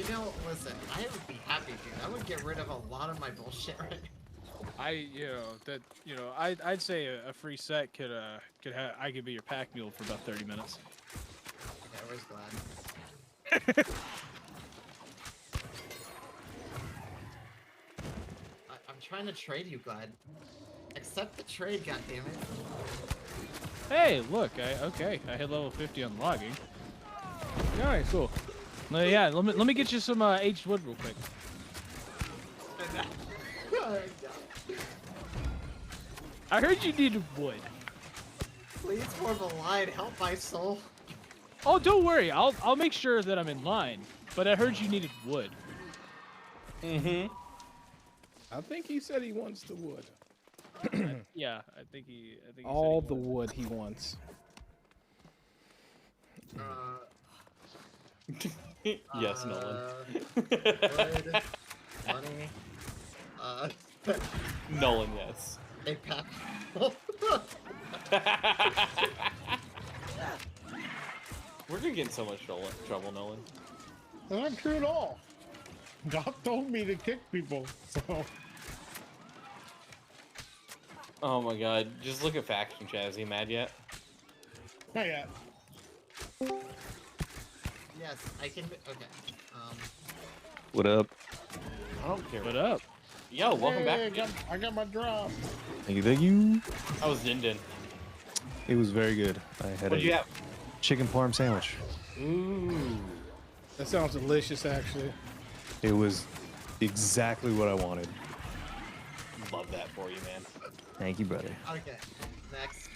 You know, listen, I would be happy, dude. I would get rid of a lot of my bullshit right now. I'd say a free set I could be your pack mule for about 30 minutes. Okay, where's Glad? I'm trying to trade you, Glad. Accept the trade, goddammit. Hey, look, I hit level 50 on logging. All right, cool. Yeah, let me get you some aged wood real quick. I heard you needed wood. Please form a line, help my soul. Oh, don't worry, I'll make sure that I'm in line. But I heard you needed wood. Mm-hmm. I think he said he wants the wood. Yeah, I think he all the wood he wants. Yes, Nolan. Wood, money, Nolan, yes. a pack. We're gonna get in so much trouble, Nolan. That's not true at all. God told me to kick people, so. Oh my god, just look at faction chat. Is he mad yet? Not yet. Yes, I can. Okay. What up? I don't care. What up? Yo, welcome back. I got my drop. Thank you, thank you. How was Din Din? It was very good. I had What'd you have? chicken parm sandwich. Ooh. That sounds delicious, actually. It was exactly what I wanted. Love that for you, man. Thank you, brother. Okay. Next.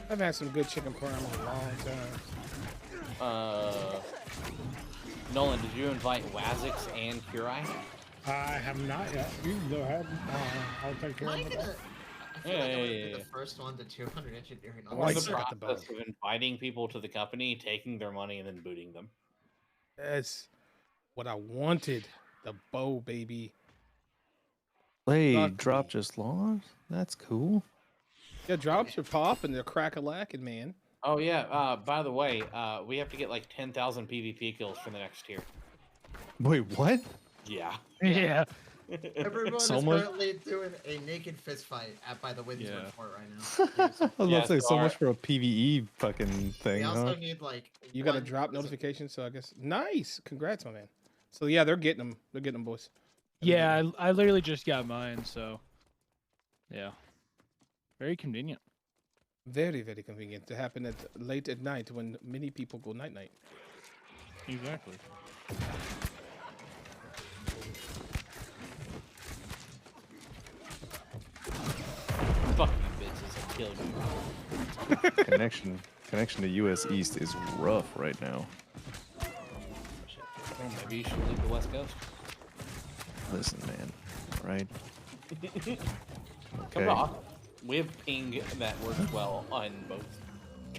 I've had some good chicken parm in a long time. Nolan, did you invite Wazix and Curai? I have not yet. You can go ahead. I'll take care of it. I feel like I'm gonna be the first one to 200 engineering. What's the process of inviting people to the company, taking their money, and then booting them? That's what I wanted. The bow, baby. Hey, drop just lost? That's cool. Yeah, drops are popping. They're crack-a-lacking, man. Oh, yeah. By the way, we have to get like 10,000 PvP kills for the next tier. Wait, what? Yeah. Yeah. Everyone is currently doing a naked fist fight by the Winds Report right now. I was about to say, so much for a PvE fucking thing, We also huh? need like. You got a drop notification, so I guess. Nice. Congrats, my man. So, yeah, they're getting them. They're getting them, boys. Yeah, I literally just got mine, so. Yeah. Very convenient. Very, very convenient to happen at late at night when many people go night-night. Exactly. Fuck you, bitches. I killed you. Connection to US East is rough right now. Well, maybe you should leave the West Coast. Listen, man. Right? Come on. We have ping that works well on both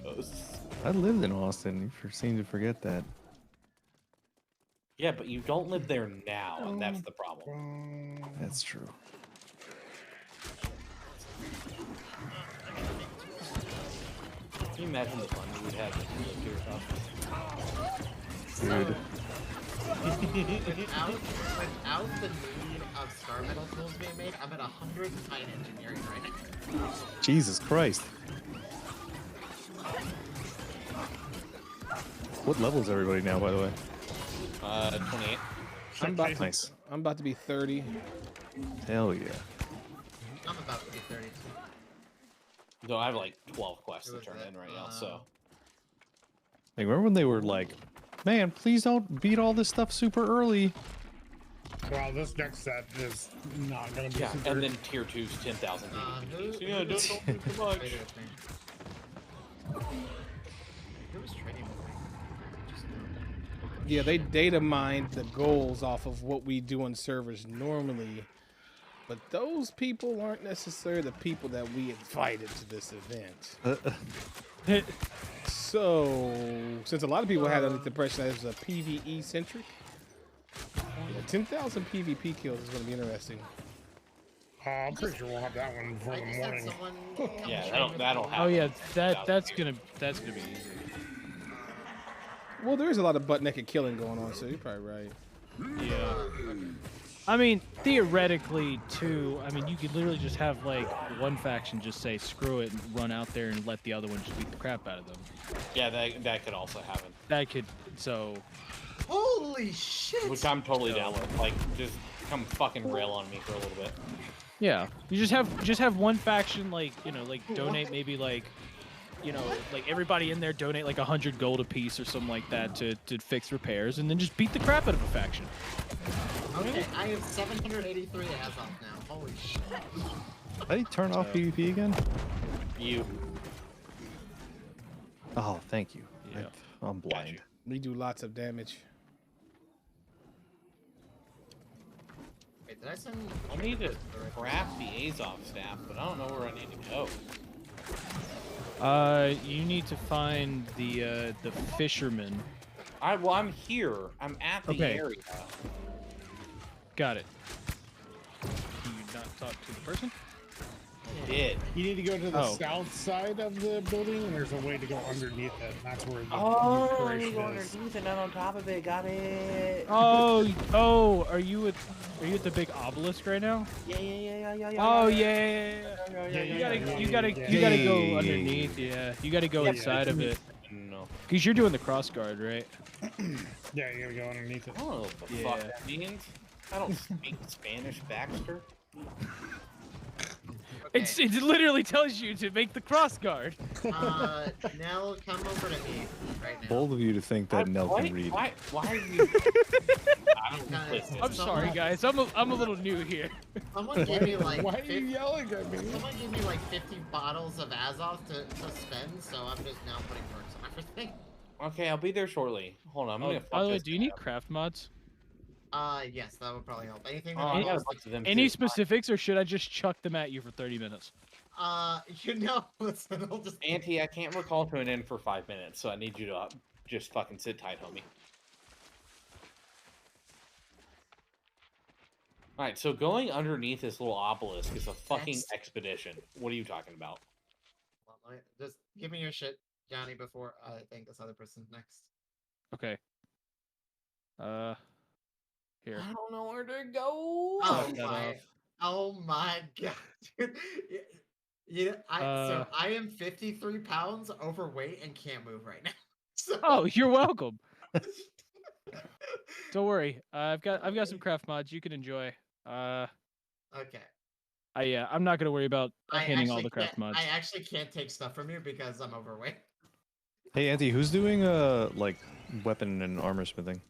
coasts. I lived in Austin. You seem to forget that. Yeah, but you don't live there now, and that's the problem. That's true. Can you imagine the fun we would have if we lived here, Dude. Without the need of star metal tools being made, I'm at 100 in engineering right now. Jesus Christ. What level is everybody now, by the way? 28. I'm about to be 30. Hell yeah. I'm about to be 32. Though I have like 12 quests to turn in right now, so. Like, remember when they were like, man, please don't beat all this stuff super early. Well, this next set is not going to be super. And then tier 2's 10,000 PvP. So yeah, don't do too much. Who was trading with me? Yeah, they data mined the goals off of what we do on servers normally. But those people aren't necessarily the people that we invited to this event. So, since a lot of people had the impression that it was a PvE centric, 10,000 PvP kills is going to be interesting. I'm pretty sure we'll have that one before the morning. Yeah, that'll happen. Oh yeah, that's gonna be easy. Well, there is a lot of butt naked killing going on, so you're probably right. Yeah. I mean, theoretically, too. I mean, you could literally just have like one faction just say screw it and run out there and let the other one just beat the crap out of them. Yeah, that could also happen. That could. So. Holy shit! Which I'm totally down with. Like, just come fucking rail on me for a little bit. Yeah. You just have one faction like like donate maybe like. Like everybody in there donate like 100 gold apiece or something like that to fix repairs, and then just beat the crap out of a faction. Okay, I have 783 as of now. Holy shit. Did I turn off PvP again? You. Oh, thank you. Yeah. I'm blind. We do lots of damage. Wait, did I send? I need to craft the Azov staff, but I don't know where I need to go. You need to find the fisherman. Well, I'm here. I'm at the Okay. area. Got it. Can you not talk to the person? I did. You need to go to the Oh. south side of the building, and there's a way to go underneath it. That's where the Oh, new I need to go creation is. underneath and not on top of it. Got it. Oh, are you at the big obelisk right now? Yeah. Oh Yeah, You yeah, gotta yeah. go underneath. Yeah, you gotta go Yeah, inside of it. No. Cause you're doing the cross guard, right? Yeah, you gotta go underneath it. I don't know what the Yeah. fuck that means. I don't speak Spanish, Baxter. Okay. It literally tells you to make the cross guard. Nell, come over to me right now. Bold of you to think that Nell can read. Why are you? I don't Guys, listen. I'm sorry, guys. I'm a little new here. Someone gave me like. Why are you 50 yelling at me? Someone gave me like 50 bottles of Azov to spend, so I'm just now putting works on everything. Okay, I'll be there shortly. Hold on, I'm gonna. By fuck the way, this do you guy need up. craft mods? Yes, that would probably help. Anything Oh, that I got a involves, bunch of them Any too. specifics, or should I just chuck them at you for 30 minutes? listen, I'll just. Auntie, I can't recall to an end for 5 minutes, so I need you to just fucking sit tight, homie. Alright, so going underneath this little obelisk is a fucking Next. expedition. What are you talking about? Just give me your shit, Johnny, before I think this other person's next. Okay. Here. I don't know where to go. Oh Cut that my! off. Oh my god, dude! So I am 53 pounds overweight and can't move right now. So, Oh, you're welcome. Don't worry. I've got some craft mods you can enjoy. okay. I'm not gonna worry about handing all the craft mods. I actually can't take stuff from you because I'm overweight. Hey, Auntie, who's doing like weapon and armor smithing?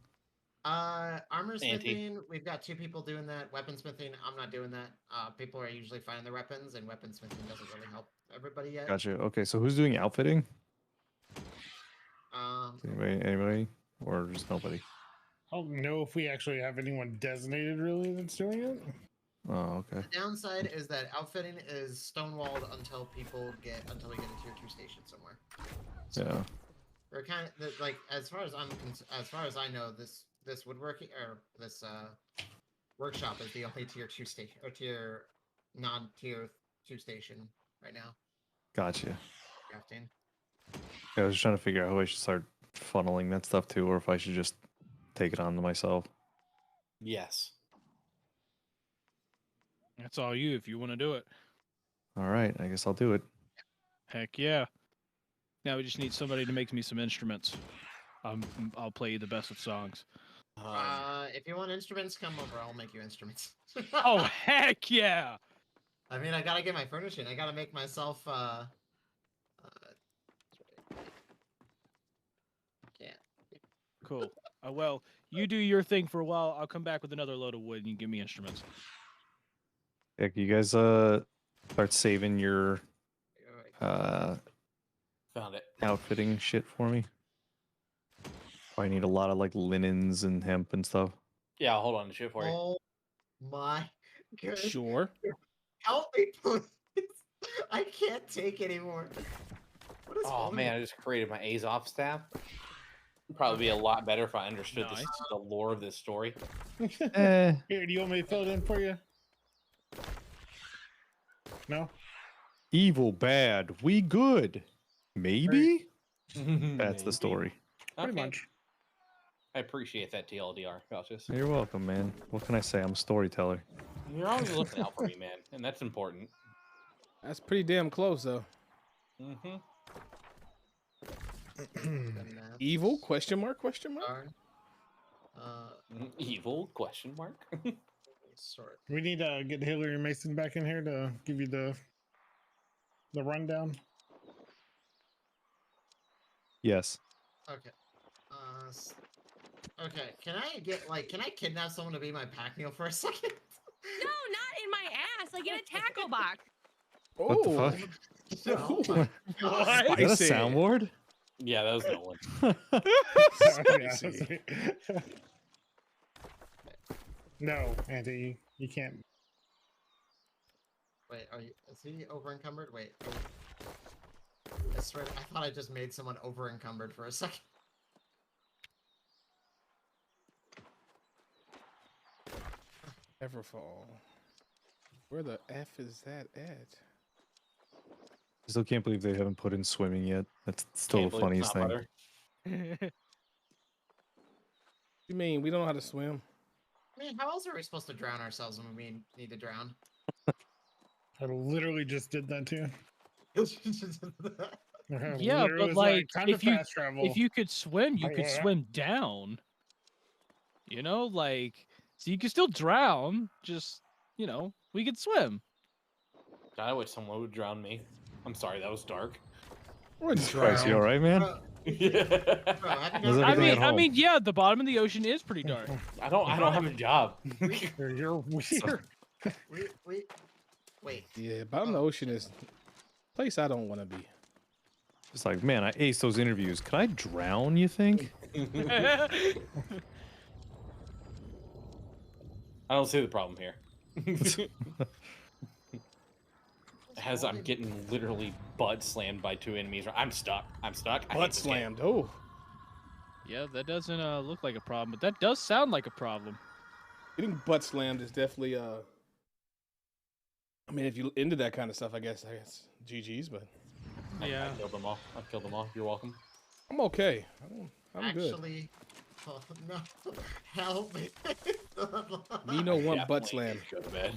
Armor Auntie. smithing, we've got 2 people doing that. Weapon smithing, I'm not doing that. People are usually finding their weapons, and weapon smithing doesn't really help everybody yet. Gotcha. Okay, so who's doing outfitting? Anybody, or just nobody? I don't know if we actually have anyone designated really that's doing it. Oh, okay. The downside is that outfitting is stonewalled until we get a tier 2 station somewhere. Yeah. We're kind of like, as far as I know, this woodworking or this workshop is the only tier 2 station or non-tier 2 station right now. Gotcha. Crafting. I was trying to figure out how I should start funneling that stuff too, or if I should just take it on to myself. Yes. That's all you if you want to do it. All right, I guess I'll do it. Heck yeah. Now we just need somebody to make me some instruments. I'll play you the best of songs. If you want instruments, come over. I'll make you instruments. Oh heck yeah! I mean, I gotta get my furnishing. I gotta make myself. Can't. Cool. Well, you do your thing for a while. I'll come back with another load of wood and you give me instruments. Yeah, can you guys start saving your Found it. outfitting shit for me? I need a lot of like linens and hemp and stuff. Yeah, I'll hold on to shit for you. Oh my god! Sure. Help me, please! I can't take anymore. What is Oh wrong man, with I just created my Azov staff. It'd probably be a lot better if I understood Nice. the lore of this story. Eh, Here, do you want me to fill it in for you? No? evil bad, we good. Maybe? That's the story. Pretty Okay. much. I appreciate that TLDR, Cautious. You're welcome, man. What can I say? I'm a storyteller. You're always looking out for me, man, and that's important. That's pretty damn close, though. Mm-hmm. Then that's Evil? Question mark? Question mark? darn. Uh, Evil? Question mark. sort. We need to get Hillary Mason back in here to give you the rundown. Yes. Okay. Okay. Can I kidnap someone to be my pack mule for a second? No, not in my ass, like in a tackle box. What the Oh. fuck? Oh my God. Is that a Spicy. soundboard? Yeah, that was Nolan. Spicy. No, Andy, you can't. Wait, is he over encumbered? Wait. I swear, I thought I just made someone over encumbered for a second. Everfall. Where the F is that at? I still can't believe they haven't put in swimming yet. That's still Can't the believe it's funniest not thing. butter. You mean we don't know how to swim? I mean, how else are we supposed to drown ourselves when we need to drown? I literally just did that too. Yeah, Literally but was like, time if to you fast travel. if you could swim, you Oh, could yeah. swim down. You know, like, so you could still drown. Just, you know, we could swim. God, I wish someone would drown me. I'm sorry, that was dark. We're Christ, you alright, man? Bro, Yeah. bro, have you How's not- I everything mean, at I home? mean, yeah, the bottom of the ocean is pretty dark. I don't have a job. You're weird. Wait. Yeah, bottom of the ocean is a place I don't want to be. It's like, man, I aced those interviews. Can I drown, you think? I don't see the problem here. As I'm getting literally butt slammed by two enemies. I'm stuck. I'm stuck. I hate Butt this game. slammed. Oh. Yeah, that doesn't look like a problem, but that does sound like a problem. Getting butt slammed is definitely I mean, if you're into that kind of stuff, I guess GG's, but Yeah. I killed them all. I killed them all. You're welcome. I'm okay. I'm good. Actually, oh, no, help me. Me no one Yeah, butt like, slam. Go to bed.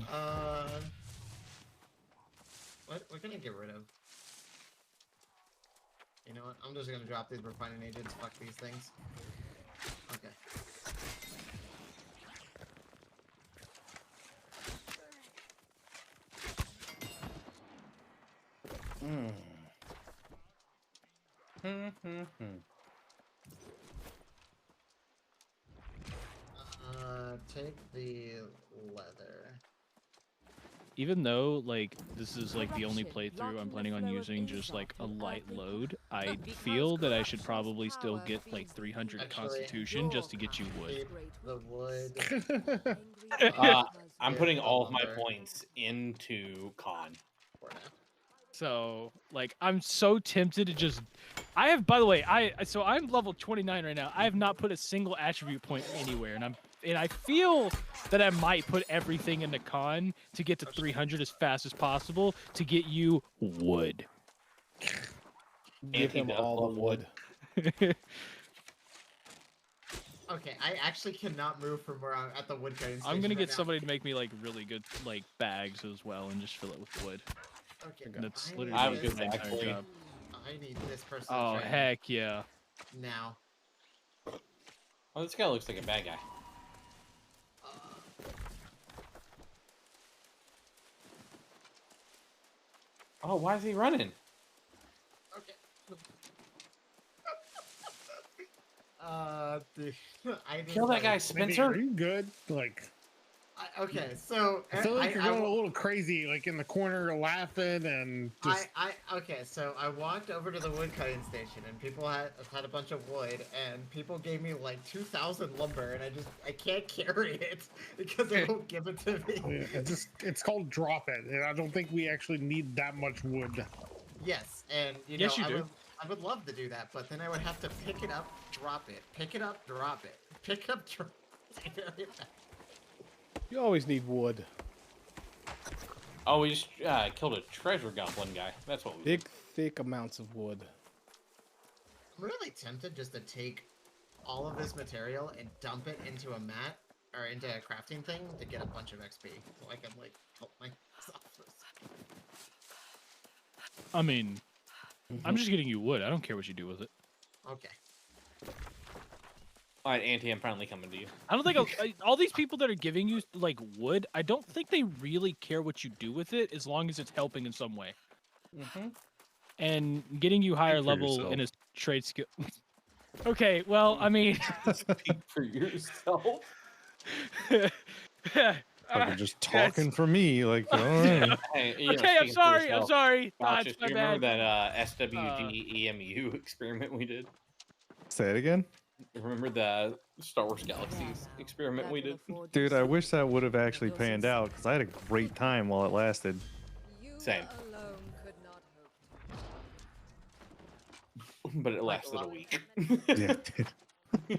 What can I get rid of? You know what? I'm just gonna drop these refining agents. Fuck these things. Okay. Take the leather. Even though like this is like the only playthrough I'm planning on using just like a light load, I feel that I should probably still get like 300 Actually, constitution just to get you wood. Keep the wood I'm putting all of my points into con. for now. So like I'm so tempted to just I have, by the way, I'm level 29 right now. I have not put a single attribute point anywhere, and I feel that I might put everything into con to get to 300 as fast as possible to get you wood. Give him all the wood. Okay, I actually cannot move from where I'm at the wood cutting station. I'm gonna right get now. somebody to make me like really good like bags as well and just fill it with wood. Okay, That's I literally I have a need good my this- back entire for you. job. I need this person. Oh trained heck yeah! now. Oh, this guy looks like a bad guy. Oh, why is he running? Okay. I need Kill that guy, like- Maybe, Spencer. are you good? Like, okay, so I feel like you're going wa- a little crazy, like in the corner laughing and just. okay, so I walked over to the wood cutting station and people had a bunch of wood and people gave me like 2,000 lumber and I can't carry it because they won't give it to me. Yeah, it's called drop it, and I don't think we actually need that much wood. Yes, and Yes, you do. I would love to do that, but then I would have to pick it up, drop it, pick it up, drop it, pick it up, drop it. You always need wood. Oh, we just killed a treasure goblin guy. That's what we did. Big, thick amounts of wood. I'm really tempted just to take all of this material and dump it into a mat or into a crafting thing to get a bunch of XP, so I can like help myself. I mean, I'm just getting you wood. I don't care what you do with it. Okay. All right, Auntie, I'm finally coming to you. I don't think all these people that are giving you like wood, I don't think they really care what you do with it as long as it's helping in some way. And getting you higher for level in a yourself. trade skill. Okay, well, I mean, Speak for yourself. Fucking just talking for me, like, all right. Hey, you know, Okay, I'm speaking for sorry. I'm yourself, sorry. Josh, It's do my you remember bad. that SWG EMU experiment we did? Say it again. Remember the Star Wars Galaxies experiment we did? Dude, I wish that would have actually panned out because I had a great time while it lasted. Same. But it lasted a week. Yeah,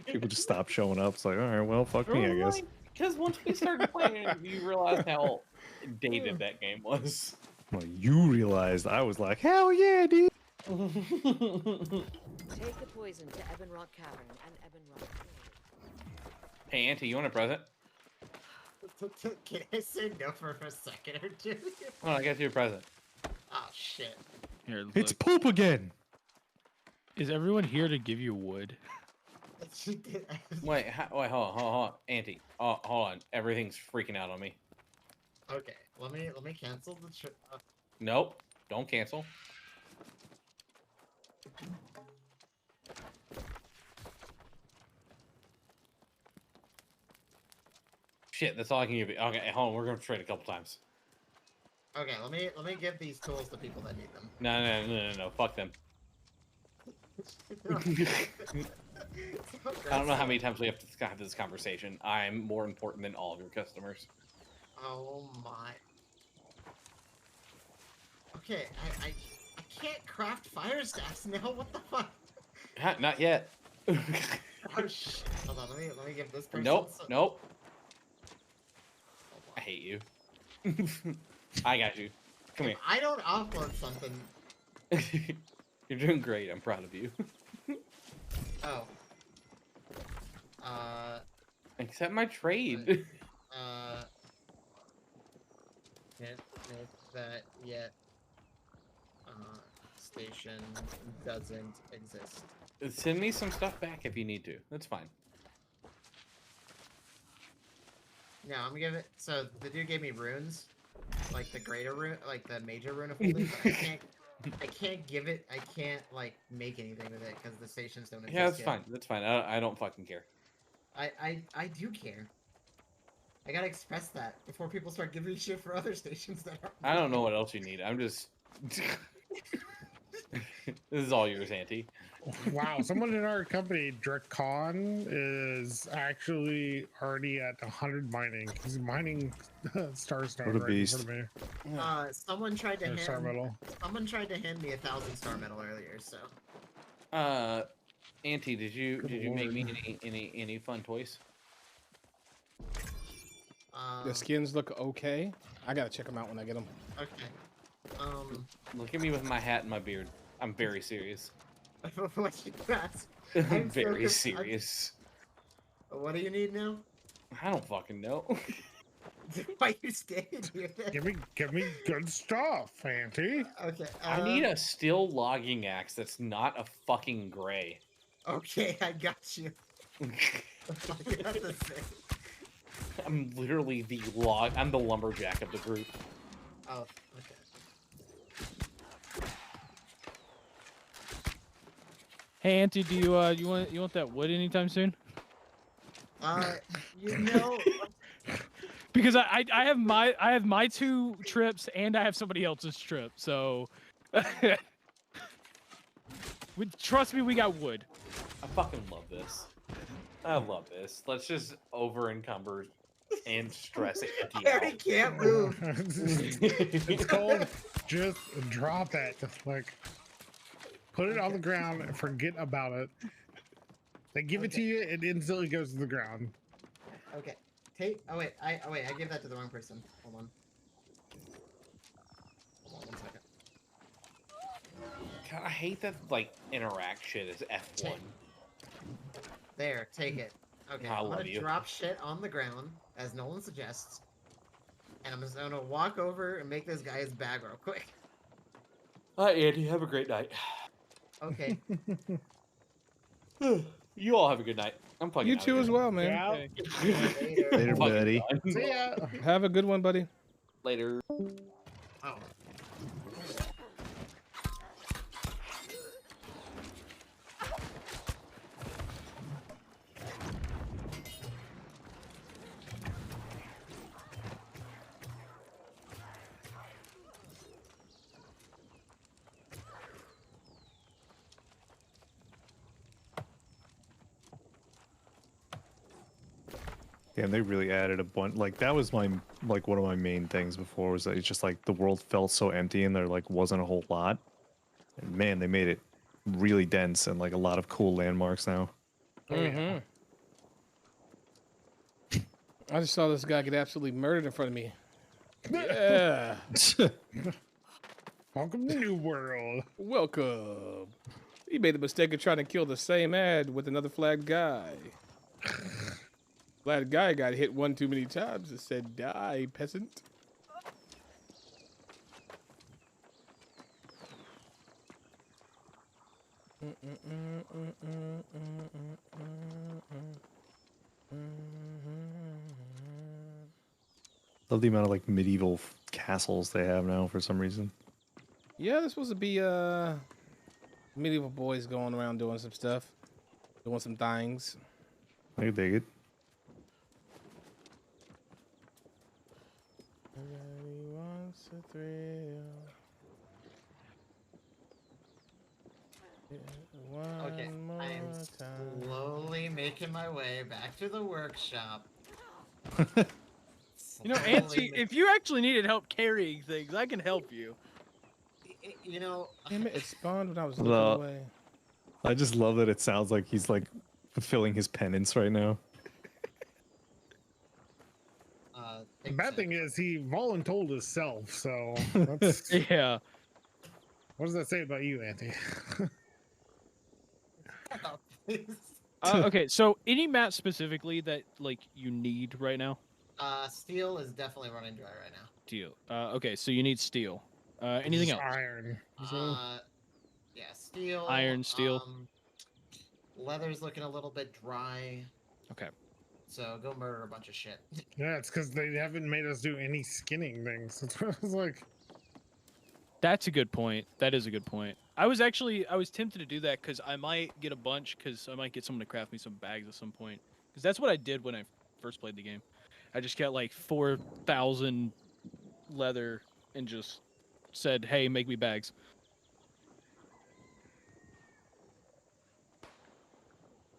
people just stopped showing up. It's like, all right, well, fuck me, I guess. Because once we started playing, you realized how dated that game was. Well, you realized I was like, hell yeah, dude. Take the poison to Ebon Rock Cavern and Ebon Rock Cave. Hey, Auntie, you want a present? Can I say no for a second or two? Oh, I got you a present. Oh shit. Here, It's look. poop again. Is everyone here to give you wood? Wait, wait, hold on, Auntie. Oh, hold on. Everything's freaking out on me. Okay, let me cancel the trip. Nope, don't cancel. Shit, that's all I can give you. Okay, hold on. We're gonna trade a couple times. Okay, let me give these tools to people that need them. No. Fuck them. I don't know how many times we have to have this conversation. I'm more important than all of your customers. Oh my. Okay, I can't craft fire staffs now. What the fuck? Not yet. Oh shit. Hold on, let me give this person. Nope. some- Nope. Oh, I wow. hate you. I got you. Come If I don't offload something. here. You're doing great. I'm proud of you. Oh. Accept my trade. Can't make that yet. Station doesn't exist. Send me some stuff back if you need to. That's fine. No, I'm gonna give it. So the dude gave me runes, like the greater rune, like the major rune of holding. But I can't give it. I can't like make anything with it because the stations don't exist. Yeah, that's yet. fine. That's fine. I don't fucking care. I do care. I gotta express that before people start giving me shit for other stations that aren't. I don't know what else you need. I'm just. This is all yours, Auntie. Wow, someone in our company, Drakon, is actually already at 100 mining. He's mining Starstone What a right in beast. front of me. Someone tried to Or Star hand. Metal. Someone tried to hand me 1,000 star medal earlier. So. Auntie, did you Good make me lord. any fun toys? The skins look okay. I gotta check them out when I get them. Okay. Look at me with my hat and my beard. I'm very serious. What you got? I'm I'm so very confused. serious. What do you need now? I don't fucking know. Why you standing here? Give me good stuff, Auntie. Okay. I need a steel logging axe that's not a fucking gray. Okay, I got you. I got the same. I'm literally I'm the lumberjack of the group. Oh, okay. Hey, Auntie, do you want that wood anytime soon? You know, Because I have my 2 trips and I have somebody else's trip, so trust me, we got wood. I fucking love this. I love this. Let's just over encumber and stress Auntie I already out. can't move. It's called just drop it. Like, put it on the ground and forget about it. They give it to you, it instantly goes to the ground. Okay. Take. Oh wait. I gave that to the wrong person. Hold on. Hold on 1 second. God, I hate that like interact shit is F1. There, take it. Okay, I I'm love gonna you. drop shit on the ground, as Nolan suggests. And I'm just gonna walk over and make this guy his bag real quick. Hi, Andy. Have a great night. Okay. You all have a good night. I'm fucking You out too here. as well, man. Yeah. Okay. Later. Later, Fucking buddy. done. See ya. Have a good one, buddy. Later. Oh. Yeah, and they really added a bunch. Like that was my one of my main things before was that it's just like the world felt so empty and there like wasn't a whole lot. And man, they made it really dense and like a lot of cool landmarks now. Mm-hmm. I just saw this guy get absolutely murdered in front of me. Yeah. Welcome to New World. Welcome. He made the mistake of trying to kill the same ad with another flagged guy. Flagged guy got hit one too many times and said, "Die, peasant." Love the amount of like medieval castles they have now for some reason. Yeah, there's supposed to be medieval boys going around doing some stuff, doing some things. I can dig it. Everybody wants a thrill. Yeah, Okay. one more I am time. slowly making my way back to the workshop. You know, Slowly Auntie, ma- if you actually needed help carrying things, I can help you. you know, Damn it, it spawned when I was No. looking away. I just love that it sounds like he's like fulfilling his penance right now. The bad thing is he voluntold himself, so that's, Yeah. what does that say about you, Auntie? Okay, so any map specifically that like you need right now? Steel is definitely running dry right now. Steel. Okay, so you need steel. Anything else? Iron. Yeah, steel. Iron, steel. Leather's looking a little bit dry. Okay. So go murder a bunch of shit. Yeah, it's because they haven't made us do any skinning things. That's what I was like. That's a good point. That is a good point. I was tempted to do that because I might get a bunch because I might get someone to craft me some bags at some point. Because that's what I did when I first played the game. I just got like 4,000 leather and just said, "Hey, make me bags."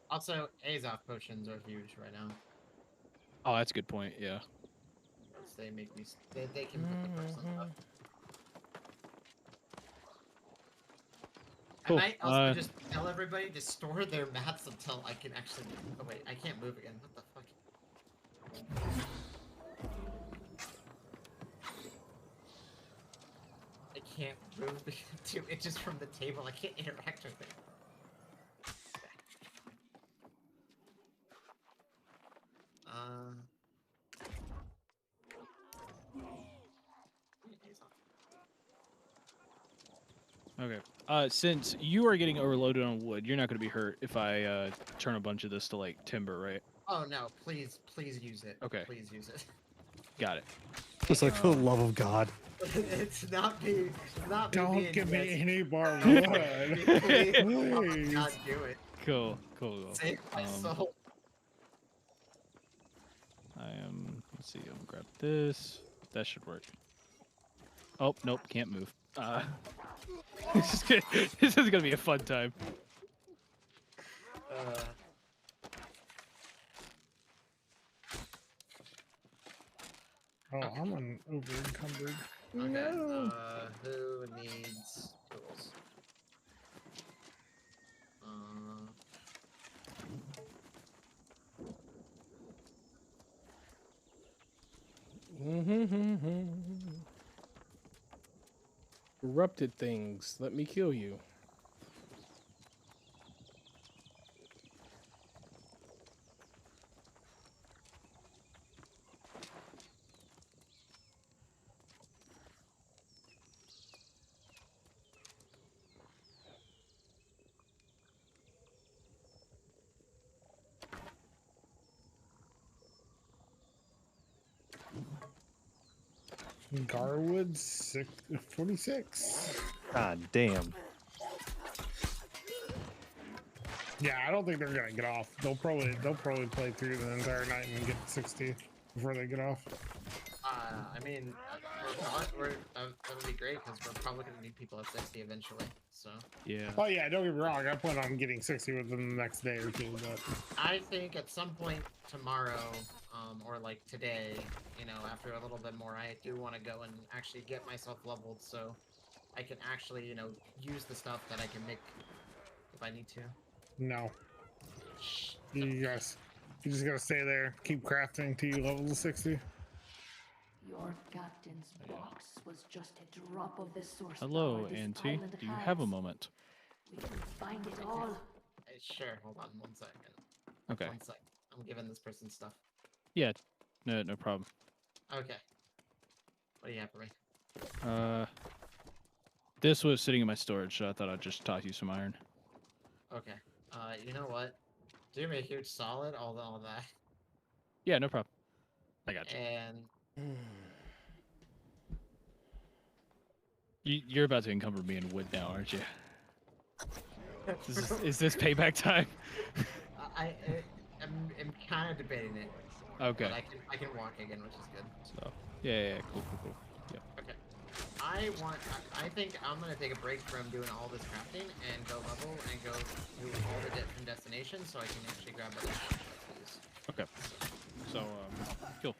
Also, Azoth potions are huge right now. Oh, that's a good point. Yeah. They make me. They can put the perks on top. Cool. I might also just tell everybody to store their mats until I can actually. Oh wait, I can't move again. What the fuck? I can't move because 2 inches from the table. I can't interact with it. Okay. Since you are getting overloaded on wood, you're not going to be hurt if I turn a bunch of this to like timber, right? Oh no! Please use it. Okay. Please use it. Got it. Just like for the love of God. It's not me. Not me Don't being give me this. any bar Please, wood. oh, Please. God, do it. Cool. Save my soul. I am. Let's see. I'm gonna grab this. That should work. Oh nope, can't move. This is gonna be a fun time. Oh, I'm over encumbered. Okay. No. Who needs tools? Corrupted things. Let me kill you. Garwood 46. God damn. Yeah, I don't think they're gonna get off. They'll probably play through the entire night and get 60 before they get off. I mean, that would be great because we're probably gonna need people at 60 eventually. So Yeah. Oh yeah, don't get me wrong. I plan on getting 60 within the next day or two, but I think at some point tomorrow, or like today, you know, after a little bit more, I do want to go and actually get myself leveled so I can actually, you know, use the stuff that I can make if I need to. no. You just gotta stay there, keep crafting till you level to 60. Your captain's box was just a drop of the source Hello, power this Auntie. island Do you have a has. moment? We will find it all. Sure, hold on 1 second. Okay. 1 sec. I'm giving this person stuff. Yeah. No problem. Okay. What do you have for me? This was sitting in my storage, so I thought I'd just toss you some iron. Okay. You know what? Do me a huge solid, all that. Yeah, no problem. I got you. And You're about to encumber me in wood now, aren't you? Is this payback time? I'm kind of debating it. Okay. But I can walk again, which is good. So yeah, cool. Yep. Okay. I think I'm gonna take a break from doing all this crafting and go level and go to all the different destinations so I can actually grab other stuff. Okay. So cool.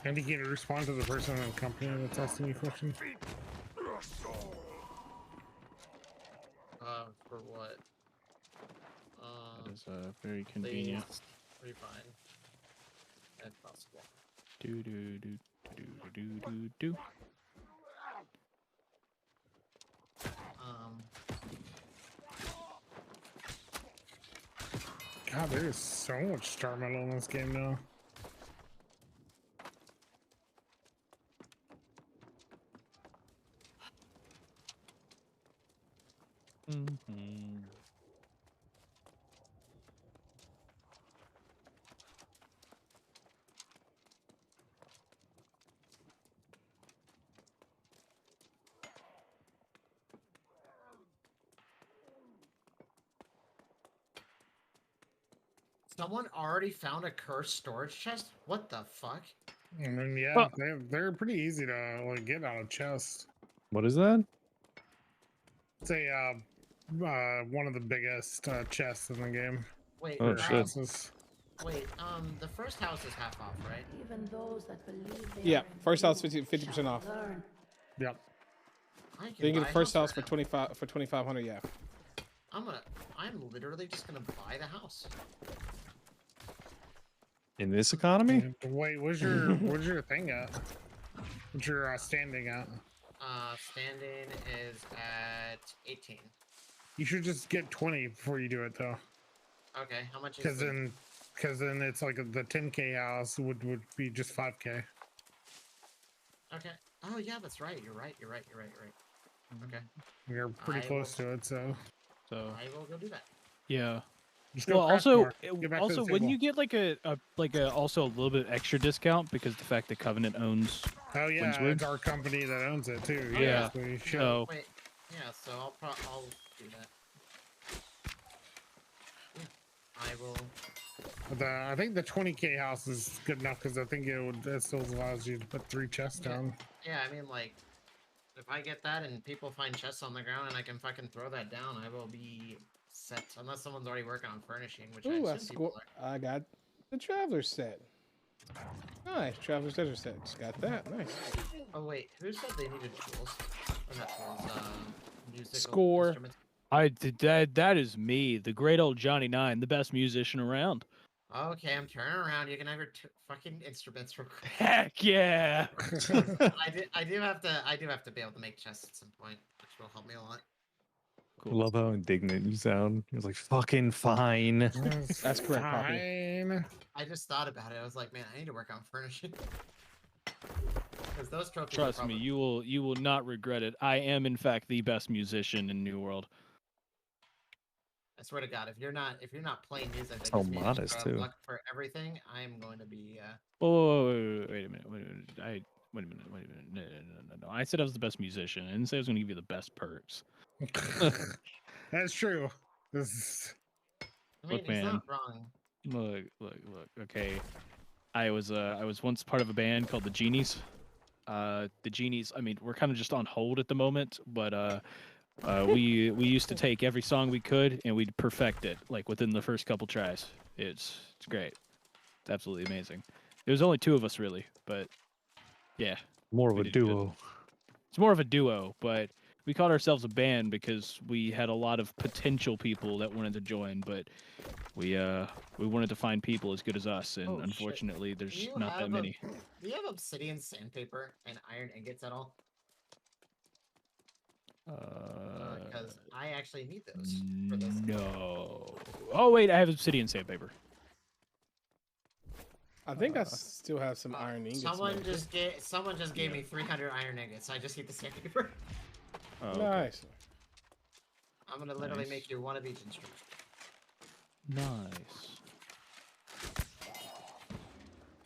And you can respond to the person in the company that's asking you questions. For what? That is very convenient. Please refine if possible. Do. God, there is so much star metal in this game now. Mm-hmm. Someone already found a cursed storage chest? What the fuck? I mean, yeah, Well- they're pretty easy to like get out of chest. What is that? It's a one of the biggest chests in the game. Wait, Oh, that- shit. Houses. wait, the first house is half off, right? Even those that believe they Yeah, are first house invincible 50% shall off. learn. Yep. I You can get buy the a first house right for now. 2500. Yeah. I'm literally just gonna buy the house. In this economy? Wait, where's your thing at? What's your standing at? Standing is at 18. You should just get 20 before you do it though, Okay, how much is because the- then it's like the 10K house would be just 5K. Okay. Oh yeah, that's right. You're right. Okay. You're pretty I close will- to it, so So I will go do that. yeah. just go Well, craft also, more. Get back to the wouldn't table. you get like a also a little bit extra discount because the fact that Covenant owns? Oh yeah, Windsward? it's our company that owns it too. Yeah. so you should. So Wait. Yeah. So I'll do that. Yeah, I will. But I think the 20K house is good enough because I think it still allows you to put 3 chests Yeah. down. Yeah. I mean, like, if I get that and people find chests on the ground and I can fucking throw that down, I will be set. Unless someone's already working on furnishing, which Ooh, I I assume people are. got the traveler set. Nice, traveler's treasure set. Just got that. Nice. Oh wait, who said they needed tools? Or not tools, musical Score. instruments. that is me, the great old Johnny Nine, the best musician around. Okay, I'm turning around. You can have your fucking instruments real quick. Heck yeah! I do have to be able to make chests at some point, which will help me a lot. I love how indignant you sound. He was like, fucking fine. That's correct, Poppy. Fine. I just thought about it. I was like, man, I need to work on furnishing. Because those trophies. are Trust me, probably- you will not regret it. I am in fact the best musician in New World. I swear to God, if you're not playing music, that So gives me modest, extra too. luck for everything. I'm going to be. Oh, wait a minute. Wait a minute. No. I said I was the best musician. I didn't say I was going to give you the best perks. That's true. This is... I mean, Look, he's man. not wrong. Look. Okay, I was once part of a band called the Genies. The Genies. I mean, we're kind of just on hold at the moment, but we used to take every song we could and we'd perfect it like within the first couple tries. It's great. It's absolutely amazing. There was only 2 of us really, but yeah, More of we a did good. duo. It's more of a duo, but we called ourselves a band because we had a lot of potential people that wanted to join, but we wanted to find people as good as us, and Oh, shit. unfortunately, there's Do you not that have many. Do you have obsidian sandpaper and iron ingots at all? Because I actually need those for this. No. Oh wait, I have obsidian sandpaper. I think I still have some iron ingots. Someone maybe. just gave me 300 iron ingots. I just need the sandpaper. Oh, okay. Nice. I'm gonna literally Nice. make you one of each instrument. Nice.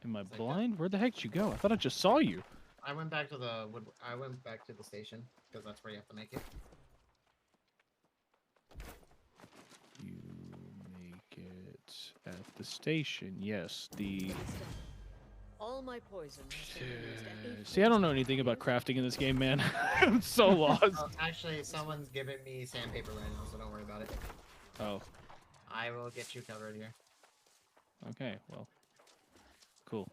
Am I blind? Where the heck did you go? I thought I just saw you. I went back to the station because that's where you have to make it. You make it at the station. Yes, the. All my poison has been used at 8 See, I don't know anything about crafting in this game, man. I'm so lost. Oh, actually, someone's giving me sandpaper right now, so don't worry about it. Oh, I will get you covered here. okay. Well, cool.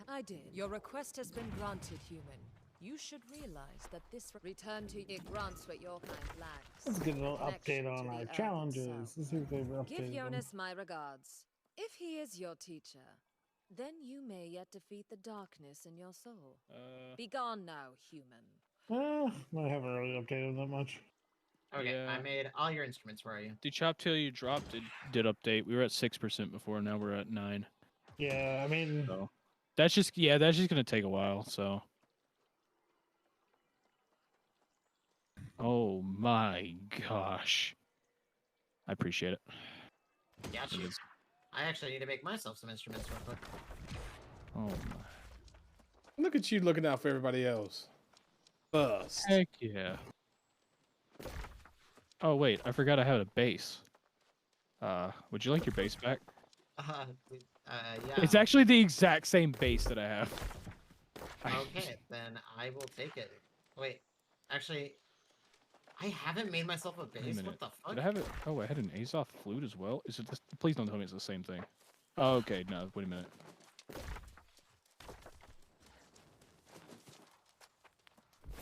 I did. Your request has been granted, human. You should realize that this return to it grants what your kind lacks. Let's get a little Connection update on to our the earth challenges. itself. Let's see if they've updated Give them. Jonas my regards. If he is your teacher, then you may yet defeat the darkness in your soul. Be gone now, human. I haven't really updated that much. Okay, Yeah. I made all your instruments. Where are you? The chop tail you dropped did update. We were at 6% before. Now we're at 9. Yeah, I mean, So that's just gonna take a while. So. Oh my gosh. I appreciate it. Got It you. is- I actually need to make myself some instruments real quick. Oh my. Look at you looking out for everybody else. Bust. Heck yeah. Oh wait, I forgot I had a base. Would you like your base back? Yeah. It's actually the exact same base that I have. Okay, then I will take it. Wait, actually, I haven't made myself a Wait a base. minute. What the fuck? Did I have it? Oh, I had an Azoth flute as well. Is it this? Please don't tell me it's the same thing. Oh, okay, no, wait a minute.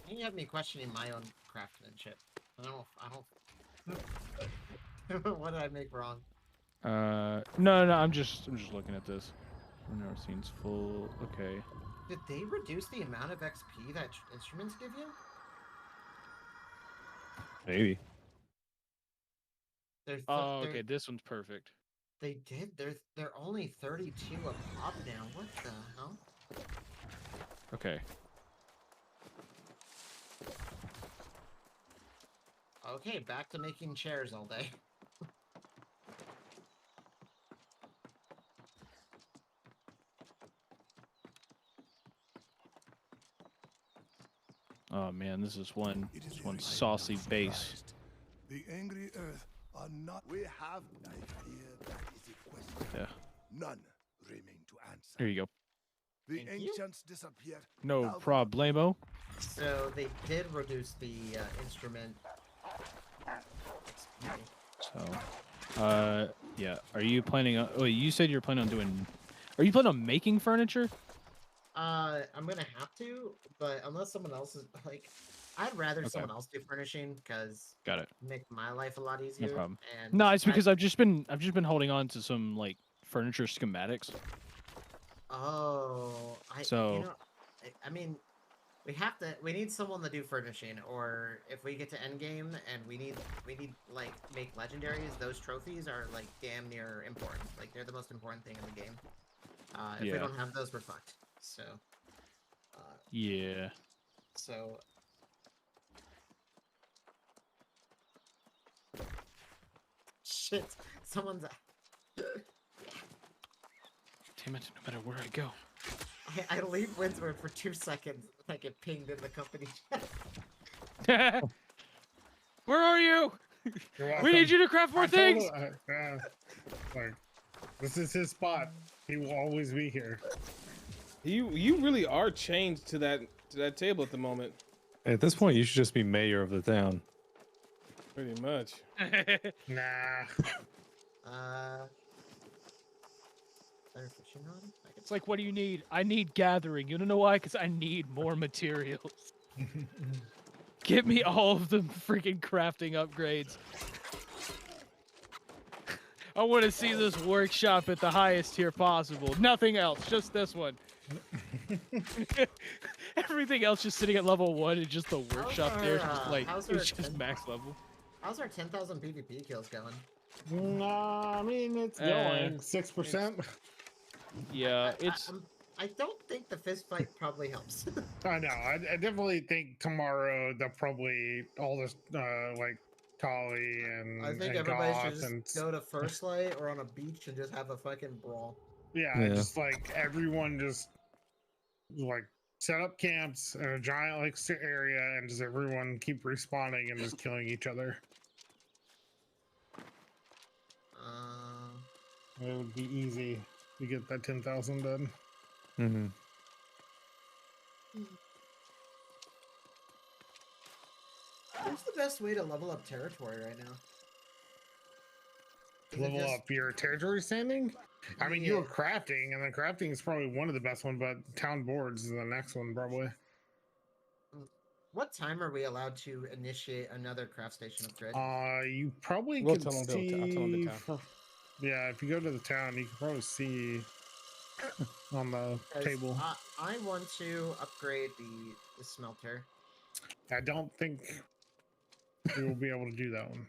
You have me questioning my own craftsmanship. I don't. What did I make wrong? No, I'm just looking at this. Our scene's full. Okay. Did they reduce the amount of XP that instruments give you? Maybe. Oh, okay, this one's perfect. They did. They're only 32 a pop now. What the hell? Okay. Okay, back to making chairs all day. Oh man, this is one saucy base. The angry earth are not. We have. I fear that is a question. Yeah. None remain to answer. Here you go. The Thank you. ancients disappeared. No Now problemo. So they did reduce the instrument. So, yeah. Are you planning on? Oh, you said you're planning on doing. Are you planning on making furniture? I'm gonna have to, but unless someone else is like, I'd rather someone else do furnishing because Got it. make my life a lot easier. No problem. And No, it's because I've just been holding on to some like furniture schematics. Oh, So- you know, I mean, we need someone to do furnishing, or if we get to end game and we need like make legendaries, those trophies are like damn near important. Like they're the most important thing in the game. If we Yeah. don't have those, we're fucked. So. Yeah. So. Shit! Someone's. Damn it! No matter where I go. I leave Windsor for 2 seconds. I get pinged in the company chat. Where are you? You're We welcome. need you to craft more I told things. him, like, this is his spot. He will always be here. You really are chained to that table at the moment. At this point, you should just be mayor of the town. Pretty much. Nah. They're fishing rod? It's like, what do you need? I need gathering. You don't know why? Because I need more materials. Give me all of the freaking crafting upgrades. I want to see this workshop at the highest tier possible. Nothing else, just this one. Everything else just sitting at level 1 and just the workshop there is just like, it's just max level. How's our 10,000 PvP kills going? Nah, I mean, it's going 6%. Yeah, it's. I don't think the fist fight probably helps. I know. I definitely think tomorrow they'll probably all this like Tali and I think and everybody Goth should just and go to First Light or on a beach and just have a fucking brawl. yeah, just like everyone just like set up camps in a giant like area and just everyone keep respawning and just killing each other. It would be easy to get that 10,000 done. Mm-hmm. What's the best way to level up territory right now? Level up your territory standing? I mean, you were crafting, and then crafting is probably one of the best ones, but town boards is the next one, probably. What time are we allowed to initiate another craft station upgrade? You probably We'll can tell 'em to- see. I'll tell 'em to town. Yeah, if you go to the town, you can probably see on the table. I want to upgrade the smelter. I don't think we will be able to do that one.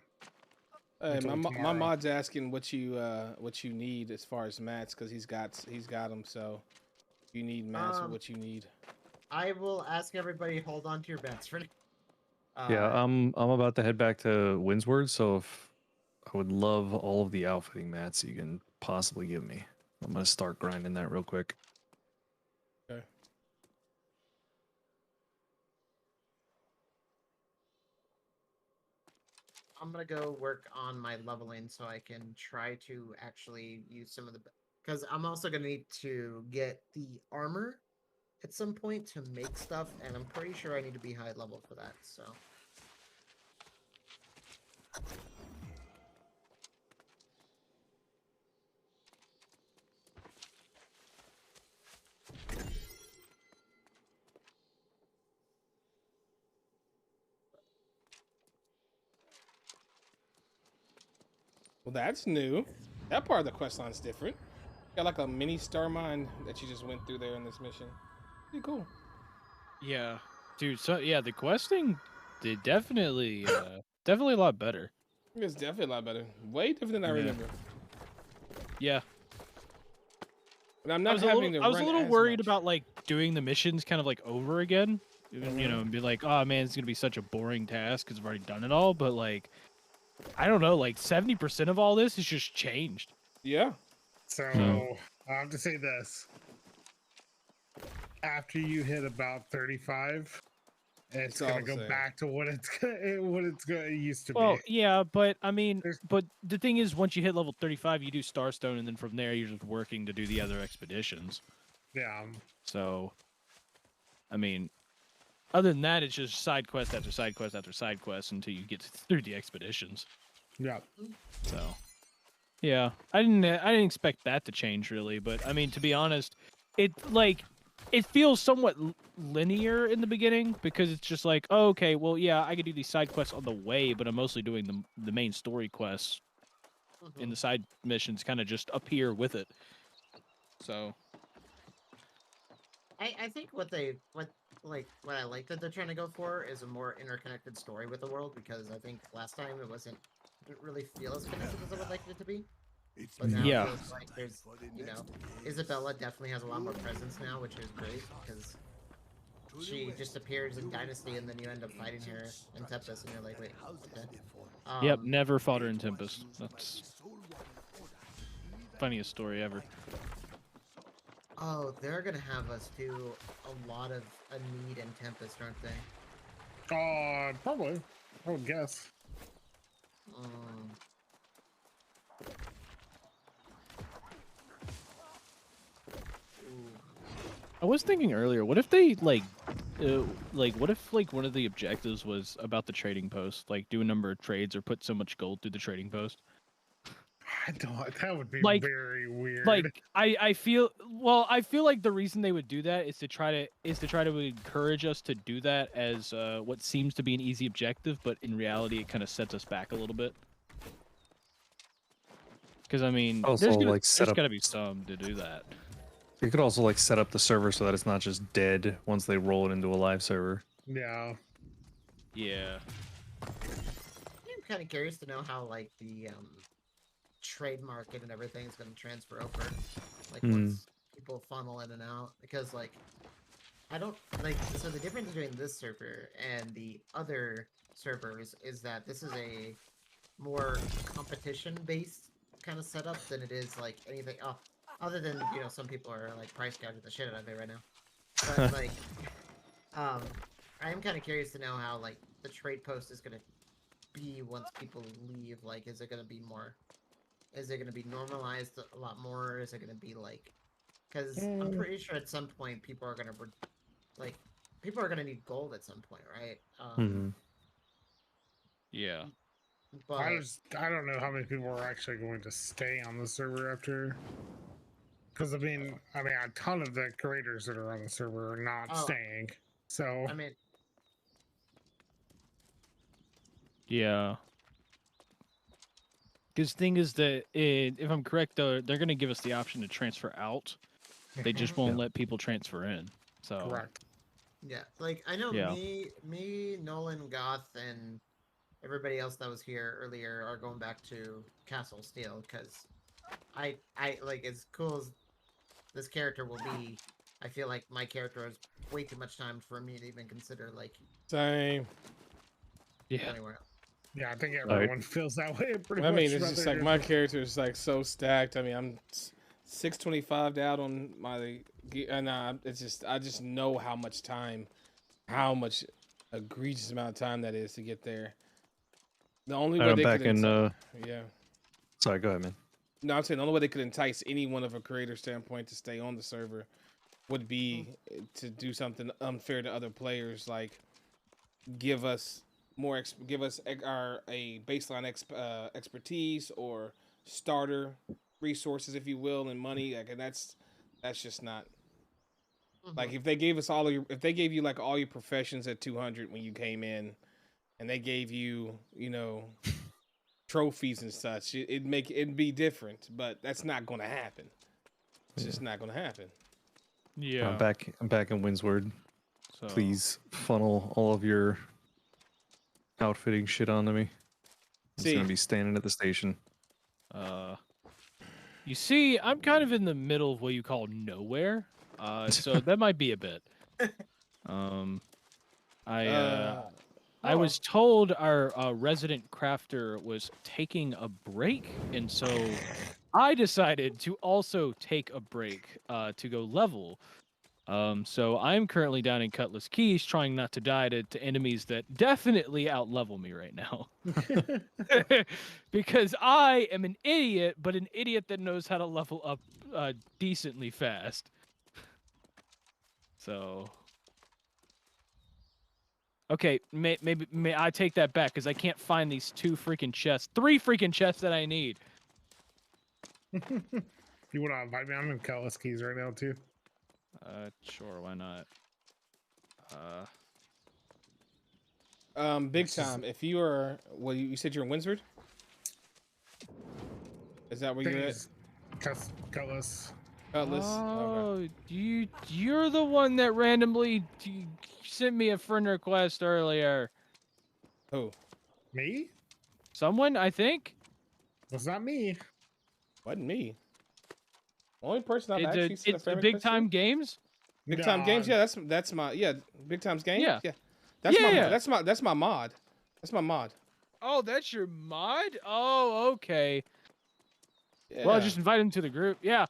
Hey, Until my tomorrow. mod's asking what you need as far as mats because he's got them. So if you need mats, what you need. I will ask everybody. Hold on to your bets for now. Yeah, I'm about to head back to Windsward, so if I would love all of the outfitting mats you can possibly give me. I'm gonna start grinding that real quick. Okay. I'm gonna go work on my leveling so I can try to actually use some of the, because I'm also gonna need to get the armor at some point to make stuff, and I'm pretty sure I need to be high level for that. So. Well, that's new. That part of the quest line's different. Got like a mini star mine that you just went through there in this mission. Pretty cool. Yeah, dude. So yeah, the questing did definitely definitely a lot better. It's definitely a lot better. Way different than I remember. Yeah. But I'm not I having was to a little run as worried much. about like doing the missions kind of like over again. You know, and be like, oh man, it's gonna be such a boring task because I've already done it all. But like, I don't know, like 70% of all this is just changed. Yeah. So I have to say this: after you hit about 35, it's all gonna the go same. back to what it used to Well, be. yeah, but I mean, but the thing is, once you hit level 35, you do Starstone, and then from there, you're just working to do the other expeditions. Yeah. So, I mean, other than that, it's just side quest after side quest after side quest until you get through the expeditions. Yeah. So, yeah, I didn't expect that to change really, but I mean, to be honest, it feels somewhat linear in the beginning because it's just like, oh, okay, well, yeah, I could do these side quests on the way, but I'm mostly doing the main story quests, and the side missions kind of just appear with it. So, I think what I like that they're trying to go for is a more interconnected story with the world, because I think last time it didn't really feel as connected as I would like it to be. But now Yeah. it feels like there's, you know, Isabella definitely has a lot more presence now, which is great because she just appears in Dynasty and then you end up fighting her in Tempest and you're like, wait, okay. Yep, never fought her in Tempest. That's funniest story ever. Oh, they're gonna have us do a lot of a need in Tempest, aren't they? Probably. I would guess. I was thinking earlier, what if they what if like one of the objectives was about the trading post, like do a number of trades or put so much gold through the trading post? I don't. That would be Like- very weird. Like I feel like the reason they would do that is to try to encourage us to do that as what seems to be an easy objective, but in reality it kind of sets us back a little bit. Because I mean, Also, there's like, set up- got to be some to do that. You could also like set up the server so that it's not just dead once they roll it into a live server. Yeah. Yeah. I'm kind of curious to know how like the trade market and everything is going to transfer over, like once people funnel in and out, because like I don't like, so the difference between this server and the other servers is that this is a more competition based kind of setup than it is like anything other than, you know, some people are like price gouging the shit out of it right now, but like I am kind of curious to know how like the trade post is going to be once people leave. Like, is it going to be normalized a lot more? Is it going to be like, because I'm pretty sure at some point people are going to need gold at some point, right? Yeah. But I don't know how many people are actually going to stay on the server after. Because I mean, a ton of the creators that are on the server are not staying. So I mean, Yeah. Because thing is that if I'm correct, though, they're gonna give us the option to transfer out. They just won't let people transfer in. So correct. yeah, like I know Yeah. me, Nolan, Goth, and everybody else that was here earlier are going back to Castle Steel because I like, as cool as this character will be, I feel like my character has way too much time for me to even consider like Same. Yeah. anywhere else. Yeah, I think everyone feels that way pretty I much. mean, it's just like rather my than- character is like so stacked. I mean, I'm 625 out on my, and it's just I just know how much egregious amount of time that is to get there. The only way I'm they back could in. yeah. Sorry, go ahead, man. No, I'm saying the only way they could entice anyone of a creator standpoint to stay on the server would be to do something unfair to other players, like give us a baseline expertise or starter resources, if you will, and money. Like, and that's just not like if they gave you like all your professions at 200 when you came in, and they gave you, you know, trophies and such, it'd be different, but that's not going to happen. It's just not going to happen. Yeah. I'm back in Windsward. So, Please funnel all of your outfitting shit onto me. I'm just gonna be standing at the station. You see, I'm kind of in the middle of what you call nowhere. So that might be a bit. I was told our resident crafter was taking a break, and so I decided to also take a break to go level. So I'm currently down in Cutlass Keys, trying not to die to enemies that definitely outlevel me right now. Because I am an idiot, but an idiot that knows how to level up decently fast. So, okay, maybe I take that back because I can't find these three freaking chests that I need. You want to invite me? I'm in Cutlass Keys right now too. Sure, why not? Big time. If you are, well, you said you're in Windsor? Is that where you're at? Cutlass. Cutlass. Oh, you're the one that randomly sent me a friend request earlier. Who? Me? Someone, I think. It's not me. Wasn't me. Only person I've actually seen a It's friend Big request to. Time Games. Big Time Games. Yeah, that's my Big Times Games. Yeah. Yeah. That's Yeah. that's my mod. That's my mod. Oh, that's your mod? Oh, okay. Yeah. Well, just invite him to the group. Yeah.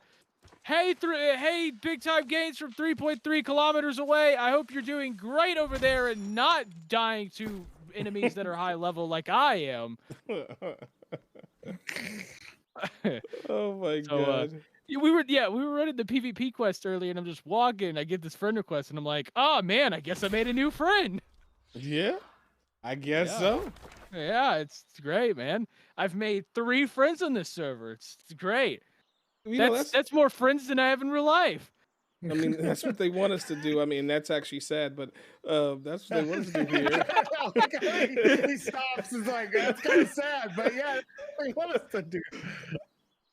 Hey, hey, Big Time Games from 3.3 kilometers away. I hope you're doing great over there and not dying to enemies that are high level like I am. Oh my god. We were running the PvP quest earlier, and I'm just walking. I get this friend request, and I'm like, oh man, I guess I made a new friend. Yeah, I guess so. Yeah, it's great, man. I've made 3 friends on this server. It's great. That's more friends than I have in real life. I mean, that's what they want us to do. I mean, that's actually sad, but that's what they want us to do here. He stops. It's like, that's kind of sad, but yeah, that's what they want us to do.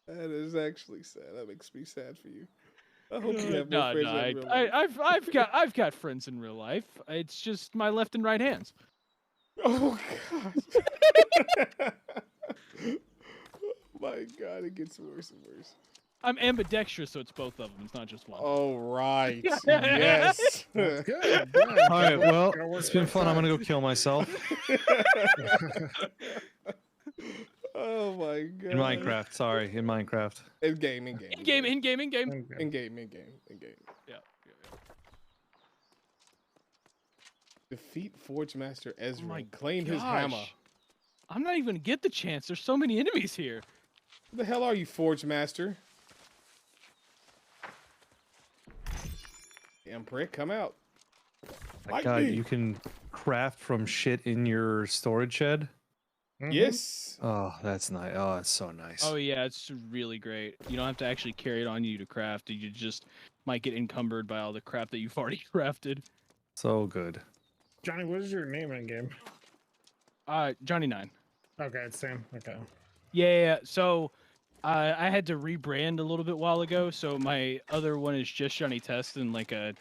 That is actually sad. That makes me sad for you. I hope you have more friends in real life. I've got friends in real life. It's just my left and right hands. Oh god. My god, it gets worse and worse. I'm ambidextrous, so it's both of them. It's not just one. Oh right. Yes. Good. All right, well, it's been fun. I'm gonna go kill myself. Oh my god. In Minecraft, sorry, in Minecraft. In game. Yeah. Defeat Forge Master Ezra. Oh my Claim his gosh. hammer. I'm not even gonna get the chance. There's so many enemies here. Who the hell are you, Forge Master? Damn prick, come out. My God, you can craft from shit in your storage shed. Yes. Oh, that's nice. Oh, it's so nice. Oh yeah, it's really great. You don't have to actually carry it on you to craft. You just might get encumbered by all the crap that you've already crafted. So good. Johnny, what is your name in game? Johnny9. Okay, it's Sam. Okay. Yeah. So, I had to rebrand a little bit while ago. So my other one is just Johnny Test in like the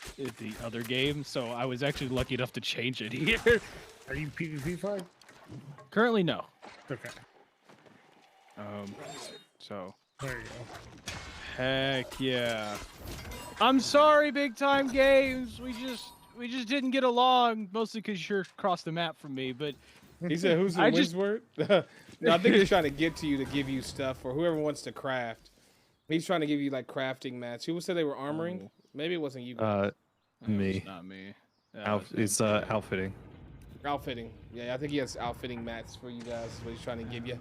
other game. So I was actually lucky enough to change it here. Are you PvP flag? Currently, no. Okay. So. There you go. Heck yeah. I'm sorry, Big Time Games. We just didn't get along, mostly because you're across the map from me. But he said, "Who's the Winsword?" No, I think he's trying to get to you to give you stuff, or whoever wants to craft. He's trying to give you like crafting mats. Who said they were armoring? Maybe it wasn't you. Me. It's not me. It's outfitting. Outfitting. Yeah, I think he has outfitting mats for you guys. Is what he's trying to give you.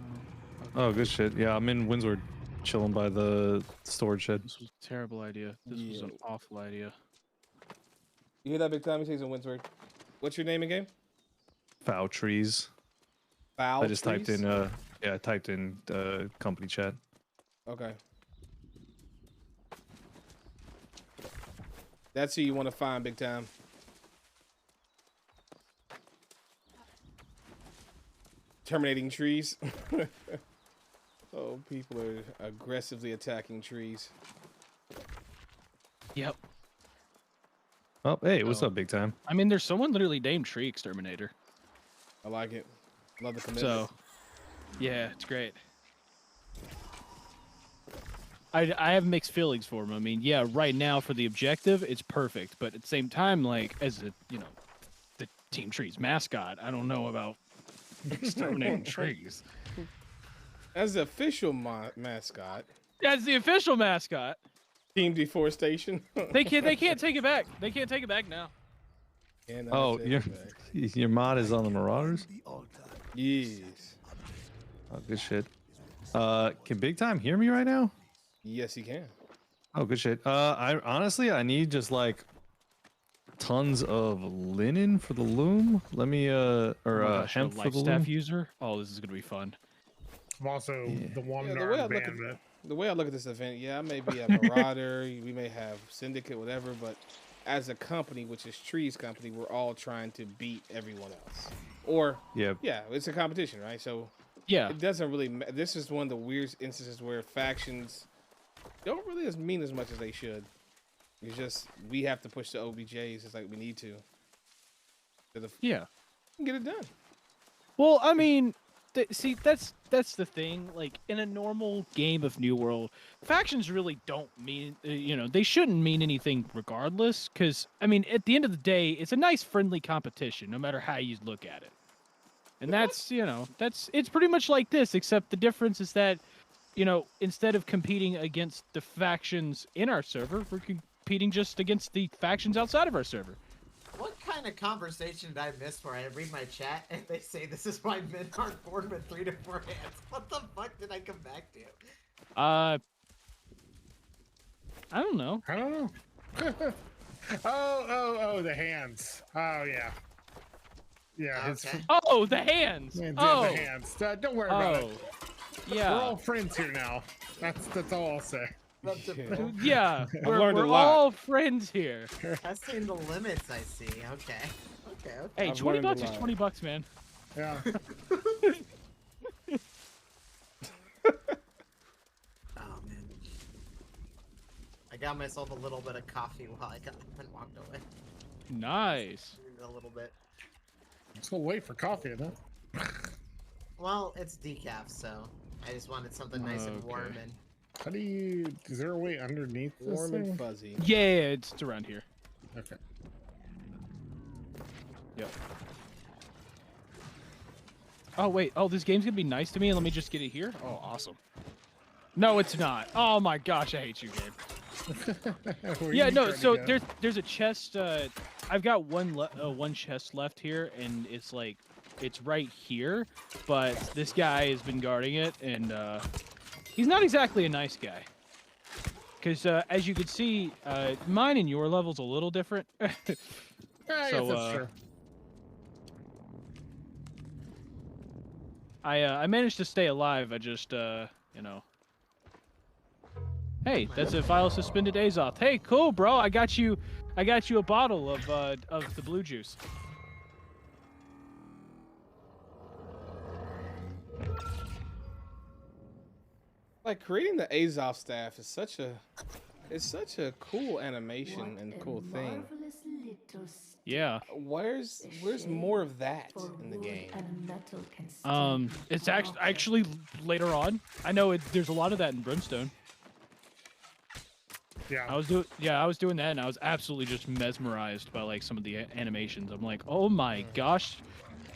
Oh, good shit. Yeah, I'm in Windsor, chilling by the storage shed. This was a terrible idea. This was an awful idea. You hear that, Big Time? He says in Windsor. What's your name again? Foul trees. Foul. I just typed in I typed in company chat. Okay. That's who you want to find, Big Time. Terminating trees. Oh, people are aggressively attacking trees. Yep. Oh, hey, what's up, Big Time? I mean, there's someone literally named Tree Exterminator. I like it. Love the commitment. So, yeah, it's great. I have mixed feelings for him. I mean, yeah, right now for the objective, it's perfect. But at the same time, like, as a, the Team Trees mascot, I don't know about exterminating trees. As the official mascot. As the official mascot. Team Deforestation. They can't take it back. They can't take it back now. Oh, your mod is on the Marauders? Yes. Oh, good shit. Can Big Time hear me right now? Yes, he can. Oh, good shit. I need just like tons of linen for the loom. Let me hemp for the loom. User. Oh, this is gonna be fun. I'm also the one the way I look at this event, I may be a Marauder, we may have Syndicate, whatever, but as a company, which is Tree's company, we're all trying to beat everyone else. Or it's a competition, right? So it doesn't really. This is one of the weird instances where factions don't really mean as much as they should. It's just we have to push the OBJs. It's like we need to. Yeah, get it done. Well, I mean, see, that's the thing. Like in a normal game of New World, factions really don't mean, they shouldn't mean anything regardless. Because I mean, at the end of the day, it's a nice, friendly competition, no matter how you look at it. And that's it's pretty much like this, except the difference is that, instead of competing against the factions in our server, we're competing just against the factions outside of our server. What kind of conversation did I miss where I read my chat and they say this is why men aren't born with 3 to 4 hands? What the fuck did I come back to? I don't know. I don't know. oh, the hands. Oh, yeah. Yeah. Okay. Oh, the hands. The Oh, hands. Don't worry about it. Yeah. We're all friends here now. That's all I'll say. Yeah, learned a we're lot. all friends here. Testing the limits, I see. Okay. Hey, I've 20 learned a bucks is lot. 20 bucks, man. Yeah. Oh man. I got myself a little bit of coffee while I got up and walked away. Nice. A little bit. So wait for coffee, isn't it? Well, it's decaf, so I just wanted something nice and warm Okay. and. How do you? Is there a way underneath this Warm and thing? fuzzy. Yeah, it's around here. Okay. Yep. Oh wait. Oh, this game's gonna be nice to me. Let me just get it here. Oh, awesome. No, it's not. Oh my gosh, I hate you, game. Where Yeah, you no. trying to So go? there's a chest. I've got one chest left here, and it's like it's right here. But this guy has been guarding it, and he's not exactly a nice guy. Because as you can see, mine and your level's a little different. I guess that's true. I managed to stay alive. I just Hey, that's a file suspended Azoth. Hey, cool, bro. I got you a bottle of the blue juice. Like creating the Azov staff is such a cool animation and cool thing. Marvelous little Yeah. Where's more of that in the game? It's actually later on. I know there's a lot of that in Brimstone. Yeah. I was doing that, and I was absolutely just mesmerized by like some of the animations. I'm like, oh my gosh,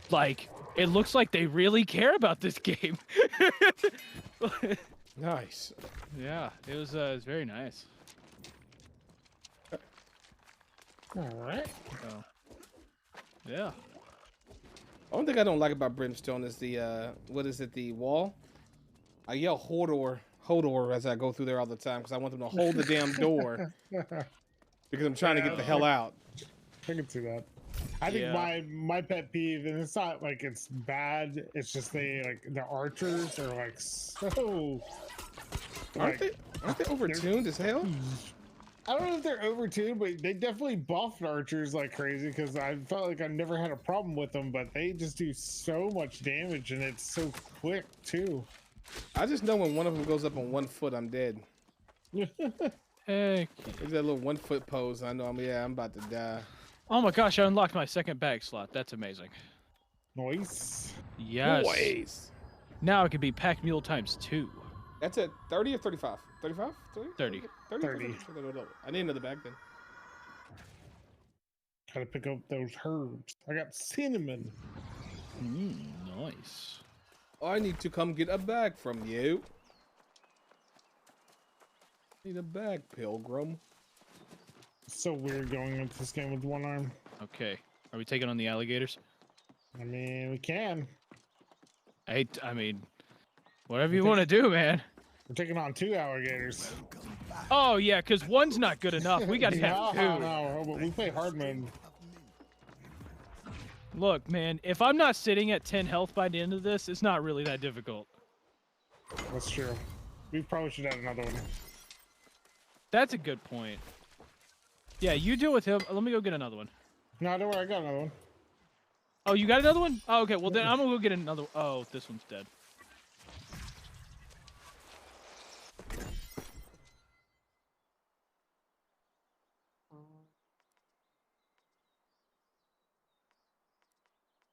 like it looks like they really care about this game. Nice. Yeah, it was very nice. All right. So, yeah. One thing I don't like about Brimstone is the what is it? The wall. I yell Hodor as I go through there all the time because I want them to hold the damn door because I'm trying to get the hell out. I can see that. I think my pet peeve, and it's not like it's bad. It's just the archers are like so. Aren't they overtuned as hell? I don't know if they're overtuned, but they definitely buffed archers like crazy because I felt like I never had a problem with them, but they just do so much damage and it's so quick too. I just know when one of them goes up on 1 foot, I'm dead. Hey. There's that little 1 foot pose. I know I'm about to die. Oh my gosh, I unlocked my second bag slot. That's amazing. Nice. Yes. Boys. Now it could be pack mule times 2. That's at 30 or 35? 35? 30. 30. I need another bag then. Gotta pick up those herbs. I got cinnamon. Nice. I need to come get a bag from you. Need a bag, pilgrim. It's so weird going into this game with one arm. Okay. Are we taking on the alligators? I mean, we can. I mean, whatever you want to do, man. We're taking on 2 alligators. Oh, yeah, because one's not good enough. We got to have 2. No, but we play hard mode. Look, man, if I'm not sitting at 10 health by the end of this, it's not really that difficult. That's true. We probably should add another one. That's a good point. Yeah, you deal with him. Let me go get another one. No, don't worry, I got another one. Oh, you got another one? Oh, okay, well then I'm going to go get another. Oh, this one's dead.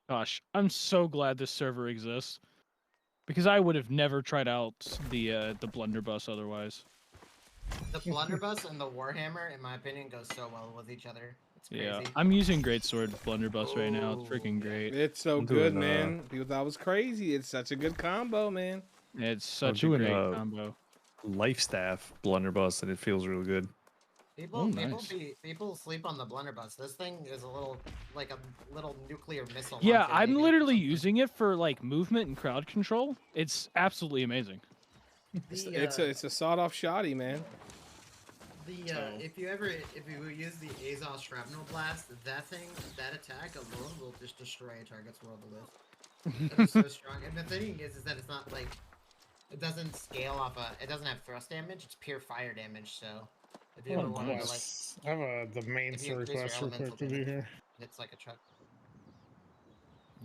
Gosh, I'm so glad this server exists. Because I would have never tried out the blunderbuss otherwise. The blunderbuss and the warhammer, in my opinion, go so well with each other. It's crazy. Yeah, I'm using greatsword blunderbuss right now. It's freaking great. It's so I'm good, doing, man. People thought it was crazy. It's such a good combo, man. It's such a doing, great combo. Life staff blunderbuss, and it feels really good. People, nice. people sleep on the blunderbuss. This thing is a little like a little nuclear missile. Yeah, launcher, I'm maybe, or literally something. using it for like movement and crowd control. It's absolutely amazing. It's a sawed-off shotty, man. If you use the Azov shrapnel blast, that attack alone will just destroy a target's world to live. It's so strong. And the thing is that it's not like it doesn't scale off it doesn't have thrust damage. It's pure fire damage. So if you ever want to like, I have the main if you story increase your quest real quick elemental to do damage, here. it's like a truck.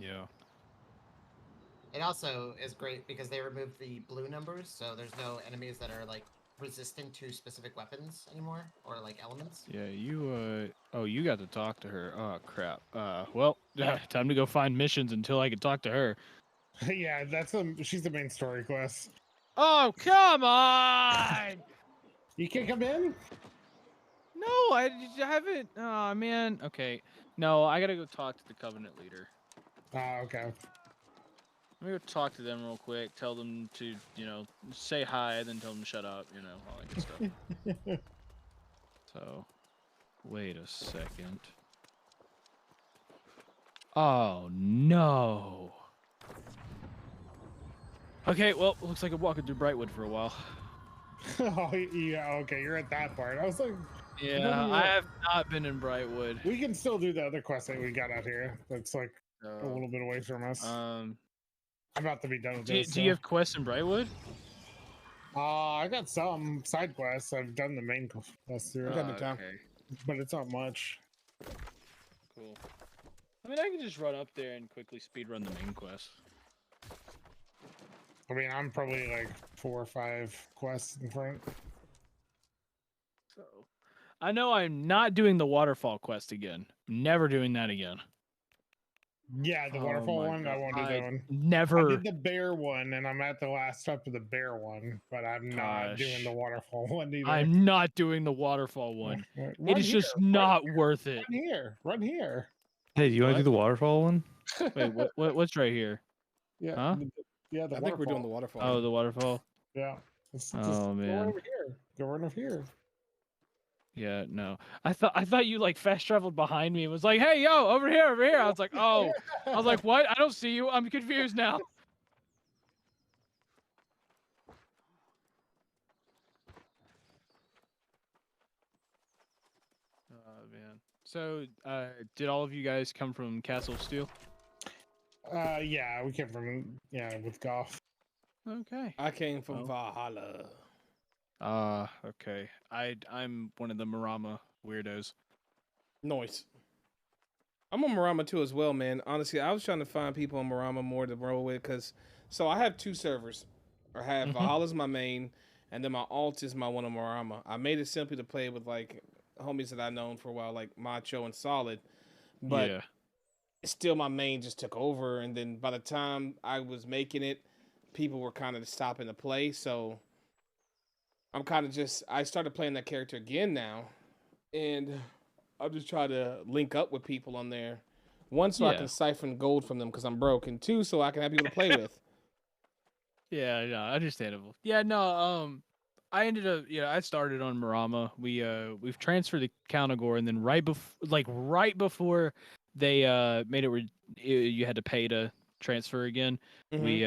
Yeah. It also is great because they removed the blue numbers, so there's no enemies that are like resistant to specific weapons anymore or like elements. Yeah, you oh, you got to talk to her. Oh crap. Well, time to go find missions until I can talk to her. Yeah, she's the main story quest. Oh, come on! You can't come in? No, I haven't. Oh man. Okay. No, I gotta go talk to the Covenant leader. Oh, okay. Let me go talk to them real quick. Tell them to, say hi, then tell them to shut up. All that good stuff. So, wait a second. Oh no. Okay, well, looks like I'm walking through Brightwood for a while. Oh, yeah, okay, you're at that part. I was like, Yeah, I have not been in Brightwood. we can still do the other quest that we got out here. That's like a little bit away from us. I'm about to be done with this. Do you have quests in Brightwood? I got some side quests. I've done the main quest here. Okay. But it's not much. Cool. I mean, I can just run up there and quickly speedrun the main quest. I mean, I'm probably like 4 or 5 quests in front. So, I know I'm not doing the waterfall quest again. Never doing that again. Yeah, the waterfall one. I won't do that one. Never. I did the bear one, and I'm at the last step of the bear one, but I'm not doing the waterfall one either. I'm not doing the waterfall one. It is just not worth it. Run here. Hey, do you want to do the waterfall one? Wait, what's right here? Yeah. Huh? Yeah, the I think we're doing the waterfall. Oh, the waterfall. Yeah. Oh man. Go right over here. Go right over here. Yeah, no. I thought you like fast traveled behind me and was like, "Hey, yo, over here, over here." I was like, "Oh." I was like, "What? I don't see you. I'm confused now." Oh man. So, did all of you guys come from Castle of Steel? Yeah, we came from with golf. Okay. I came from Valhalla. Okay. I'm one of the Marama weirdos. Nice. I'm on Marama too as well, man. Honestly, I was trying to find people on Marama more to roll with because I have 2 servers. I have Valhalla's my main, and then my alt is my one on Marama. I made it simply to play with like homies that I've known for a while, like Macho and Solid. But still my main just took over, and then by the time I was making it, people were kind of stopping to play, so I'm kind of I started playing that character again now, and I'm just trying to link up with people on there. 1, so I can siphon gold from them because I'm broke, and 2, so I can have people to play with. Yeah, no, understandable. Yeah, no, I ended up, I started on Marama. We've transferred to Kalnagor, and then right before they made it where you had to pay to transfer again, we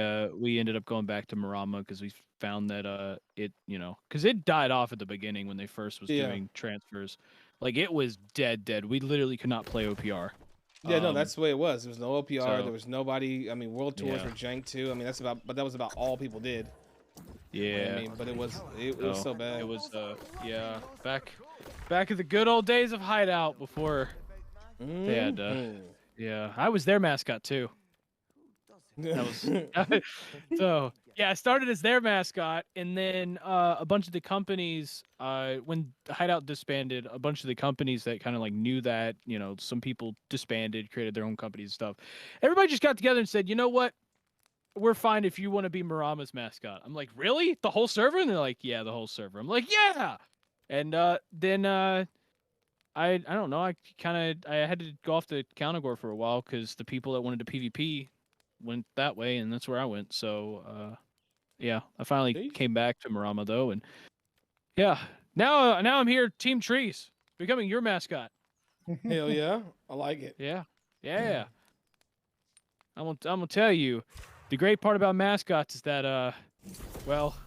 ended up going back to Marama because we found that it because it died off at the beginning when they first was doing transfers. Like it was dead. We literally could not play OPR. Yeah, no, that's the way it was. There was no OPR. There was nobody. I mean, World Tours were jank too. I mean, that was about all people did. Yeah. I mean, but it was so bad. It was back in the good old days of Hideout before they had yeah, I was their mascot too. That was so yeah, I started as their mascot, and then a bunch of the companies when Hideout disbanded, a bunch of the companies that kind of like knew that, some people disbanded, created their own companies and stuff. Everybody just got together and said, "You know what? we're fine if you want to be Marama's mascot. I'm like, really? The whole server? And they're like, yeah, the whole server. I'm like, yeah. And then I don't know. I had to go off the Countergore for a while because the people that wanted to PvP went that way, and that's where I went. So yeah, I finally came back to Marama though, and yeah, now I'm here, Team Trees, becoming your mascot. Hell yeah, I like it. Yeah, yeah. I'm gonna tell you, the great part about mascots is that well,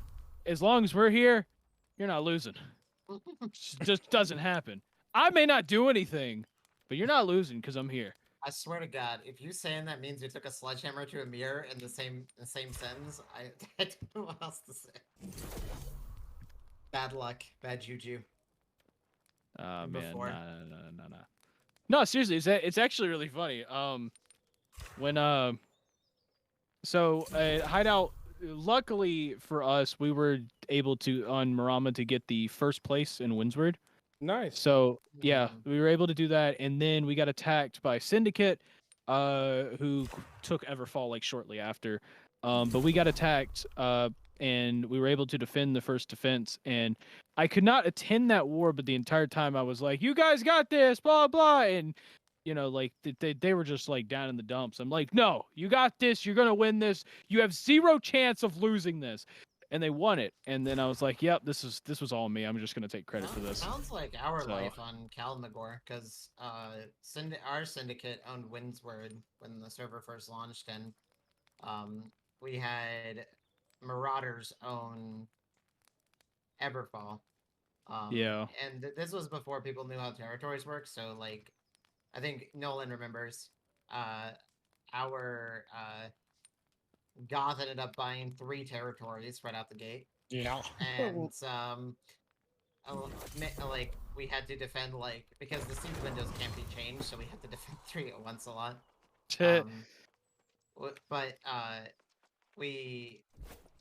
as long as we're here, you're not losing. Just doesn't happen. I may not do anything, but you're not losing because I'm here. I swear to God, if you saying that means you took a sledgehammer to a mirror in the same sentence, I don't know what else to say. Bad luck, bad juju. Man, Before. nah. No, seriously, it's actually really funny. When so Hideout. Luckily for us, we were able to on Marama to get the first place in Windsward. Nice. So yeah, we were able to do that, and then we got attacked by Syndicate, who took Everfall like shortly after. But we got attacked, and we were able to defend the first defense. And I could not attend that war, but the entire time I was like, "You guys got this," blah blah, and you know, like they were just like down in the dumps. I'm like, "No, you got this. You're gonna win this. You have 0 chance of losing this." And they won it, and then I was like, "Yep, this was all me. I'm just gonna take credit for this." Sounds like our life on Kalimagor, because our syndicate owned Windsward when the server first launched, and we had Marauders own Everfall. Yeah. And this was before people knew how territories work, so like, I think Nolan remembers. Our Goth ended up buying 3 territories right out the gate. Yeah. And like we had to defend like because the siege windows can't be changed, so we had to defend 3 at once a lot. But we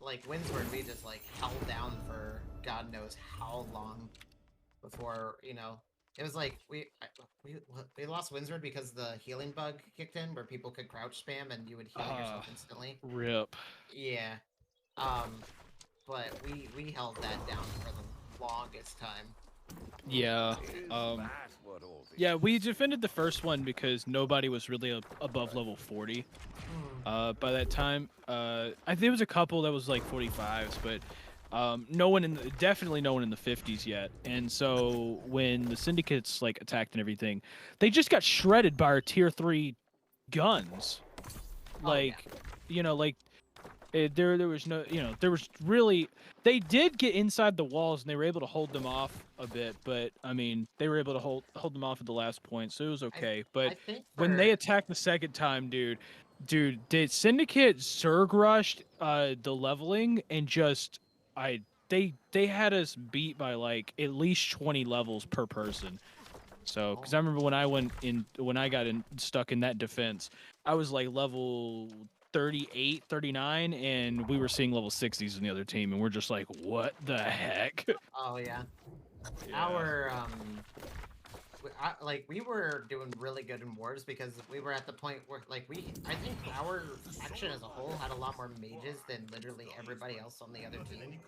like Windsward, we just like held down for God knows how long before it was like we lost Windsward because the healing bug kicked in where people could crouch spam and you would heal yourself instantly. Rip. Yeah. But we held that down for the longest time. Yeah. Yeah, we defended the first one because nobody was really above level 40. By that time, I think there was a couple that was like 45s, but definitely no one in the 50s yet. And so when the syndicates like attacked and everything, they just got shredded by our tier 3 guns. Like, there was no, there was really, they did get inside the walls and they were able to hold them off a bit, but I mean, they were able to hold them off at the last point, so it was okay. But when they attacked the second time, dude, the Syndicate Zerg rushed the leveling and just they had us beat by like at least 20 levels per person. So, because I remember when I got stuck in that defense, I was like level 38, 39, and we were seeing level 60s in the other team, and we're just like, what the heck? Oh yeah. Our we were doing really good in wars because we were at the point where I think our faction as a whole had a lot more mages than literally everybody else on the other team.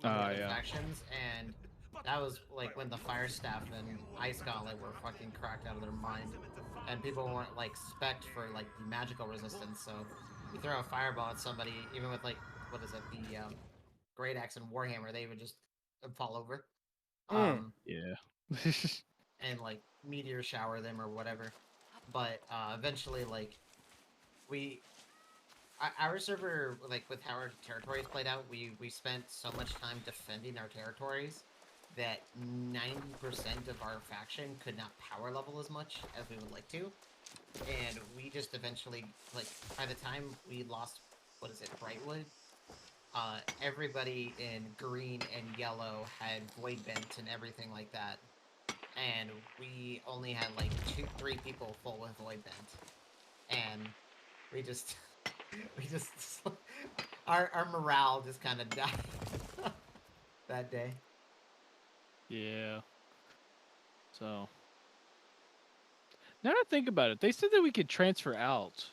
Factions, and that was like when the Fire Staff and Ice Gauntlet were fucking cracked out of their mind, and people weren't like spec'd for like the magical resistance. So you throw a fireball at somebody, even with like the Great Axe and Warhammer, they would just fall over. Yeah. And like meteor shower them or whatever. But eventually, like our server, like with how our territories played out, we spent so much time defending our territories that 90% of our faction could not power level as much as we would like to, and we just eventually, like, by the time we lost Brightwood, everybody in green and yellow had void bent and everything like that. And we only had like 2-3 people full with void bent, and we just our morale just kind of died that day. Yeah. So now that I think about it, they said that we could transfer out.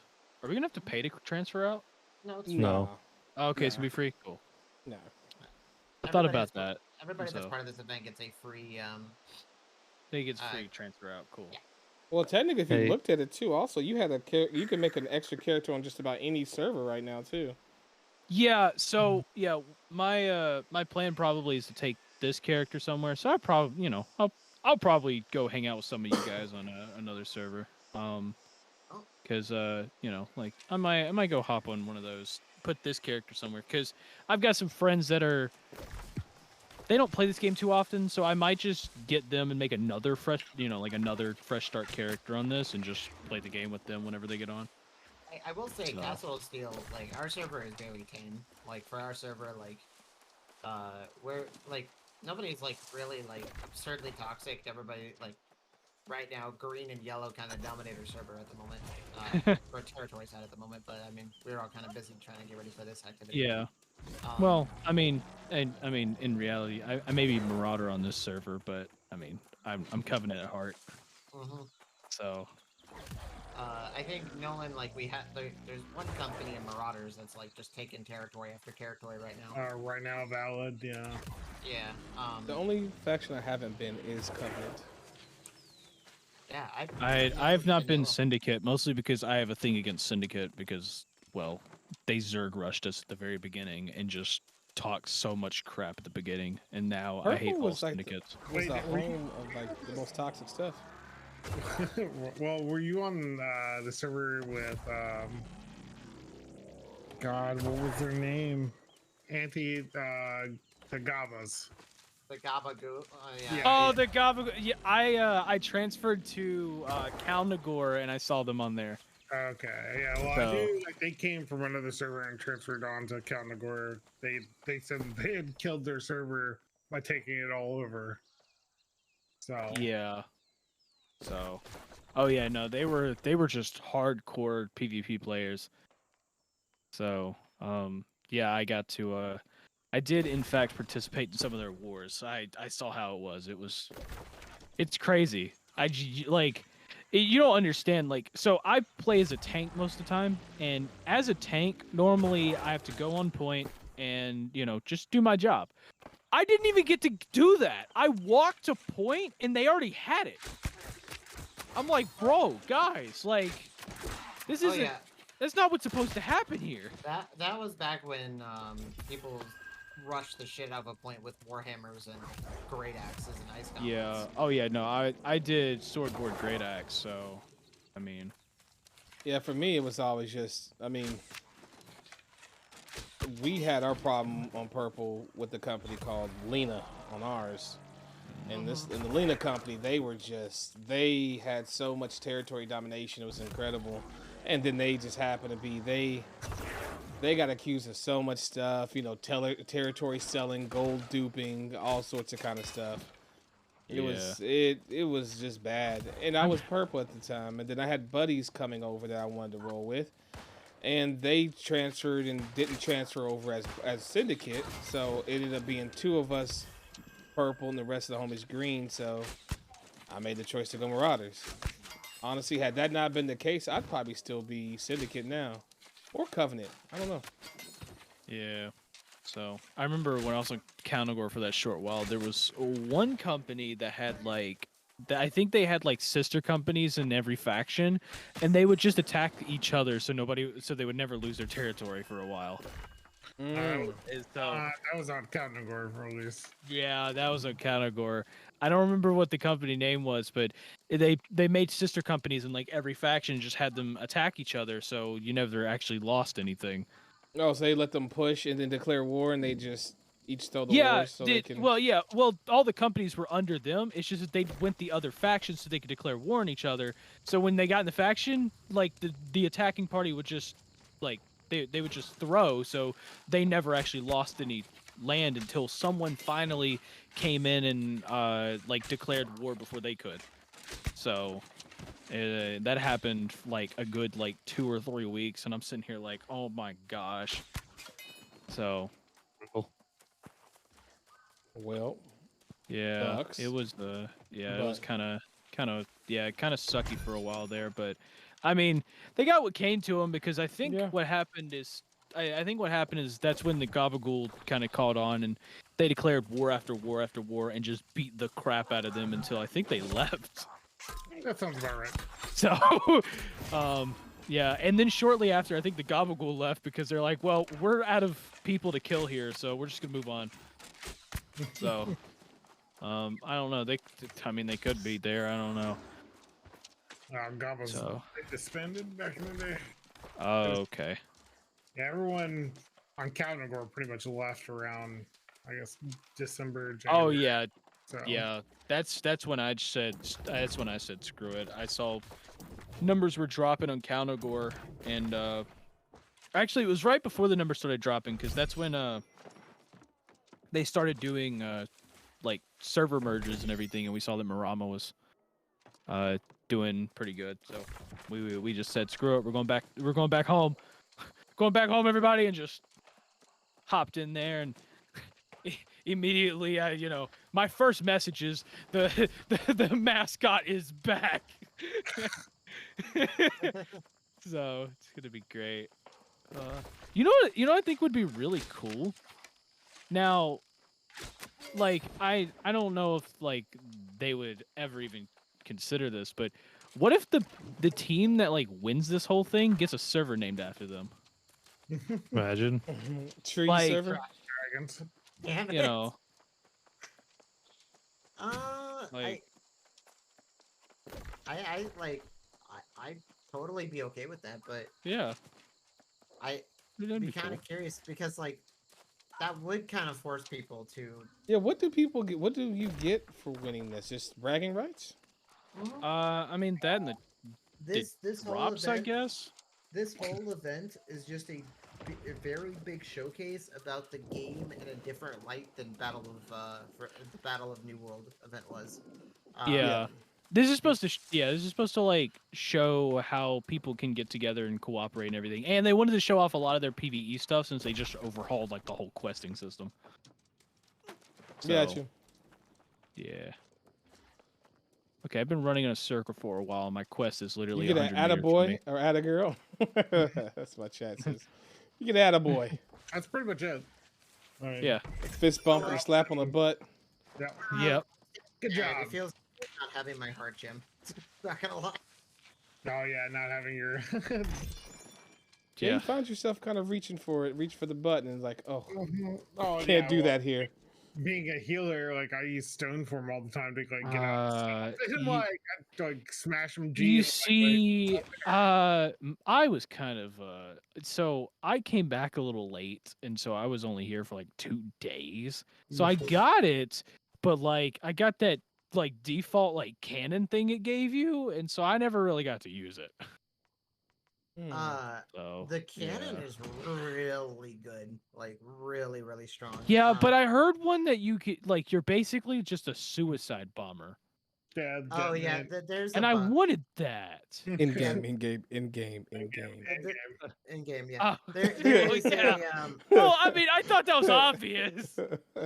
Are we gonna have to pay to transfer out? No, it's free. No. Okay, it's Nah. gonna be free. Cool. No. I thought Everybody about that's- that. Everybody that's so. part of this event gets a free. I think it's Uh, free transfer out. Cool. yeah. Well, technically, if you Hey. looked at it too, also you had you can make an extra character on just about any server right now too. Yeah. So yeah, my plan probably is to take this character somewhere. So I probably I'll probably go hang out with some of you guys on another server. Because like I might go hop on one of those. Put this character somewhere because I've got some friends that they don't play this game too often, so I might just get them and make another fresh, like another fresh start character on this and just play the game with them whenever they get on. I will say, So. Castle of Steel, like, our server is very tame. Like, for our server, like, we're, like, nobody's, like, really, like, absurdly toxic. Everybody, like, right now, green and yellow kind of dominate our server at the moment. For territory side at the moment, but, I mean, we're all kind of busy trying to get ready for this activity. Yeah. Well, I mean, in reality, I may be Marauder on this server, but I mean, I'm Covenant at heart. Mm-hmm. So. I think Nolan, like, there's one company in Marauders that's, like, just taking territory after territory right now. Right now, valid, yeah. Yeah. The only faction I haven't been is Covenant. Yeah, I've not been Syndicate, mostly because I have a thing against Syndicate because, well, they Zerg rushed us at the very beginning and just talked so much crap at the beginning, and now I hate all Syndicates. Was the home of like the most toxic stuff. Well, were you on the server with God, what was their name? The Gavas. The Gabagoo. Yeah. Oh, the Gabagoo. Yeah, I transferred to Kalnagor and I saw them on there. Okay, yeah. Well, I knew like they came from another server and transferred on to Kalnagor. They said they had killed their server by taking it all over. So yeah. So, oh yeah, no, they were just hardcore PvP players. So, yeah, I got to I did in fact participate in some of their wars. I saw how it was. It's crazy. You don't understand, like, so I play as a tank most of the time, and as a tank, normally I have to go on point and, just do my job. I didn't even get to do that. I walked to point and they already had it. I'm like, bro, guys, like, this isn't, that's not what's supposed to happen here. That was back when people rushed the shit out of a point with warhammers and great axes and ice goblins. Yeah. Oh yeah. No, I did swordboard great axe. So, I mean. Yeah, for me it was always just. I mean, we had our problem on purple with the company called Lena on ours, and in the Lena company they had so much territory domination. It was incredible, and then they just happened to be They got accused of so much stuff, territory selling, gold duping, all sorts of kind of stuff. It was just bad. And I was purple at the time, and then I had buddies coming over that I wanted to roll with, and they transferred and didn't transfer over as syndicate, so it ended up being two of us purple and the rest of the homies green. So I made the choice to go Marauders. Honestly, had that not been the case, I'd probably still be syndicate now. Or Covenant. I don't know. Yeah. So I remember when I was on Kalnagor for that short while, there was one company that had I think they had sister companies in every faction, and they would just attack each other so they would never lose their territory for a while. that was on Kalnagor for at least. Yeah, that was on Kalnagor. I don't remember what the company name was, but they made sister companies in every faction and just had them attack each other, so you never actually lost anything. Oh, so they let them push and then declare war, and they just each stole the wars so they can. Well, all the companies were under them. It's just that they went the other faction so they could declare war on each other. So when they got in the faction, the attacking party would just they would just throw, so they never actually lost any land until someone finally came in and declared war before they could. So that happened a good 2 or 3 weeks, and I'm sitting here oh my gosh. So well, yeah, sucks. it was it was kind of sucky for a while there, but I mean, they got what came to them, because I think what happened is I think what happened is that's when the Gabagool kind of caught on, and they declared war after war after war, and just beat the crap out of them until I think they left. That sounds about right. So, yeah, and then shortly after, I think the Gabagool left because they're like, well, we're out of people to kill here, so we're just gonna move on. So, I don't know. I mean, they could be there. I don't know. God was So. disbanded back in the day. Oh, okay. Yeah, everyone on Kalnagor pretty much left around, I guess, December. January. Oh yeah, So. yeah. That's when I said screw it. I saw numbers were dropping on Kalnagor, and actually it was right before the numbers started dropping because that's when they started doing like server merges and everything, and we saw that Marama was doing pretty good. So we just said screw it. We're going back home. Going back home, everybody, and just hopped in there and. Immediately, my first message is the mascot is back. So it's gonna be great. You know what I think would be really cool. Now, like I don't know if like they would ever even consider this, but what if the team that like wins this whole thing gets a server named after them? Imagine. Tree Like, server. Dragons. Damn it. You know. I'd totally be okay with that, but Yeah. I'd That'd be be kind cool. of curious because like that would kind of force people to. Yeah, what do people get? What do you get for winning this? Just bragging rights? I mean that and the This whole drops, event, I guess. This whole event is just a very big showcase about the game in a different light than the Battle of New World event was. Yeah. This is supposed to like show how people can get together and cooperate and everything. And they wanted to show off a lot of their PvE stuff since they just overhauled like the whole questing system. Got So, you. Yeah. Okay, I've been running in a circle for a while. My quest is literally You get an 100 meters from attaboy me. or attagirl. That's what my chat says. You get attaboy. That's pretty much it. All right. Yeah. Fist bump and a slap on the butt. Yep. Yep. Good job. It feels good not having my heart, Jim. Not gonna lie. Oh yeah, not having your. Yeah, you find yourself kind of reach for the button and like, oh, Oh, can't do that here. Being a healer, like I use stone form all the time to like get out. Like smash them. You see, I was kind of so I came back a little late, and so I was only here for like 2 days. So I got it, but like I got that like default like cannon thing it gave you, and so I never really got to use it. So, the cannon is really good, like really, really strong. Yeah, but I heard one that you could like you're basically just a suicide bomber. Yeah. Oh yeah, there's. And I wanted that. In game. Yeah. Oh. There is Yeah. a. Well, I mean, I thought that was obvious.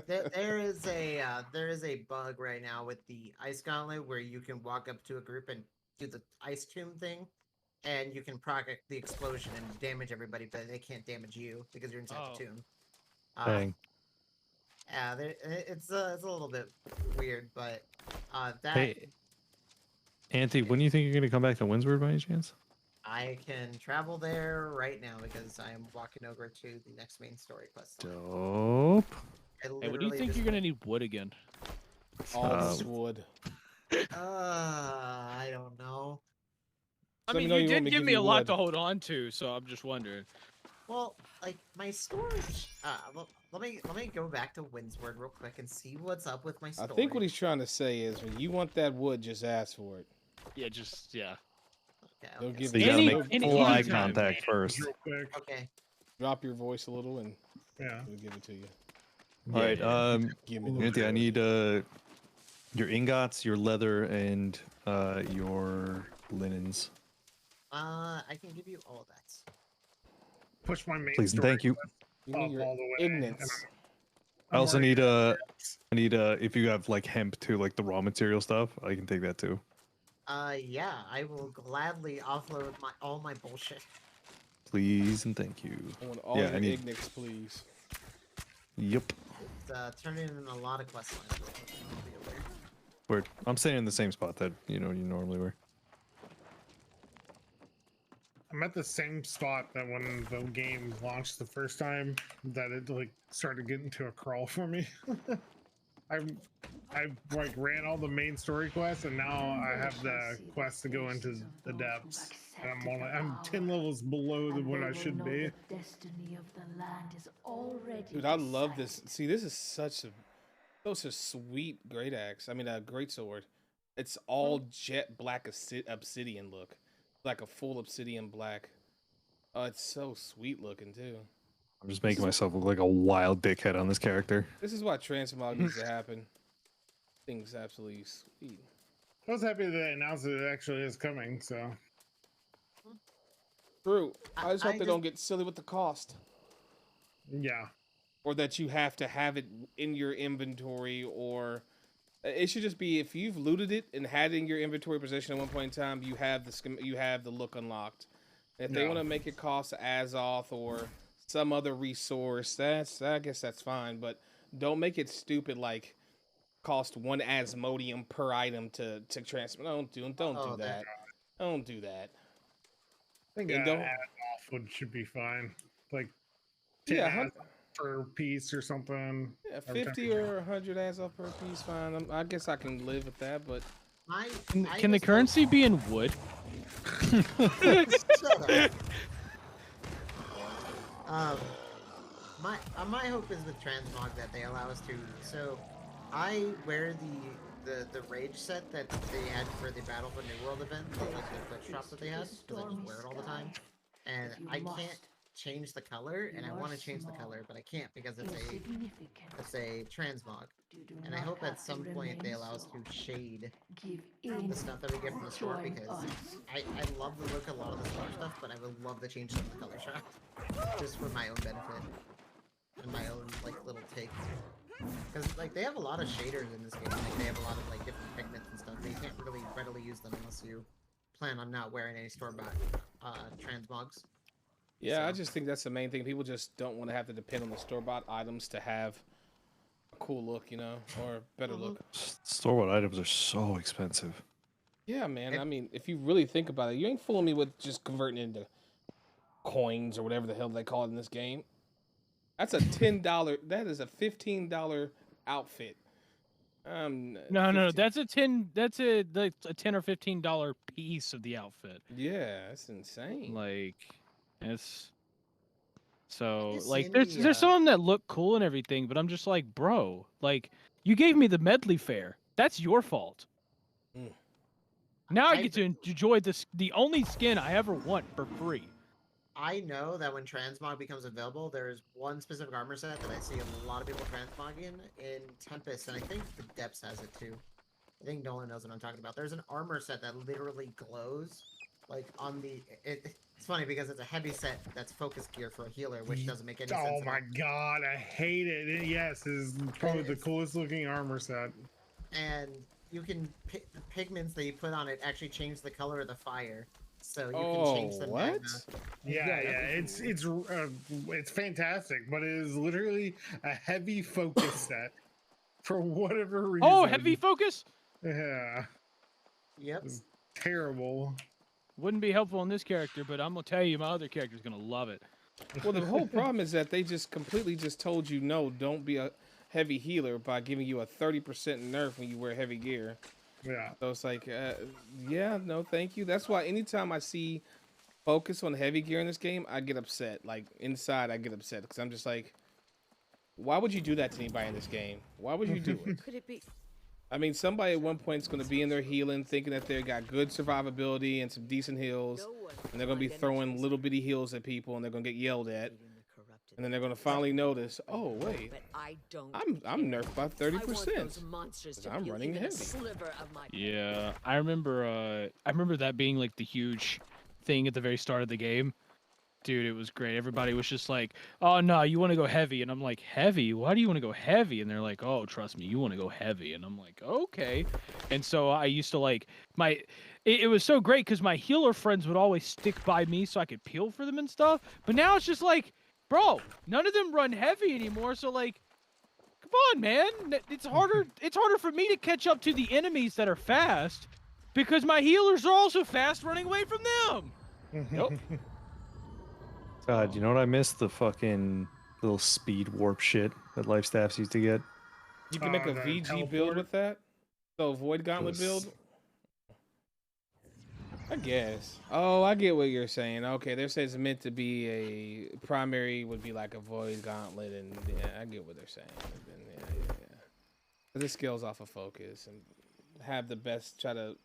There is a bug right now with the ice gauntlet where you can walk up to a group and do the ice tomb thing, and you can proc the explosion and damage everybody, but they can't damage you because you're inside the tomb. Dang. Yeah, it's a little bit weird, but that. Hey, Auntie, when do you think you're gonna come back to Windsward by any chance? I can travel there right now because I am walking over to the next main story quest. Dope. Hey, what do you think you're gonna need wood again? All this wood. I don't know. I mean, you did give me a lot to hold on to, so I'm just wondering. Well, like my storage. Let me go back to Windsward real quick and see what's up with my storage. I think what he's trying to say is when you want that wood, just ask for it. Yeah, just yeah. Okay. They'll give So you gotta make full eye contact first. Okay. Drop your voice a little and yeah, we'll give it to you. All right, Give me the Auntie, I need your ingots, your leather, and your linens. I can give you all of that. Push my main. Please and thank you. You need your all the way. ignorance. I also need if you have like hemp too, like the raw material stuff, I can take that too. Yeah, I will gladly offload all my bullshit. please, and thank you. I want all Yeah, your I need. Ignics, please. Yep. It's turning in a lot of quest lines. Real quick, I'll be aware. Word. I'm staying in the same spot that you normally were. I'm at the same spot that when the game launched the first time that it like started getting to a crawl for me. I like ran all the main story quests and now I have the quest to go into the depths. And I'm 10 levels below what I should be. Destiny of the land is already Dude, I love this. See, this is such a sweet great axe. I mean, a great sword. It's all jet black obsidian look, like a full obsidian black. Oh, it's so sweet looking too. I'm just making myself look like a wild dickhead on this character. This is why transmog needs to happen. Thing's absolutely sweet. I was happy that they announced that it actually is coming, so. True. I just hope I they don't get silly with the cost. Yeah. Or that you have to have it in your inventory, or it should just be if you've looted it and had it in your inventory position at one point in time, you have the look unlocked. If they want to make it cost Azoth or some other resource, I guess that's fine, but don't make it stupid like cost 1 Asmodeum per item to transfer. Don't do that. Don't do that. I think And add off should be fine. Like 10 yeah, per piece or something. Yeah, 50 or 100 Azoth per piece, fine. I guess I can live with that, but Can the currency be in wood? My hope is with transmog that they allow us to. So, I wear the rage set that they had for the Battle for New World event, like the foot shop that they had, because I just wear it all the time, and I can't change the color, and I want to change the color, but I can't because it's a transmog. And I hope at some point they allow us to shade the stuff that we get from the store, because I love the look of a lot of the store stuff, but I would love to change some of the color shop, just for my own benefit and my own like little take. Because like they have a lot of shaders in this game, like they have a lot of like different pigments and stuff, but you can't really readily use them unless you plan on not wearing any store-bought transmogs. yeah, So. I just think that's the main thing. People just don't want to have to depend on the store-bought items to have a cool look, or better look. Store-bought items are so expensive. Yeah, man. I mean, if you really think about it, you ain't fooling me with just converting into coins or whatever the hell they call it in this game. That's a $10. That is a $15 outfit. No, that's a 10. That's a $10 or $15 piece of the outfit. Yeah, that's insane. Like, it's so you like seen there's the, some of them that look cool and everything, but I'm just like, bro, like you gave me the medley fare. That's your fault. Mm. Now I get to enjoy the only skin I ever want for free. I know that when transmog becomes available, there's one specific armor set that I see a lot of people transmogging in Tempest, and I think the Depths has it too. I think Nolan knows what I'm talking about. There's an armor set that literally glows, like on the. It's funny because it's a heavy set that's focus gear for a healer, which doesn't make any sense. Oh my god, I hate it. Yes, it's probably the coolest looking armor set. And you can the pigments that you put on it actually change the color of the fire. So you can change the what? magma. Yeah, it's fantastic, but it is literally a heavy focus set for whatever reason. Oh, heavy focus? Yeah. Yep. It's terrible. Wouldn't be helpful in this character, but I'm gonna tell you, my other character's gonna love it. Well, the whole problem is that they just completely just told you no, don't be a heavy healer by giving you a 30% nerf when you wear heavy gear. Yeah. So it's like, yeah, no, thank you. That's why anytime I see focus on heavy gear in this game, I get upset. Like inside, I get upset because I'm just like, why would you do that to anybody in this game? Why would you do it? Could it be? I mean, somebody at one point is going to be in there healing, thinking that they got good survivability and some decent heals, and they're going to be throwing little bitty heals at people, and they're going to get yelled at, and then they're going to finally notice, oh wait, I'm nerfed by 30%. I'm running heavy. Yeah, I remember that being like the huge thing at the very start of the game. Dude, it was great. Everybody was just like, "Oh no, you want to go heavy?" And I'm like, "Heavy? Why do you want to go heavy?" And they're like, "Oh, trust me, you want to go heavy." And I'm like, "Okay." And so I used to like it was so great because my healer friends would always stick by me so I could peel for them and stuff. But now it's just like, bro, none of them run heavy anymore. So like, come on, man. It's harder. It's harder for me to catch up to the enemies that are fast because my healers are also fast running away from them. Nope. God, you know what I miss? The fucking little speed warp shit that life staffs used to get. You can make a the VG build teleport? with that. So Void Gauntlet Yes. build. I guess. Oh, I get what you're saying. Okay, they're saying it's meant to be a primary would be like a Void Gauntlet, and yeah, I get what they're saying. Yeah. Because it scales off of focus and have the best. Try to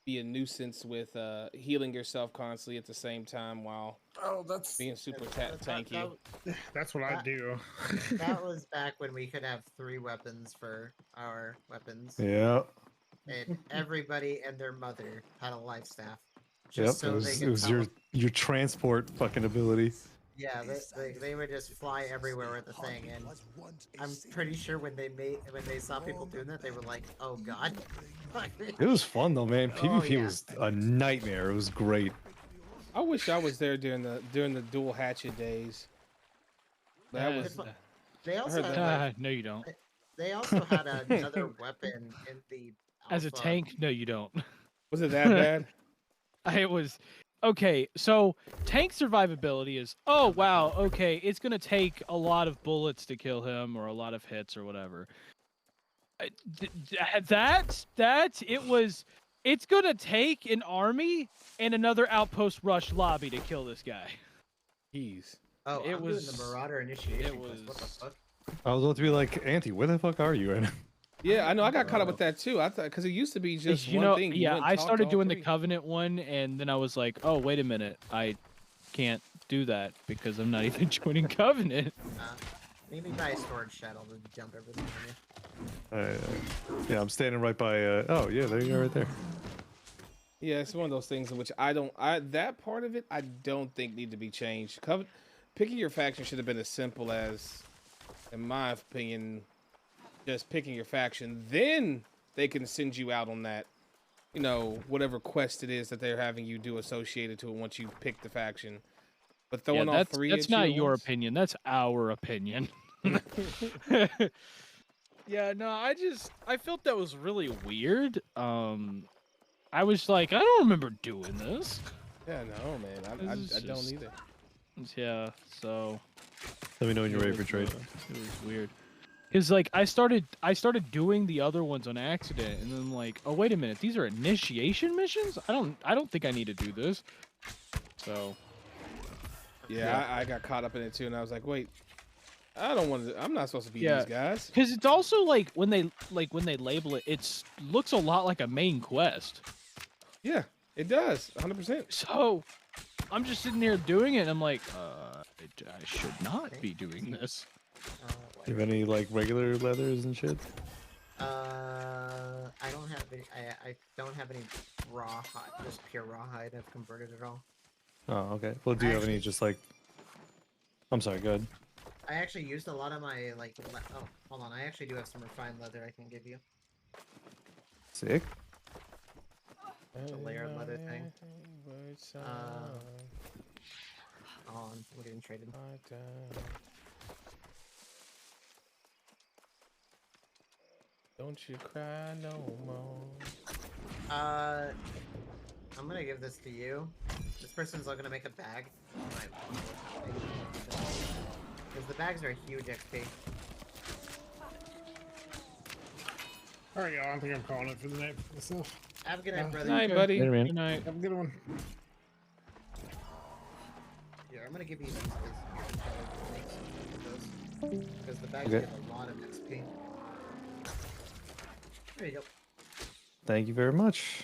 be a nuisance with healing yourself constantly at the same time while that's being super tanky. that's what I do. That was back when we could have 3 weapons for our weapons. Yeah. And everybody and their mother had a life staff. Yep. Just so it was your transport fucking ability. Yeah, they would just fly everywhere with the thing, and I'm pretty sure when they saw people doing that, they were like, "Oh God!" It was fun though, man. PvP yeah. was a nightmare. It was great. I wish I was there during the dual hatchet days. That was. They also heard had, No, you don't. they also had another weapon in the As a alpha. tank, no, you don't. Was it that bad? It was okay. So tank survivability is, oh wow, okay, it's gonna take a lot of bullets to kill him or a lot of hits or whatever. It's gonna take an army and another outpost rush lobby to kill this guy. Jeez. Oh, It I'm was- doing the Marauder initiation. it quest. What the was- fuck? I was about to be like, Auntie, where the fuck are you right now? Yeah, I know. I got caught up with that too. I thought because it used to be just You one know, thing. You yeah, went I talk started to all doing the three. Covenant one, and then I was like, oh wait a minute, I can't do that because I'm not even joining Covenant. Maybe buy a storage shuttle to jump everything on you. Yeah, I'm standing right by. Oh yeah, there you are, right there. Yeah, it's one of those things in which that part of it I don't think need to be changed. Picking your faction should have been as simple as, in my opinion, just picking your faction. Then they can send you out on that, whatever quest it is that they're having you do associated to it once you pick the faction. But throwing all that's three that's at you not at your once? opinion. That's our opinion. Yeah, no, I felt that was really weird. I was like, I don't remember doing this. Yeah, no, man, This is I don't just- either. Yeah, so Let me know when you're it ready for was, trade. It was weird. Cause like I started doing the other ones on accident, and then like, oh wait a minute, these are initiation missions. I don't think I need to do this. So Yeah, I got caught up in it too, and I was like, wait, I'm not supposed to be these guys. Cause it's also like when they label it, it looks a lot like a main quest. Yeah, it does, 100%. So I'm just sitting there doing it, and I'm like, I should not be doing this. You have any like regular leathers and shit? I don't have any. I don't have any raw hide, just pure raw hide. I've converted it all. Oh, okay. Well, do you have any just like? I'm sorry. Go ahead. I actually used a lot of my oh, hold on. I actually do have some refined leather I can give you. Sick. The layered leather thing. Hold on, we're getting traded. Don't you cry no more. I'm gonna give this to you. This person's gonna make a bag. Because the bags are huge XP. Alright, y'all. I think I'm calling it for the night for myself. Have a good night, brother. Night, buddy. Later, man. Good night. Have a good one. Here, I'm gonna give you these because the bags Okay. give a lot of XP. There you go. Thank you very much.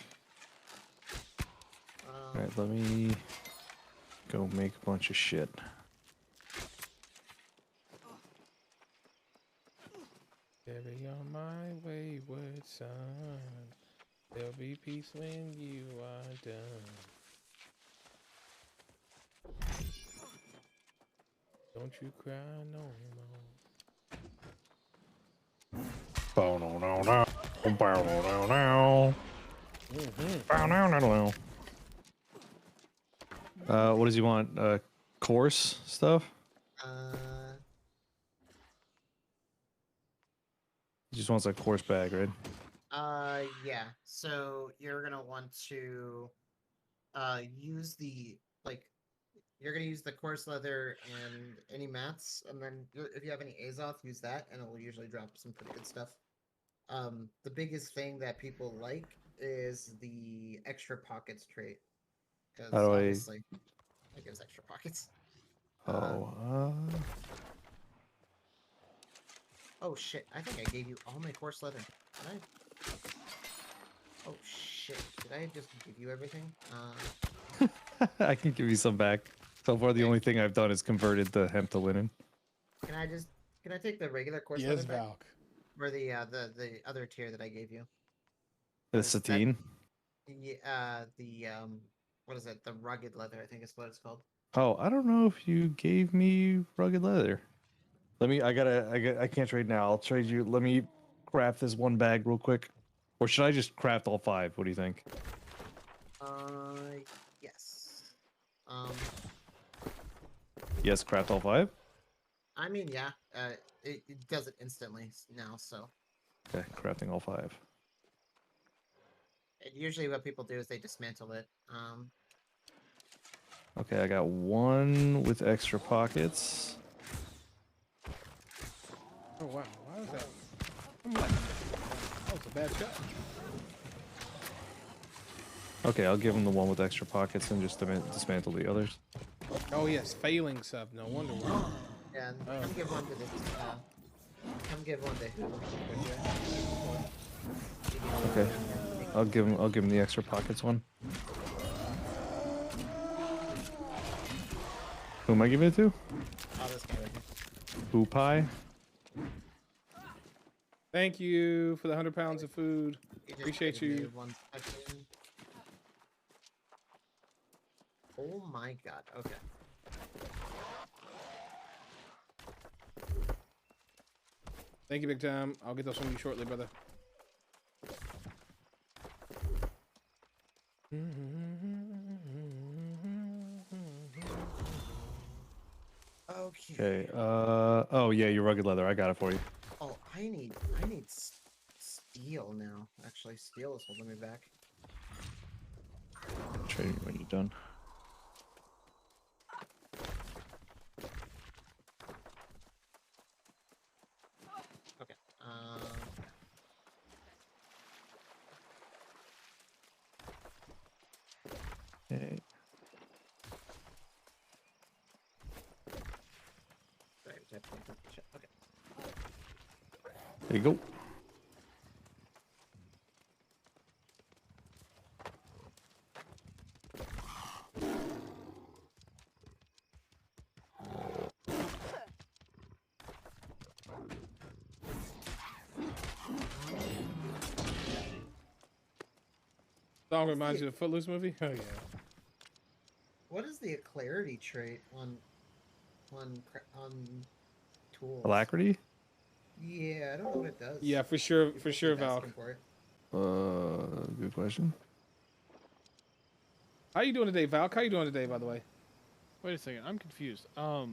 All right, let me go make a bunch of shit. Carry on my wayward son. There'll be peace when you are done. Don't you cry no more. Bow no no no. Bow no no no. Bow no no no. What does he want? Course stuff? He just wants a course bag, right? Yeah. So you're gonna want to use the you're gonna use the coarse leather and any mats, and then if you have any Azoth, use that, and it will usually drop some pretty good stuff. The biggest thing that people like is the extra pockets trait, because How do I? obviously it gives extra pockets. Oh shit! I think I gave you all my coarse leather. Did I? Oh shit! Did I just give you everything? I can give you some back. So far, the only thing I've done is converted the hemp to linen. Can I take the regular course Yes, leather back? Valk. Or the other tier that I gave you? The Is that- satine. What is it? The rugged leather, I think is what it's called. Oh, I don't know if you gave me rugged leather. Let me. I can't trade now. I'll trade you. Let me craft this one bag real quick. Or should I just craft all 5? What do you think? Yes. Yes, craft all 5. I mean, yeah. It does it instantly now, so. Okay, crafting all 5. Usually, what people do is they dismantle it. Okay, I got 1 with extra pockets. Oh wow, why is that? That was a bad shot. Okay, I'll give him the 1 with extra pockets and just dismantle the others. Oh yes, failing sub. No wonder why. Yeah, and come give one to this. Come give one to who? Okay, I'll give him the extra pockets one. Who am I giving it to? Oh, this guy right here. Who pie? Thank you for the 100 pounds of food. He just Appreciate gave me you. 1 second. Oh my god. Okay. Thank you, big time. I'll get those from you shortly, brother. Okay. Okay. Oh yeah, your rugged leather. I got it for you. Oh, I need steel now. Actually, steel is holding me back. I'll trade you when you're done. Okay. Okay. Sorry, we have to make that shit. Okay. There you go. Song reminds you of the Footloose movie? Oh yeah. What is the clarity trait on tools? Alacrity? Yeah, I don't know what it does. Yeah, for sure, People for keep Valk. asking for it. Good question. How you doing today, Valk? How you doing today, by the way? Wait a second, I'm confused. I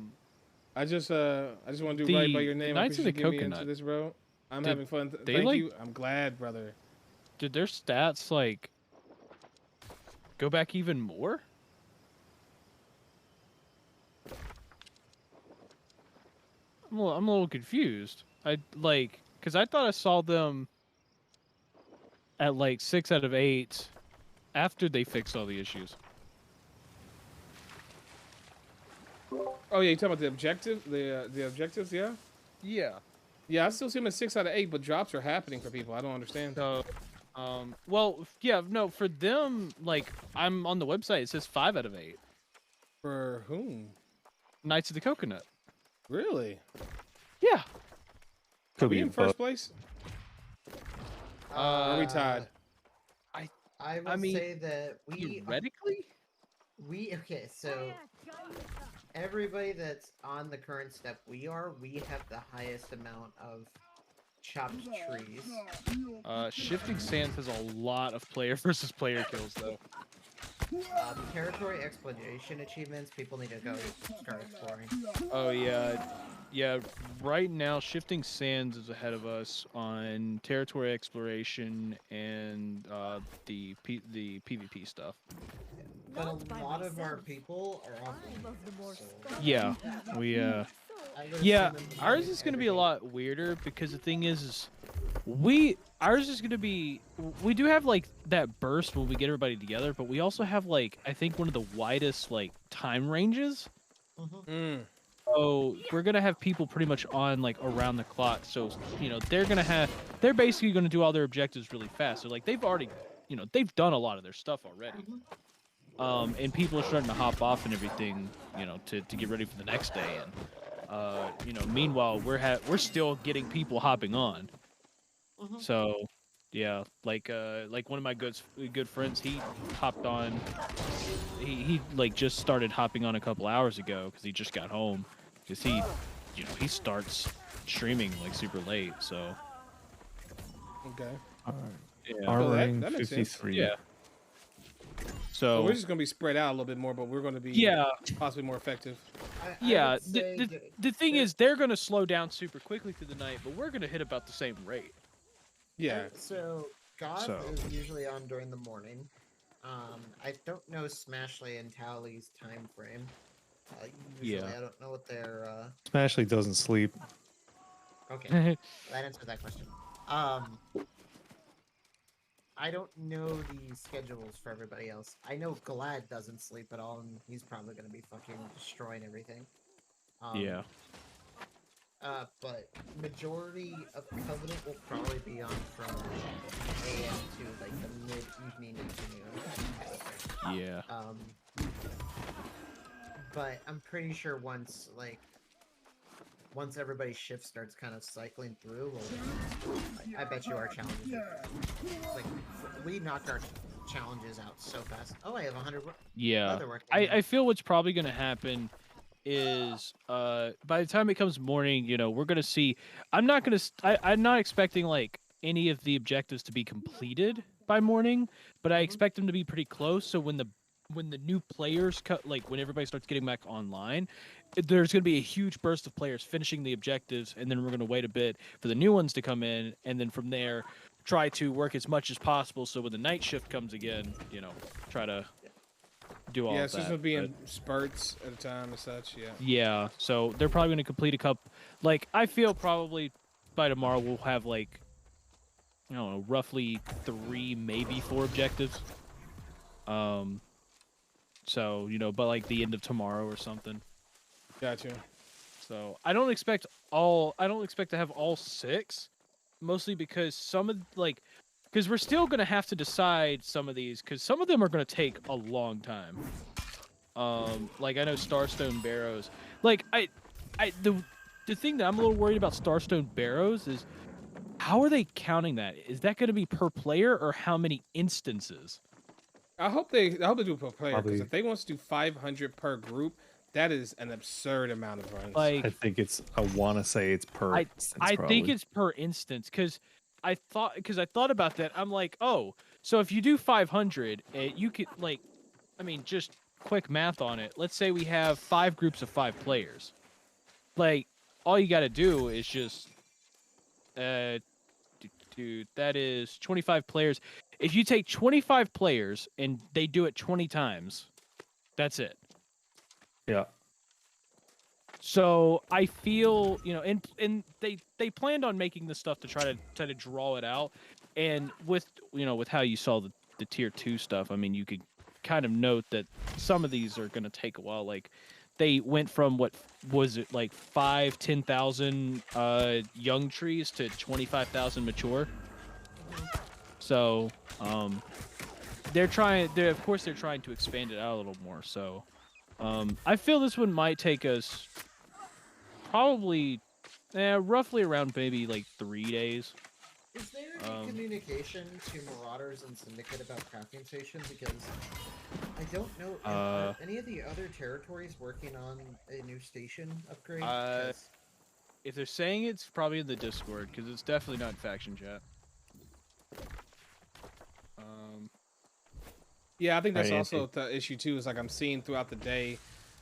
just want to do right by your name. Knights of the Appreciate you getting me into Coconut. this, bro. I'm Did having fun. they, Thank like- you. I'm glad, brother. Did their stats like go back even more? I'm a little confused. Because I thought I saw them at like 6 out of 8 after they fixed all the issues. Oh yeah, you talking about the objective, the objectives? Yeah. Yeah. Yeah, I still see them at 6 out of 8, but drops are happening for people. I don't understand. So, well, yeah, no, for them, like, I'm on the website, it says 5 out of 8. For whom? Knights of the Coconut. Really? Yeah. Are we in first place? Are we tied? I will mean, say that we Theoretically? okay. So everybody that's on the current step we have the highest amount of chopped trees. Shifting Sands has a lot of player versus player kills though. Territory exploration achievements, people need to go start exploring. Oh yeah, yeah. Right now, Shifting Sands is ahead of us on territory exploration and the PvP stuff. But a lot of our people are off. So Yeah, we I would yeah. assume in the Ours morning is gonna be a everything- lot weirder because the thing is ours is gonna be. We do have like that burst when we get everybody together, but we also have like I think one of the widest like time ranges. So we're gonna have people pretty much on like around the clock. So you know they're basically gonna do all their objectives really fast. So like they've already, you know, they've done a lot of their stuff already. And people are starting to hop off and everything, you know, to get ready for the next day. And you know, meanwhile we're still getting people hopping on. So yeah, like one of my good friends, he hopped on. He like just started hopping on a couple hours ago because he just got home. Because he, you know, he starts streaming like super late. So Okay. yeah, R So that rating makes sense. 53. yeah. So So we're just gonna be spread out a little bit more, but we're gonna be yeah, possibly more effective. I yeah. would say that- The thing is, they're gonna slow down super quickly through the night, but we're gonna hit about the same rate. Yeah. So God So- is usually on during the morning. I don't know Smashley and Towley's time frame. Usually, Yeah. I don't know what their. Smashley doesn't sleep. Okay, that answered that question. I don't know the schedules for everybody else. I know Glad doesn't sleep at all, and he's probably going to be fucking destroying everything. Yeah. But majority of Covenant will probably be on from AM to like the mid-evening into noon. Yeah. But I'm pretty sure once everybody's shift starts kind of cycling through, I bet you our challenges like we knocked our challenges out so fast. Oh, I have 100. Yeah. Leather work I feel what's probably gonna happen is by the time it comes morning, you know, we're gonna see. I'm not expecting like any of the objectives to be completed by morning, but I expect them to be pretty close. So when the new players cut, like when everybody starts getting back online, there's going to be a huge burst of players finishing the objectives, and then we're going to wait a bit for the new ones to come in, and then from there try to work as much as possible so when the night shift comes again, you know, try to do all Yeah, of it's just that. gonna be but- in spurts at a time and such. Yeah. yeah, so they're probably going to complete a couple. Like, I feel probably by tomorrow we'll have like, I don't know, roughly 3, maybe 4 objectives. So, you know, but like the end of tomorrow or something. Gotcha. So I don't expect to have all 6, mostly because some of because we're still gonna have to decide some of these, because some of them are gonna take a long time. Like I know Starstone Barrows. Like the thing that I'm a little worried about Starstone Barrows is how are they counting that? Is that gonna be per player or how many instances? I hope they do it per player, because Probably- if they want to do 500 per group, that is an absurd amount of runs. Like I think I want to say it's per. instance, I think probably. it's per instance because I thought about that. I'm like, oh, so if you do 500, you could like, I mean, just quick math on it. Let's say we have 5 groups of 5 players. Like, all you got to do is just, that is 25 players. If you take 25 players and they do it 20 times, that's it. Yeah. So I feel, you know, and they planned on making this stuff to try to draw it out, and with how you saw the tier 2 stuff, I mean, you could kind of note that some of these are going to take a while. Like they went from what was it like 10,000 young trees to 25,000 mature. So they're trying to expand it out a little more. So I feel this one might take us probably roughly around maybe like 3 days. Is there any communication to Marauders and Syndicate about crafting stations? Because I I don't know. Are any of the other territories working on a new station upgrade? 'Cause If they're saying it's probably in the Discord, because it's definitely not in faction chat. Yeah, I think that's Right, also the issue too. Is like I'm seeing throughout the day,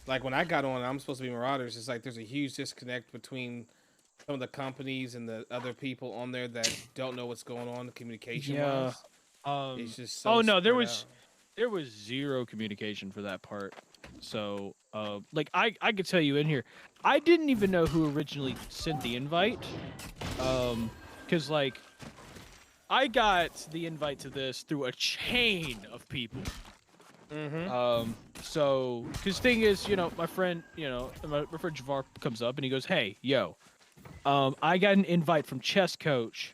like when I got on, I'm supposed to be Marauders. It's like there's a huge disconnect between some of the companies and the other people on there that don't know what's going on communication wise. It's just so oh no, there spread was out. there was zero communication for that part. So like I could tell you in here, I didn't even know who originally sent the invite. Because like I got the invite to this through a chain of people. So, because thing is, you know, my friend, you know, my friend Javar comes up and he goes, "Hey, yo, I got an invite from Chess Coach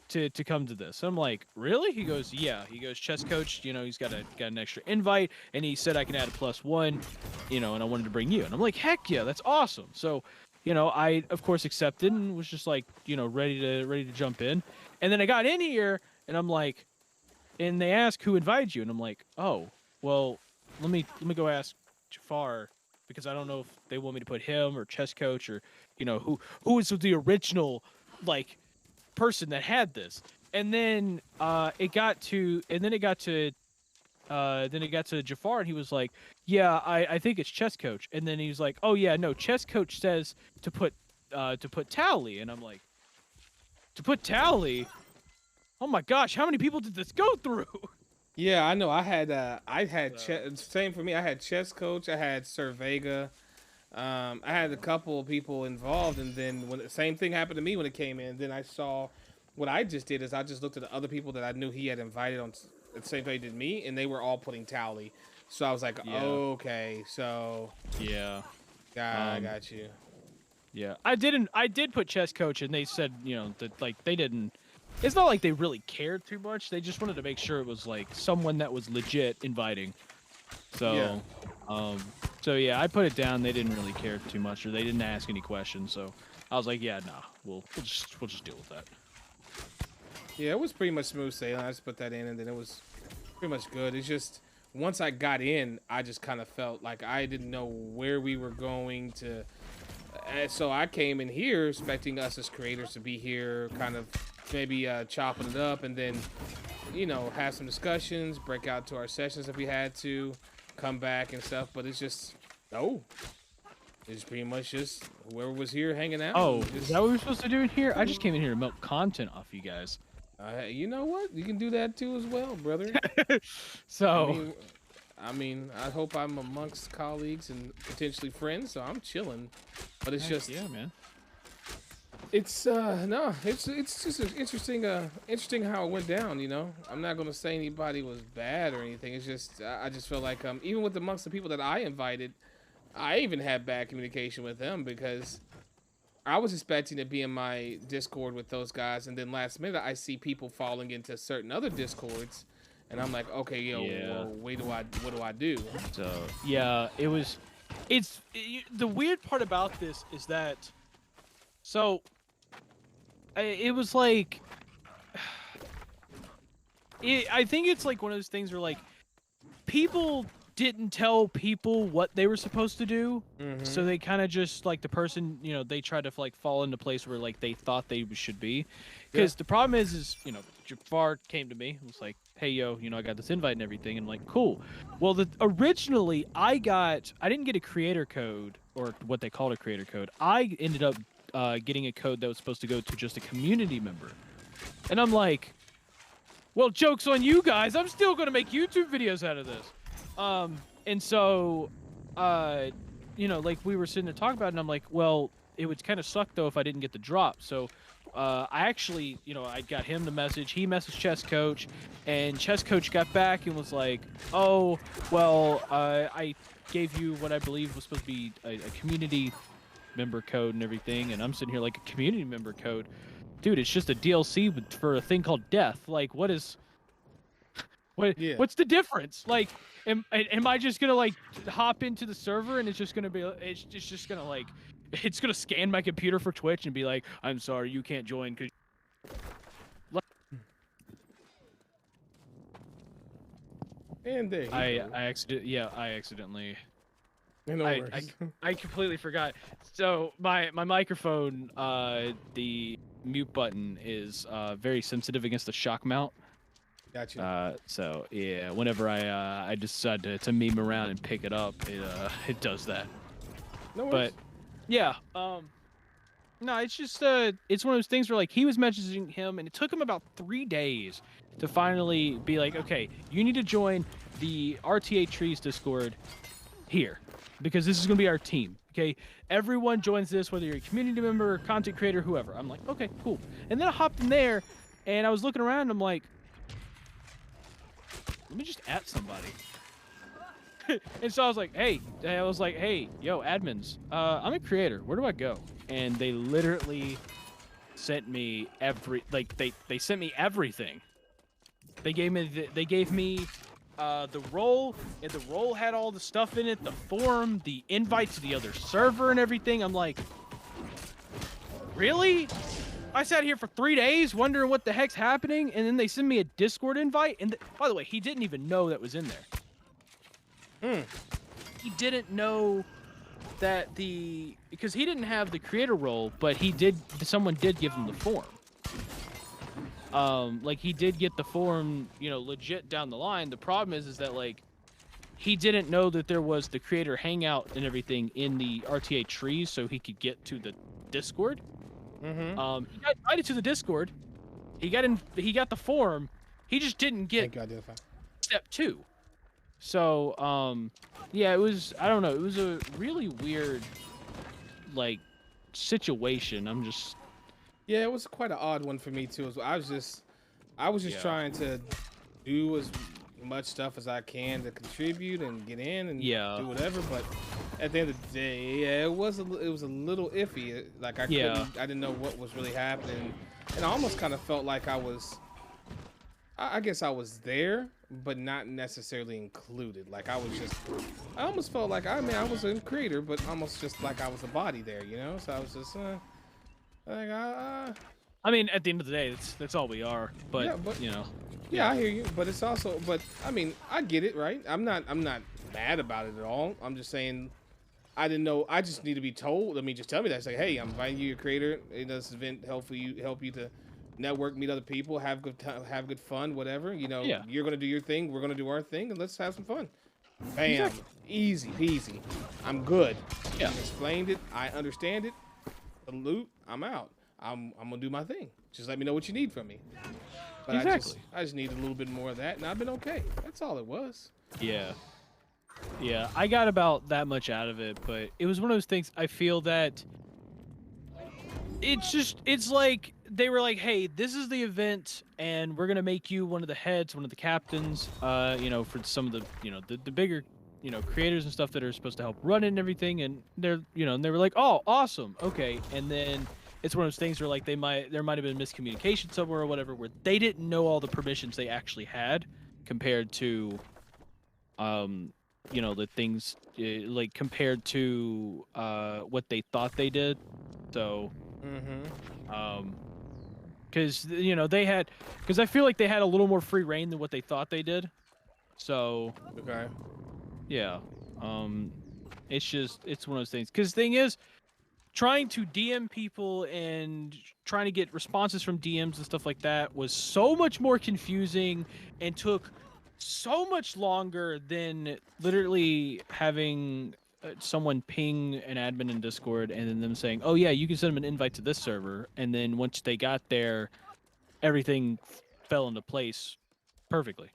to come to this." I'm like, "Really?" He goes, "Yeah." He goes, "Chess Coach, you know, he's got an extra invite, and he said I can add a +1, you know, and I wanted to bring you." And I'm like, "Heck yeah, that's awesome!" So, you know, I of course accepted and was just like, you know, ready to jump in. And then I got in here and I'm like, and they ask who invited you, and I'm like, "Oh, well, let me go ask Jafar, because I don't know if they want me to put him or Chess Coach or, you know, who is the original like person that had this." And then it got to Jafar, and he was like, "Yeah, I think it's Chess Coach." And then he was like, "Oh yeah, no, Chess Coach says to put Tally." And I'm like, "To put Tally? Oh my gosh, how many people did this go through?" Yeah, I know. I had same for me. I had Chess Coach. I had Sir Vega. I had a couple of people involved, and then when the same thing happened to me when it came in, then I saw what I just did is I just looked at the other people that I knew he had invited on the same way he did me, and they were all putting Tally. So I was like, Yeah. okay, so Yeah. I got you. Yeah. I did put Chess Coach, and they said, you know, that like they didn't. It's not like they really cared too much. They just wanted to make sure it was like someone that was legit inviting. So, so yeah, I put it down. They didn't really care too much, or they didn't ask any questions. So I was like, yeah, nah, we'll just deal with that. Yeah, it was pretty much smooth sailing. I just put that in, and then it was pretty much good. It's just once I got in, I just kind of felt like I didn't know where we were going to. So I came in here expecting us as creators to be here, kind of maybe chopping it up, and then, you know, have some discussions, break out to our sessions if we had to, come back and stuff. But it's just, it's pretty much just whoever was here hanging out. Oh, just, is that what we're supposed to do in here? I just came in here to milk content off you guys. You know what? You can do that too as well, brother. So, I mean, I hope I'm amongst colleagues and potentially friends, so I'm chilling. But it's just, yeah, man. It's no, it's just interesting how it went down. You know, I'm not gonna say anybody was bad or anything. It's just I just feel like even with amongst the people that I invited, I even had bad communication with them because I was expecting to be in my Discord with those guys, and then last minute I see people falling into certain other Discords, and I'm like, okay, yo, well, what do I do? So yeah, the weird part about this is that, so it was like, I think it's like one of those things where like people didn't tell people what they were supposed to do, so they kind of just like the person, you know, they tried to like fall into place where like they thought they should be, because the problem is you know, Jafar came to me and was like, "Hey yo, you know, I got this invite and everything," and I'm like, cool. Well, originally I didn't get a creator code, or what they called a creator code. I ended up getting a code that was supposed to go to just a community member, and I'm like, well, joke's on you guys, I'm still gonna make YouTube videos out of this. And so, you know, like we were sitting there talking about it, and I'm like, well, it would kind of suck though if I didn't get the drop. So, I actually, you know, I got him the message. He messaged Chess Coach, and Chess Coach got back and was like, "Oh, well, I gave you what I believe was supposed to be a community member code and everything," and I'm sitting here like, a community member code, dude? It's just a DLC for a thing called death. Like, what's the difference? Like, am I just gonna like hop into the server and it's just gonna like it's gonna scan my computer for Twitch and be like, "I'm sorry, you can't join," because And there you go. I accidentally. No I worries. completely forgot. So my microphone, the mute button is very sensitive against the shock mount. Gotcha. So yeah, whenever I decide to meme around and pick it up, it does that. No worries. But yeah, no, it's just it's one of those things where like he was messaging him, and it took him about 3 days to finally be like, okay, you need to join the RTA Trees Discord here, because this is gonna be our team. Okay, everyone joins this, whether you're a community member, content creator, whoever. I'm like, okay, cool. And then I hopped in there, and I was looking around, and I'm like, let me just at somebody. And so I was like, hey, yo, admins, I'm a creator. Where do I go? And they literally sent me they sent me everything. They gave me the role, and the role had all the stuff in it, the forum, the invite to the other server, and everything. I'm like, really? I sat here for 3 days wondering what the heck's happening, and then they send me a Discord invite. And by the way, he didn't even know that was in there. He didn't know that because he didn't have the creator role, but someone did give him the form. Like he did get the form, legit down the line. The problem is that like he didn't know that there was the creator hangout and everything in the RTA trees, so he could get to the Discord. He got invited to the Discord. He got the form. He just didn't get step 2. So, yeah, it was, I don't know, it was a really weird, like, situation. Yeah, it was quite an odd one for me too. I was just trying to do as much stuff as I can to contribute and get in and do whatever. But at the end of the day, yeah, it was a little iffy. Like I didn't know what was really happening, and I almost kind of felt like I guess I was there, but not necessarily included. Like I almost felt like I was a creator, but almost just like I was a body there, So I was just like I mean, at the end of the day, that's all we are. But, Yeah, I hear you, but it's also, I mean, I get it, right? I'm not mad about it at all. I'm just saying, I didn't know. I just need to be told. I mean, just tell me that. Say, hey, I'm inviting you, a creator. This event help you to network, meet other people, have good fun, whatever. You're gonna do your thing, we're gonna do our thing, and let's have some fun. Bam, exactly. Easy peasy. I'm good. Yeah, you explained it. I understand it. Salute. I'm out. I'm gonna do my thing. Just let me know what you need from me. But exactly. I just need a little bit more of that, and I've been okay. That's all it was. Yeah. Yeah, I got about that much out of it, but it was one of those things. I feel that it's like they were like, hey, this is the event, and we're gonna make you one of the heads, one of the captains, for some of the the bigger, creators and stuff that are supposed to help run it and everything. And they're, and they were like, oh, awesome, okay. And then it's one of those things where like there might have been miscommunication somewhere or whatever, where they didn't know all the permissions they actually had compared to, the things like compared to what they thought they did. So, because because I feel like they had a little more free reign than what they thought they did. So, okay, yeah, it's one of those things. Because the thing is, trying to DM people and trying to get responses from DMs and stuff like that was so much more confusing and took so much longer than literally having someone ping an admin in Discord and then them saying, oh yeah, you can send them an invite to this server. And then once they got there, everything fell into place perfectly.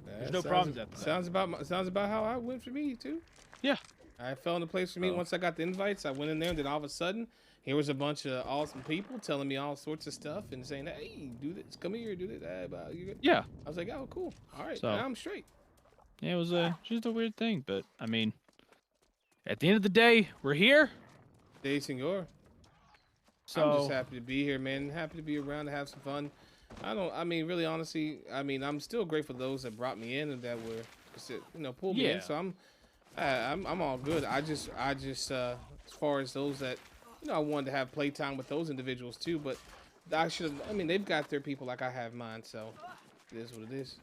There's no problems after that. Sounds about how I went for me too. Yeah. I fell into place for me. Once I got the invites, I went in there, and then all of a sudden, here was a bunch of awesome people telling me all sorts of stuff and saying, hey, do this, come here, do this. Yeah. I was like, oh, cool. All right, So, now I'm straight. Yeah, it was just a weird thing, but I mean, at the end of the day, we're here. Day, senor. So I'm just happy to be here, man. Happy to be around to have some fun. Really, honestly, I'm still grateful to those that brought me in and that were, pulled me in. So I'm all good. I just as far as those that, I wanted to have playtime with those individuals too, but they've got their people like I have mine, so it is what it is.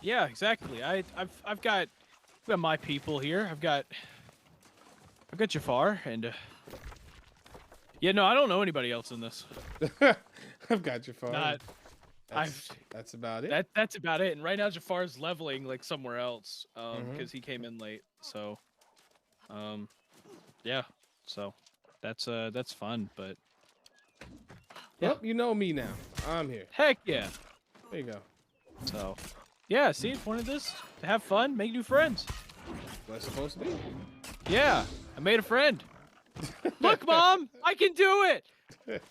Yeah, exactly. I've got my people here. I've got Jafar and yeah, no, I don't know anybody else in this. I've got Jafar. Not That's about it. That's about it. And right now Jafar's leveling like somewhere else because he came in late. So yeah. So that's fun, but yeah. Well, you know me now. I'm here. Heck yeah. There you go. So yeah, see, point of this to have fun, make new friends. What's supposed to be? Yeah, I made a friend. Look, Mom, I can do it.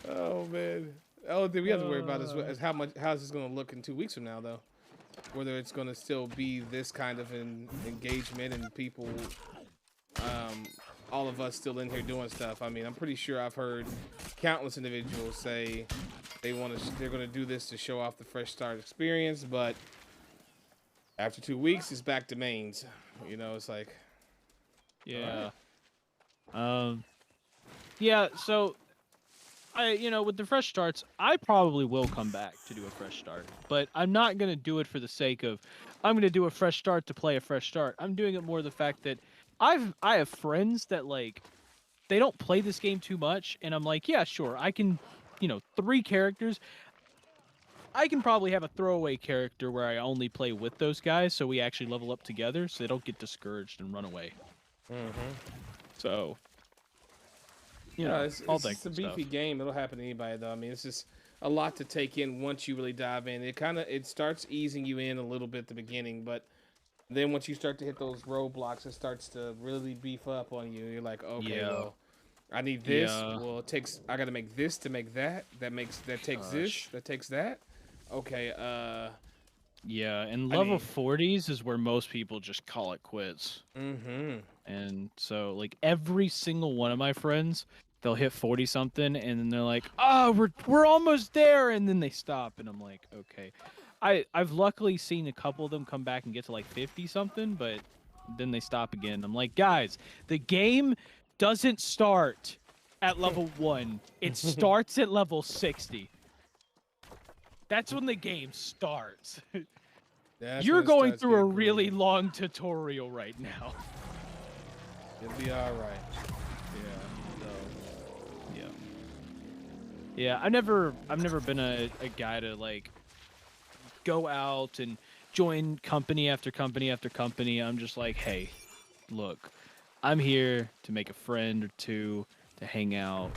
Oh man. The only thing we have to worry about is how's this going to look in 2 weeks from now, though. Whether it's going to still be this kind of an engagement and people, all of us still in here doing stuff. I mean, I'm pretty sure I've heard countless individuals say they're going to do this to show off the fresh start experience, but after 2 weeks, it's back to mains. You know, it's like, yeah. Yeah. So. With the fresh starts, I probably will come back to do a fresh start, but I'm not going to do it for the sake of, I'm going to do a fresh start to play a fresh start. I'm doing it more the fact that I have friends that, like, they don't play this game too much, and I'm like, yeah, sure, I can, 3 characters. I can probably have a throwaway character where I only play with those guys, so we actually level up together, so they don't get discouraged and run away. So... it's a beefy game. It'll happen to anybody, though. I mean, it's just a lot to take in once you really dive in. It starts easing you in a little bit at the beginning, but then once you start to hit those roadblocks, it starts to really beef up on you. You're like, okay, well, I need this. Yeah. Well, I got to make this to make that. That takes this. That takes that. Okay. Yeah, and level 40s is where most people just call it quits. And so, like, every single one of my friends, they'll hit 40 something, and then they're like, "Oh, we're almost there," and then they stop, and I'm like, okay. I've luckily seen a couple of them come back and get to like 50 something, but then they stop again. I'm like, guys, the game doesn't start at level 1. It starts at level 60. That's when the game starts. You're going through a really long tutorial right now. It'll be all right. Yeah, I've never been a guy to, like, go out and join company after company after company. I'm just like, hey, look, I'm here to make a friend or two, to hang out,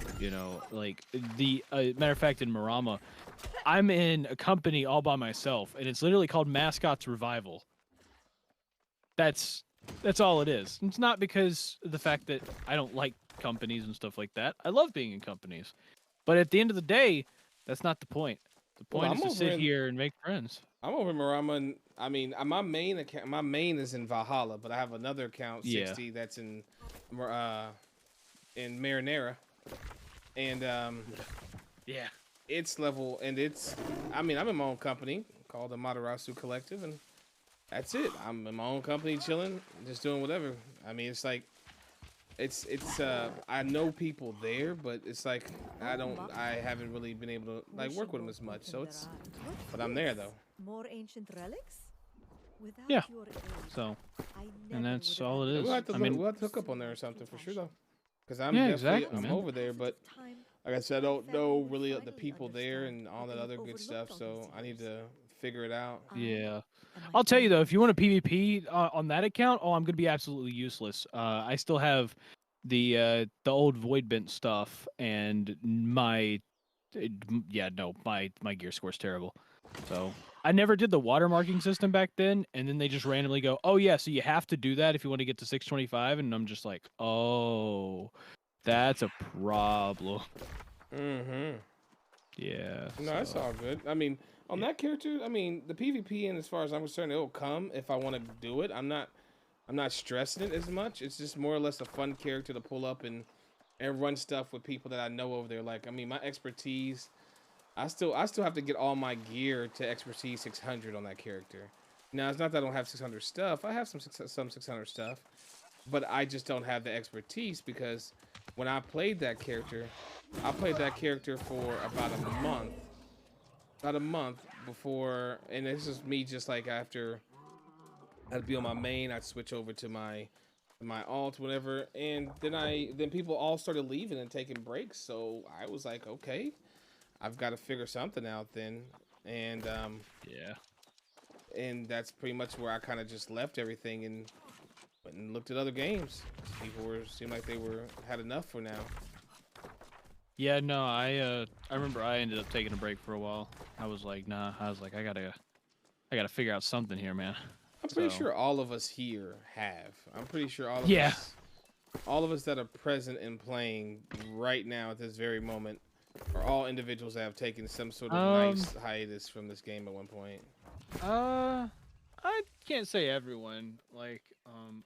like the matter of fact, in Marama, I'm in a company all by myself, and it's literally called Mascots Revival. That's all it is. It's not because of the fact that I don't like companies and stuff like that. I love being in companies. But at the end of the day, that's not the point. The point is to sit here and make friends. I'm over in Marama, and I mean, my main account, my main is in Valhalla, but I have another account, 60, that's in Marinara, and yeah, it's level, and I'm in my own company called the Matarasu Collective, and that's it. I'm in my own company, chilling, just doing whatever. I mean, it's like, I know people there, but it's like I haven't really been able to like work with them as much. So but I'm there though. More ancient relics? Without yeah. Your aid, So, and that's all it is. We'll have to hook up on there or something for sure though, because I'm I'm over there, but like I said, I don't know really the people there and all that other good stuff. So I need to figure it out. Yeah. I'll tell you though, if you want a PvP on that account, I'm gonna be absolutely useless. I still have the old Void Bent stuff, and my gear score's terrible. So I never did the watermarking system back then, and then they just randomly go, "Oh yeah, so you have to do that if you want to get to 625," and I'm just like, "Oh, that's a problem." Yeah. No, that's all good. I mean, on that character, I mean, the PvP, and as far as I'm concerned, it'll come if I want to do it. I'm not stressing it as much. It's just more or less a fun character to pull up and run stuff with people that I know over there. Like, I mean, my expertise, I still have to get all my gear to expertise 600 on that character. Now, it's not that I don't have 600 stuff. I have some 600 stuff, but I just don't have the expertise because when I played that character for about a month. about a month before, and this is me just like after I'd be on my main, I'd switch over to my alt, whatever, and then people all started leaving and taking breaks. So I was like, okay, I've got to figure something out then, and Yeah. and that's pretty much where I kind of just left everything and went and looked at other games. People seemed like they had enough for now. Yeah, no, I remember I ended up taking a break for a while. I was like, nah, I was like, I gotta figure out something here, man. I'm pretty sure all of us here have. I'm pretty sure all of us that are present and playing right now at this very moment are all individuals that have taken some sort of nice hiatus from this game at one point. I can't say everyone. Like,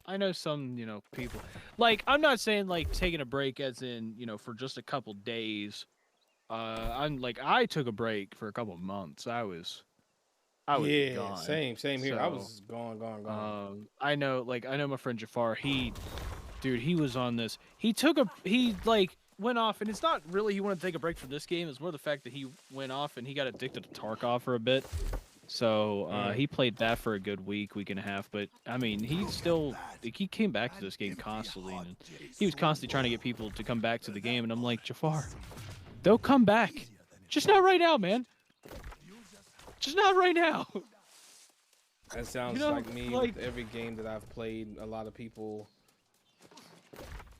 I know some, people. Like, I'm not saying like taking a break as in, for just a couple days. I'm like, I took a break for a couple months. I was gone. Same here. So, I was gone. I know my friend Jafar. He was on this. He went off, and it's not really he wanted to take a break from this game. It's more the fact that he went off and he got addicted to Tarkov for a bit. So he played that for a good week and a half. But I mean, he came back to this game constantly, and he was constantly trying to get people to come back to the game. And I'm like, Jafar, they'll come back, just not right now, man. Just not right now. That sounds like me with every game that I've played. A lot of people,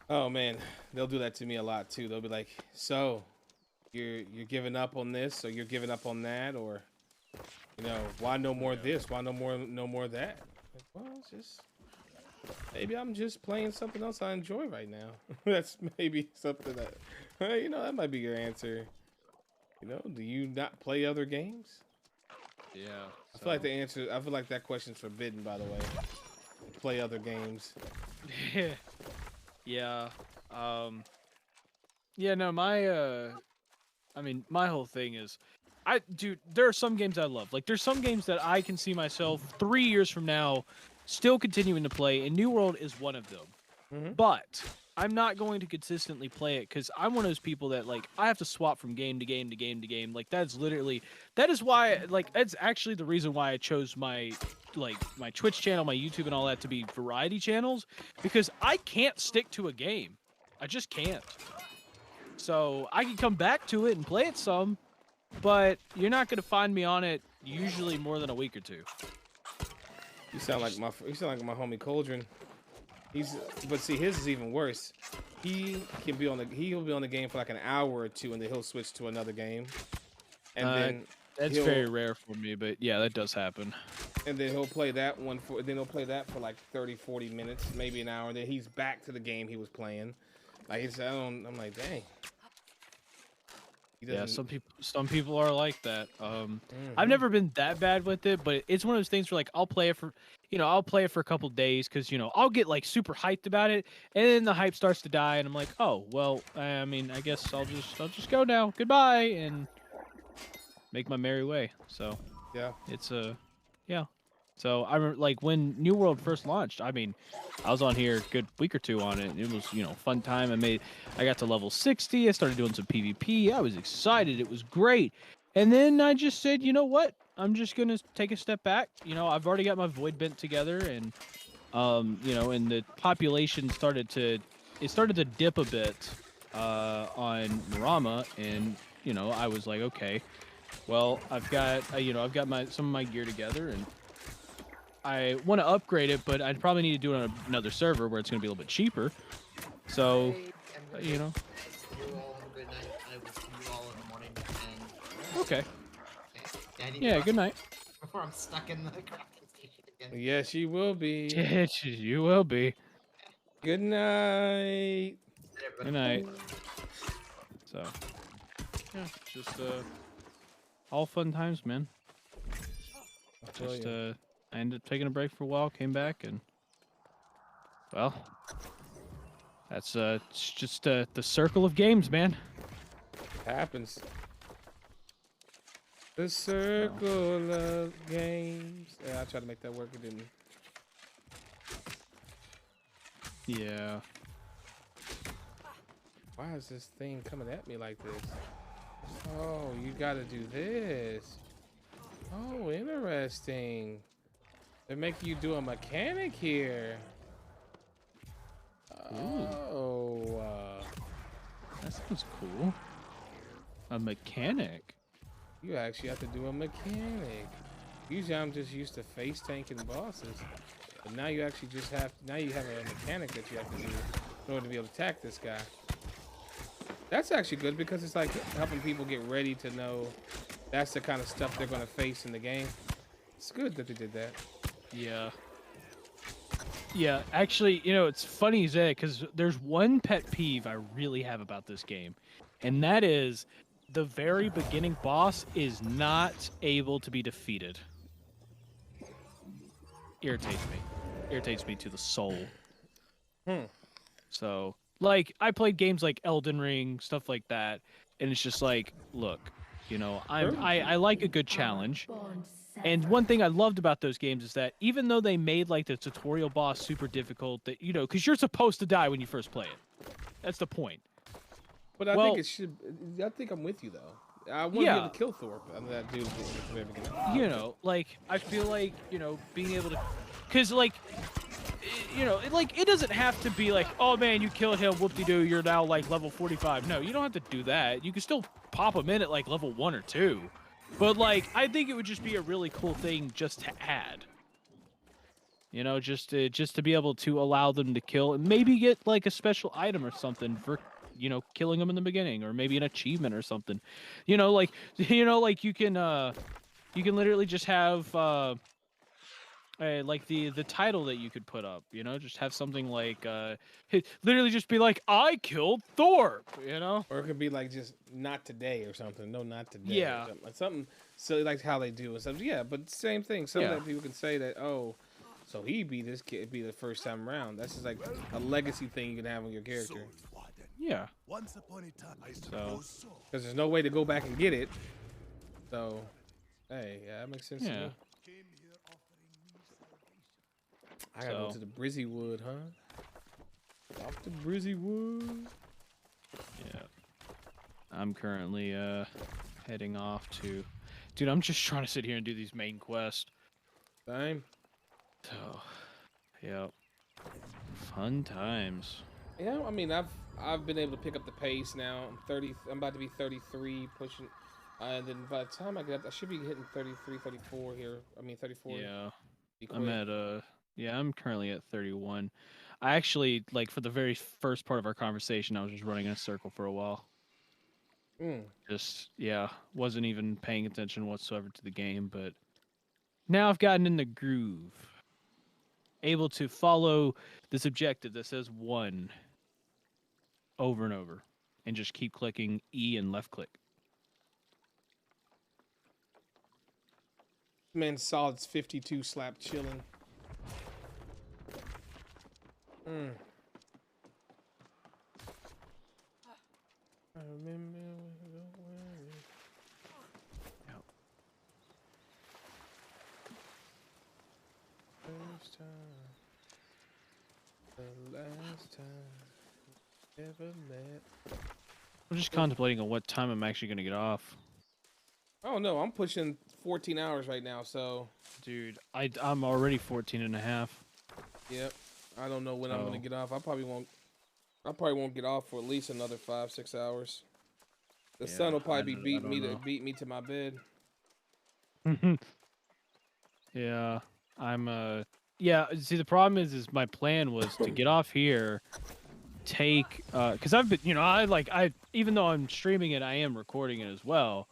oh man, they'll do that to me a lot too. They'll be like, so you're giving up on this, or you're giving up on that, or why no more this, why no more that? Like, well, it's just maybe I'm just playing something else I enjoy right now. That's maybe something that that might be your answer. Do you not play other games? Yeah. I feel like that question's forbidden, by the way. Play other games. Yeah. Yeah, no, my whole thing is dude, there are some games I love. Like, there's some games that I can see myself 3 years from now still continuing to play, and New World is one of them. Mm-hmm. But I'm not going to consistently play it because I'm one of those people that, like, I have to swap from game to game to game to game. Like, that is why, like, that's actually the reason why I chose my Twitch channel, my YouTube, and all that to be variety channels, because I can't stick to a game. I just can't. So I can come back to it and play it some, but you're not going to find me on it usually more than a week or two. You sound like my homie Cauldron. But see, his is even worse. He'll be on the game for like an hour or two, and then he'll switch to another game. And then that's very rare for me, but yeah, that does happen. And then he'll play that for like 30, 40 minutes, maybe an hour. And then he's back to the game he was playing. Like I'm like, dang. Yeah, some people are like that. I've never been that bad with it, but it's one of those things where, like, I'll play it for a couple days because I'll get like super hyped about it, and then the hype starts to die, and I'm like, oh well, I mean, I guess I'll just go now, goodbye, and make my merry way. So yeah, it's yeah. So I remember, like, when New World first launched, I mean, I was on here a good week or two on it. It was, fun time. I got to level 60. I started doing some PvP. I was excited. It was great. And then I just said, you know what? I'm just going to take a step back. I've already got my Void Bent together, and, and the population started to dip a bit on Marama, and, I was like, okay, well, I've got some of my gear together, and I want to upgrade it, but I'd probably need to do it on another server where it's going to be a little bit cheaper. So, Okay. Yeah, good night. Before I'm stuck in the crafting station again. Yes, you will be. Yes, you will be. Good night. Good night. So, yeah, just all fun times, man. I ended up taking a break for a while, came back, and well, that's it's just the circle of games, man. It happens. The circle of games. Yeah, I tried to make that work. It didn't. Yeah. Why is this thing coming at me like this? Oh, you gotta do this. Oh, interesting. They're making you do a mechanic here. Oh. That sounds cool. A mechanic. You actually have to do a mechanic. Usually I'm just used to face tanking bosses. But now you actually just have, now you have a mechanic that you have to do in order to be able to attack this guy. That's actually good because it's like helping people get ready to know that's the kind of stuff they're going to face in the game. It's good that they did that. Yeah. Yeah, actually, you know, it's funny you say it because there's one pet peeve I really have about this game, and that is the very beginning boss is not able to be defeated. Irritates me to the soul. So, like, I played games like Elden Ring, stuff like that, and it's just like, look, you know, I like a good challenge. And one thing I loved about those games is that even though they made like the tutorial boss super difficult, that you know, because you're supposed to die when you first play it. That's the point. But I think it should. I think I'm with you though. I want to be able to kill Thor. That dude. You know, like I feel like being able to, because like, it doesn't have to be like, oh man, you killed him, whoop-de-doo, you're now like level 45. No, you don't have to do that. You can still pop him in at like level 1 or 2. But like, I think it would just be a really cool thing just to add. You know, just to be able to allow them to kill and maybe get like a special item or something for, killing them in the beginning, or maybe an achievement or something. Like you can literally just have like the title that you could put up, just have something like literally just be like, I killed Thor, or it could be like just not today or something. No, not today. Yeah, something silly like how they do and stuff. Yeah, but same thing. Some of that people can say that, oh, so he beat this kid, be the first time around. That's just like a legacy thing you can have on your character. Yeah. Once upon a time, I suppose so. Because there's no way to go back and get it. So, hey, yeah, that makes sense to me. I gotta go to the Brizzy Wood, huh? Off to Brizzy Wood. Yeah. I'm currently heading off to... Dude, I'm just trying to sit here and do these main quests. Same. So, yep. Fun times. Yeah, I mean, I've been able to pick up the pace now. I'm about to be 33, pushing, and then by the time I get up, I should be hitting 33, 34 here. I mean, 34. Yeah. I'm at I'm currently at 31. I actually, like, for the very first part of our conversation, I was just running in a circle for a while. Just, wasn't even paying attention whatsoever to the game, but now I've gotten in the groove. Able to follow this objective that says 1 over and over, and just keep clicking E and left click. Man, Solid's 52 slap chilling. I remember first time, the last time ever met. I'm just contemplating on what time I'm actually gonna get off. Oh no, I'm pushing 14 hours right now, so. Dude, I'm already 14 and a half. Yep. I don't know when I'm gonna get off. I probably won't get off for at least another 5-6 hours. The sun will probably be beat me to my bed. Yeah. See, the problem is my plan was to get off here, take because I've been, even though I'm streaming it, I am recording it as well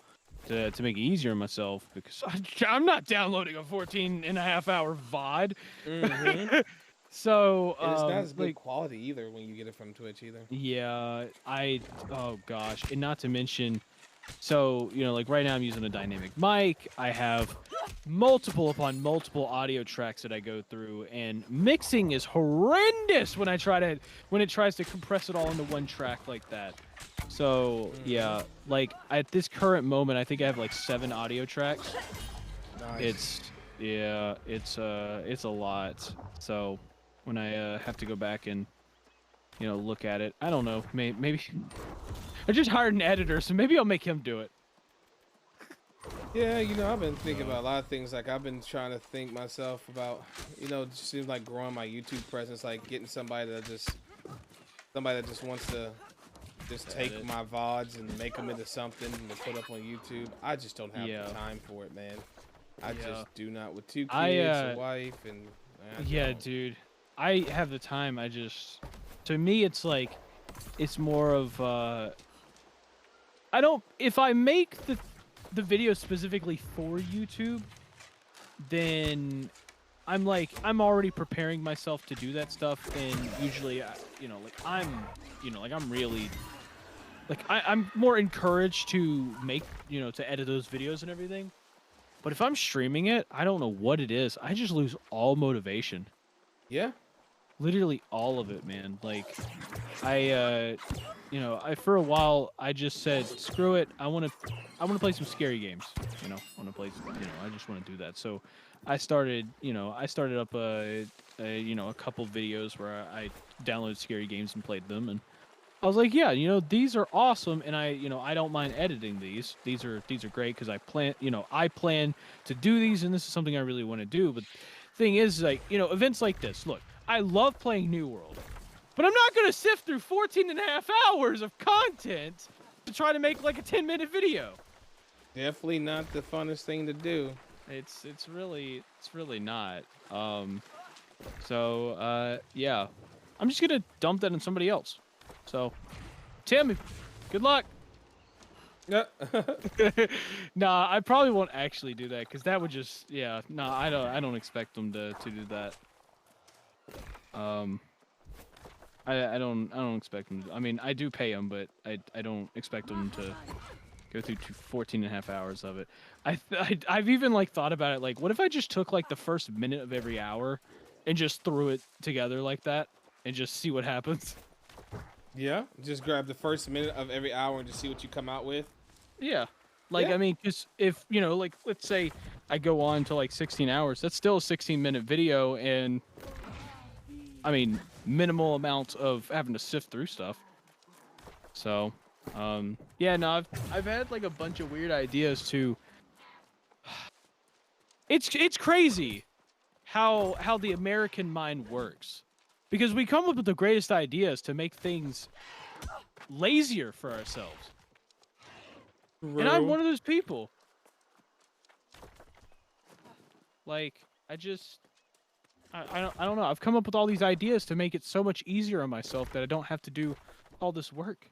to make it easier on myself, because I'm not downloading a 14.5-hour VOD. So and it's not as good quality either when you get it from Twitch either. Yeah, oh gosh, and not to mention, so like right now I'm using a dynamic mic. I have multiple upon multiple audio tracks that I go through, and mixing is horrendous when it tries to compress it all into one track like that. So yeah, like at this current moment, I think I have like 7 audio tracks. Nice. It's a lot. So when I have to go back and look at it, I don't know, maybe I just hired an editor, so maybe I'll make him do it. Yeah, you know, I've been thinking about a lot of things. Like, I've been trying to think myself about, you know, it just seems like growing my YouTube presence, like getting somebody that just wants to just take my VODs and make them into something to put up on YouTube. I just don't have the time for it, man. I just do not, with 2 kids, a wife, and yeah, dude, I have the time. To me, it's like, it's more of, if I make the video specifically for YouTube, then I'm already preparing myself to do that stuff, and usually, you know, like I'm really, like, I'm more encouraged to make, you know, to edit those videos and everything. But if I'm streaming it, I don't know what it is. I just lose all motivation. Yeah. Literally all of it, man. Like, you know, for a while I just said, screw it. I want to play some scary games. You know, I just want to do that. So I started up you know, a couple videos where I downloaded scary games and played them, and I was like, yeah, you know, these are awesome, and I don't mind editing these. These are great because I plan to do these, and this is something I really want to do. But the thing is, like, you know, events like this. Look, I love playing New World, but I'm not gonna sift through 14.5 hours of content to try to make like a 10-minute video. Definitely not the funnest thing to do. It's really not. So yeah, I'm just gonna dump that on somebody else. So, Tim, good luck. Yeah. Nah, I probably won't actually do that because that would just, yeah. No, I don't expect them to do that. I don't expect them. I mean, I do pay them, but I don't expect them to go through 14.5 hours of it. I've even like thought about it. Like, what if I just took like the first minute of every hour and just threw it together like that and just see what happens? Yeah, just grab the first minute of every hour and just see what you come out with. Yeah. Like, I mean, because if, you know, like, let's say I go on to like 16 hours, that's still a 16-minute video, and I mean, minimal amount of having to sift through stuff. So, yeah, no, I've had like a bunch of weird ideas too. It's crazy how the American mind works. Because we come up with the greatest ideas to make things lazier for ourselves. True. And I'm one of those people. Like, I don't know. I've come up with all these ideas to make it so much easier on myself that I don't have to do all this work.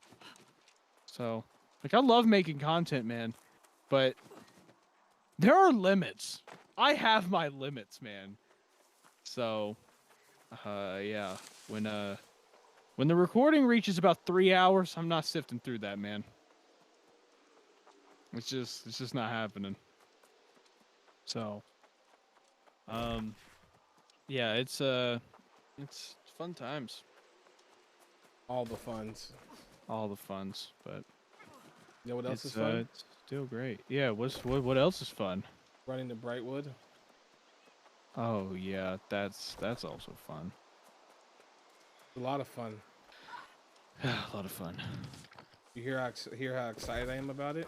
So, like, I love making content, man. But there are limits. I have my limits, man. So... yeah, when the recording reaches about 3 hours, I'm not sifting through that, man. It's just not happening. So, yeah, it's fun times. All the funds. All the funds, but you know what else is fun? It's still great. Yeah, what else is fun? Running to Brightwood. Oh yeah, that's also fun. A lot of fun. A lot of fun. You hear how excited I am about it?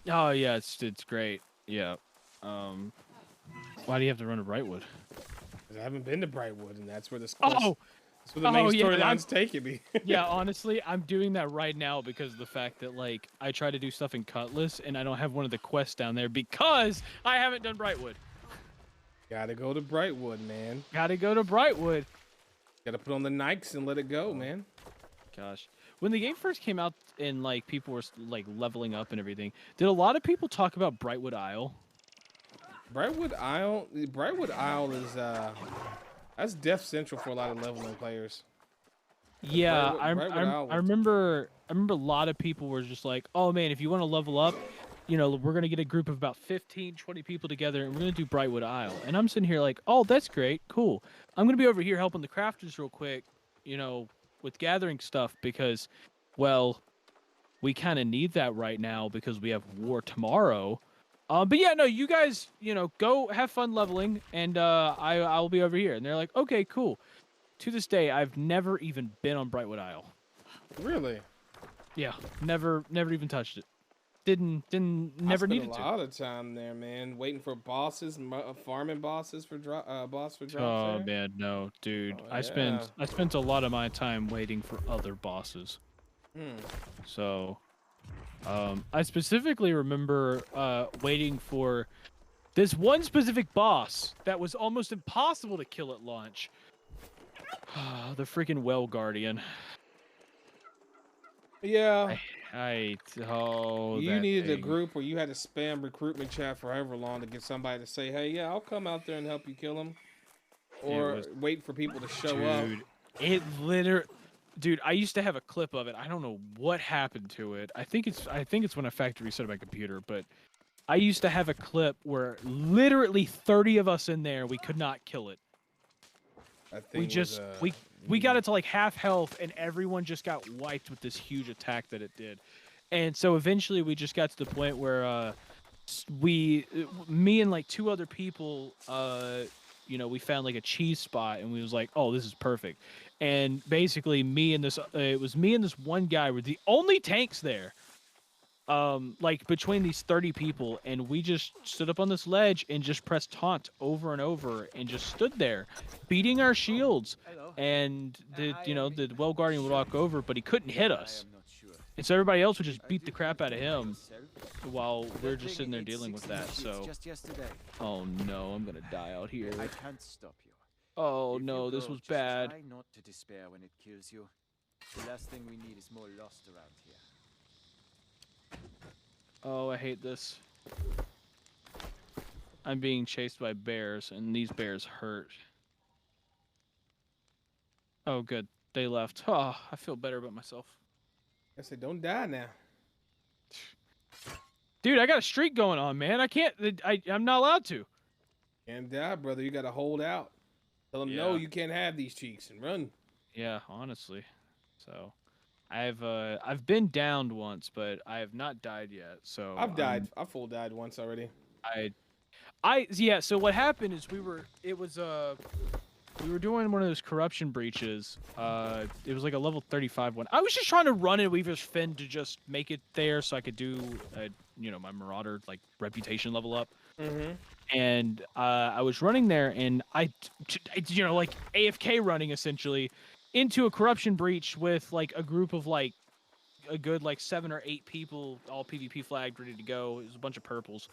Oh yeah, it's great. Yeah. Why do you have to run to Brightwood? Because I haven't been to Brightwood, and that's where the main storyline's taking me. Yeah, honestly, I'm doing that right now because of the fact that, like, I try to do stuff in Cutlass, and I don't have one of the quests down there because I haven't done Brightwood. Gotta go to Brightwood, man. Gotta go to Brightwood. Gotta put on the Nikes and let it go, man. Gosh. When the game first came out and, like, people were, like, leveling up and everything, did a lot of people talk about Brightwood Isle? Brightwood Isle is, that's Death Central for a lot of leveling players. Yeah, I remember a lot of people were just like, oh, man, if you want to level up, you know, we're going to get a group of about 15, 20 people together, and we're going to do Brightwood Isle. And I'm sitting here like, oh, that's great. Cool. I'm going to be over here helping the crafters real quick, you know, with gathering stuff because, well, we kind of need that right now because we have war tomorrow. But yeah, no, you guys, you know, go have fun leveling, and I'll be over here. And they're like, okay, cool. To this day, I've never even been on Brightwood Isle. Really? Yeah, never even touched it. never needed a to. lot of time there, man, waiting for bosses, farming bosses for drops Oh there. man, no, dude. Oh, I spent a lot of my time waiting for other bosses. So, I specifically remember waiting for this one specific boss that was almost impossible to kill at launch. The freaking Well Guardian. Yeah. You needed a group where you had to spam recruitment chat for however long to get somebody to say, "Hey, yeah, I'll come out there and help you kill him," or wait for people to show up. It dude, I used to have a clip of it. I don't know what happened to it. I think it's when I factory reset my computer, but I used to have a clip where literally 30 of us in there, we could not kill it. We got it to like half health, and everyone just got wiped with this huge attack that it did. And so eventually we just got to the point where me and like 2 other people, we found like a cheese spot, and we was like, oh, this is perfect. And basically it was me and this one guy were the only tanks there. Like between these 30 people, and we just stood up on this ledge and just pressed taunt over and over and just stood there beating our shields. And the Well Guardian would walk over, but he couldn't hit us. And so everybody else would just beat the crap out of him while we're just sitting there dealing with that. So, oh no, I'm gonna die out here. I can't stop you. Oh no, this was bad. Try not to despair when it kills you. The last thing we need is more lost around here. Oh, I hate this. I'm being chased by bears, and these bears hurt. Oh, good. They left. Oh, I feel better about myself. I said, don't die now. Dude, I got a streak going on, man. I can't. I'm not allowed to. Can't die, brother. You got to hold out. Tell them, no, you can't have these cheeks, and run. Yeah, honestly. So, I've been downed once, but I have not died yet. So I've died. I've full died once already. Yeah. So what happened is we were doing one of those corruption breaches. It was like a level 35 one. I was just trying to run it Weaver's Fin to just make it there so I could do, my Marauder like reputation level up. And I was running there, and I like AFK running essentially into a corruption breach with like a group of like a good like 7 or 8 people, all PvP flagged, ready to go. It was a bunch of purples.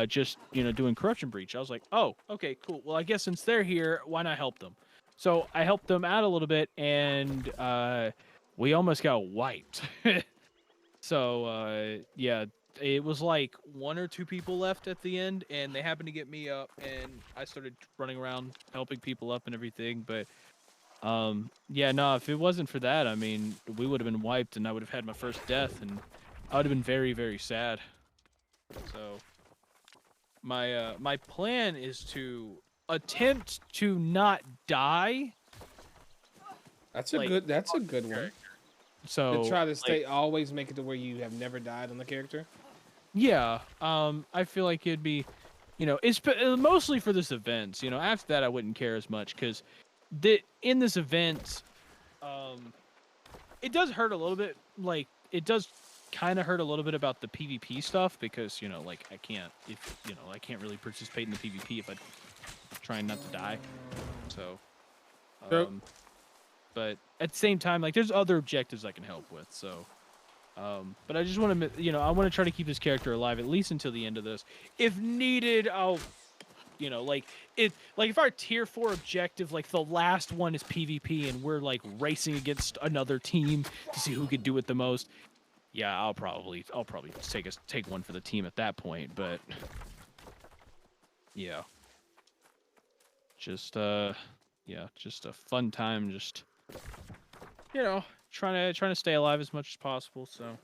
Just doing corruption breach. I was like, oh, okay, cool. Well, I guess since they're here, why not help them? So I helped them out a little bit, and we almost got wiped. So yeah, it was like 1 or 2 people left at the end, and they happened to get me up, and I started running around helping people up and everything. But yeah, no, if it wasn't for that, I mean, we would have been wiped, and I would have had my first death, and I would have been very, very sad. So my plan is to attempt to not die. That's a good one. So to try to stay always make it to where you have never died on the character. Yeah, I feel like it'd be, it's mostly for this event. After that I wouldn't care as much, because in this event, it does hurt a little bit. Like, it does kind of hurt a little bit about the PvP stuff, because I can't really participate in the PvP if I'm trying not to die. So, but at the same time, like, there's other objectives I can help with. So, but I just want to, I want to try to keep this character alive at least until the end of this. If needed, I'll, if our tier 4 objective, like the last one is PvP, and we're like racing against another team to see who can do it the most. Yeah, I'll probably take one for the team at that point. But yeah, just just a fun time. Just trying to stay alive as much as possible. So,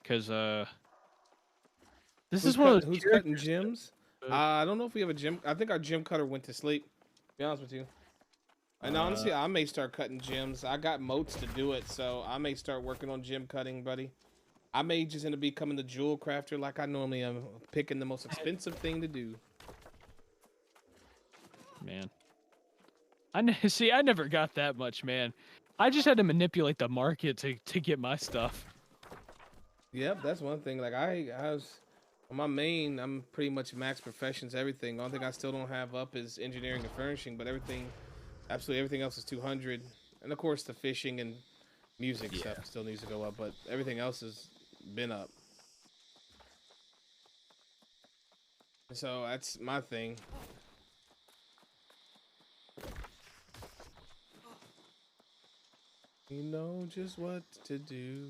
because this is one of those who's cutting gyms. I don't know if we have a gym. I think our gym cutter went to sleep. To be honest with you. And honestly, I may start cutting gyms. I got moats to do it, so I may start working on gym cutting, buddy. I may just end up becoming the jewel crafter like I normally am, picking the most expensive thing to do. Man. I never got that much, man. I just had to manipulate the market to get my stuff. Yep, that's one thing. Like I was on my main, I'm pretty much max professions, everything. Only thing I still don't have up is engineering and furnishing, but everything, absolutely everything else is 200. And of course the fishing and music stuff still needs to go up, but everything else has been up. So that's my thing. You know just what to do.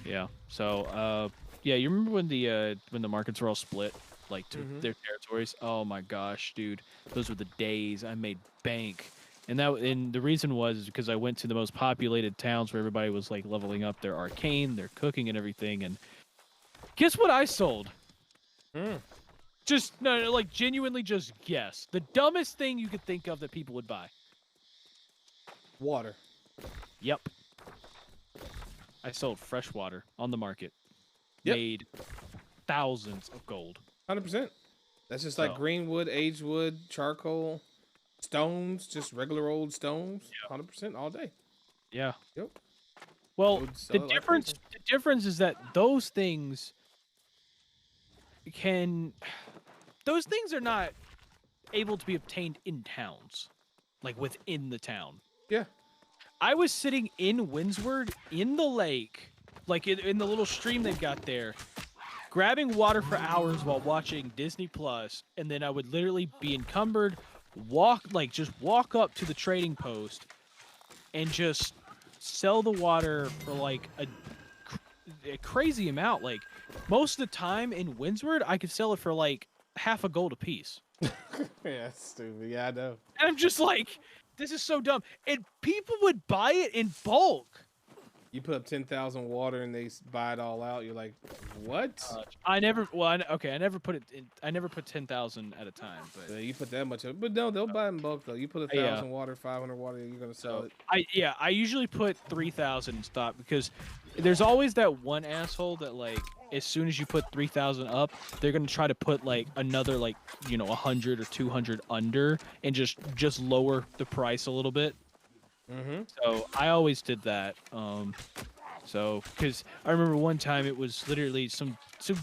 Yeah. So, yeah, you remember when the markets were all split, like to their territories? Oh my gosh, dude, those were the days I made bank. And the reason was because I went to the most populated towns where everybody was like leveling up their arcane, their cooking, and everything. And guess what I sold? Just no, like genuinely, just guess the dumbest thing you could think of that people would buy. Water. Yep. I sold fresh water on the market. Yep. Made thousands of gold. 100%. That's just like green wood, aged wood, charcoal, stones, just regular old stones. 100% all day. Yeah. Yep. Well, the difference is that those things are not able to be obtained in towns, like within the town. Yeah. I was sitting in Windsward in the lake, like in the little stream they've got there, grabbing water for hours while watching Disney Plus, and then I would literally be encumbered, just walk up to the trading post, and just sell the water for like a crazy amount. Like most of the time in Windsward, I could sell it for like half a gold a piece. Yeah, that's stupid. Yeah, I know. And I'm just like, this is so dumb. And people would buy it in bulk. You put up 10,000 water and they buy it all out. You're like, what? I never put it in. I never put 10,000 at a time. But you put that much up. But no, they'll buy it in bulk though. You put 1,000 water, 500 water, you're gonna sell it. I usually put 3,000 in stock because there's always that one asshole that like as soon as you put 3,000 up, they're gonna try to put like another 100 or 200 under and just lower the price a little bit. So I always did that. Because I remember one time it was literally some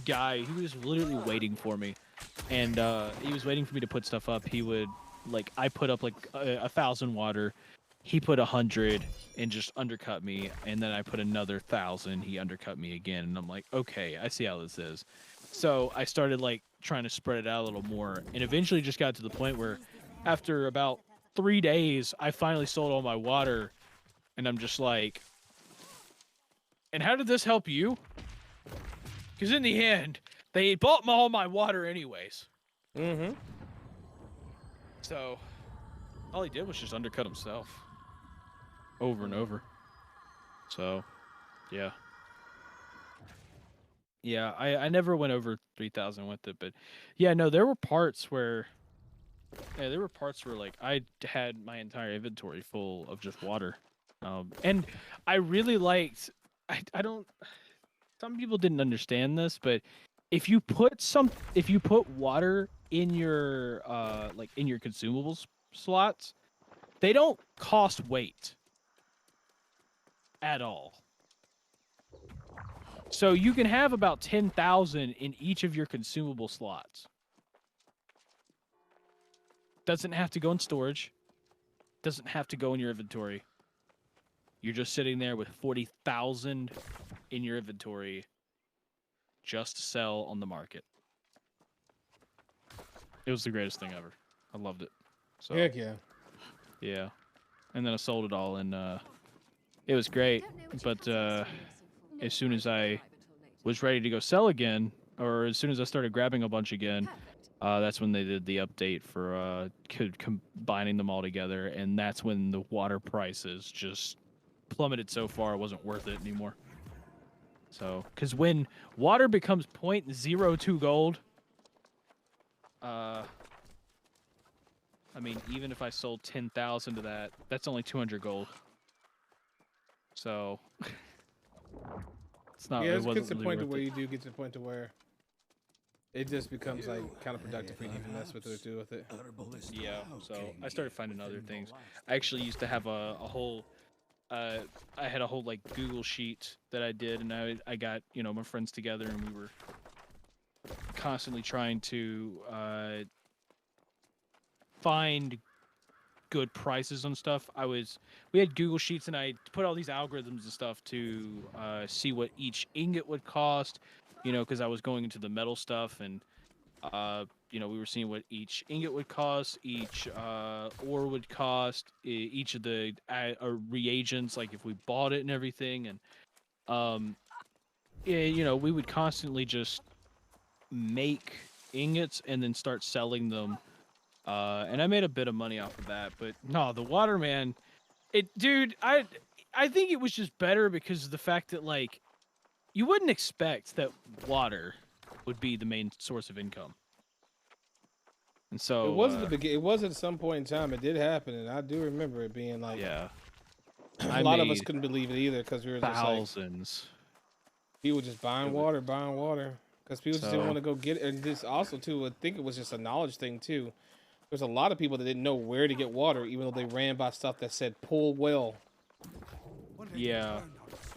guy who was literally waiting for me, and he was waiting for me to put stuff up. He would I put up 1,000 water, he put 100 and just undercut me, and then I put another 1,000. He undercut me again, and I'm like, okay, I see how this is. So I started trying to spread it out a little more, and eventually just got to the point where after about 3 days, I finally sold all my water, and I'm just like, and how did this help you? Because in the end, they bought all my water anyways. So, all he did was just undercut himself. Over and over. So, yeah. Yeah, I never went over 3,000 with it, but yeah, no, there were parts where I had my entire inventory full of just water. And I really liked, I don't, some people didn't understand this, but if you put water in your in your consumables slots, they don't cost weight at all. So you can have about 10,000 in each of your consumable slots. Doesn't have to go in storage. Doesn't have to go in your inventory. You're just sitting there with 40,000 in your inventory just to sell on the market. It was the greatest thing ever. I loved it. So, heck yeah. Yeah. And then I sold it all, and it was great. But as soon as I was ready to go sell again, or as soon as I started grabbing a bunch again, that's when they did the update for combining them all together, and that's when the water prices just plummeted so far it wasn't worth it anymore. So, because when water becomes 0.02 gold, I mean, even if I sold 10,000 to that, that's only 200 gold. So, it's not. Yeah, it it wasn't gets to the really point to worth where it. you do get to the point to where it just becomes counterproductive for you to even mess with it or do with it. Yeah, so I started finding other things. I actually used to have a whole I had a whole like Google sheet that I did, and I got my friends together, and we were constantly trying to find good prices on stuff. We had Google Sheets, and I put all these algorithms and stuff to see what each ingot would cost, because I was going into the metal stuff, and we were seeing what each ingot would cost, each ore would cost, each of the reagents, like if we bought it and everything, and we would constantly just make ingots and then start selling them. And I made a bit of money off of that, but no, the water, man, dude, I think it was just better because of the fact that like you wouldn't expect that water would be the main source of income. And so it was it was at some point in time. It did happen, and I do remember it being like a lot of us couldn't believe it either because we were thousands. Just like, people just buying water because people just didn't want to go get it. And this also too, I think it was just a knowledge thing too. There's a lot of people that didn't know where to get water, even though they ran by stuff that said "pull well." Yeah.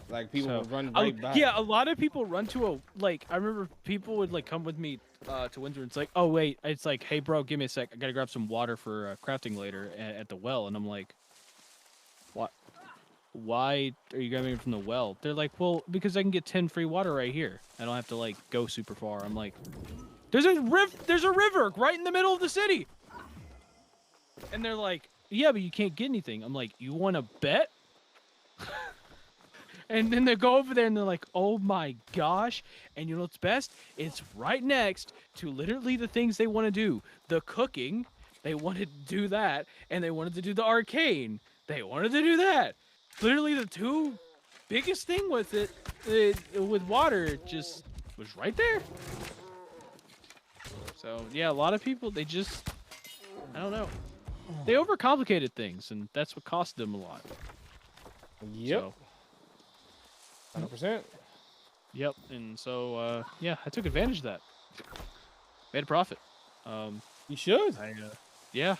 Like people would run right by. Yeah, a lot of people run to I remember people would like come with me to Windsor. And it's like, oh wait, it's like, hey bro, give me a sec. I gotta grab some water for crafting later at the well. And I'm like, what? Why are you grabbing it from the well? They're like, well, because I can get 10 free water right here. I don't have to like go super far. I'm like, there's a river right in the middle of the city. And they're like, yeah, but you can't get anything. I'm like, you want to bet? And then they go over there and they're like, oh my gosh. And you know what's best? It's right next to literally the things they want to do. The cooking, they wanted to do that. And they wanted to do the arcane. They wanted to do that. Literally the two biggest thing with it, with water, just was right there. So, yeah, a lot of people, they just, I don't know. They overcomplicated things, and that's what cost them a lot. Yep. 100%. Yep. And so, yeah, I took advantage of that. Made a profit. You should. Yeah.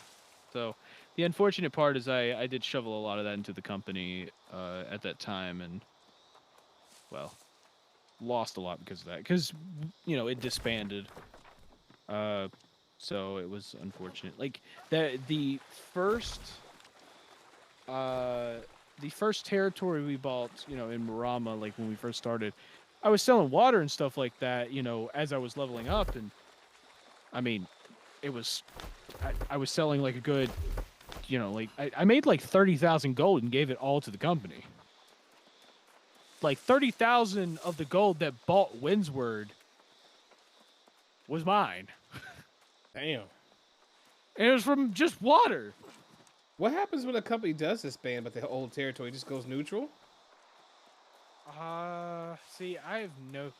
So the unfortunate part is I did shovel a lot of that into the company at that time, and well, lost a lot because of that. Because it disbanded. So it was unfortunate. Like the first territory we bought, in Marama, like when we first started, I was selling water and stuff like that, as I was leveling up, and I mean, it was, I was selling like a good, like I made like 30,000 gold and gave it all to the company. Like 30,000 of the gold that bought Windsward was mine. Damn. And it was from just water. What happens when a company does disband, but the old territory just goes neutral? See, I have no...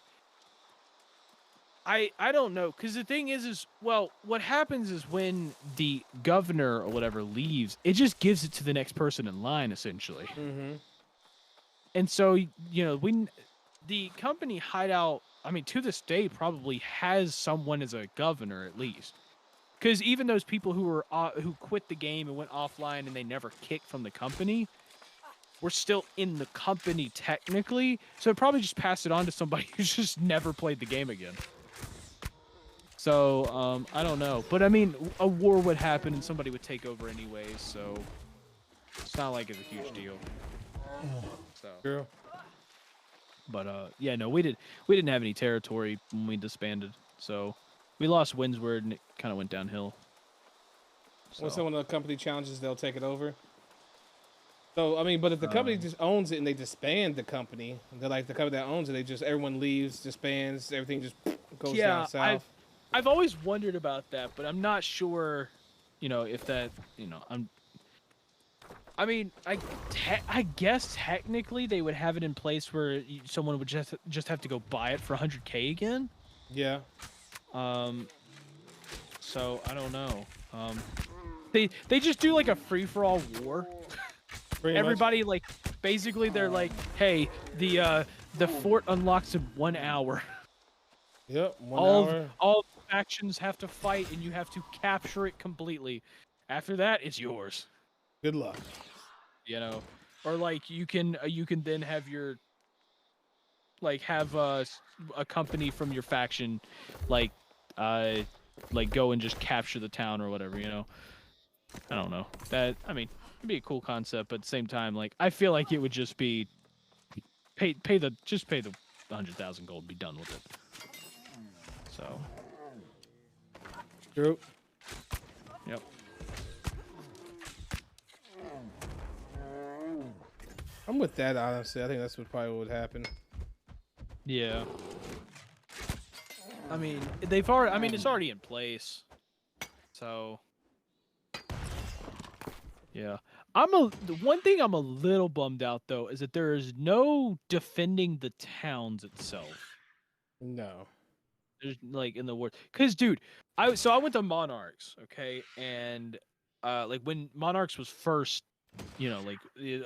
I don't know, because the thing is, well, what happens is when the governor or whatever leaves, it just gives it to the next person in line, essentially. Mm-hmm. And so, the company hideout, I mean, to this day, probably has someone as a governor, at least. Because even those people who quit the game and went offline and they never kicked from the company were still in the company technically. So it probably just passed it on to somebody who's just never played the game again. So I don't know, but I mean, a war would happen and somebody would take over anyways. So it's not like it's a huge deal. So. True. But yeah, no, we didn't have any territory when we disbanded. So. We lost Windsward, and it kind of went downhill. So. When one of the company challenges, they'll take it over. So, I mean, but if the company just owns it and they disband the company, they're like the company that owns it, everyone leaves, disbands, everything just goes down south. I've always wondered about that, but I'm not sure, if that, I mean, I guess technically they would have it in place where someone would just have to go buy it for 100K again. Yeah. So I don't know. They just do like a free-for-all war. Everybody much. Like basically they're like, hey, the fort unlocks in 1 hour. Yep, 1 hour. All factions have to fight and you have to capture it completely. After that, it's yours. Good luck. Or like you can then have your have a company from your faction like go and just capture the town or whatever, you know. I don't know. That I mean, it'd be a cool concept, but at the same time, like I feel like it would just be pay the 100,000 gold, be done with it. So True. Yep. I'm with that, honestly. I think that's what probably would happen. Yeah. I mean, they've already. I mean, it's already in place. So. Yeah. The one thing I'm a little bummed out though is that there is no defending the towns itself. No. There's like in the war. Cause dude, I went to Monarchs, okay, and like when Monarchs was first, you know, like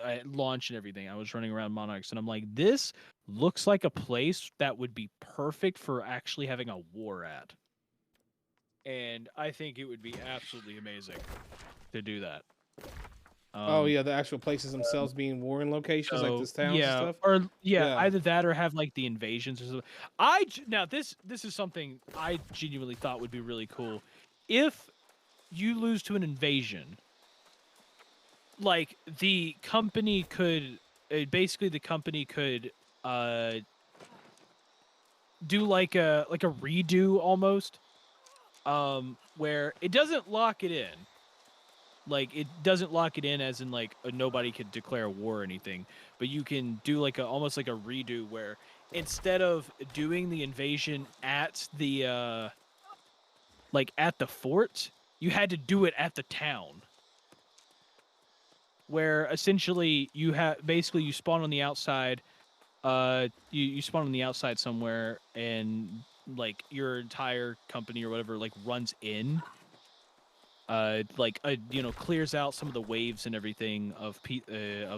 I launched and everything, I was running around Monarchs, and I'm like, this looks like a place that would be perfect for actually having a war at. And I think it would be absolutely amazing to do that. Oh yeah, the actual places themselves being warring locations, like this towns and stuff. Or either that or have like the invasions or something. Now this is something I genuinely thought would be really cool. If you lose to an invasion, like the company could basically do like a redo almost, where it doesn't lock it in. Like it doesn't lock it in as in like nobody could declare war or anything, but you can do like almost like a redo where instead of doing the invasion at the at the fort, you had to do it at the town. Where essentially you you spawn on the outside, you spawn on the outside somewhere, and like your entire company or whatever like runs in. You know, clears out some of the waves and everything of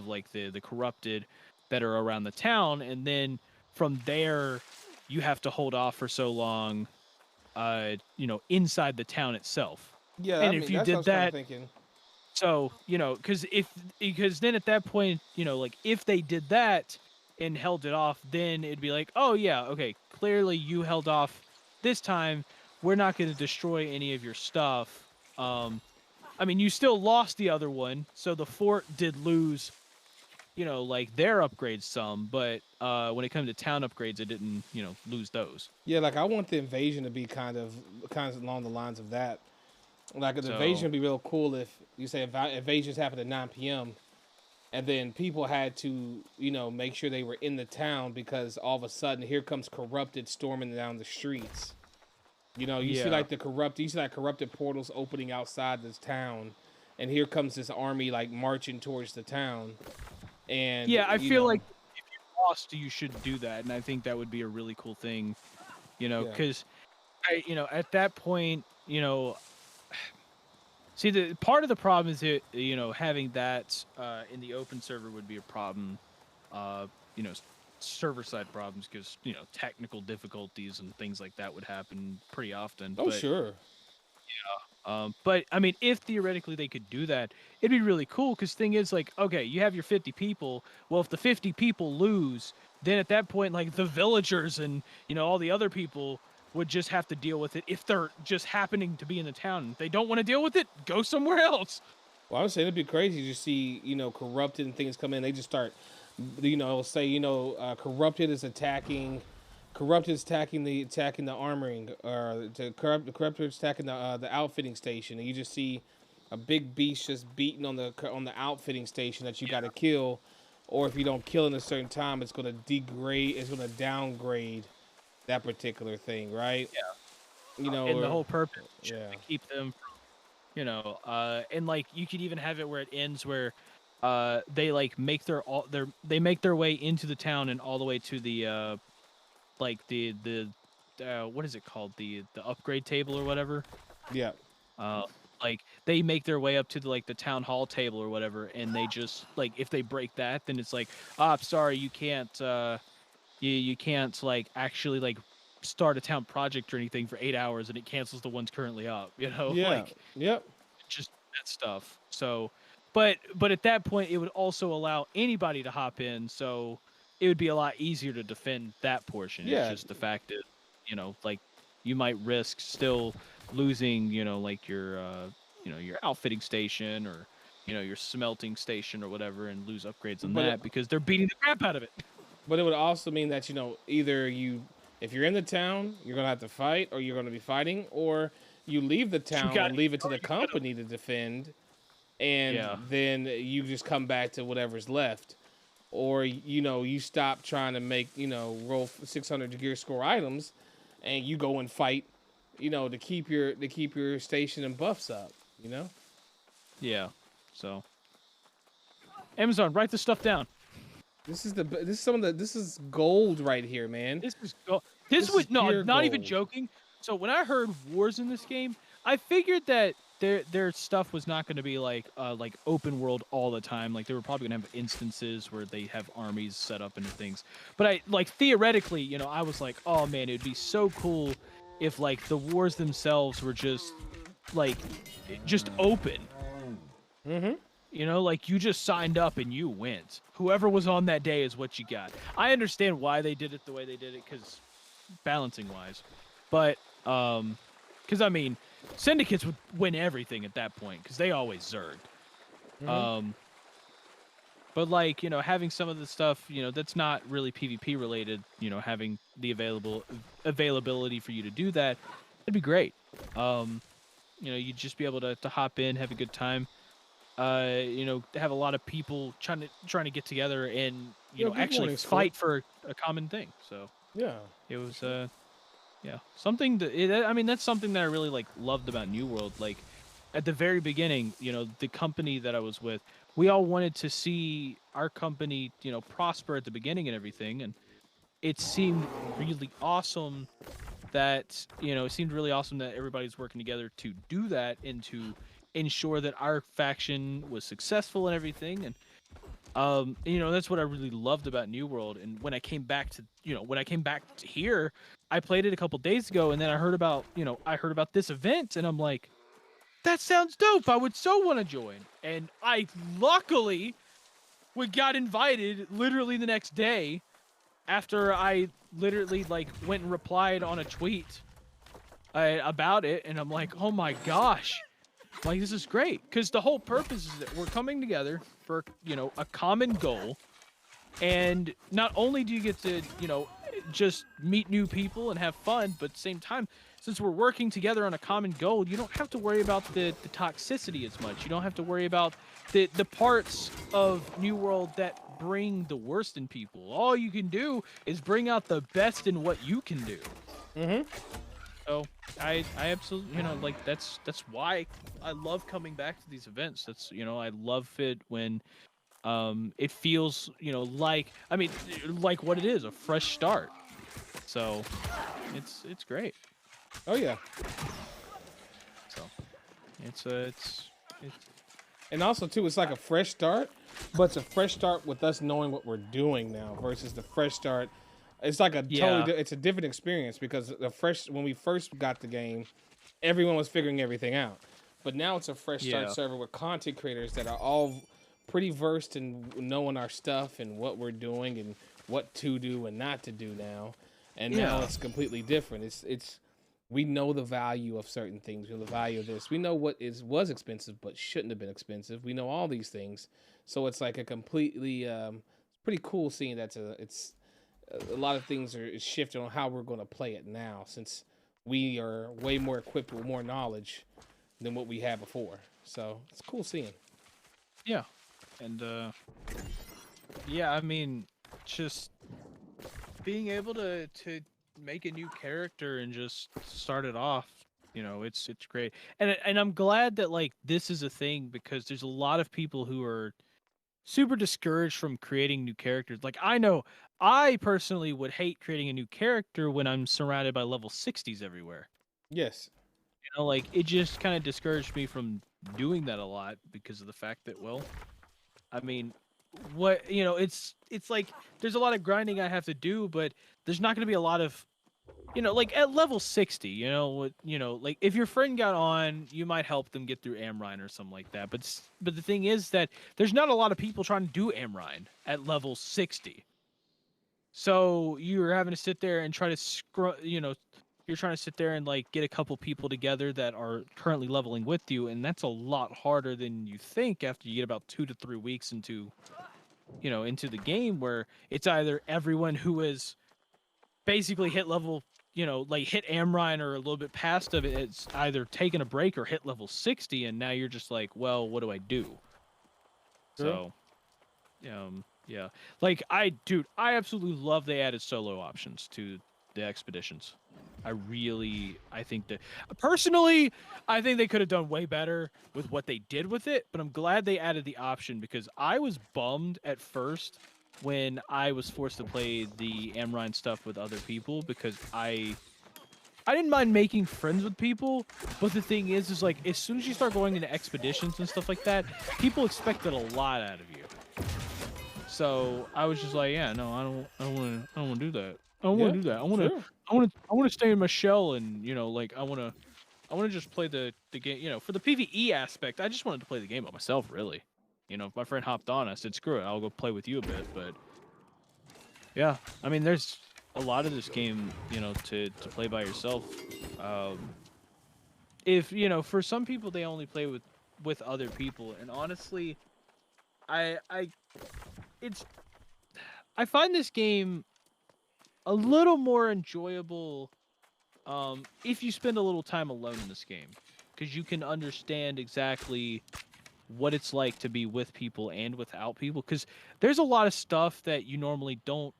like the corrupted that are around the town, and then from there you have to hold off for so long, you know, inside the town itself. Yeah, and I if mean, you that's did what I was that, kinda thinking. so you know, because then at that point, you know, like if they did that and held it off, then it'd be like, oh yeah, okay, clearly you held off this time. We're not going to destroy any of your stuff. I mean, you still lost the other one, so the fort did lose, you know, like their upgrades some, but when it comes to town upgrades, it didn't, you know, lose those. Yeah, like I want the invasion to be kind of along the lines of that. Like an So- invasion would be real cool if you say invasions happen at 9 p.m. and then people had to, you know, make sure they were in the town because all of a sudden here comes corrupted storming down the streets. You know, you see Yeah. like corrupted portals opening outside this town, and here comes this army like marching towards the town. And Yeah, I you feel know, like if you lost, you should do that, and I think that would be a really cool thing, you know, Yeah. because you know, at that point, you know, see, the part of the problem is that, you know, having that in the open server would be a problem, you know, server side problems because, you know, technical difficulties and things like that would happen pretty often. oh but, sure. but I mean, if theoretically they could do that, it'd be really cool. Because thing is, like, okay, you have your 50 people. Well, if the 50 people lose, then at that point, like the villagers and, you know, all the other people would just have to deal with it if they're just happening to be in the town. If they don't want to deal with it, go somewhere else. Well, I would say it'd be crazy to see, you know, corrupted and things come in. They just start, you know, say, you know, corrupted is attacking the armoring, or the corrupted is attacking the outfitting station, and you just see a big beast just beating on the outfitting station that you got to kill, or if you don't kill in a certain time, it's going to degrade, it's going to downgrade that particular thing, right? Yeah. You know, and the or- whole purpose is yeah. to keep them from, you know, and like you could even have it where it ends where they like make they make their way into the town and all the way to the like the what is it called, the upgrade table or whatever. Yeah. Like they make their way up to the town hall table or whatever, and they just like, if they break that, then it's like, I'm sorry, you can't you can't like actually like start a town project or anything for 8 hours, and it cancels the ones currently up, you know. Yeah. Like Yep. just that stuff. So but at that point, it would also allow anybody to hop in, so it would be a lot easier to defend that portion. Yeah. It's just the fact that, like you might risk still losing, like your, your outfitting station or, your smelting station or whatever, and lose upgrades on that because they're beating the crap out of it. But it would also mean that, either if you're in the town, you're going to have to fight, or you're going to be fighting, or you leave the town and leave it to the company to defend, and then you just come back to whatever's left. Or, you stop trying to make, roll 600 gear score items, and you go and fight, to keep your station and buffs up, Yeah. So, Amazon, write this stuff down. This is gold right here, man. This is gold. This was not even joking. So when I heard wars in this game, I figured that their stuff was not going to be like open world all the time. Like they were probably going to have instances where they have armies set up into things. But theoretically, I was like, oh man, it'd be so cool if like the wars themselves were just open. Mm-hmm. Like you just signed up and you went. Whoever was on that day is what you got. I understand why they did it the way they did it, because balancing wise, but because I mean, syndicates would win everything at that point because they always zerged. Mm-hmm. But having some of the stuff, that's not really PvP related, having the availability for you to do that, it'd be great. You'd just be able to hop in, have a good time. Have a lot of people trying to get together and actually fight for a common thing. So yeah, it was something that's something that I really loved about New World. Like at the very beginning, the company that I was with, we all wanted to see our company prosper at the beginning and everything, and it seemed really awesome that everybody's working together to do that and to ensure that our faction was successful and everything. And that's what I really loved about New World. And when I came back to here, I played it a couple days ago, and then I heard about this event, and I'm like, that sounds dope. I would so want to join. And I luckily got invited literally the next day after I literally went and replied on a tweet about it, and I'm like, oh my gosh. This is great, because the whole purpose is that we're coming together for, a common goal. And not only do you get to, just meet new people and have fun, but at the same time, since we're working together on a common goal, you don't have to worry about the toxicity as much. You don't have to worry about the parts of New World that bring the worst in people. All you can do is bring out the best in what you can do. Mm-hmm. So I absolutely, that's why I love coming back to these events. That's, I love it when it feels, like what it is, a fresh start. So it's great. Oh yeah. So it's and also too, it's like a fresh start, but it's a fresh start with us knowing what we're doing now versus the fresh start. It's like it's a different experience, because when we first got the game, everyone was figuring everything out. But now it's a fresh start server with content creators that are all pretty versed in knowing our stuff and what we're doing and what to do and not to do now. And now it's completely different. It's we know the value of certain things. We know the value of this. We know what was expensive but shouldn't have been expensive. We know all these things. So it's like a completely pretty cool seeing that it's a lot of things is shifting on how we're going to play it now, since we are way more equipped with more knowledge than what we had before. So it's cool seeing. Yeah. And just being able to make a new character and just start it off, it's great. And I'm glad that this is a thing, because there's a lot of people who are super discouraged from creating new characters. I know I personally would hate creating a new character when I'm surrounded by level 60s everywhere. Yes. It just kind of discouraged me from doing that a lot, because of the fact that, it's like there's a lot of grinding I have to do, but there's not going to be a lot of you know, like at level 60, you know, like if your friend got on, you might help them get through Amrine or something like that. But the thing is that there's not a lot of people trying to do Amrine at level 60. So you're having to sit there and try to you're trying to sit there and like get a couple people together that are currently leveling with you, and that's a lot harder than you think after you get about 2 to 3 weeks into the game, where it's either everyone who is basically hit level, like hit Amrine or a little bit past of it, it's either taken a break or hit level 60, and now you're just like, well, what do I do? Sure. So, yeah. Like, I absolutely love they added solo options to the expeditions. I think that, personally, I think they could have done way better with what they did with it, but I'm glad they added the option, because I was bummed at first when I was forced to play the Amrine stuff with other people, because I didn't mind making friends with people, but the thing is like, as soon as you start going into expeditions and stuff like that, people expected a lot out of you. So I was just like, yeah, no, I don't want to do that. I don't want to do that. I want to stay in my shell, and like I want to just play the game. For the PvE aspect, I just wanted to play the game by myself, really. If my friend hopped on, I said, screw it, I'll go play with you a bit. But yeah, I mean, there's a lot of this game, to play by yourself. If for some people, they only play with other people, and honestly, I find this game a little more enjoyable if you spend a little time alone in this game, because you can understand exactly what it's like to be with people and without people, because there's a lot of stuff that you normally don't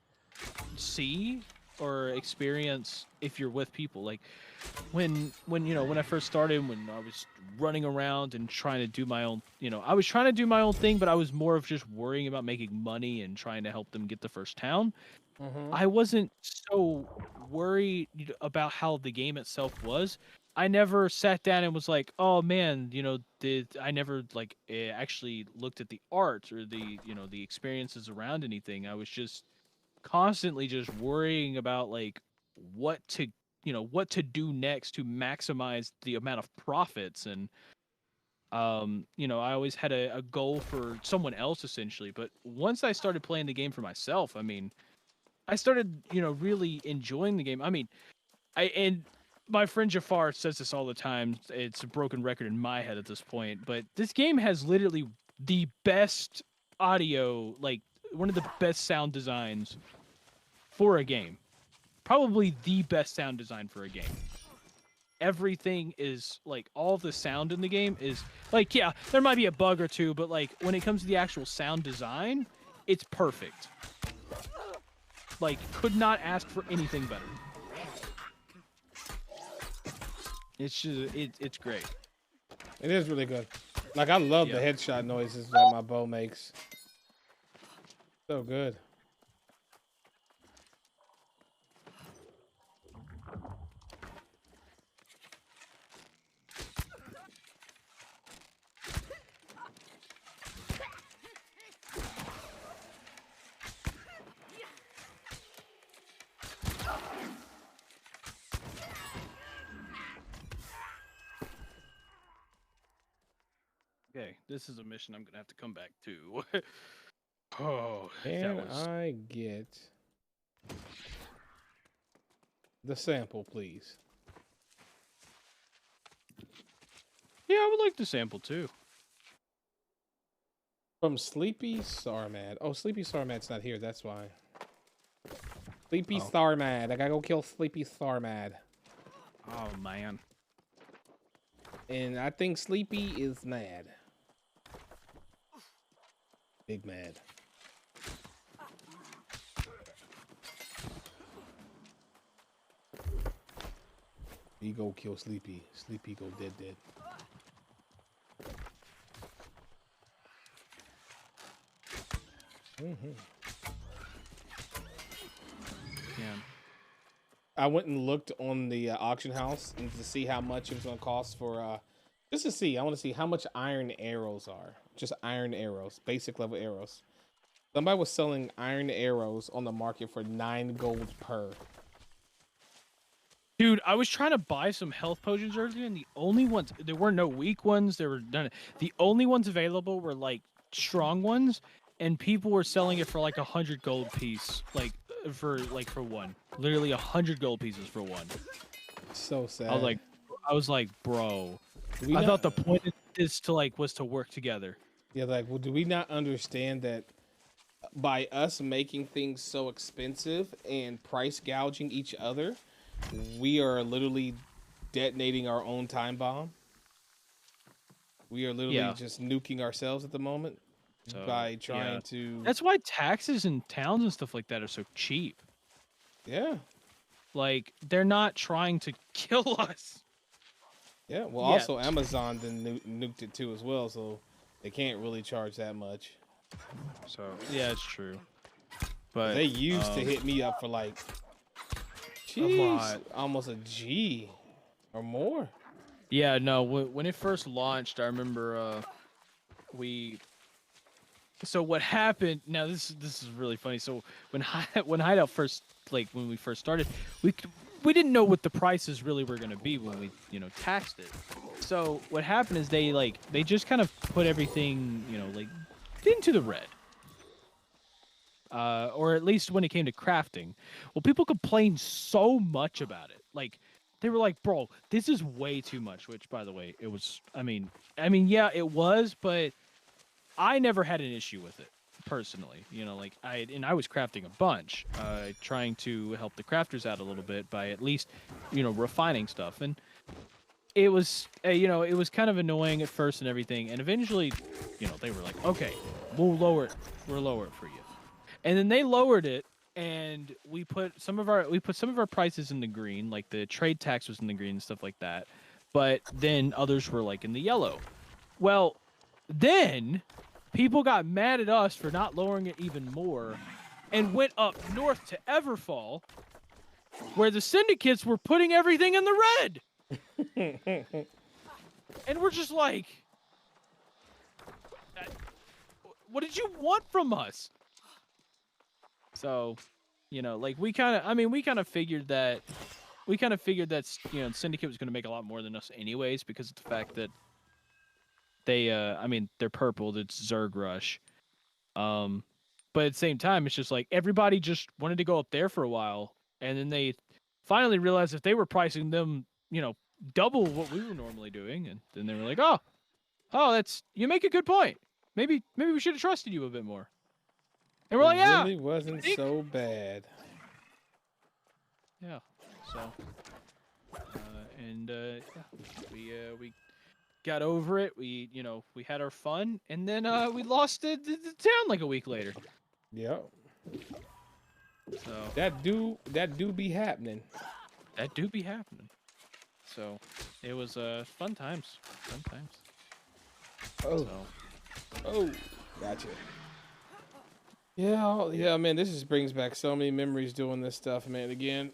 see or experience if you're with people. Like when I first started, when I was running around and trying to do my own, I was trying to do my own thing, but I was more of just worrying about making money and trying to help them get the first town. I wasn't so worried about how the game itself was. I never sat down and was like, oh man, I never like actually looked at the art or the experiences around anything. I was just constantly just worrying about like what to do next to maximize the amount of profits. And I always had a goal for someone else, essentially. But once I started playing the game for myself, I mean, I started really enjoying the game. I mean, and my friend Jafar says this all the time. It's a broken record in my head at this point, but this game has literally the best audio, like one of the best sound designs for a game. Probably the best sound design for a game. Everything is like, all the sound in the game is like, yeah, there might be a bug or two, but like when it comes to the actual sound design, it's perfect. Like, could not ask for anything better. It's just, it's great. It is really good. Like, I love the headshot noises that my bow makes. So good. Okay, this is a mission I'm gonna have to come back to. Oh, Can I get the sample, please? Yeah, I would like the sample too. From Sleepy Sarmad. Oh, Sleepy Sarmad's not here, that's why. Sleepy Sarmad. I gotta go kill Sleepy Sarmad. Oh, man. And I think Sleepy is mad. Big mad. He go kill Sleepy. Sleepy go dead. Yeah. I went and looked on the auction house and to see how much it was gonna cost for just to see. I want to see how much iron arrows are. Just iron arrows, basic level arrows. Somebody was selling iron arrows on the market for 9 gold per. Dude, I was trying to buy some health potions earlier, and the only ones, there were no weak ones. There were none. The only ones available were like strong ones, and people were selling it for like 100 gold piece, for one. Literally 100 gold pieces for one. So sad. I was like, bro. Do we I not- thought the point of this was to work together. Yeah, like, well, do we not understand that by us making things so expensive and price gouging each other, we are literally detonating our own time bomb? We are literally just nuking ourselves at the moment by trying to... That's why taxes in towns and stuff like that are so cheap. Yeah. Like, they're not trying to kill us. Yeah, well, also Amazon then nuked it too as well, so they can't really charge that much. So, yeah, it's true. But they used to hit me up for like, almost a G or more. Yeah, no, when it first launched, I remember so what happened, now this is really funny. So when Hideout first, when we first started, we didn't know what the prices really were going to be when we, taxed it. So what happened is they just kind of put everything, into the red. Or at least when it came to crafting. Well, people complained so much about it. Like, they were like, bro, this is way too much, which, by the way, it was, I mean, yeah, it was, but I never had an issue with it, personally. I was crafting a bunch, trying to help the crafters out a little bit by at least, refining stuff. And it was, it was kind of annoying at first and everything. And eventually, they were like, okay, we'll lower it for you. And then they lowered it, and we put some of our prices in the green, like the trade tax was in the green and stuff like that. But then others were like in the yellow. Well, then people got mad at us for not lowering it even more, and went up north to Everfall, where the syndicates were putting everything in the red. And we're just like, what did you want from us? So, we kind of figured that, Syndicate was going to make a lot more than us anyways, because of the fact that they, they're purple, it's Zerg Rush. But at the same time, it's just like, everybody just wanted to go up there for a while, and then they finally realized that they were pricing them, double what we were normally doing, and then they were like, oh, you make a good point. Maybe we should have trusted you a bit more. And we're like, yeah, it really wasn't so bad. Yeah. So, we got over it. We had our fun, and then we lost the town like a week later. Yep. So that do be happening. That do be happening. So it was fun times. Oh. Oh, gotcha. Yeah, man, this just brings back so many memories doing this stuff, man. Again,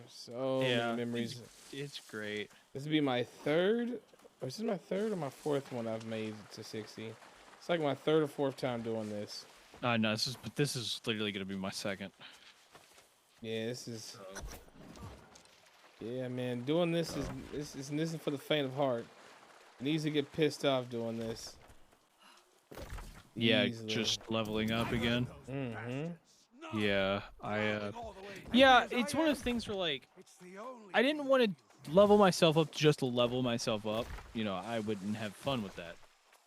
so many memories. It's great. This would be my third, or is this my third or my fourth one I've made to 60? It's like my third or fourth time doing this. No, this is literally gonna be my second. Yeah, this is. Yeah, man, doing this isn't for the faint of heart. It needs to get pissed off doing this. Yeah, Easily. just leveling up again. Mm-hmm. Yeah, yeah, it's one of those things where, like, I didn't want to level myself up just to level myself up. I wouldn't have fun with that.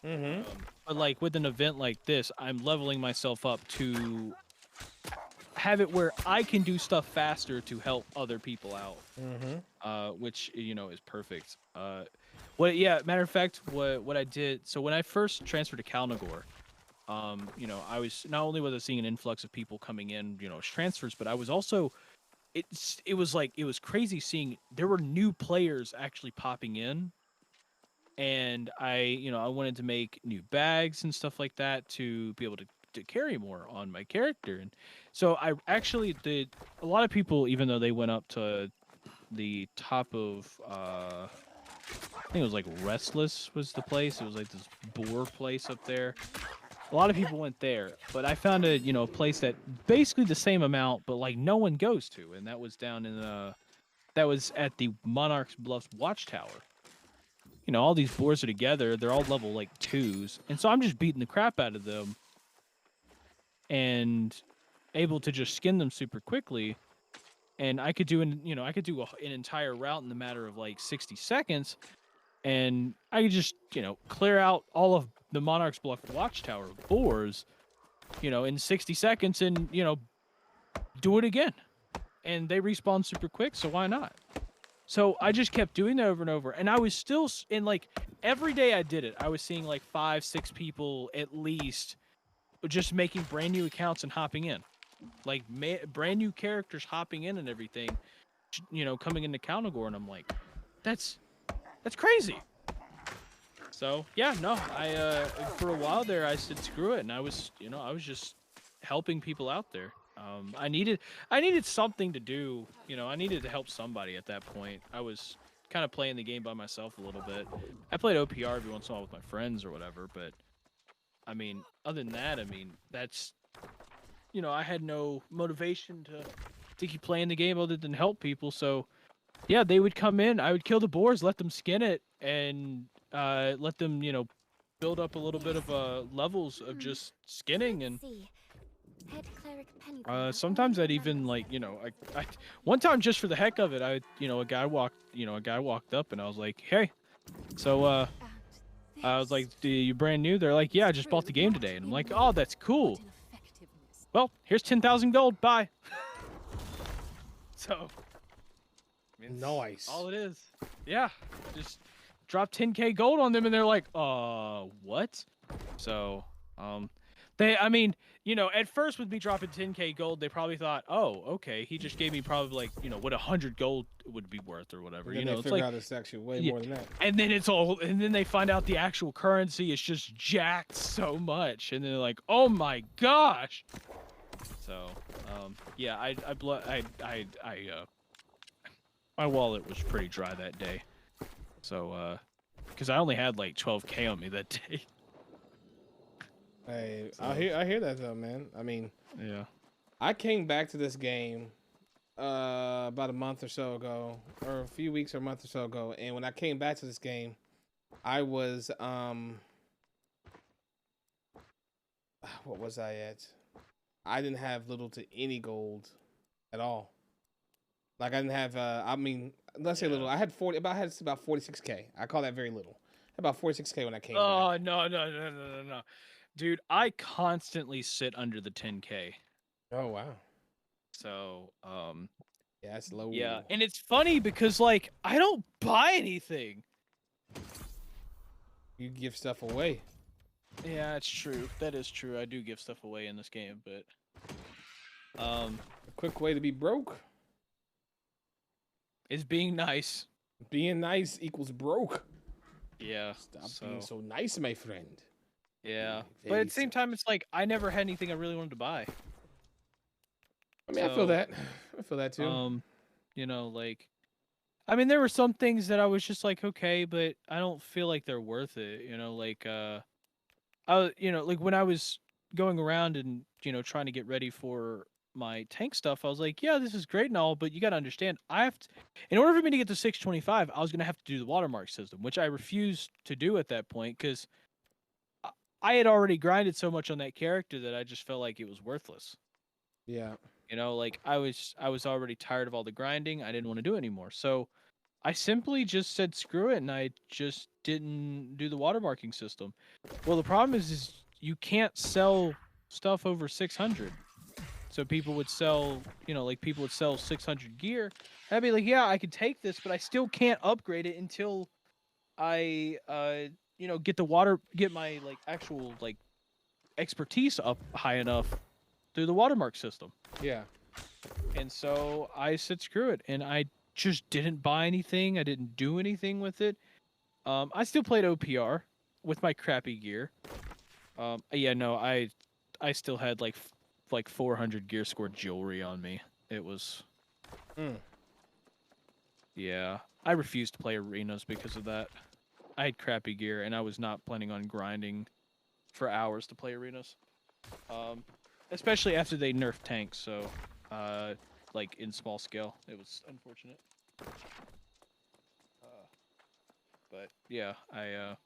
Mm-hmm. But, like, with an event like this, I'm leveling myself up to have it where I can do stuff faster to help other people out. Mm-hmm. Which, is perfect. Matter of fact, what I did, so when I first transferred to Kalnagor, I was not only was I seeing an influx of people coming in, as transfers, but I was also, it was crazy seeing there were new players actually popping in, and I wanted to make new bags and stuff like that to be able to carry more on my character. And so I actually did, a lot of people, even though they went up to the top of, I think it was like Restless was the place. It was like this boar place up there. A lot of people went there, but I found a place that basically the same amount, but like no one goes to, and that was down in that was at the Monarch's Bluff Watchtower. You know, all these boars are together. They're all level like 2s, and so I'm just beating the crap out of them, and able to just skin them super quickly. And I could do an entire route in the matter of like 60 seconds, and I could just clear out all of the Monarch's Bluff Watchtower boars, in 60 seconds, and do it again. And they respawn super quick, so why not? So I just kept doing that over and over, and I was still in like every day I did it, I was seeing like 5-6 people at least just making brand new accounts and hopping in, like brand new characters hopping in and everything, coming into Calnagor, and I'm like, that's crazy. So yeah, no, I for a while there I said screw it, and I was just helping people out there. I needed something to do. I needed to help somebody at that point. I was kind of playing the game by myself a little bit. I played OPR every once in a while with my friends or whatever, but I mean, other than that, I mean, that's I had no motivation to keep playing the game other than help people. So yeah, they would come in, I would kill the boars, let them skin it, and let them build up a little bit of levels of just skinning. And sometimes I'd even like I one time, just for the heck of it, a guy walked up, and I was like, hey, so I was like, you brand new? They're like, yeah, I just bought the game today. And I'm like, oh, that's cool. Well, here's 10,000 gold, bye. So I mean, nice. All it is. Yeah, just drop 10k gold on them, and they're like, what? So I mean, at first with me dropping 10k gold, they probably thought, oh, okay, he just gave me probably like, what 100 gold would be worth or whatever. And then they figure out it's actually way more than that. And then they find out the actual currency is just jacked so much, and they're like, oh my gosh. So, yeah, my wallet was pretty dry that day. So, because I only had like 12k on me that day. Hey, so. I hear that though, man. I mean, yeah, I came back to this game about a month or so ago, or a few weeks or a month or so ago, and when I came back to this game, I was what was I at? I didn't have little to any gold at all. Like I didn't have I mean, let's say little. I had about 46k. I call that very little. About 46k when I came back. Oh, no. Dude, I constantly sit under the 10k. Oh wow. So, yeah, that's low. Yeah, and it's funny because like I don't buy anything. You give stuff away. Yeah, it's true. That is true. I do give stuff away in this game, but a quick way to be broke is being nice. Being nice equals broke. Yeah. Stop being so nice, my friend. Yeah, but at the same time, it's like I never had anything I really wanted to buy. I mean, I feel that. I feel that too. Like, I mean, there were some things that I was just like, okay, but I don't feel like they're worth it. Like, like when I was going around and trying to get ready for my tank stuff, I was like, yeah, this is great and all, but you got to understand, in order for me to get to 625, I was gonna have to do the watermark system, which I refused to do at that point because I had already grinded so much on that character that I just felt like it was worthless. Yeah. Like I was already tired of all the grinding. I didn't want to do it anymore. So I simply just said screw it, and I just didn't do the watermarking system. Well, the problem is you can't sell stuff over 600. So people would sell, people would sell 600 gear. And I'd be like, yeah, I could take this, but I still can't upgrade it until I get my like actual like expertise up high enough through the watermark system. Yeah. And so I said screw it, and I just didn't buy anything. I didn't do anything with it. I still played OPR with my crappy gear. Yeah, no, I still had like 400 gear score jewelry on me. It was Yeah, I refused to play arenas because of that. I had crappy gear, and I was not planning on grinding for hours to play arenas. Especially after they nerfed tanks, so like in small scale, it was unfortunate. But yeah, I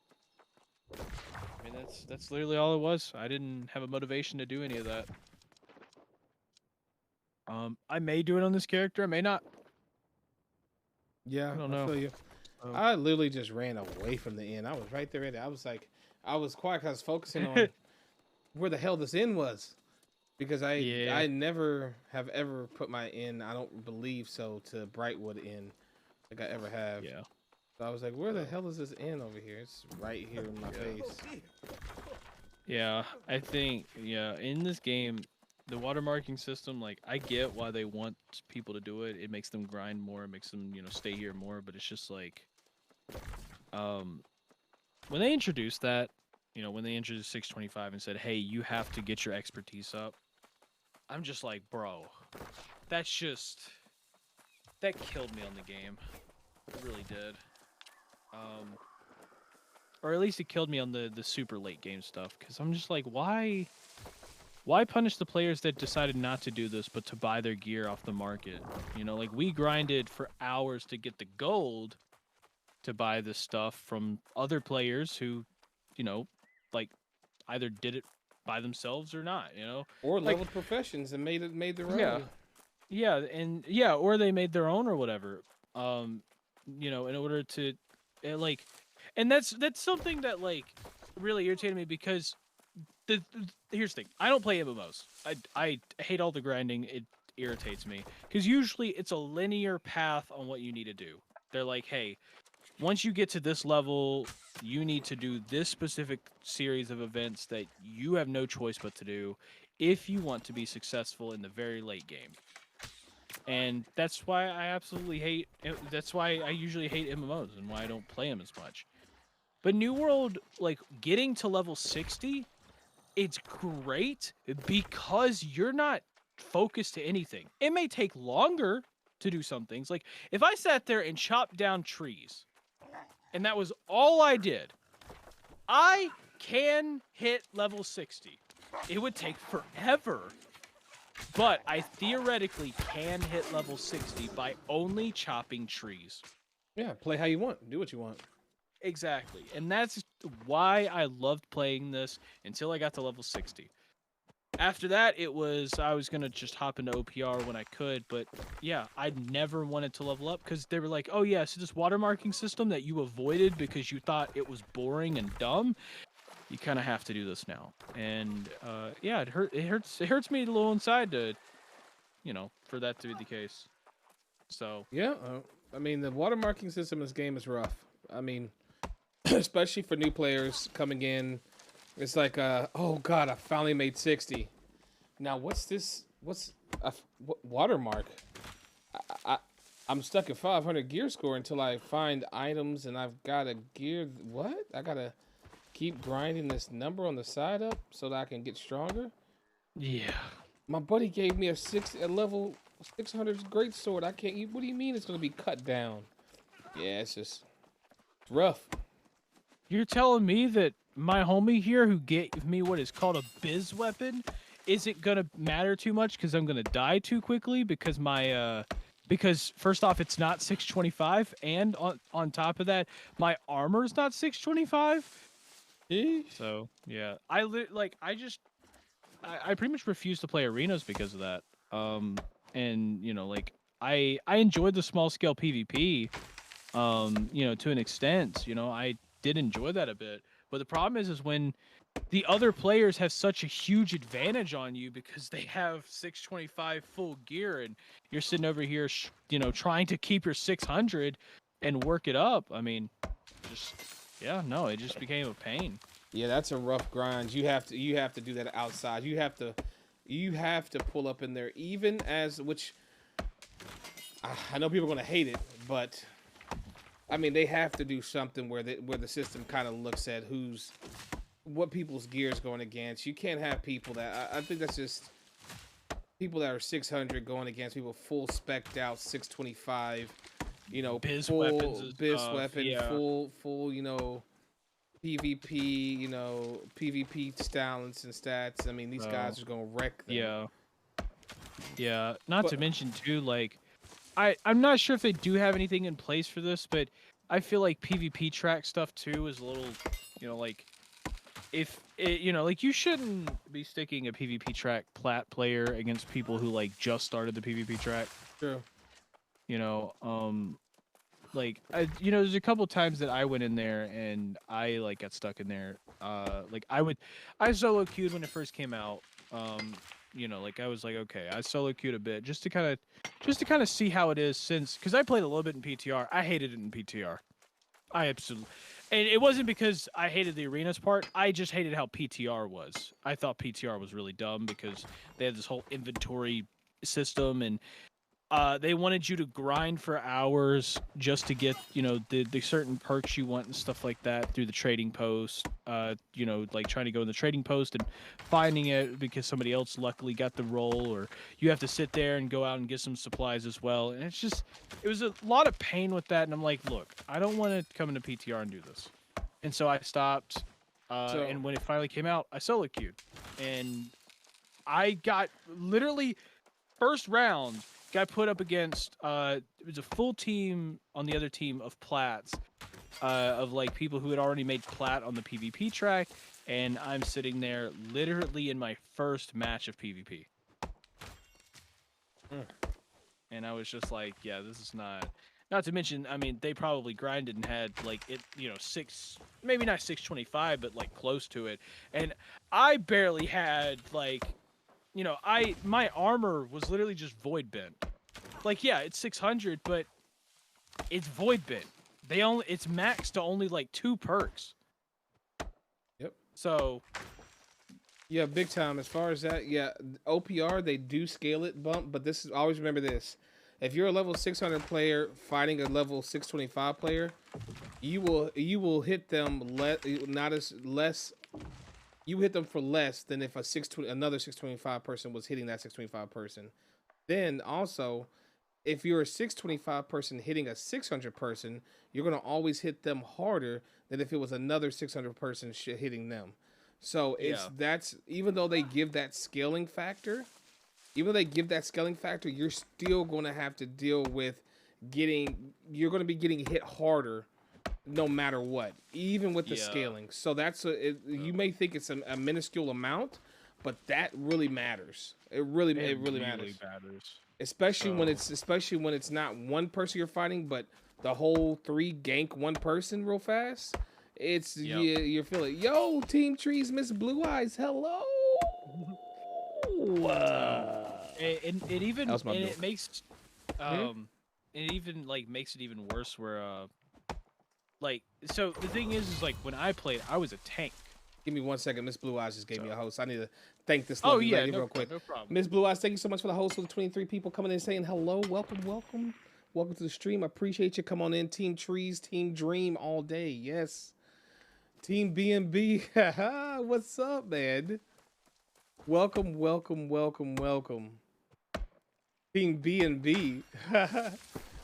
mean that's literally all it was. I didn't have a motivation to do any of that. I may do it on this character, I may not. Yeah, I don't I know. feel you. I literally just ran away from the inn. I was right there at it. I was like, I was quiet because I was focusing on where the hell this inn was. Because I never have ever put my inn, I don't believe so, to Brightwood Inn. Like I ever have. Yeah. So I was like, where the hell is this inn over here? It's right here in my face. Yeah, I think, in this game, the watermarking system, like, I get why they want people to do it. It makes them grind more, it makes them, stay here more, but it's just like, when they introduced that, when they introduced 625 and said, hey, you have to get your expertise up, I'm just like, bro, that killed me on the game. It really did. Or at least it killed me on the super late game stuff, because I'm just like, why punish the players that decided not to do this, but to buy their gear off the market? Like, we grinded for hours to get the gold to buy this stuff from other players who, like, either did it by themselves or not, Or like, leveled professions and made their own. Or they made their own or whatever. In order to, like, and that's something that, like, really irritated me, because here's the thing: I don't play MMOs. I hate all the grinding. It irritates me because usually it's a linear path on what you need to do. They're like, hey, once you get to this level, you need to do this specific series of events that you have no choice but to do if you want to be successful in the very late game. And that's why I absolutely hate. That's why I usually hate MMOs and why I don't play them as much. But New World, like, getting to level 60, it's great because you're not focused to anything. It may take longer to do some things. Like, if I sat there and chopped down trees, and that was all I did, I can hit level 60. It would take forever, but I theoretically can hit level 60 by only chopping trees. Yeah, play how you want. Do what you want. Exactly. And that's why I loved playing this until I got to level 60. After that, I was going to just hop into OPR when I could, but yeah, I never wanted to level up because they were like, oh yeah, so this watermarking system that you avoided because you thought it was boring and dumb, you kind of have to do this now. And yeah, it hurts me a little inside to, for that to be the case. So yeah, I mean, the watermarking system in this game is rough. I mean, especially for new players coming in, it's like, oh god, I finally made 60. Now what's this? What's a watermark? I'm stuck at 500 gear score until I find items, and I've got a gear. What? I gotta keep grinding this number on the side up so that I can get stronger. Yeah. My buddy gave me a level 600 greatsword. I can't. What do you mean it's gonna be cut down? Yeah, it's rough. You're telling me that my homie here who gave me what is called a biz weapon isn't gonna matter too much because I'm gonna die too quickly because because first off it's not 625 and on top of that my armor's not 625. So yeah, I pretty much refuse to play arenas because of that. And like I enjoyed the small scale PvP, to an extent. I did enjoy that a bit. But the problem is when the other players have such a huge advantage on you because they have 625 full gear and you're sitting over here, trying to keep your 600 and work it up. I mean, it just became a pain. Yeah, that's a rough grind. You have to do that outside. You have to pull up in there, even as which I know people are gonna hate it, but I mean, they have to do something where the system kind of looks at what people's gear is going against. You can't have people that I think that's just people that are 600 going against people full spec'd out 625. Biz full weapons, weapon, yeah. full PvP, PvP talents and stats. I mean, these guys are gonna wreck them. Yeah. Not to mention too, like, I'm not sure if they do have anything in place for this, but I feel like PvP track stuff too is a little, like if it, like you shouldn't be sticking a PvP track plat player against people who like just started the PvP track. True. Like there's a couple times that I went in there and I like got stuck in there. I solo queued when it first came out. Like I was like, okay, I solo queued a bit just to kind of see how it is because I played a little bit in PTR. I hated it in PTR. I absolutely, and it wasn't because I hated the arenas part. I just hated how PTR was. I thought PTR was really dumb because they had this whole inventory system and they wanted you to grind for hours just to get, the certain perks you want and stuff like that through the trading post. Like trying to go in the trading post and finding it because somebody else luckily got the role, or you have to sit there and go out and get some supplies as well. And it was a lot of pain with that. And I'm like, look, I don't want to come into PTR and do this. And so I stopped. And when it finally came out, I solo queued. And I got literally first round. Got put up against it was a full team on the other team of plats of like people who had already made plat on the PvP track, and I'm sitting there literally in my first match of PvP. And I was just like, yeah, this is not to mention, I mean, they probably grinded and had like it, maybe not 625, but like close to it. And I barely had like my armor was literally just void bent. Like, yeah, it's 600, but it's void bent. It's maxed to only like 2 perks. Yep. So, yeah, big time. As far as that, yeah, OPR they do scale it bump, but always remember this: if you're a level 600 player fighting a level 625 player, you will hit them you hit them for less than if another 625 person was hitting that 625 person. Then also, if you're a 625 person hitting a 600 person, you're going to always hit them harder than if it was another 600 person hitting them. So that's even though they give that scaling factor, you're still going to have to deal with you're going to be getting hit harder no matter what, even with the scaling. So you may think it's a minuscule amount, but that really matters. It really matters. Especially when it's not one person you're fighting, but the whole 3 gank one person real fast. It's you're feeling, yo, Team Trees, Miss Blue Eyes, hello. It makes it even like makes it even worse where so the thing is like when I played, I was a tank. Give me 1 second. Miss Blue Eyes just gave me a host. I need to thank this lady real quick. No problem. Miss Blue Eyes, thank you so much for the host for the 23 people coming in saying hello. Welcome to the stream. I appreciate you. Come on in. Team Trees, Team Dream all day. Yes. Team BNB. What's up, man? Welcome. Team BNB.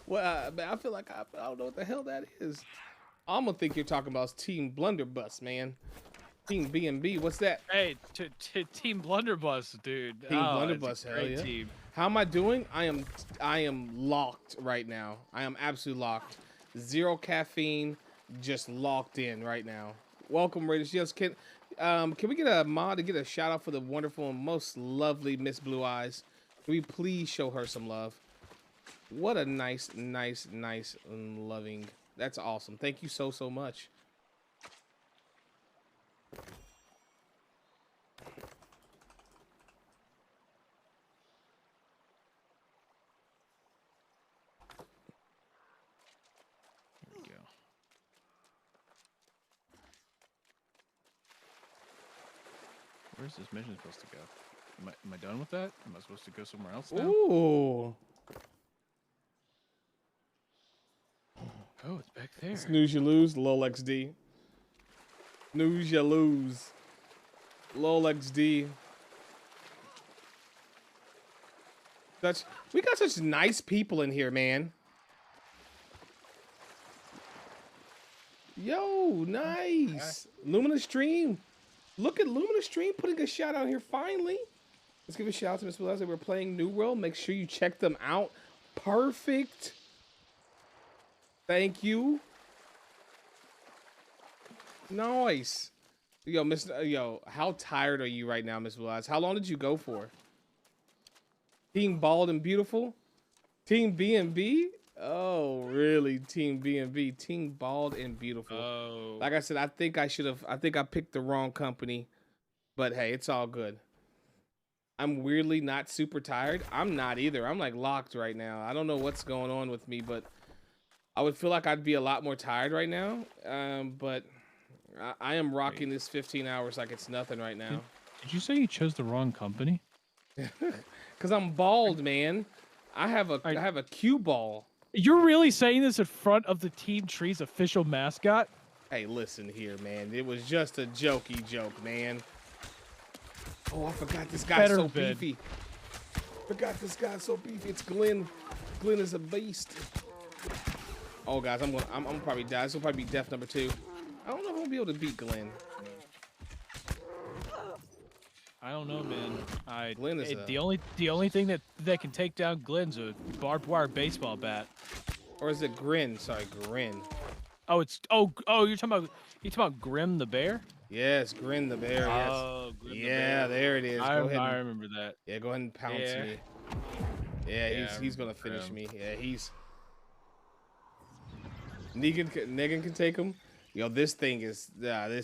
Well, man, I feel like I don't know what the hell that is. I'm gonna think you're talking about Team Blunderbuss, man. Team BNB, what's that? Hey, Team Blunderbuss, dude. Team Blunderbuss, hell yeah. Team. How am I doing? I am locked right now. I am absolutely locked. 0 caffeine, just locked in right now. Welcome, Raiders. Yes, can we get a mod to get a shout out for the wonderful and most lovely Miss Blue Eyes? Can we please show her some love? What a nice and loving. That's awesome. Thank you so much. There we go. Where's this mission supposed to go? Am I done with that? Am I supposed to go somewhere else now? Ooh. Oh, it's back there. Snooze you lose, lol XD. Snooze you lose. Lol XD. We got such nice people in here, man. Yo, nice. Lumina Stream. Look at Lumina Stream putting a shout out here finally. Let's give a shout out to Miss Velez. We're playing New World. Make sure you check them out Perfect. Thank you. Nice. Yo, how tired are you right now, Miss Blue Eyes? How long did you go for? Team Bald and Beautiful? Team B&B? Oh, really? Team B&B. Team Bald and Beautiful. Oh. Like I said, I think I picked the wrong company. But hey, it's all good. I'm weirdly not super tired. I'm not either. I'm like locked right now. I don't know what's going on with me, but I would feel like I'd be a lot more tired right now. But I am rocking this 15 hours like it's nothing right now. Did you say you chose the wrong company? Because I'm bald, man. I have a cue ball. You're really saying this in front of the Team Tree's official mascot? Hey, listen here, man. It was just a jokey joke, man. Oh, I forgot this guy's so beefy. Forgot this guy's so beefy. It's Glenn. Glenn is a beast. Oh, guys, I'm gonna probably die. This will probably be death number 2. I don't know if I'm gonna be able to beat Glenn. I don't know, man. Glenn is the only thing that can take down Glenn's a barbed wire baseball bat. Or is it Grin? Sorry, Grin. Oh, you're talking about Grim the bear? Yes, Grin the bear. Yes. Oh, Grim the yeah, bear. there it is. Go ahead. I remember that. Yeah, go ahead and pounce me. Yeah, he's gonna finish me. Yeah, he's. Negan can take him. Yo, this thing is this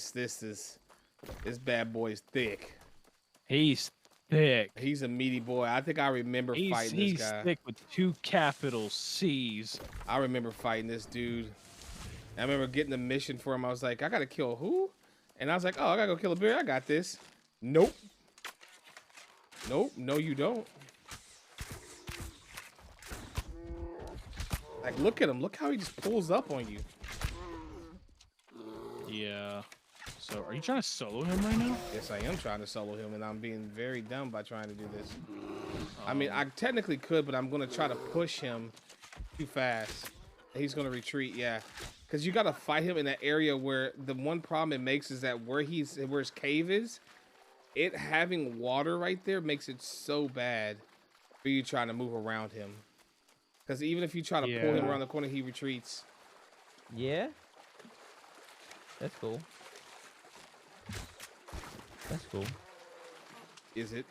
bad boy's thick. He's thick. He's a meaty boy. I think I remember fighting this guy. He's thick with 2 capital C's. I remember fighting this dude. I remember getting the mission for him. I was like, I gotta kill who? And I was like, oh, I gotta go kill a bear. I got this. Nope. Nope. No, you don't. Like, look at him. Look how he just pulls up on you. Yeah. So, are you trying to solo him right now? Yes, I am trying to solo him, and I'm being very dumb by trying to do this. I mean, I technically could, but I'm going to try to push him too fast. He's going to retreat, yeah. Because you got to fight him in an area where the one problem it makes is that where his cave is, it having water right there makes it so bad for you trying to move around him. Because even if you try to pull him around the corner, he retreats. Yeah? That's cool. That's cool. Is it?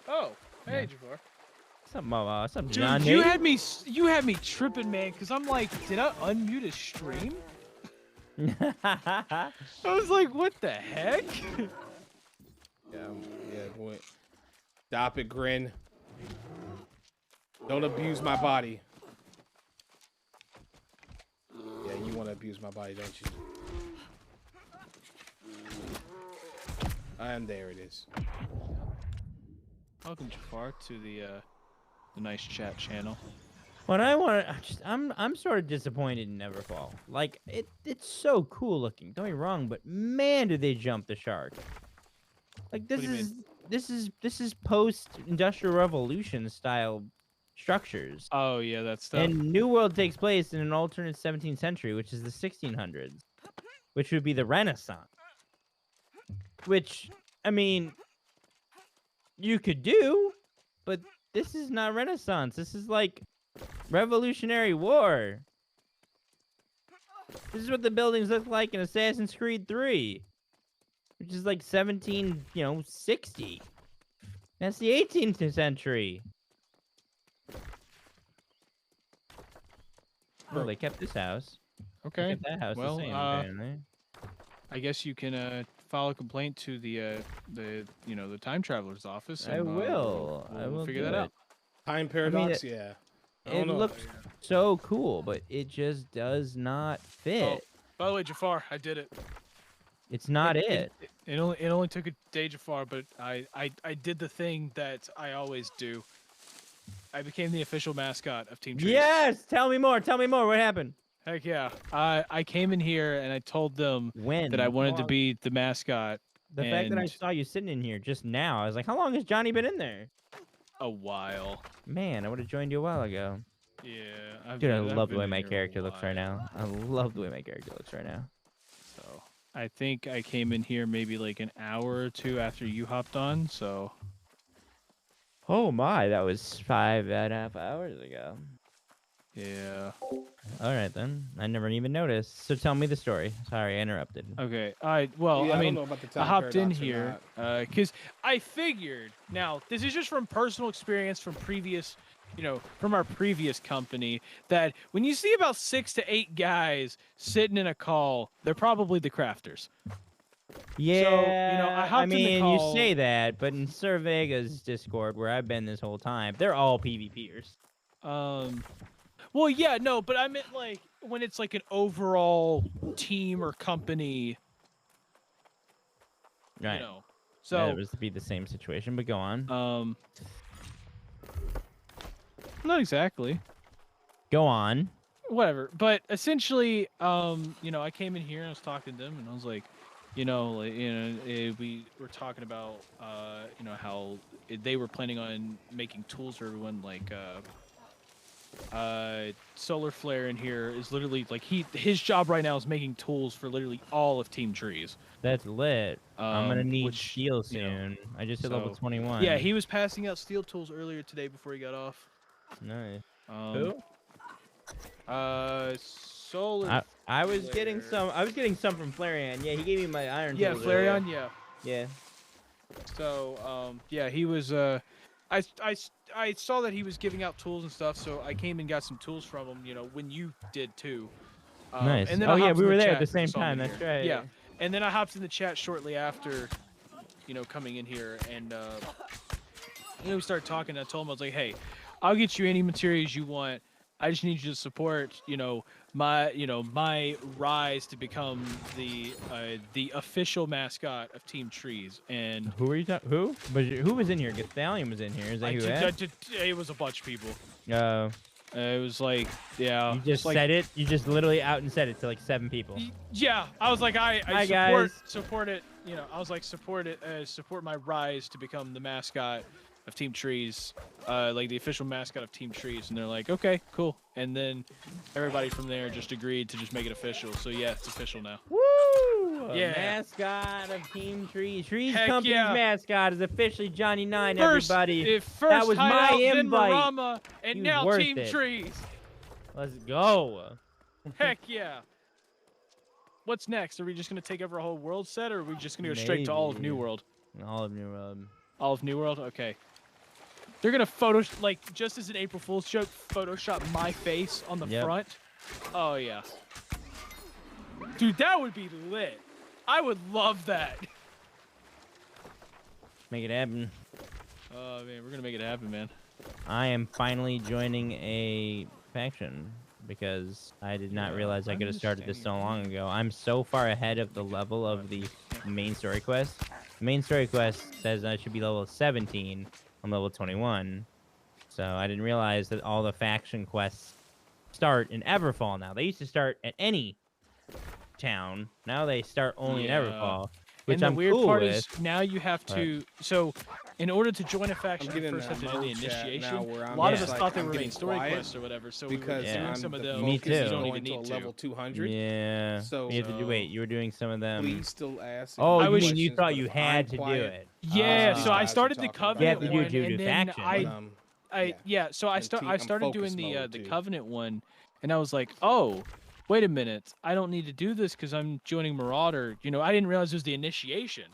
Oh, hey, Jafar. What's up, Dude, John? you had me tripping, man, because I'm like, did I unmute his stream? I was like, what the heck? Yeah, boy. Stop it, Grin. Don't abuse my body. Yeah, you want to abuse my body, don't you? And there it is. Welcome, Jafar, to the nice chat channel. What I'm sort of disappointed in Neverfall. Like it's so cool looking. Don't get me wrong, but man, did they jump the shark? Like this is post-industrial revolution style structures. Oh yeah, that's stuff. And New World takes place in an alternate 17th century, which is the 1600s, which would be the Renaissance. Which, I mean, you could do, but this is not Renaissance. This is like Revolutionary War. This is what the buildings look like in Assassin's Creed 3, which is like 1760. That's the 18th century. Oh, they kept this house. Okay. They kept that house well, the same, apparently. I guess you can file a complaint to the time traveler's office. And, I will. We'll I will figure do that it. out. Time paradox, yeah. It looks so cool, but it just does not fit. Oh, by the way, Jafar, I did it. It's not it. It only took a day, Jafar, but I did the thing that I always do. I became the official mascot of Team Trees. Yes! Tell me more. Tell me more. What happened? Heck yeah. I came in here and I told them that I wanted to be the mascot. The fact that I saw you sitting in here just now, I was like, how long has Johnny been in there? A while. Man, I would have joined you a while ago. Yeah. Dude, I love the way my character looks right now. I love the way my character looks right now. So, I think I came in here maybe like an hour or two after you hopped on, so Oh my, that was 5.5 hours ago. Yeah. All right then. I never even noticed. So tell me the story. Sorry, I interrupted. Okay. Well, Yeah, I I don't mean, know about the I time hopped in paradox or here because I figured. Now, this is just from personal experience from previous, from our previous company, that when you see about 6 to 8 guys sitting in a call, they're probably the crafters. Yeah, I hopped in the mean, call. you say that, but in Sir Vega's Discord, where I've been this whole time, they're all PvPers. Well, yeah, no, but I meant like when it's like an overall team or company. Right. So that was to be the same situation, but go on. Not exactly. Go on. Whatever, but essentially, I came in here and I was talking to them, and I was like, we were talking about, how they were planning on making tools for everyone, like, Solar Flare in here is literally like his job right now is making tools for literally all of Team Trees. That's lit. I'm gonna need which, steel soon. I just hit level 21. Yeah, he was passing out steel tools earlier today before he got off. Nice. Who? Solar. I was getting some. I was getting some from Flareon. Yeah, he gave me my iron. Yeah, tools Flareon. earlier. Yeah. Yeah. So, yeah, he was. I saw that he was giving out tools and stuff, so I came and got some tools from him. When you did too. Nice. And then Oh I yeah, hopped we in were there chat at the 'cause I same saw him time. in That's here. right. Yeah. And then I hopped in the chat shortly after, coming in here, and we started talking. And I told him, I was like, "Hey, I'll get you any materials you want. I just need you to support, my rise to become the official mascot of Team Trees." And Who are you talking? Who? Who was in here? Stallion was in here. Is that who? It was a bunch of people. It was like, yeah. You just like, said it. You just literally out and said it to like 7 people. Yeah, I was like, I Hi, support it. I was like, support my rise to become the mascot of Team Trees, like the official mascot of Team Trees. And they're like, okay, cool. And then everybody from there just agreed to just make it official. So yeah, it's official now. Woo! Yeah. Mascot of Team Trees. Trees Heck Company's yeah. mascot is officially Johnny 9. First, Everybody. First that was my Hideout, then invite. Marama, and He was now worth Team it. Trees. Let's go. Heck yeah. What's next? Are we just gonna take over a whole world set, or are we just gonna go straight to all of New World? All of New World. All of New World? Okay. They're gonna just as an April Fool's joke, Photoshop my face on the front. Oh yeah. Dude, that would be lit. I would love that. Make it happen. Oh man, we're gonna make it happen, man. I am finally joining a faction because I did not realize I could have started this so long ago. I'm so far ahead of the level of the main story quest. The main story quest says I should be level 17. I'm level 21. So I didn't realize that all the faction quests start in Everfall now. They used to start at any town. Now they start only in Everfall. Which And the I'm weird cool part with, is now you have to. So, in order to join a faction, you first have to do the mode chat initiation. now where A I'm lot of just us like, thought they I'm were getting main story quiet quests or whatever. So because we were doing I'm some of the those. Me focus is too. You don't going even to a need level 200. Yeah. So you have to do. Wait, you were doing some of them. Please still ask. Oh, any you mean questions, you thought but you if had I'm to do quiet, it? Yeah, these so I guys are started the talking about Covenant it. You have one, to do and then faction. So I I'm started doing focus the mode, the too. Covenant one, and I was like, oh, wait a minute, I don't need to do this because I'm joining Marauder. I didn't realize it was the initiation.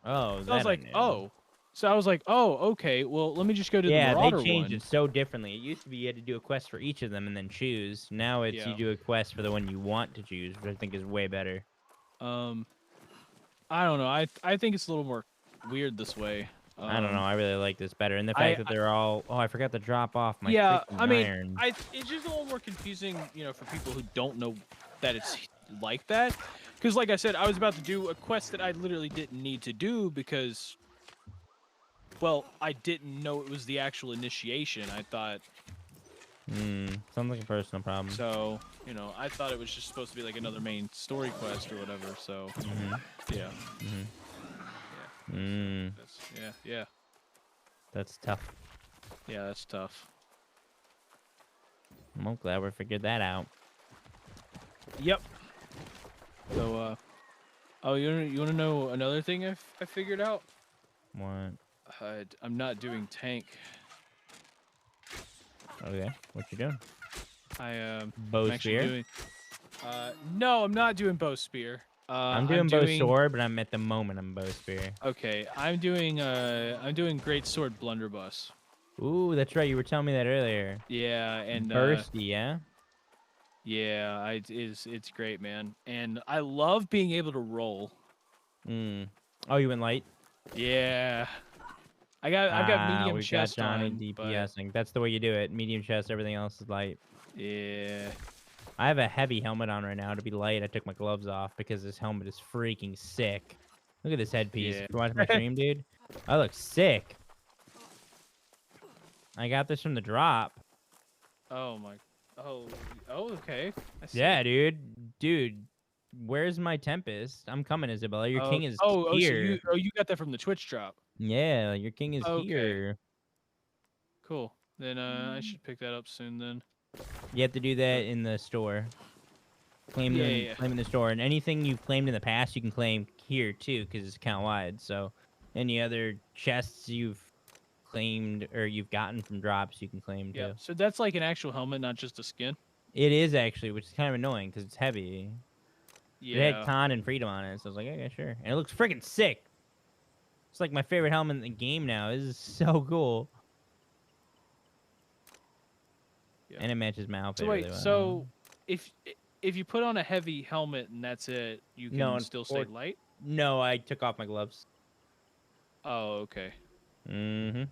Oh, So I was like, oh. So I was like, oh, okay. Well, let me just go to the Marauder they changed one. it so differently. It used to be you had to do a quest for each of them and then choose. Now it's you do a quest for the one you want to choose, which I think is way better. I don't know. I think it's a little more weird this way. I don't know. I really like this better, and the fact that they're all. Oh, I forgot to drop off my. Yeah, freaking I mean, iron. it's just a little more confusing, for people who don't know that it's like that. Because, like I said, I was about to do a quest that I literally didn't need to do because, well, I didn't know it was the actual initiation. I thought. Sounds like a personal problem. So, I thought it was just supposed to be like another main story quest or whatever. So, yeah. Yeah. That's tough. Yeah, that's tough. I'm glad we figured that out. Yep. So, oh, you want to know another thing I figured out? What? I'm not doing tank Okay, what you doing? I'm actually spear? doing. No, I'm not doing bow spear. I'm doing bow sword, but I'm at the moment I'm bow spear. Okay, I'm doing great sword blunderbuss. Ooh, that's right. You were telling me that earlier. Yeah, and Bursty, yeah. yeah, it's great, man, and I love being able to roll. Oh, you went light? Yeah, I've got medium we got chest Johnny on, DPSing. That's the way you do it. Medium chest, everything else is light. Yeah. I have a heavy helmet on right now to be light. I took my gloves off because this helmet is freaking sick. Look at this headpiece. Yeah. If you're watching my stream, dude, I look sick. I got this from the drop. Oh my. Oh, okay. I see. Yeah, dude, where's my Tempest? I'm coming, Isabella. Your king is So here. you got that from the Twitch drop. Yeah, your king is Okay. here. Cool. Then I should pick that up soon. Then. You have to do that in the store. Claim in the store, and anything you've claimed in the past, you can claim here too, because it's account wide. So, any other chests you've claimed or you've gotten from drops, you can claim too. Yeah. So that's like an actual helmet, not just a skin. It is actually, which is kind of annoying because it's heavy. Yeah. It had Khan and Freedom on it, so I was like, okay, sure. And it looks freaking sick. It's like my favorite helmet in the game now. This is so cool. Yeah. And it matches my outfit So wait, really well. so if you put on a heavy helmet and that's it, you can still stay light? No, I took off my gloves. Oh, okay. Mm-hmm.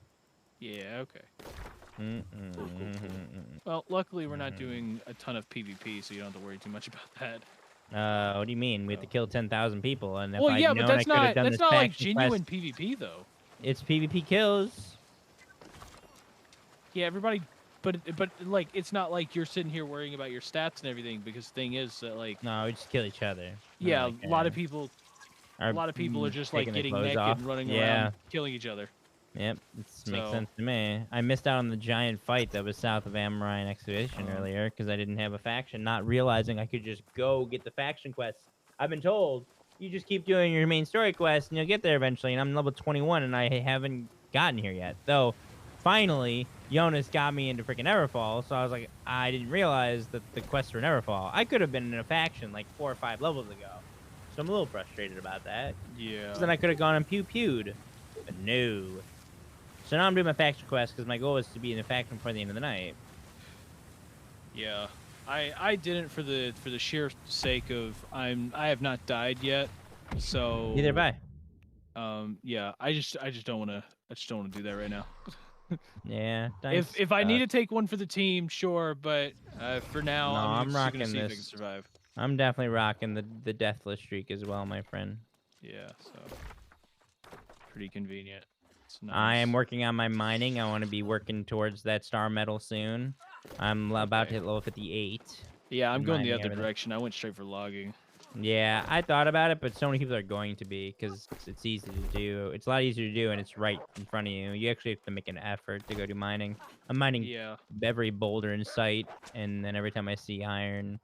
Yeah, okay. Well, luckily we're not doing a ton of PvP, so you don't have to worry too much about that. What do you mean? We have to kill 10,000 people, and if Well, I'd yeah, known but that's I could have not done that's this not like faction genuine quest- PvP though. It's PvP kills. Yeah, everybody, but like it's not like you're sitting here worrying about your stats and everything because the thing is that like No, we just kill each other. yeah, a lot of people are just like taking their getting clothes naked off. and running Yeah. around killing each other. Yep, this makes So- sense to me. I missed out on the giant fight that was south of Amrine Excavation earlier because I didn't have a faction, not realizing I could just go get the faction quests. I've been told you just keep doing your main story quest and you'll get there eventually. And I'm level 21 and I haven't gotten here yet. Though, finally, Jonas got me into freaking Everfall, so I was like, I didn't realize that the quests were in Everfall. I could have been in a faction like 4 or 5 levels ago. So I'm a little frustrated about that. Yeah. 'Cause then I could have gone and pew-pewed. But no. So now I'm doing my faction quest because my goal is to be in a faction before the end of the night. Yeah, I didn't for the sheer sake of I have not died yet, so Neither have I. Yeah, I just don't want to do that right now. Yeah. If I need to take one for the team, sure, but for now No, I'm just rocking gonna see if I can this. survive. I'm definitely rocking the deathless streak as well, my friend. Yeah, so pretty convenient. It's nice. I am working on my mining. I want to be working towards that star medal soon. I'm about to hit level 58. Yeah, I'm and going the mining other everything. direction. I went straight for logging. Yeah, I thought about it, but so many people are going to be because it's easy to do. It's a lot easier to do, and it's right in front of you. You actually have to make an effort to go do mining. I'm mining every boulder in sight, and then every time I see iron,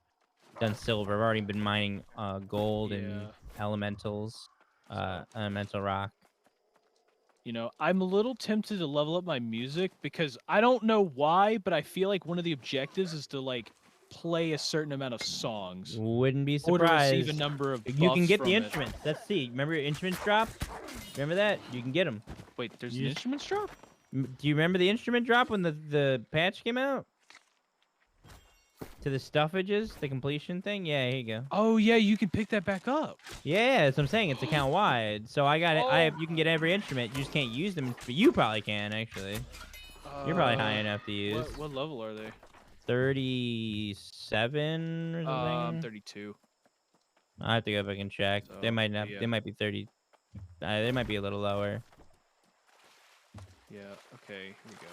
done silver. I've already been mining gold and elementals, elemental rock. You know, I'm a little tempted to level up my music because I don't know why, but I feel like one of the objectives is to like play a certain amount of songs. Wouldn't be Or to surprised. receive a number of You can buffs get from the it. instruments. Let's see. Remember your instruments drop? Remember that? You can get them. Wait, there's an instruments drop? Do you remember the instrument drop when the patch came out? To the stuffages, the completion thing? Yeah, here you go. Oh yeah, you can pick that back up. Yeah, that's what I'm saying. It's account wide. So I got it. You can get every instrument. You just can't use them. But you probably can actually. You're probably high enough to use. What level are they? 37 or something. 32. I have to go back and check. So, they might not. yeah. They might be 30. They might be a little lower. Yeah. Okay. Here we go.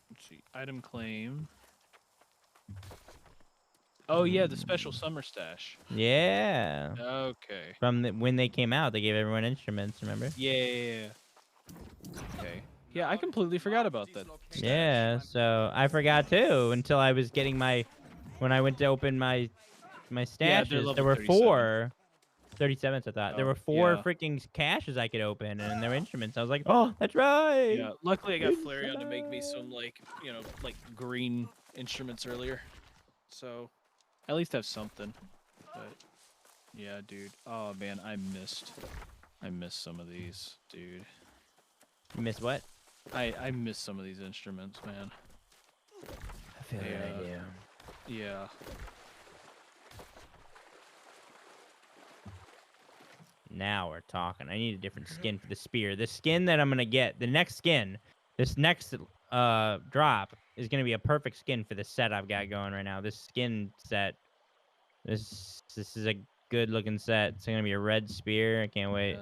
Let's see. Item claim. Oh yeah, the special summer stash. Yeah. Okay. From when they came out, they gave everyone instruments. Remember? Yeah. Okay. Yeah, I completely forgot about that. Yeah. So I forgot too until I was getting my. When I went to open my Yeah, they're stashes, level there were 37. 4. 37s, I thought. There Oh, were 4 yeah. freaking caches I could open, and there were instruments. I was like, oh, that's right. Yeah, luckily I got Flareon to make me some like green instruments earlier, so at least have something. But yeah, dude. Oh man, I missed some of these, dude. You missed what? I missed some of these instruments, man. I feel that I do. Yeah. Now we're talking. I need a different skin for the spear. The skin that I'm gonna get, the next skin, this next drop is gonna be a perfect skin for the set I've got going right now. This skin set, this is a good looking set. It's gonna be a red spear. I can't wait.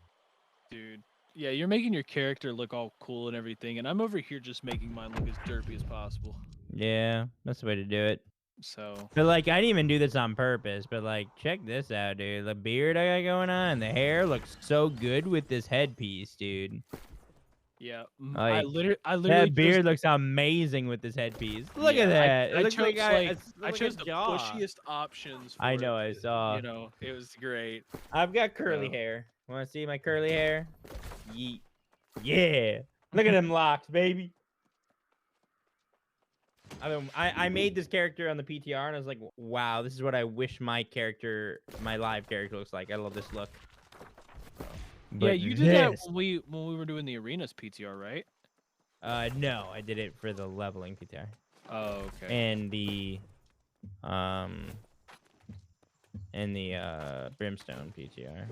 Dude. Yeah, you're making your character look all cool and everything, and I'm over here just making mine look as derpy as possible. Yeah, that's the way to do it. So. But like, I didn't even do this on purpose. But like, check this out, dude. The beard I got going on, and the hair looks so good with this headpiece, dude. Yeah, Like, I literally that beard looks amazing with this headpiece. Look at that. I It looks chose like I chose the jaw. pushiest options. For I know. I it, saw. You know, it was great. I've got curly hair. Want to see my curly hair? Yeet. Yeah. Look at them locks, baby. I made this character on the PTR, and I was like, wow, this is what I wish my character, my live character looks like. I love this look. Yeah, you did that when we were doing the arenas PTR, right? No, I did it for the leveling PTR. Oh, okay. And the brimstone PTR.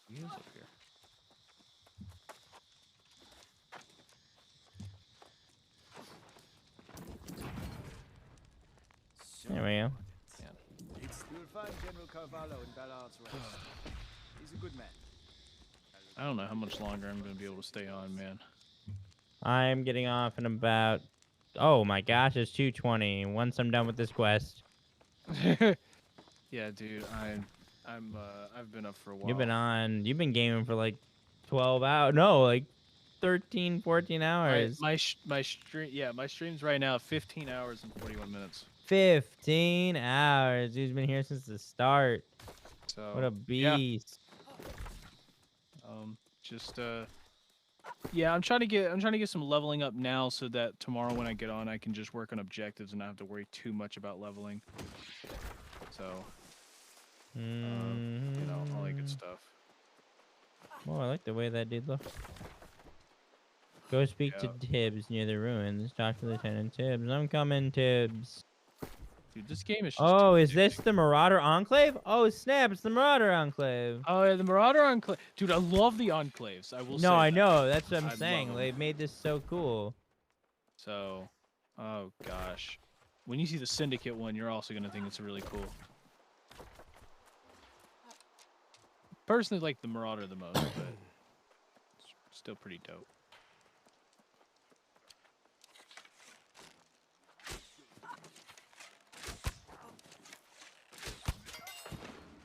He is up here. There we go. You'll find General Carvalho in Ballard's Rest. He's a good man. I don't know how much longer I'm going to be able to stay on, man. I'm getting off in about, oh my gosh, it's 2:20. Once I'm done with this quest. Yeah, dude, I've been up for a while. You've been gaming for like 12 hours. No, like 13, 14 hours. My stream's right now 15 hours and 41 minutes. 15 hours. He's been here since the start. So what a beast. Yeah, I'm trying to get some leveling up now so that tomorrow when I get on I can just work on objectives and not have to worry too much about leveling. So you know, all that good stuff. Oh, I like the way that dude looks. Go speak to Tibbs near the ruins. Talk to Lieutenant Tibbs. I'm coming, Tibbs. Dude, this game is just Oh, is this the Marauder Enclave? Oh, snap, it's the Marauder Enclave. Oh, yeah, the Marauder Enclave. Dude, I love the Enclaves. I will say. No, I that. know. That's what I'm I saying. love 'em. They made this so cool. So, oh gosh. When you see the Syndicate one, you're also going to think it's really cool. Personally, like the Marauder the most, but it's still pretty dope.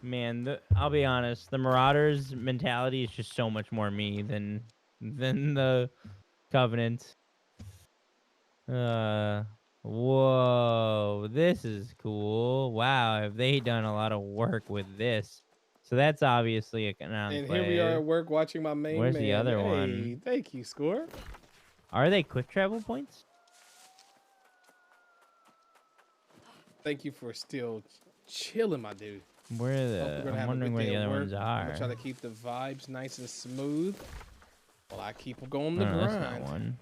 Man, I'll be honest. The Marauders mentality is just so much more me than the Covenant. Whoa, this is cool. Wow, have they done a lot of work with this? So that's obviously an enclave. And here we are at work watching my main Where's man. the other Hey, one? Thank you, Score. Are they quick travel points? Thank you for still chilling, my dude. Where are the? I'm wondering where the other ones I'm are. gonna try to keep the vibes nice and smooth while I keep going the No, grind. that's not one.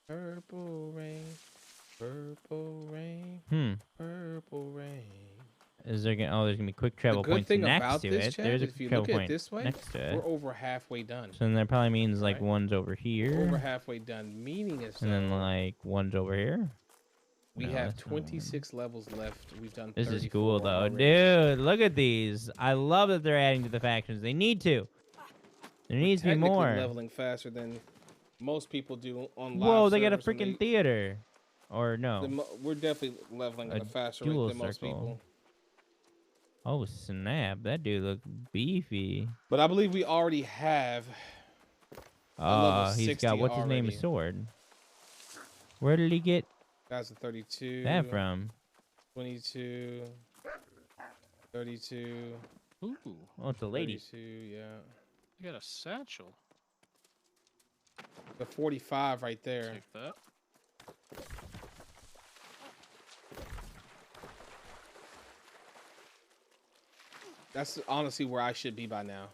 Purple rain, purple rain, purple rain. Is there gonna? Oh, there's gonna be quick travel The good points thing next about to this, it. chat, There's a if you quick look travel at point it this way, next to it. we're over halfway done. So then that probably means like Right. one's over here. Over halfway done, meaning is And then like one's over here. we No, have that's not one. 26 levels left. We've done. This is 34 cool though, already. dude. Look at these. I love that they're adding to the factions. They need to. There needs to be Technically more. leveling faster than most people do on live Whoa, they got a servers when freaking theater. Or no? we're definitely leveling at a faster rate dual than most circle. people. Oh snap! That dude look beefy. But I believe we already have. a level He's 60 got what's his name? A already. sword. Where did he get That's a 32. that from? 22. 32. Ooh, Oh, it's a lady. 32, yeah. you got a satchel. The 45 right there. Take that. That's honestly where I should be by now.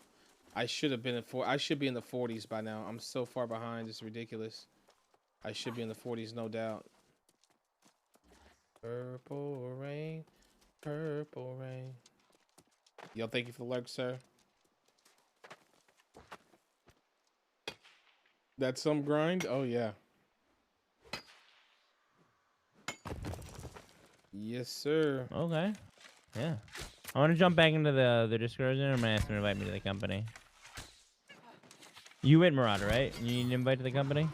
I should have been I should be in the 40s by now. I'm so far behind. It's ridiculous. I should be in the 40s, no doubt. Purple rain. Purple rain. Yo, thank you for the lurk, sir. That's some grind? Oh, yeah. Yes, sir. Okay. Yeah. I want to jump back into the Discord, and I'm gonna ask him to invite me to the company. You went Marauder, right? You need an invite to the company?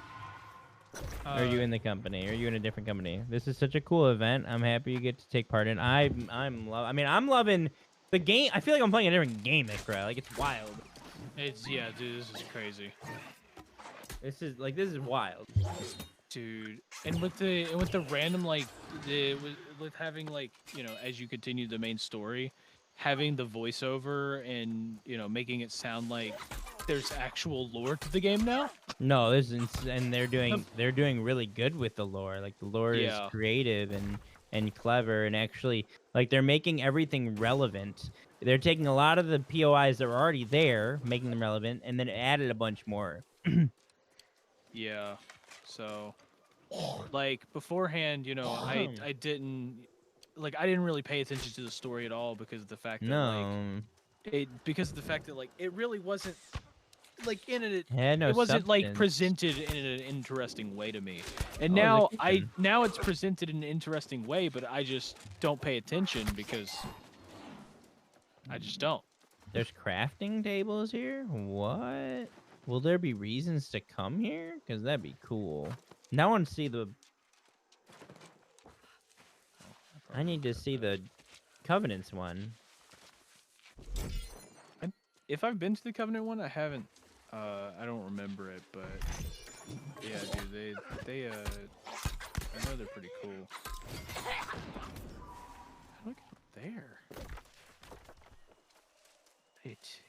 Or are you in the company? Or are you in a different company? This is such a cool event. I'm happy you get to take part in. I'm loving the game. I feel like I'm playing a different game, bro. Like it's wild. Yeah, dude, this is crazy. This is wild. Dude, and with the random with having like, you know, as you continue the main story, having the voiceover and, you know, making it sound like there's actual lore to the game now. No, and they're doing really good with the lore. Like the lore is creative and clever, and actually like they're making everything relevant. They're taking a lot of the POIs that were already there, making them relevant, and then added a bunch more. Yeah. So, like beforehand, you know, I didn't really pay attention to the story at all because of the fact that it really wasn't like it wasn't like presented in an interesting way to me. And now it's presented in an interesting way, but I just don't pay attention because I just don't. There's crafting tables here? What? Will there be reasons to come here? Because that'd be cool. Now I want to see the... I need to see the Covenants one. If I've been to the Covenant one, I haven't. I don't remember it, but yeah, dude, they I know they're pretty cool. Look at there. It.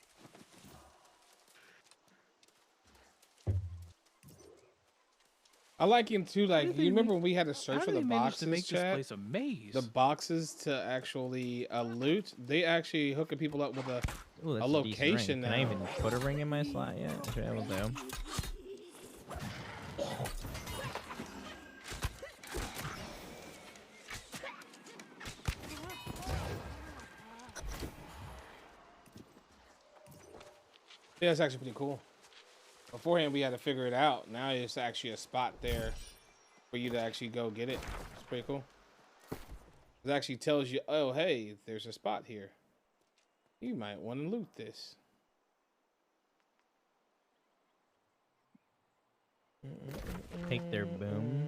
I like him too. Like, you remember when we had to search for the boxes? To make this place a maze. The boxes to actually loot. They actually hooking people up with a location now. Can I even put a ring in my slot yet? Okay, I will do. Yeah, it's actually pretty cool. Beforehand, we had to figure it out. Now it's actually a spot there for you to actually go get it. It's pretty cool. It actually tells you, oh, hey, there's a spot here. You might want to loot this. Take their boom.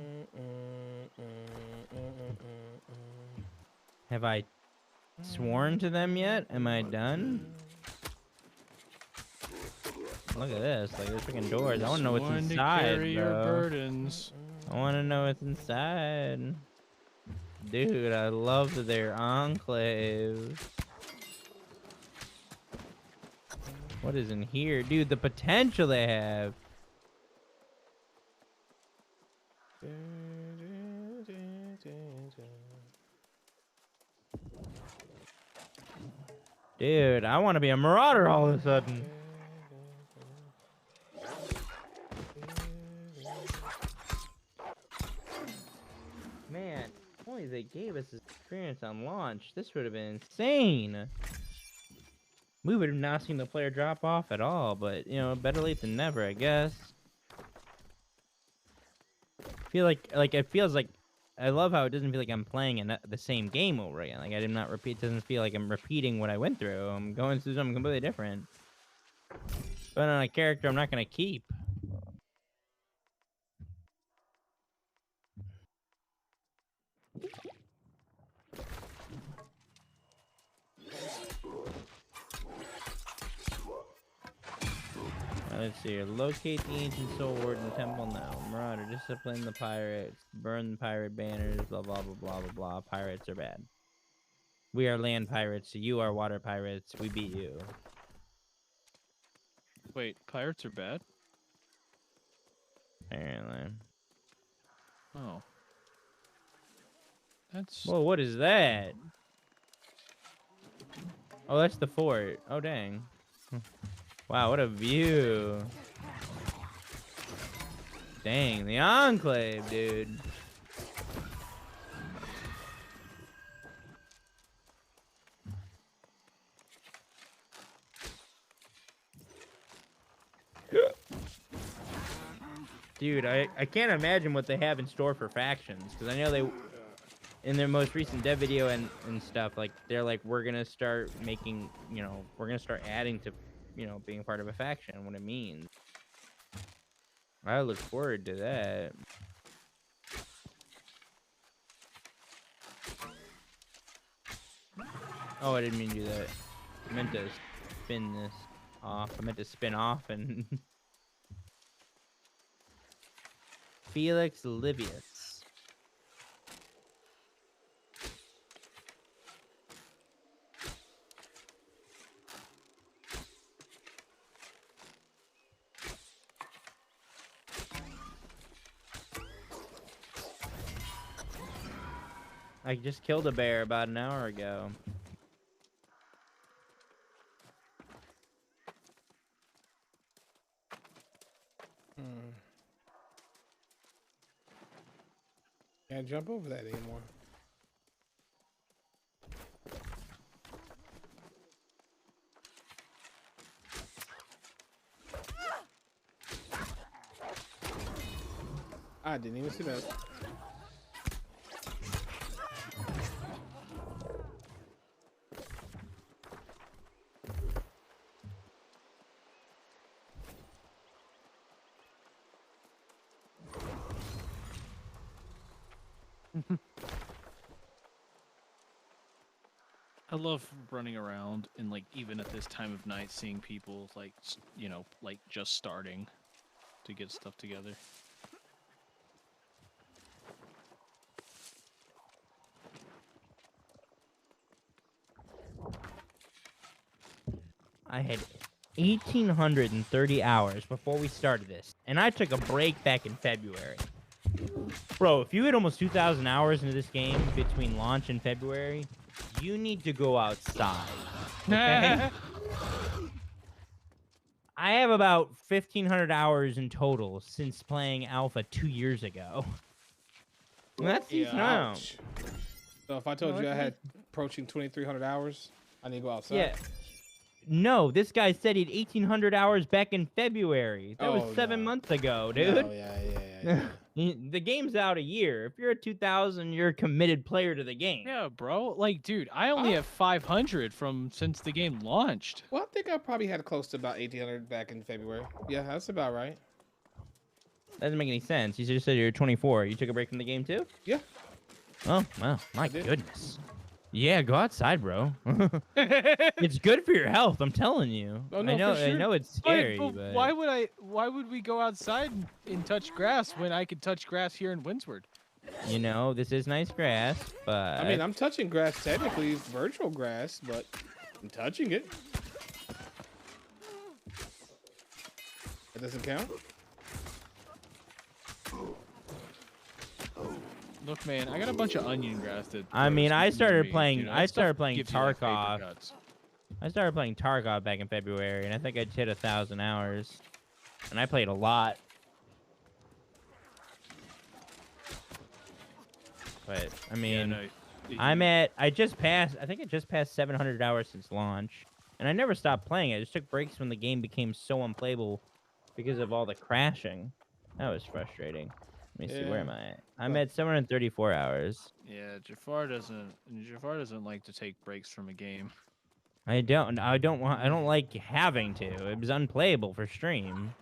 Have I sworn to them yet? Am I done? Look at this, like there's freaking doors. I want to know what's inside, carry your burdens. I want to know what's inside. Dude, I love their enclave. What is in here? Dude, the potential they have. Dude, I want to be a marauder all of a sudden. Man, if only they gave us this experience on launch, this would have been insane. We would have not seen the player drop off at all, but, you know, better late than never, I guess. I feel like it feels like, I love how it doesn't feel like I'm playing the same game over again. Like, I did not repeat, it doesn't feel like I'm repeating what I went through. I'm going through something completely different. But on a character I'm not going to keep. let's see here. Locate the ancient soul ward in the temple now. Marauder, discipline the pirates. Burn the pirate banners. Blah, blah, blah, blah, blah, blah. Pirates are bad. We are land pirates. You are water pirates. We beat you. Wait, pirates are bad? Apparently. Oh. That's... Whoa, what is that? Oh, that's the fort. Oh, dang. Wow, what a view. Dang, the Enclave, dude. Dude, I can't imagine what they have in store for factions, because I know they, in their most recent dev video and stuff, like, they're like, we're gonna start making, you know, we're gonna start adding to, you know, being part of a faction, what it means. I look forward to that. Oh, I didn't mean to do that. I meant to spin this off. I meant to spin off and... Felix Livius. I just killed a bear about an hour ago. Can't jump over that anymore. I didn't even see that. I love running around and, like, even at this time of night, seeing people, like, you know, like, just starting to get stuff together. I had 1,830 hours before we started this, and I took a break back in February. Bro, if you hit almost 2,000 hours into this game between launch and February, you need to go outside. Okay? I have about 1,500 hours in total since playing Alpha 2 years ago. And that's decent out. So if I told you I had approaching 2,300 hours, I need to go outside. Yeah. No, this guy said he had 1,800 hours back in February. That was 7 months ago, dude. Oh, yeah. The game's out a year. If you're a 2,000, you're a committed player to the game. Yeah, bro. Like, dude, I only have 500 since the game launched. Well, I think I probably had close to about 1,800 back in February. Yeah, that's about right. That doesn't make any sense. You just said you're 24. You took a break from the game too? Yeah. Oh, wow. My goodness. Yeah, go outside, bro. It's good for your health, I'm telling you. Oh, no, I for sure. know it's scary, but but... why would we go outside and touch grass when I could touch grass here in Windsward? You know, this is nice grass, but... I mean, I'm touching grass technically. It's virtual grass, but I'm touching it. That doesn't count? Look, man, I got a bunch of onion grass that... I mean, I started playing Dude, I started playing gives you, like, paper Tarkov. cuts. I started playing Tarkov back in February, and I think I'd hit 1,000 hours. And I played a lot. But, I mean, I just passed 700 hours since launch. And I never stopped playing it. I just took breaks when the game became so unplayable because of all the crashing. That was frustrating. Let me see, where am I at? I'm at 734 hours. Yeah, Jafar doesn't like to take breaks from a game. I don't like having to. It was unplayable for stream.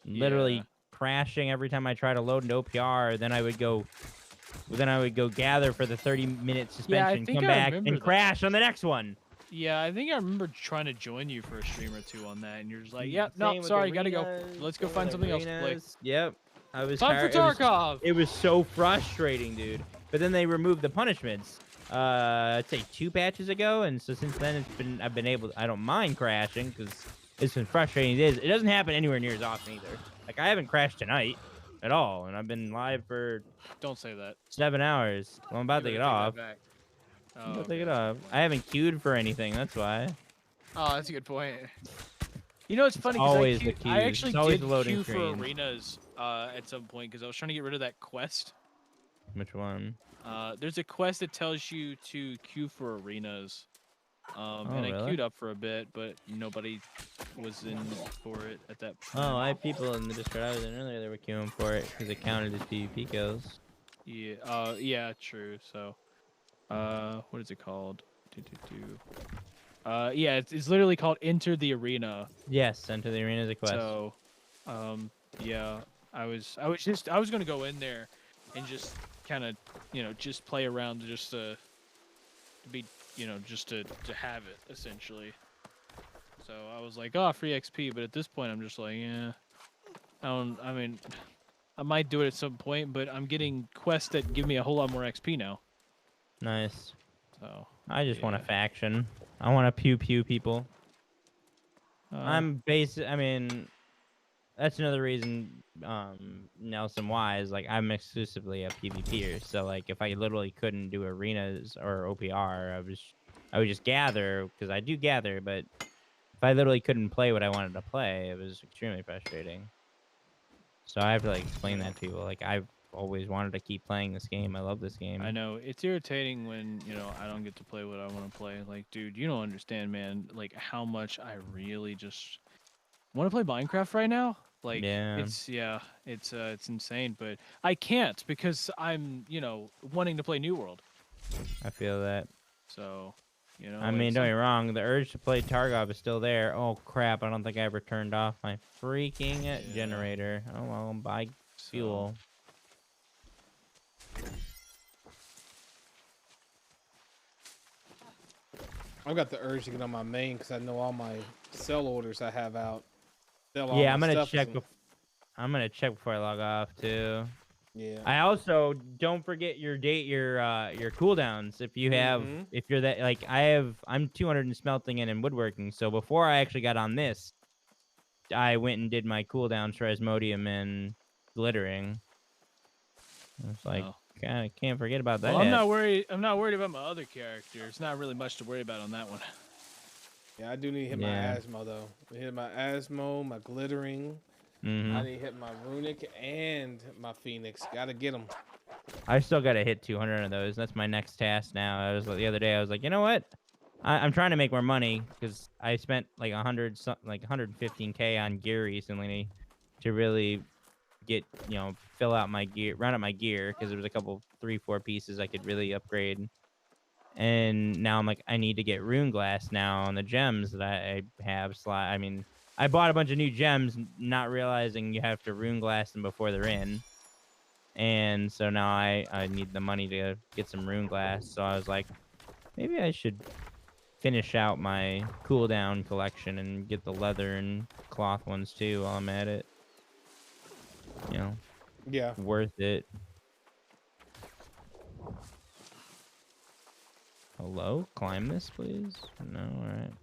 Literally crashing every time I try to load into OPR, then I would go gather for the 30-minute suspension, come back and crash on the next one. Yeah, I think I remember trying to join you for a stream or two on that, and you're just like, Mm, "Yeah, no, same with sorry, gotta go. arenas, Let's go same find with something else to play." arenas. Yep. I was Time for tired. Tarkov. It was so frustrating, dude. But then they removed the punishments. I'd say 2 patches ago, and so since then I've been able. I don't mind crashing because it's been frustrating. It doesn't happen anywhere near as often either. Like I haven't crashed tonight at all, and I've been live for Don't say that. 7 hours. Well, I'm about to You get better take off. that back. I'm Oh, about to okay. get off. I haven't queued for anything. That's why. Oh, that's a good point. You know, it's funny always because the I queues. actually It's always did the loading queue for screen. arenas at some point because I was trying to get rid of that quest. Which one? There's a quest that tells you to queue for arenas. And I really? queued up for a bit, but nobody was in for it at that point. Oh, I had people in the Discord I was in earlier that were queuing for it because it counted as PvP kills. Yeah. Yeah. True. So, what is it called? Yeah, it's literally called Enter the Arena. Yes, Enter the Arena is a quest. So, yeah, I was gonna go in there and just kind of, just play around just to be, just to have it essentially. So I was like, oh, free XP, but at this point I'm just like, yeah, I mean, I might do it at some point, but I'm getting quests that give me a whole lot more XP now. Nice. So I just want a faction. I want to pew pew people. I mean, that's another reason Nelson Wise, like I'm exclusively a PvPer. So like if I literally couldn't do arenas or OPR, I would just gather because I do gather, but if I literally couldn't play what I wanted to play, it was extremely frustrating. So I have to like explain that to people. Like I've always wanted to keep playing this game. I love this game. I know it's irritating when I don't get to play what I want to play. Like, dude, you don't understand, man. Like how much I really just want to play Minecraft right now. Like, it's insane, but I can't because I'm wanting to play New World. I feel that. So, I mean, don't get me wrong. The urge to play Tarkov is still there. Oh crap! I don't think I ever turned off my freaking generator. Oh well, buy fuel. I've got the urge to get on my main because I know all my sell orders I have out. Yeah, I'm gonna check. I'm gonna check before I log off too. Yeah. I also don't forget your cooldowns. If you have, if you're that like I'm 200 in smelting and in woodworking. So before I actually got on this, I went and did my cooldowns for Asmodium and glittering. It's like I can't forget about that. Well, I'm not worried about my other character. It's not really much to worry about on that one. Yeah, I do need to hit my Asmo though. I hit my Asmo, my glittering. I need to hit my runic and my phoenix. Gotta get them. I still gotta hit 200 of those. That's my next task now. The other day I was like, you know what? I'm trying to make more money because I spent like 115K on gear recently to really get fill out my gear, round out my gear because there was a couple 3-4 pieces I could really upgrade. And now I'm like, I need to get rune glass now on the gems that I have. I mean, I bought a bunch of new gems, not realizing you have to rune glass them before they're in. And so now I need the money to get some rune glass. So I was like, maybe I should finish out my cooldown collection and get the leather and cloth ones too while I'm at it. Yeah. Worth it. Hello? Climb this, please? No? Alright.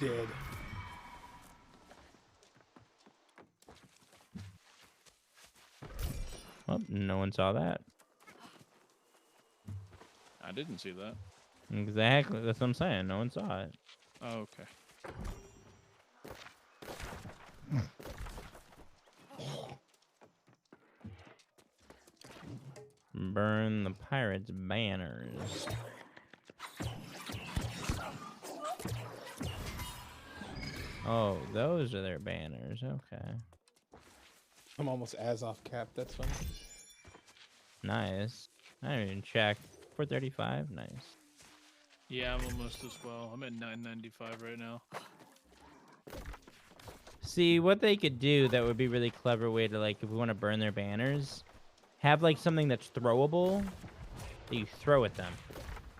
Dead. Well, no one saw that. I didn't see that. Exactly. That's what I'm saying. No one saw it. Oh, okay. Burn the pirates' banners. Oh, those are their banners. Okay. I'm almost as off cap. That's funny. Nice. I didn't even check. 435. Nice. Yeah, I'm almost as well. I'm at 995 right now. See, what they could do that would be really clever way to, like, if we want to burn their banners, have, like, something that's throwable that you throw at them.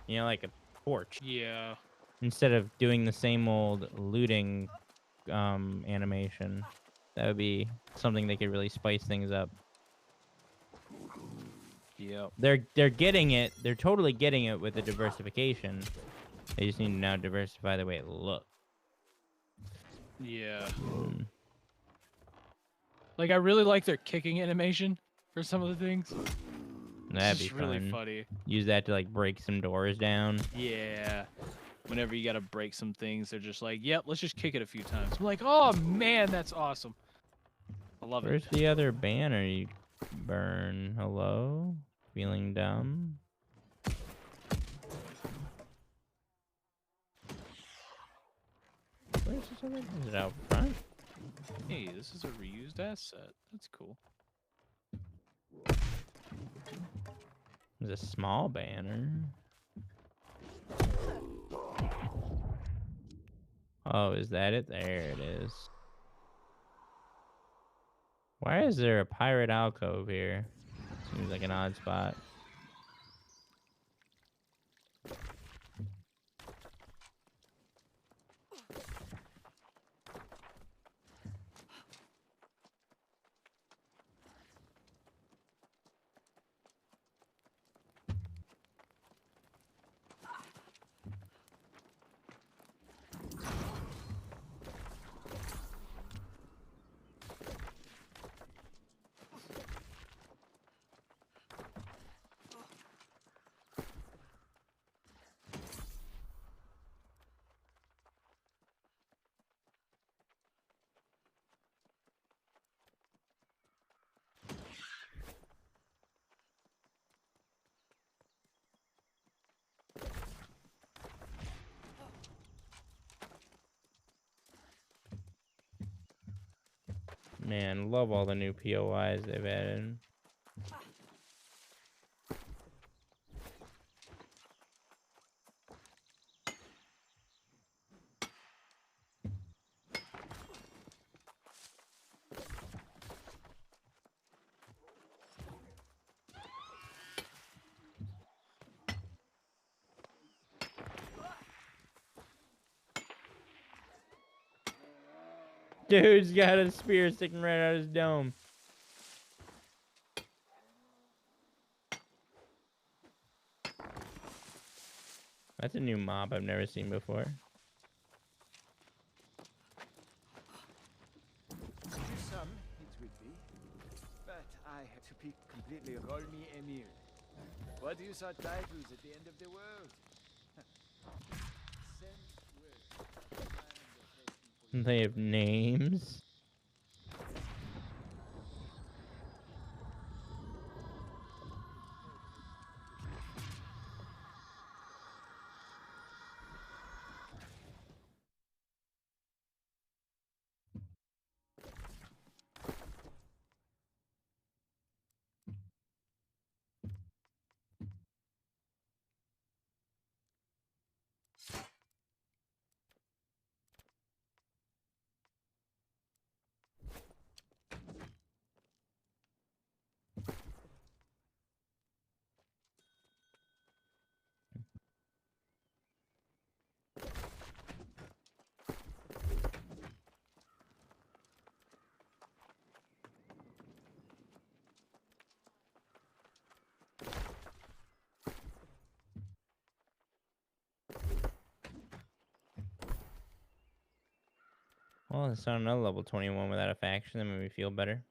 You know, like a torch. Yeah. Instead of doing the same old looting animation. That would be something they could really spice things up. Yep. They're getting it. They're totally getting it with the diversification. They just need to now diversify the way it looks. Yeah. Like, I really like their kicking animation for some of the things. That'd be It's really fun. funny. Use that to, like, break some doors down. Yeah. Whenever you gotta break some things, they're just like, yep, let's just kick it a few times. I'm like, oh man, that's awesome. I love Where's it. the other banner you burn? Hello? Feeling dumb? Where's this other? Is it out front? Hey, this is a reused asset. That's cool. There's a small banner. Oh, is that it? There it is. Why is there a pirate alcove here? Seems like an odd spot. Man, love all the new POIs they've added. Dude's got a spear sticking right out of his dome. That's a new mob I've never seen before. To some, it would be. But I have to be completely call me Emil. What do you thought titles at the end of the world? Send word. They have names. Well, it's on another level 21 without a faction. That made me feel better.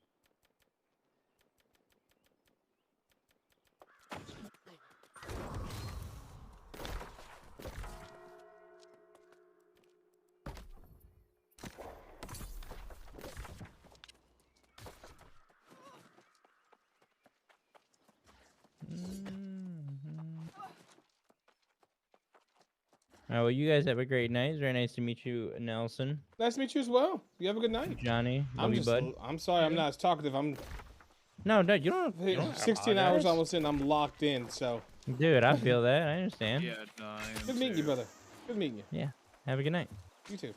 All right, well, you guys have a great night. It's very nice to meet you, Nelson. Nice to meet you as well. You have a good night. Johnny, love you, bud. I'm sorry, I'm not as talkative. No, you don't. 16 hours almost in. I'm locked in. So Dude, I feel that. I understand. Yeah, no, I am Good meeting you, too. brother. Good meeting you. Yeah. Have a good night. You too.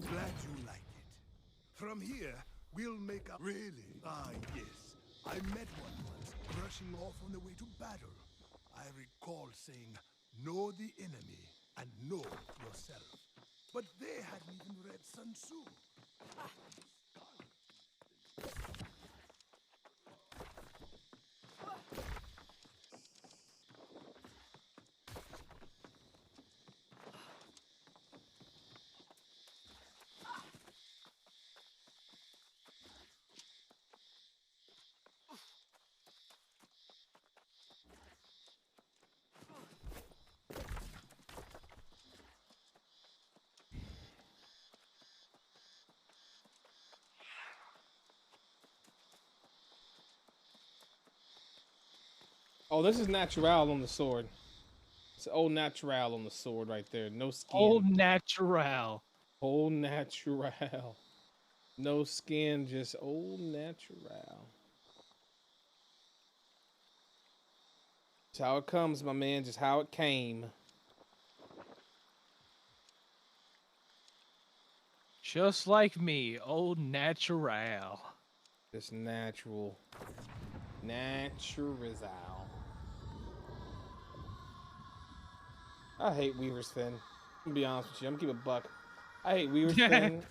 Glad you like it. From here, we'll make a... Really? Ah, yes. I met one once, brushing off on the way to battle. I recall saying, know the enemy and know yourself. But they hadn't even read Sun Tzu. Oh, this is natural on the sword. It's old natural on the sword right there. No skin. Old natural. Old natural. No skin, just old natural. It's how it comes, my man. Just how it came. Just like me, old natural. Just natural. Natural. I hate Weaver's Fin. I'm gonna be honest with you. I'm gonna keep a buck. I hate Weaver's Fin.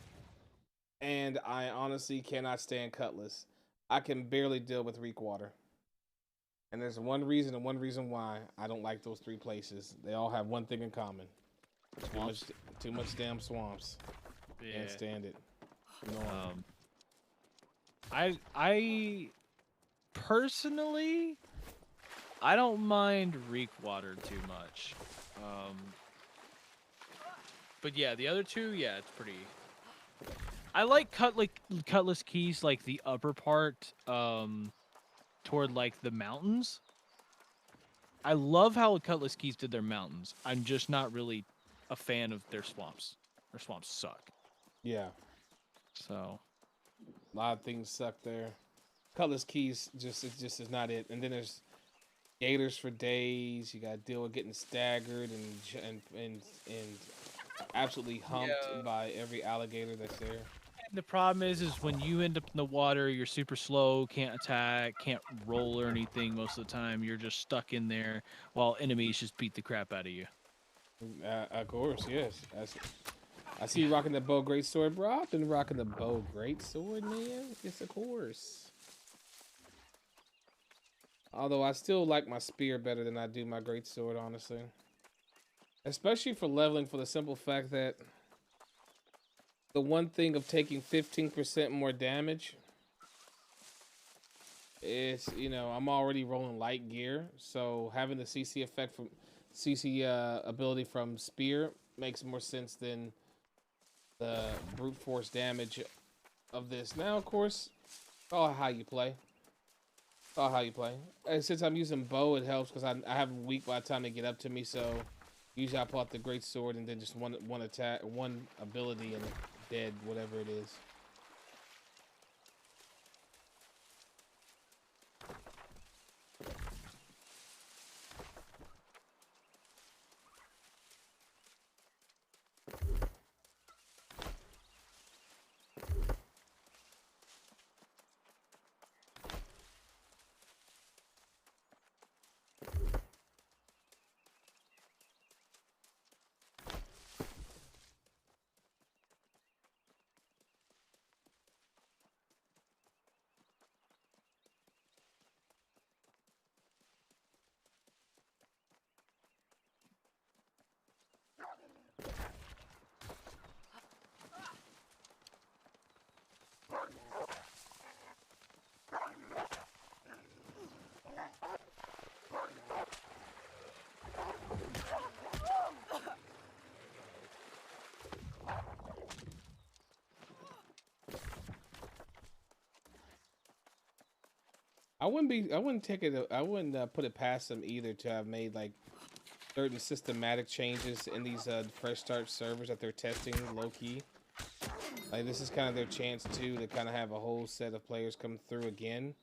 And I honestly cannot stand Cutlass. I can barely deal with Reekwater. And there's one reason and one reason why I don't like those three places. They all have one thing in common. Too much damn swamps. Yeah. Can't stand it. No. I personally, I don't mind Reekwater too much. But yeah, the other two, yeah, it's pretty. I like Cutlass Keys, like the upper part, toward like the mountains. I love how Cutlass Keys did their mountains. I'm just not really a fan of their swamps. Their swamps suck. Yeah. So. A lot of things suck there. Cutlass Keys just is not it. And then there's gators for days. You got to deal with getting staggered and absolutely humped by every alligator that's there. And the problem is when you end up in the water, you're super slow, can't attack, can't roll or anything most of the time. You're just stuck in there while enemies just beat the crap out of you. Of course, yes. I see you rocking the bow greatsword, bro. I've been rocking the bow greatsword, man. Yes, of course. Although I still like my spear better than I do my greatsword, honestly. Especially for leveling, for the simple fact that the one thing of taking 15% more damage is, you know, I'm already rolling light gear, so having the CC effect from CC ability from spear makes more sense than the brute force damage of this. Now, of course, all how you play. All how you play. And since I'm using bow, it helps because I have a weak by the time they get up to me. So usually I pull out the great sword and then just one attack, one ability, and dead, whatever it is. I wouldn't put it past them either to have made like certain systematic changes in these fresh start servers that they're testing low key. Like this is kind of their chance too to kind of have a whole set of players come through again.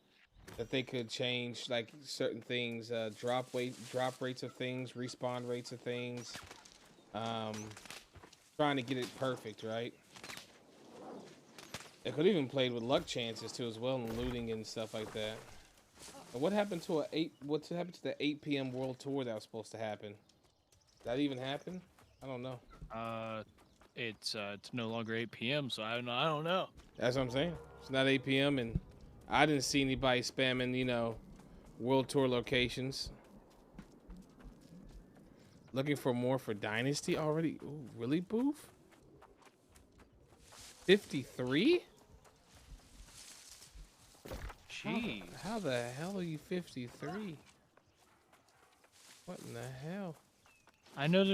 That they could change like certain things, drop rates of things, respawn rates of things. Trying to get it perfect, right? It could even played with luck chances too as well, and looting and stuff like that. But what happened to what's happened to the 8 p.m. world tour that was supposed to happen? Did that even happen? I don't know. It's no longer 8 p.m. so I don't know. That's what I'm saying. It's not 8 p.m. and I didn't see anybody spamming, you know, world tour locations. Looking for more for Dynasty already? Ooh, really, Boof? 53? Jeez. How the hell are you 53? What in the hell? I know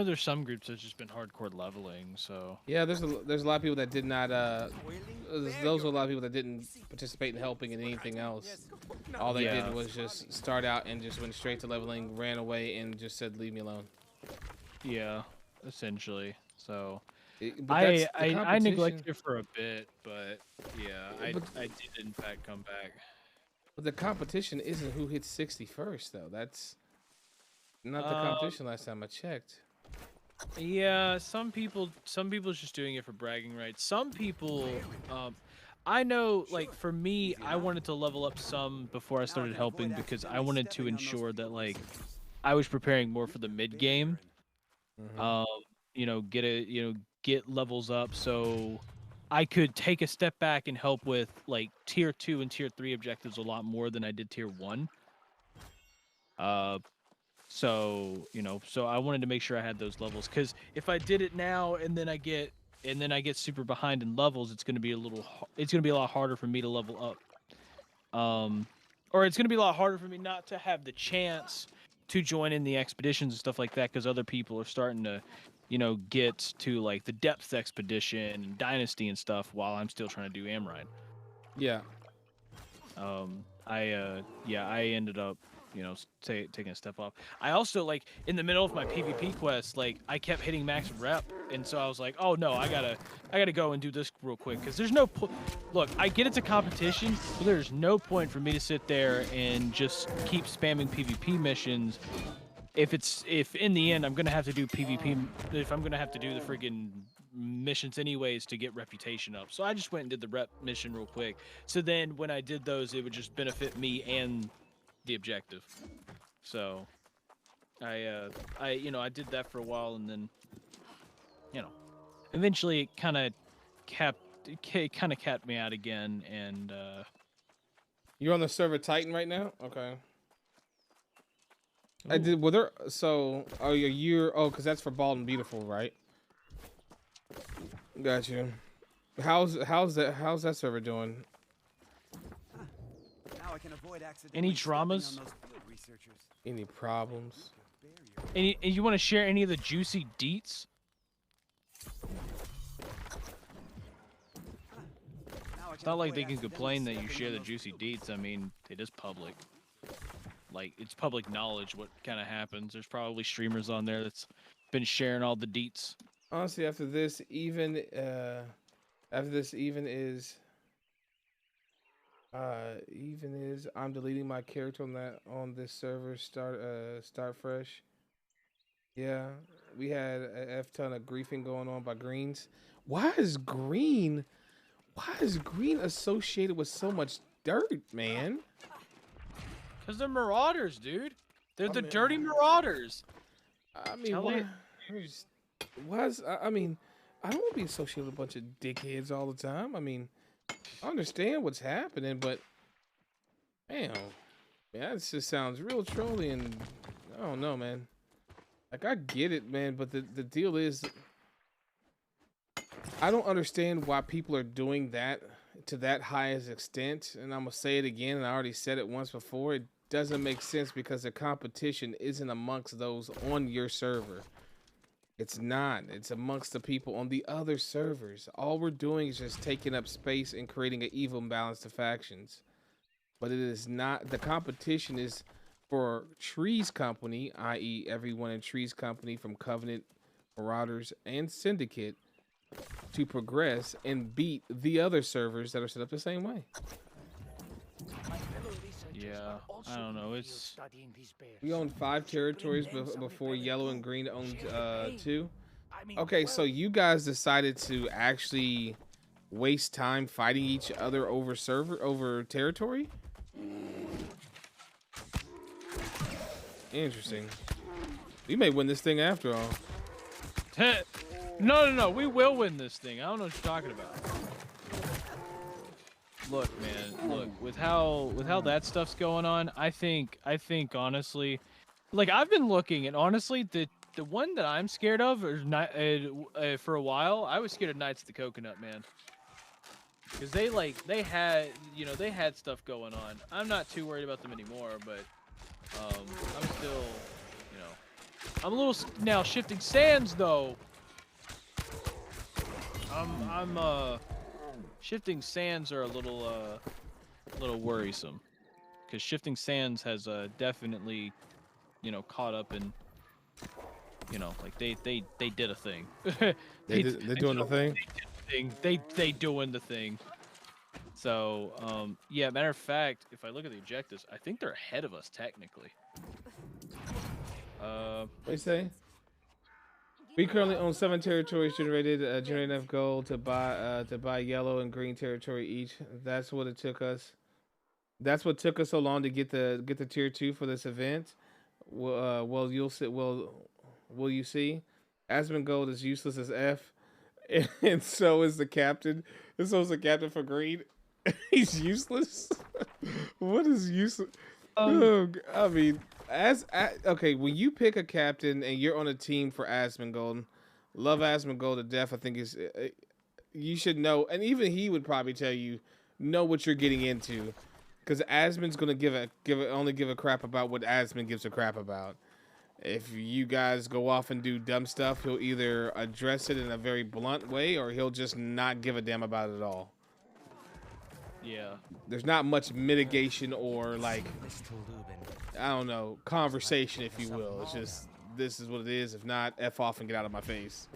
there's some groups that's just been hardcore leveling, so. Yeah, there's a lot of people that did not those are a lot of people that didn't participate in helping in anything else. All they did was just start out and just went straight to leveling, ran away, and just said, "Leave me alone." Yeah, essentially. So But I neglected it for a bit, but yeah, I did in fact come back. But the competition isn't who hits 60 first, though. That's not the competition last time I checked. Yeah, some people's just doing it for bragging rights. Some people, I know, like for me, I wanted to level up some before I started helping because I wanted to ensure that like I was preparing more for the mid game. You know, get levels up so I could take a step back and help with like tier 2 and tier 3 objectives a lot more than I did tier 1. So, you know, so I wanted to make sure I had those levels because if I did it now and then I get super behind in levels, it's going to be a lot harder for me to level up. Or it's going to be a lot harder for me not to have the chance to join in the expeditions and stuff like that because other people are starting to, you know, get to like the depth expedition and dynasty and stuff while I'm still trying to do Amrine. Yeah. I ended up, you know, taking a step off. I also, like, in the middle of my PvP quest, like, I kept hitting max rep, and so I was like, oh no, I gotta go and do this real quick, because there's no look, I get it's a competition, but there's no point for me to sit there and just keep spamming PvP missions if in the end I'm gonna have to do PvP, if I'm gonna have to do the friggin' missions anyways to get reputation up. So I just went and did the rep mission real quick. So then when I did those, it would just benefit me and the objective. So I did that for a while, and then, you know, eventually it kind of capped me out again. And you're on the server Titan right now? Okay. Ooh. I did. Well, because that's for Bald and Beautiful, right? Got you. How's that server doing? Now I can avoid Any dramas? Any problems? And you want to share any of the juicy deets? It's not like they can complain that you share the juicy deets. I mean, it is public. Like, it's public knowledge what kind of happens. There's probably streamers on there that's been sharing all the deets. Honestly, after this even is I'm deleting my character on this server. Start fresh. Yeah, we had a F ton of griefing going on by Greens. Why is Green associated with so much dirt, man? Because they're marauders, dude. They're the dirty marauders. I mean, I mean, I don't want to be associated with a bunch of dickheads all the time. I mean, I understand what's happening, but damn, man, this just sounds real trolly, and I don't know, man. Like, I get it, man, but the deal is, I don't understand why people are doing that to that highest extent. And I'm gonna say it again, and I already said it once before. It doesn't make sense because the competition isn't amongst those on your server. It's not. It's amongst the people on the other servers. All we're doing is just taking up space and creating an even balance of factions. But it is not. The competition is for Tree's Company, i.e. everyone in Tree's Company from Covenant, Marauders, and Syndicate, to progress and beat the other servers that are set up the same way. Yeah, I don't know. It's we owned 5 territories before Yellow and Green owned 2. Okay, so you guys decided to actually waste time fighting each other over territory? Interesting. We may win this thing after all. No. We will win this thing. I don't know what you're talking about. Look, man. Look, with how that stuff's going on, I think honestly, like, I've been looking, and honestly, the one that I'm scared of is not for a while. I was scared of Knights of the Coconut, man, because they had stuff going on. I'm not too worried about them anymore, but I'm still, I'm a little now. Shifting Sands, though. Shifting Sands are a little worrisome, because Shifting Sands has definitely, caught up in, like they did a thing. They're doing the thing. They doing the thing. So yeah. Matter of fact, if I look at the objectives, I think they're ahead of us technically. What do you say? We currently own 7 territories, generated enough gold to buy Yellow and Green territory each. That's what it took us. That's what took us so long to get the tier 2 for this event. Well, you'll see. Will you see? Asmongold is useless as F, and so is the captain. And so is the captain for Green. He's useless. What is useless? I mean. Okay, when you pick a captain and you're on a team for Asmongold, love Asmongold to death. I think is you should know, and even he would probably tell you, know what you're getting into, because Asmon's gonna only give a crap about what Asmon gives a crap about. If you guys go off and do dumb stuff, he'll either address it in a very blunt way, or he'll just not give a damn about it at all. Yeah. There's not much mitigation or, like, I don't know, conversation, if you will. It's just, this is what it is. If not, F off and get out of my face.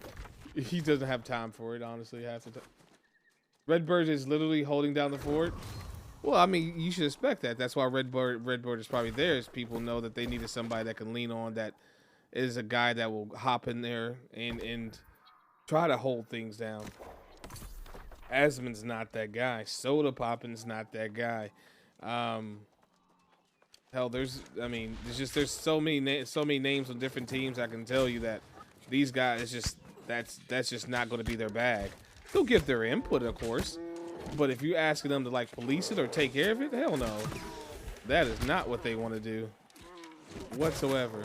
He doesn't have time for it, honestly, half the time. Redbird is literally holding down the fort. Well, I mean, you should expect that. That's why Redbird is probably there, is people know that they needed somebody that can lean on, that is a guy that will hop in there and try to hold things down. Asmon's not that guy. Soda Poppin's not that guy. Hell, there's so many names on different teams. I can tell you that these guys, that's just not going to be their bag. They'll give their input, of course, but if you're asking them to, like, police it or take care of it, hell no. That is not what they want to do whatsoever.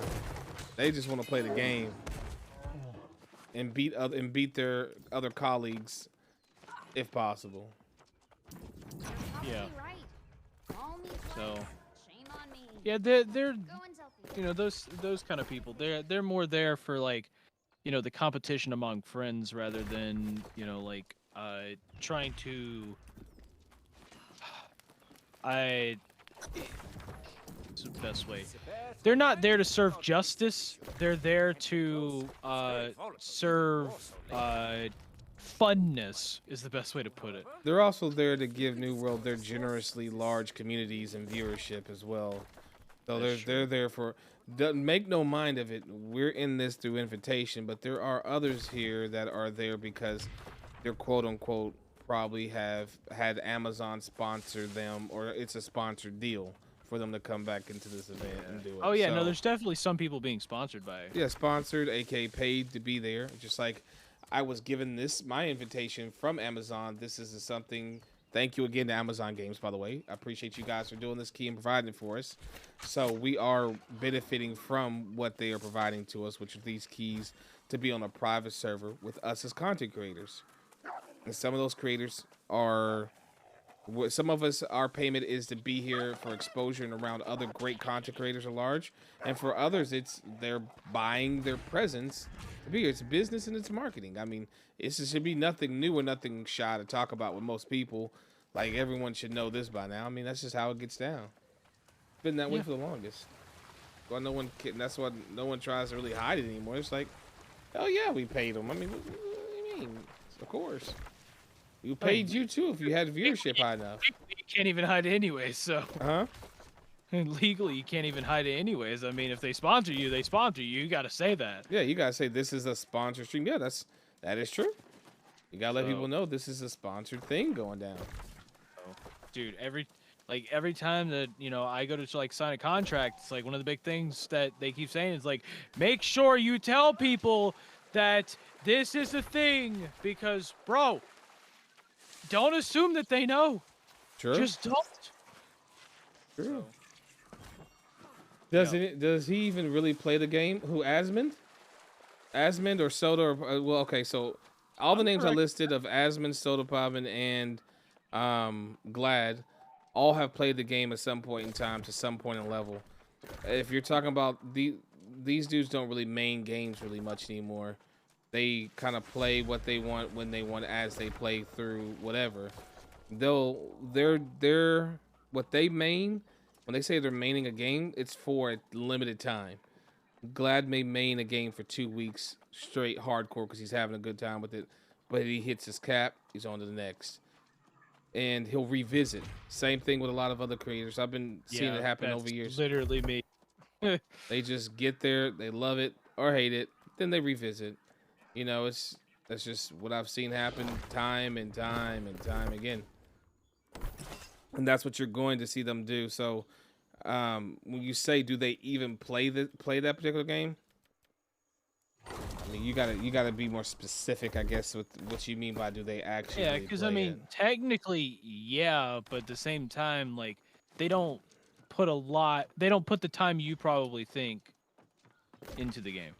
They just want to play the game. and beat their other colleagues if possible. Yeah. Right. Call me So. Shame on me. Yeah, they're Go and selfie. you know those kind of people. They're more there for like, you know, the competition among friends rather than, you know, like trying to what's the best way? They're not there to serve justice. They're there to serve funness is the best way to put it. They're also there to give New World their generously large communities and viewership as well. So they're there for. Make no mind of it. We're in this through invitation, but there are others here that are there because they're quote unquote probably have had Amazon sponsor them, or it's a sponsored deal for them to come back into this event and do it. Oh yeah, So, no, there's definitely some people being sponsored by it. yeah, sponsored, aka paid to be there. Just like I was given my invitation from Amazon. This is something. Thank you again to Amazon Games, by the way. I appreciate you guys for doing this key and providing it for us. So we are benefiting from what they are providing to us, which are these keys to be on a private server with us as content creators. And some of those creators are, some of us, our payment is to be here for exposure and around other great content creators at large. And for others, it's they're buying their presence to be here. It's business and it's marketing. I mean, it should be nothing new or nothing shy to talk about with most people. Like, everyone should know this by now. I mean, that's just how it gets down. It's been that way for the longest. Well, that's why no one tries to really hide it anymore. It's like, oh yeah, we paid them. I mean, what do you mean? Of course. We paid you too if you had viewership high enough. You can't even hide it anyways, so. Huh? Legally, you can't even hide it anyways. I mean, if they sponsor you, they sponsor you. You got to say that. Yeah, you gotta say this is a sponsored stream. Yeah, that is true. You gotta let people know this is a sponsored thing going down. Dude, every time that, you know, I go to like sign a contract, it's like one of the big things that they keep saying is like, make sure you tell people that this is a thing, because bro, don't assume that they know. Sure. Just don't. True. Does he even really play the game? Who, Asmund? Asmund or Soda? Or, well, okay, so all the names I listed of Asmund, Soda Poppin, and Glad all have played the game at some point in time to some point in level. If you're talking about these dudes don't really main games really much anymore. They kind of play what they want when they want as they play through whatever. They're what they main. When they say they're maining a game, it's for a limited time. Glad may main a game for 2 weeks straight hardcore because he's having a good time with it. But he hits his cap, he's on to the next. And he'll revisit. Same thing with a lot of other creators. I've been seeing it happen over years. Literally me. They just get there, they love it or hate it, then they revisit. You know, that's just what I've seen happen time and time and time again. And that's what you're going to see them do. So when you say, do they even play that particular game? I mean, you gotta be more specific, I guess, with what you mean by do they actually? Yeah, because I mean, technically, yeah, but at the same time, like, they don't put the time you probably think into the game.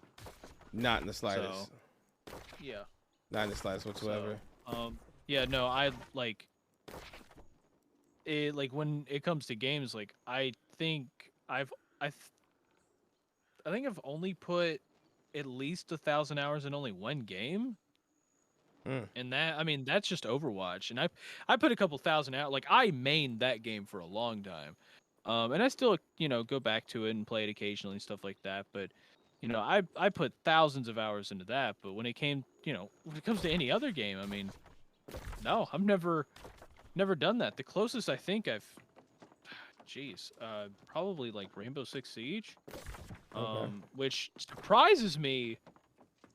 Not in the slightest. So, yeah. Not in the slightest whatsoever. So, yeah, no, I like it. Like when it comes to games, like I think I've only put at least 1,000 hours in only one game. And that, I mean, that's just Overwatch. And I put a couple thousand out. Like, I mained that game for a long time. And I still, you know, go back to it and play it occasionally and stuff like that. But, you know, I put thousands of hours into that. But when it came, you know, when it comes to any other game, I mean, no, I've never done that. The closest I think probably like Rainbow Six Siege. Which surprises me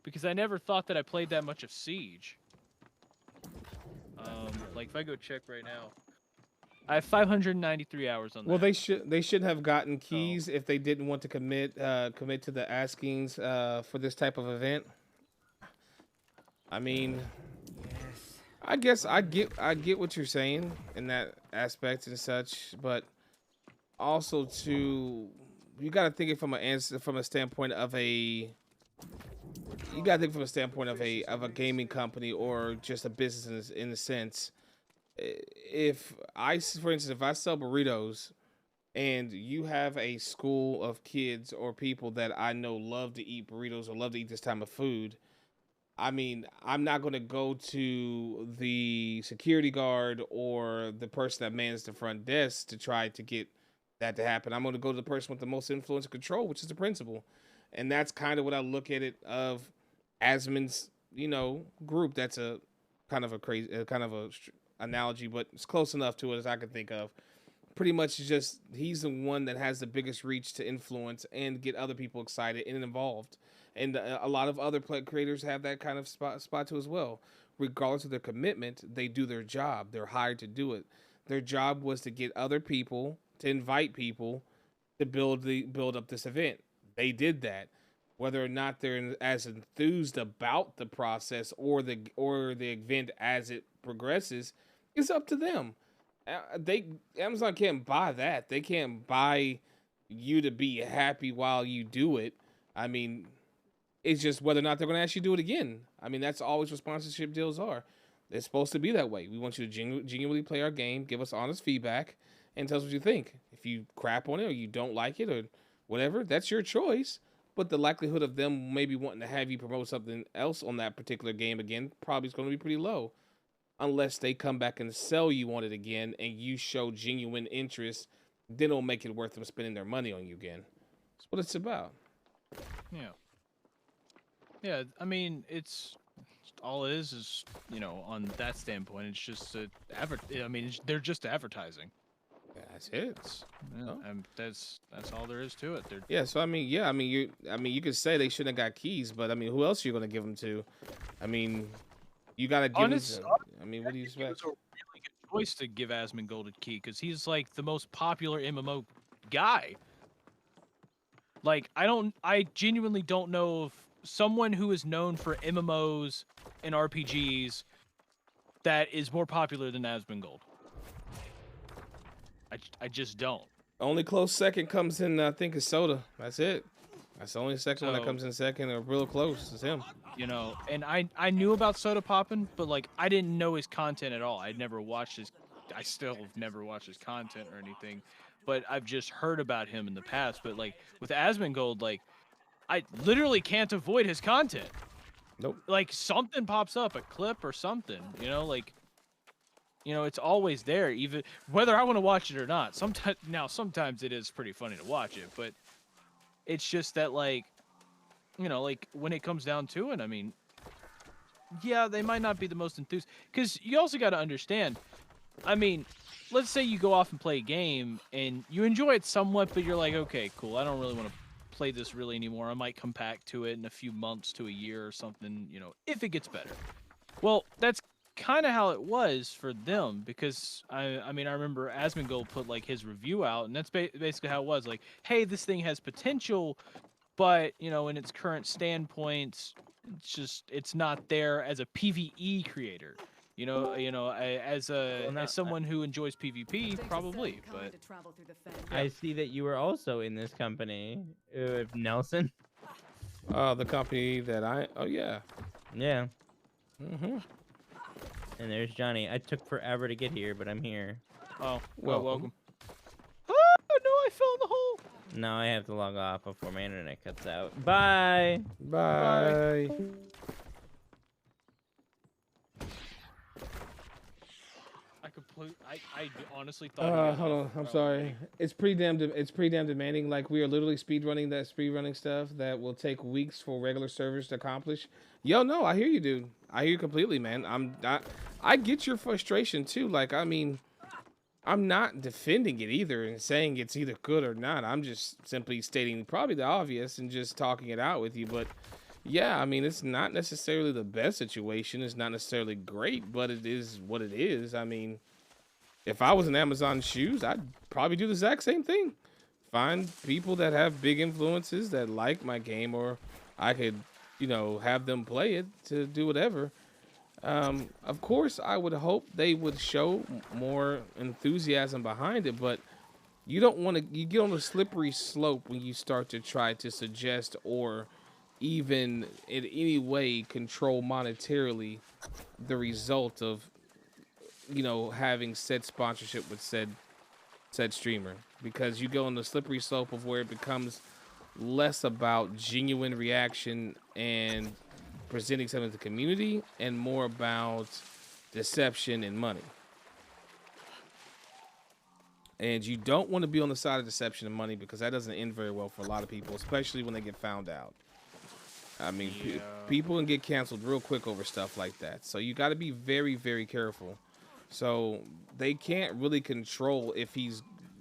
because I never thought that I played that much of Siege. Like if I go check right now, I have 593 hours on that. Well, they should have gotten keys if they didn't want to commit to the askings for this type of event. I mean, I guess I get what you're saying in that aspect and such, but also too, you got to think it from a standpoint of a you gotta think from a standpoint of a gaming company or just a business in a sense. If I, for instance, if I sell burritos and you have a school of kids or people that I know love to eat burritos or love to eat this type of food, I mean, I'm not going to go to the security guard or the person that mans the front desk to try to get that to happen. I'm going to go to the person with the most influence and control, which is the principal. And that's kind of what I look at it of Asmon's, group. That's a kind of a crazy, analogy, but it's close enough to it as I can think of. Pretty much just he's the one that has the biggest reach to influence and get other people excited and involved. And a lot of other creators have that kind of spot too as well. Regardless of their commitment, they do their job. They're hired to do it. Their job was to get other people, to invite people, to build up this event. They did that. Whether or not they're as enthused about the process or the event as it progresses is up to them. Amazon can't buy that. They can't buy you to be happy while you do it. I mean, it's just whether or not they're going to actually do it again. I mean, that's always what sponsorship deals are. It's supposed to be that way. We want you to genuinely play our game, give us honest feedback, and tell us what you think. If you crap on it or you don't like it or whatever, that's your choice. But the likelihood of them maybe wanting to have you promote something else on that particular game again probably is going to be pretty low. Unless they come back and sell you on it again and you show genuine interest, then it'll make it worth them spending their money on you again. That's what it's about. Yeah. Yeah, I mean, it's all it is, on that standpoint, it's just they're just advertising. That's it. That's all there is to it. Yeah, so you could say they shouldn't have got keys, but I mean, who else are you gonna give them to? I mean, you gotta give them to, what do you expect? It was a really good choice to give Asmongold a key because he's like the most popular MMO guy. Like, I genuinely don't know if someone who is known for MMOs and RPGs that is more popular than Asmongold. I just don't. Only close second comes in, I think, is Soda. That's it. That's the only second one that comes in second or real close is him. And I knew about Soda Poppin', but like I didn't know his content at all. I'd never watched I still have never watched his content or anything, but I've just heard about him in the past. But like with Asmongold, like I literally can't avoid his content. Nope. Like something pops up, a clip or something, it's always there, even whether I want to watch it or not. Sometimes it is pretty funny to watch it, but it's just that like when it comes down to it, I mean, yeah, they might not be the most enthused because you also got to understand. I mean, let's say you go off and play a game and you enjoy it somewhat, but you're like, okay, cool, I don't really want to play this really anymore. I might come back to it in a few months to a year or something, if it gets better. Well, that's kind of how it was for them because I remember Asmongold put like his review out, and that's basically how it was. Like, hey, this thing has potential, but in its current standpoints, it's not there as a PvE creator. As someone who enjoys PvP, probably. But I see that you were also in this company, Nelson. The company that yeah. Mm-hmm. And there's Johnny. I took forever to get here, but I'm here. Oh, well, welcome. Oh, no, I fell in the hole. Now I have to log off before my internet cuts out. Bye. Bye. I honestly thought. Hold on. I'm sorry. It's pretty damn demanding. Like, we are literally speedrunning stuff that will take weeks for regular servers to accomplish. Yo, no, I hear you, dude. I hear you completely, man. I get your frustration too. Like, I mean, I'm not defending it either and saying it's either good or not. I'm just simply stating probably the obvious and just talking it out with you. But yeah, I mean, it's not necessarily the best situation. It's not necessarily great, but it is what it is. I mean, if I was in Amazon's shoes, I'd probably do the exact same thing. Find people that have big influences that like my game, or I could, have them play it to do whatever. Of course, I would hope they would show more enthusiasm behind it, but you don't want to. You get on a slippery slope when you start to try to suggest or even in any way control monetarily the result of having said sponsorship with said streamer, because you go on the slippery slope of where it becomes less about genuine reaction and presenting something to the community and more about deception and money. And you don't want to be on the side of deception and money, because that doesn't end very well for a lot of people, especially when they get found out. I mean, people can get canceled real quick over stuff like that. So you got to be very, very careful. So they can't really control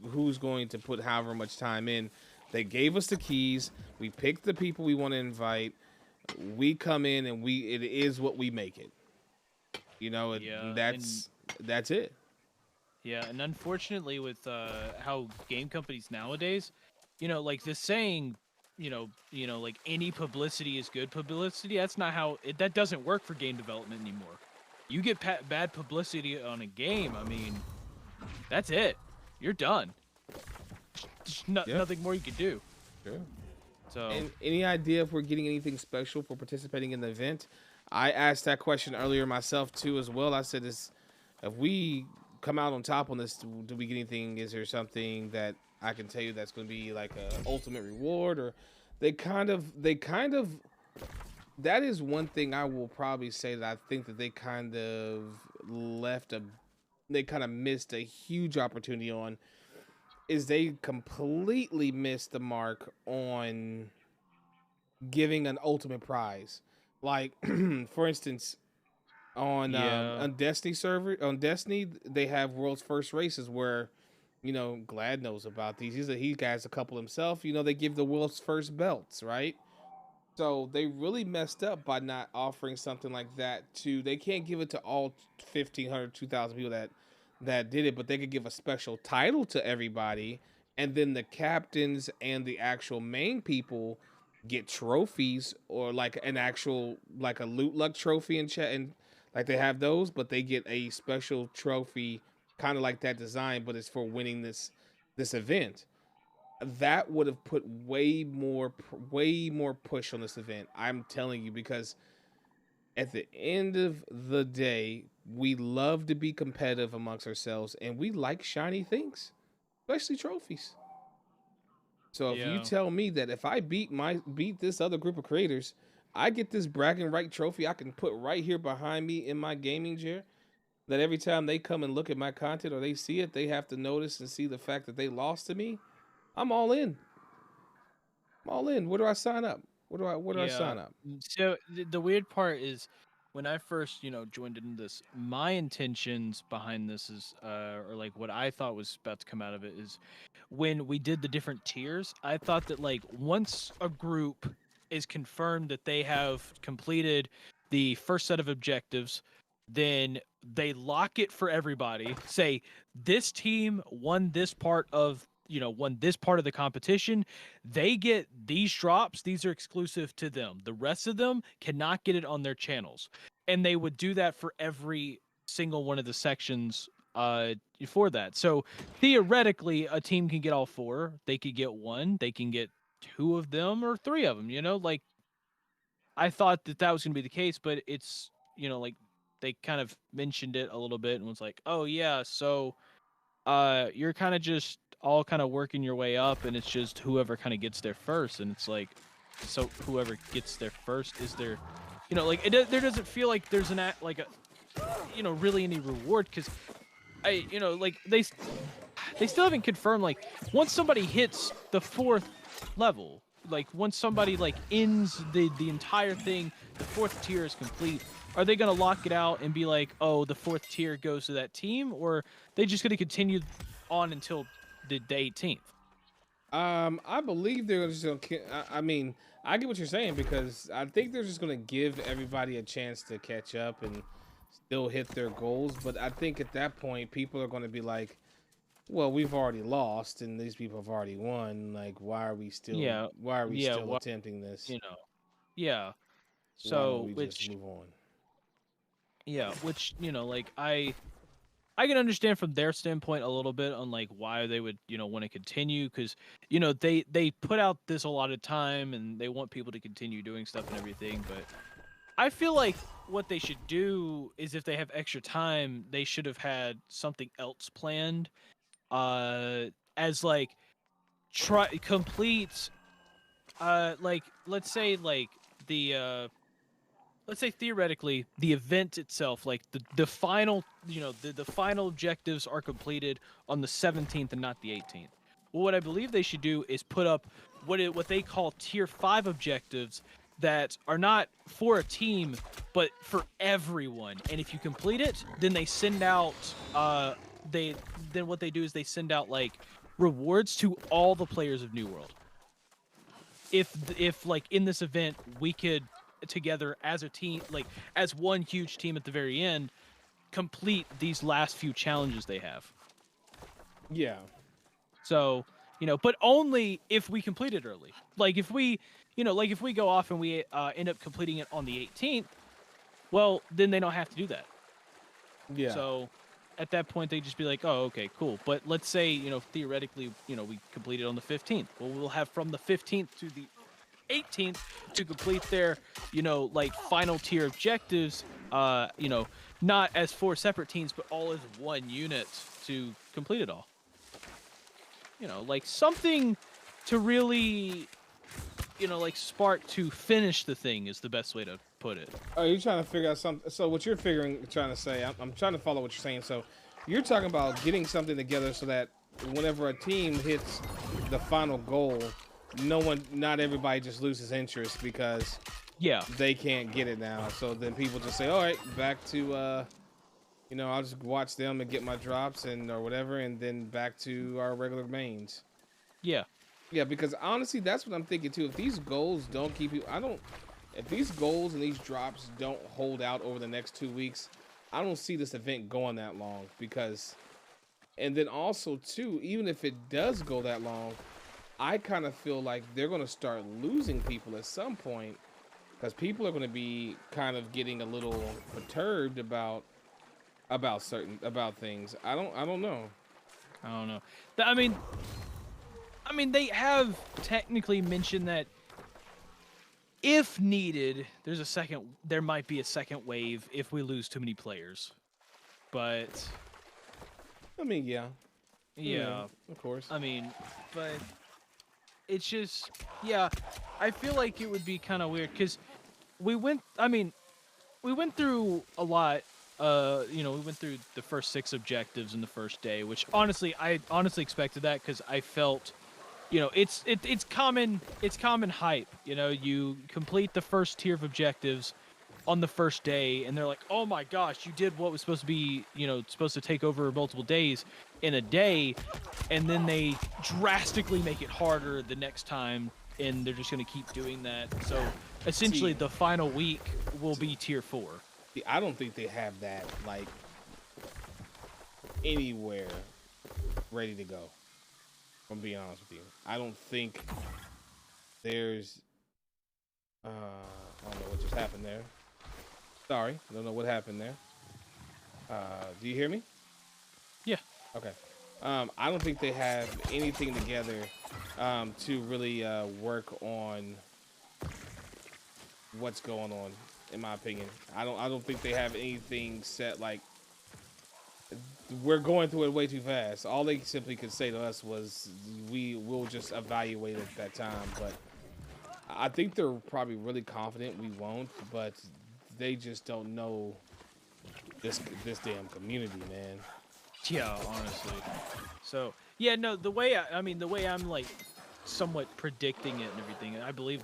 who's going to put however much time in. They gave us the keys. We picked the people we want to invite. We come in and it is what we make it. That's it. Yeah, and unfortunately with how game companies nowadays, like the saying, like any publicity is good publicity. That's not how that doesn't work for game development anymore. You get bad publicity on a game, I mean, that's it. You're done. There's nothing more you can do. Sure. So, and any idea if we're getting anything special for participating in the event? I asked that question earlier myself too as well. I said, if we come out on top on this, do we get anything? Is there something that I can tell you that's going to be like a ultimate reward? Or they kind of that is one thing I will probably say that I think that they kind of missed a huge opportunity on, is they completely missed the mark on giving an ultimate prize. Like, for instance, on Destiny server, on Destiny, they have world's first races where, Glad knows about these. He has a couple himself. They give the world's first belts, right? So they really messed up by not offering something like that they can't give it to all 1,500, 2,000 people that did it, but they could give a special title to everybody, and then the captains and the actual main people get trophies, or like an actual, like a loot luck trophy in chat, and like they have those, but they get a special trophy kind of like that design, but it's for winning this event. That would have put way more push on this event. I'm telling you, because at the end of the day, we love to be competitive amongst ourselves, and we like shiny things, especially trophies. So if you tell me that if I beat this other group of creators, I get this bragging right trophy I can put right here behind me in my gaming chair, that every time they come and look at my content or they see it, they have to notice and see the fact that they lost to me, I'm all in. Where do I sign up? Where do I sign up? So the weird part is, when I first, joined in this, my intentions behind this is, or like what I thought was about to come out of it is, when we did the different tiers, I thought that like once a group is confirmed that they have completed the first set of objectives, then they lock it for everybody. Say this team won this part of the competition. They get these drops. These are exclusive to them. The rest of them cannot get it on their channels. And they would do that for every single one of the sections for that. So theoretically, a team can get all four. They could get one. They can get two of them or three of them. Like, I thought that was going to be the case, but it's, like they kind of mentioned it a little bit and was like, oh yeah, so you're kind of just all kind of working your way up, and it's just whoever kind of gets there first. And it's like, so whoever gets there first is there, like there doesn't feel like there's really any reward, because like they still haven't confirmed, like once somebody hits the 4th level, like once somebody like ends the entire thing, the 4th tier is complete. Are they going to lock it out and be like, oh, the 4th tier goes to that team, or are they just going to continue on until the 18th? I believe they're just going to. I mean, I get what you're saying, because I think they're just going to give everybody a chance to catch up and still hit their goals. But I think at that point, people are going to be like, well, we've already lost, and these people have already won. Like, why are we still? Yeah. Why are we still attempting this? Yeah. So why don't we just move on? Yeah, which like I I can understand from their standpoint a little bit on like why they would, want to continue, because they put out this a lot of time and they want people to continue doing stuff and everything. But I feel like what they should do is, if they have extra time, they should have had something else planned, as like complete, like let's say like the let's say theoretically the event itself, like the final, the final objectives are completed on the 17th and not the 18th. Well, what I believe they should do is put up what they call tier 5 objectives that are not for a team but for everyone. And if you complete it, then they send out then what they do is they send out like rewards to all the players of New World. If like in this event we could together as a team, like as one huge team at the very end, complete these last few challenges they have. Yeah. So, but only if we complete it early. Like if we, like if we go off and we end up completing it on the 18th, well, then they don't have to do that. Yeah. So at that point, they just be like, oh, okay, cool. But let's say, theoretically, we complete it on the 15th. Well, we'll have from the 15th to the 18th to complete their, like final tier objectives, not as 4 separate teams, but all as one unit to complete it all. Like something to really, like spark to finish the thing is the best way to put it. Are you trying to figure out something? So what you're trying to say, I'm trying to follow what you're saying. So you're talking about getting something together so that whenever a team hits the final goal, not everybody just loses interest because they can't get it now. So then people just say, all right, back to, I'll just watch them and get my drops or whatever, and then back to our regular mains. Yeah. Yeah, because honestly, that's what I'm thinking too. If these goals don't keep you, if these goals and these drops don't hold out over the next 2 weeks, I don't see this event going that long and then also too, even if it does go that long, I kind of feel like they're going to start losing people at some point because people are going to be kind of getting a little perturbed about things. I don't know. I mean, they have technically mentioned that if needed, there might be a second wave if we lose too many players. But I mean, yeah, of course. I mean, but it's just, I feel like it would be kind of weird because we went through a lot. We went through the first 6 objectives in the first day, which I honestly expected that because I felt, it's common hype. You complete the first tier of objectives on the first day, and they're like, oh my gosh, you did what was supposed to be, supposed to take over multiple days in a day, and then they drastically make it harder the next time, and they're just going to keep doing that. So essentially, the final week will be tier 4. I don't think they have that like anywhere ready to go. I'm being honest with you. I don't think there's I don't know what just happened there. Sorry, I don't know what happened there. Do you hear me? Yeah. Okay. I don't think they have anything together to really work on what's going on. In my opinion, I don't think they have anything set. Like, we're going through it way too fast. All they simply could say to us was, we'll just evaluate at that time. But I think they're probably really confident we won't, but they just don't know this damn community, man. Yeah, honestly. So yeah, no, the way I'm like somewhat predicting it and everything, I believe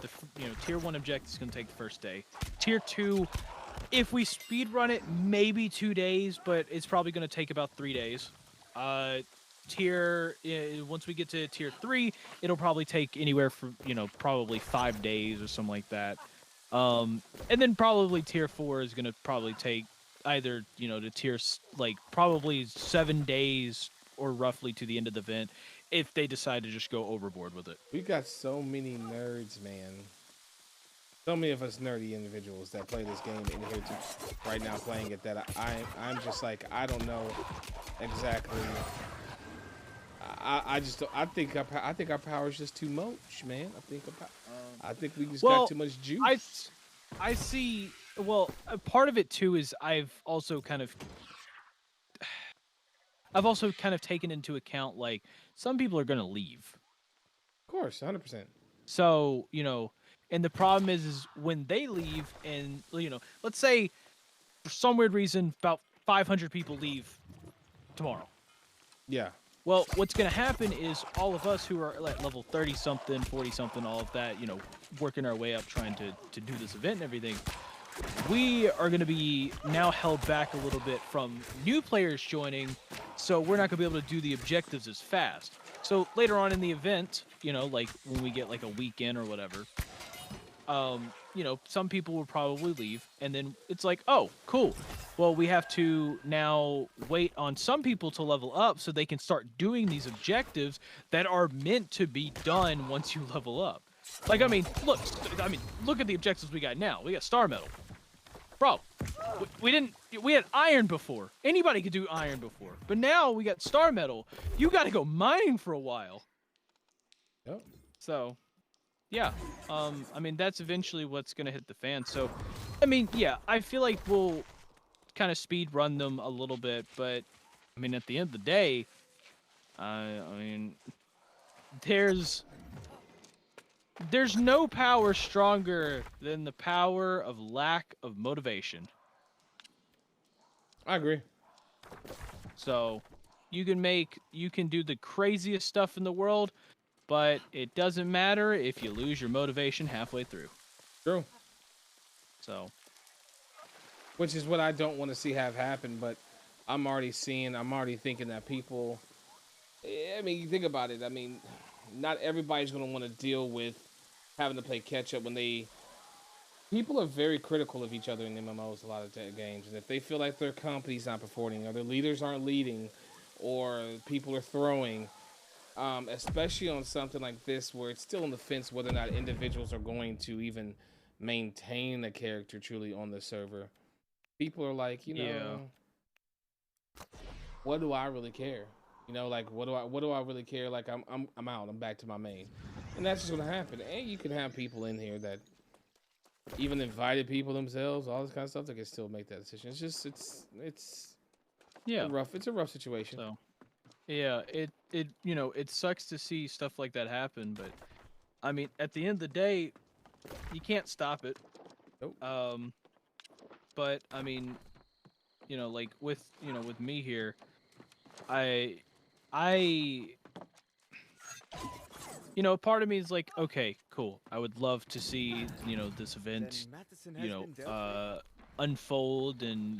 tier 1 objective is going to take the first day. Tier 2, if we speed run it, maybe 2 days, but it's probably going to take about 3 days. Once we get to tier 3, it'll probably take anywhere from probably 5 days or something like that. And then probably tier 4 is going to probably take either to tier like probably 7 days or roughly to the end of the event, if they decide to just go overboard with it. We got so many nerds, man. So many of us nerdy individuals that play this game in here right now playing it that I'm just like, I don't know exactly. I just don't, I think our power is just too much, man. I think we just got too much juice. I see. Well, part of it too is I've also kind of taken into account like some people are gonna leave. Of course, 100%. So, and the problem is when they leave and, let's say for some weird reason, about 500 people leave tomorrow. Yeah. Well, what's going to happen is all of us who are at level 30 something, 40 something, all of that, working our way up, trying to do this event and everything, we are going to be now held back a little bit from new players joining. So we're not going to be able to do the objectives as fast. So later on in the event, like when we get like a weekend or whatever, some people will probably leave, and then it's like, oh, cool. Well, we have to now wait on some people to level up so they can start doing these objectives that are meant to be done once you level up. Like, look at the objectives we got now. We got Star Medal. Bro, we had Iron before. Anybody could do Iron before. But now we got Star Medal. You got to go mining for a while. Yep. So, yeah. That's eventually what's going to hit the fan. So, yeah, I feel like we'll kind of speed run them a little bit. But, at the end of the day, there's no power stronger than the power of lack of motivation. I agree. So, you can do the craziest stuff in the world, but it doesn't matter if you lose your motivation halfway through. True. So, which is what I don't want to see have happen, but I'm already thinking that people, you think about it. Not everybody's going to want to deal with having to play catch up when people are very critical of each other in MMOs a lot of games, and if they feel like their company's not performing or their leaders aren't leading or people are throwing, especially on something like this where it's still on the fence whether or not individuals are going to even maintain a character truly on the server, people are like, what do I really care? What do I really care? Like, I'm out. I'm back to my main. And that's just gonna happen. And you can have people in here that even invited people themselves, all this kind of stuff, that can still make that decision. It's just it's a rough situation. So yeah, it sucks to see stuff like that happen, but at the end of the day, you can't stop it. Nope. But like with me here, part of me is like, okay, cool. I would love to see, this event, unfold and,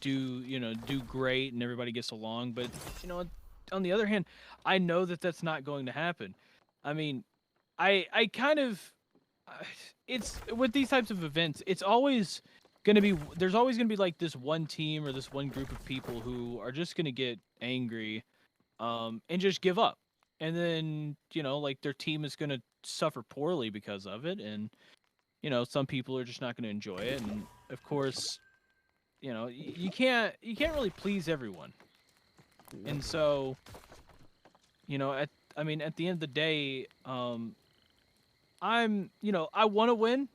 do great and everybody gets along. But, on the other hand, I know that that's not going to happen. I kind of, it's with these types of events, it's always there's always going to be like this one team or this one group of people who are just going to get angry, and just give up. And then, like their team is going to suffer poorly because of it. And, some people are just not going to enjoy it. And of course, you can't really please everyone. And so, at the end of the day, I want to win.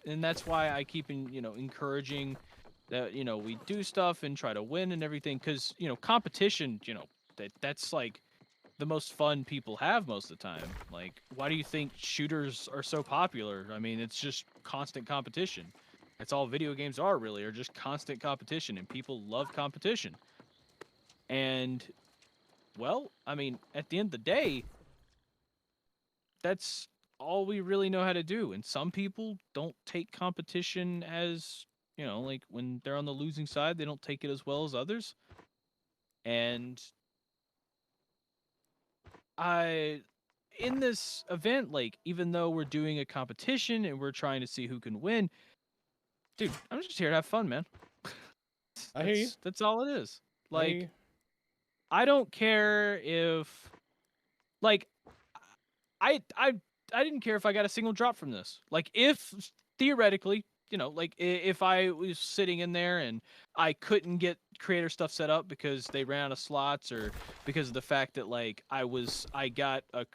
And that's why I keep encouraging that, we do stuff and try to win and everything. 'Cause, competition, that's like the most fun people have most of the time. Like, why do you think shooters are so popular? It's just constant competition. That's all video games are really, are just constant competition, and people love competition. And, well, at the end of the day, that's all we really know how to do. And some people don't take competition as, like when they're on the losing side, they don't take it as well as others. And in this event, like, even though we're doing a competition and we're trying to see who can win, dude, I'm just here to have fun, man. I hear you. That's all it is. Like, I don't care if, like, didn't care if I got a single drop from this. Like, if theoretically, you know, like if I was sitting in there and I couldn't get creator stuff set up because they ran out of slots, or because of the fact that like I got a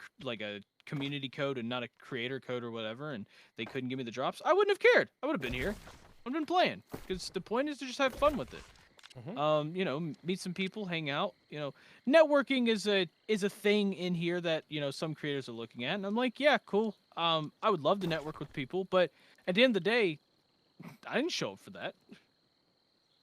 community code and not a creator code or whatever, and they couldn't give me the drops, I wouldn't have cared. I would have been here. I've been playing, because the point is to just have fun with it. You know, meet some people, hang out. You know, networking is a thing in here that, you know, some creators are looking at, and I'm like, yeah, cool. I would love to network with people, but at the end of the day, I didn't show up for that.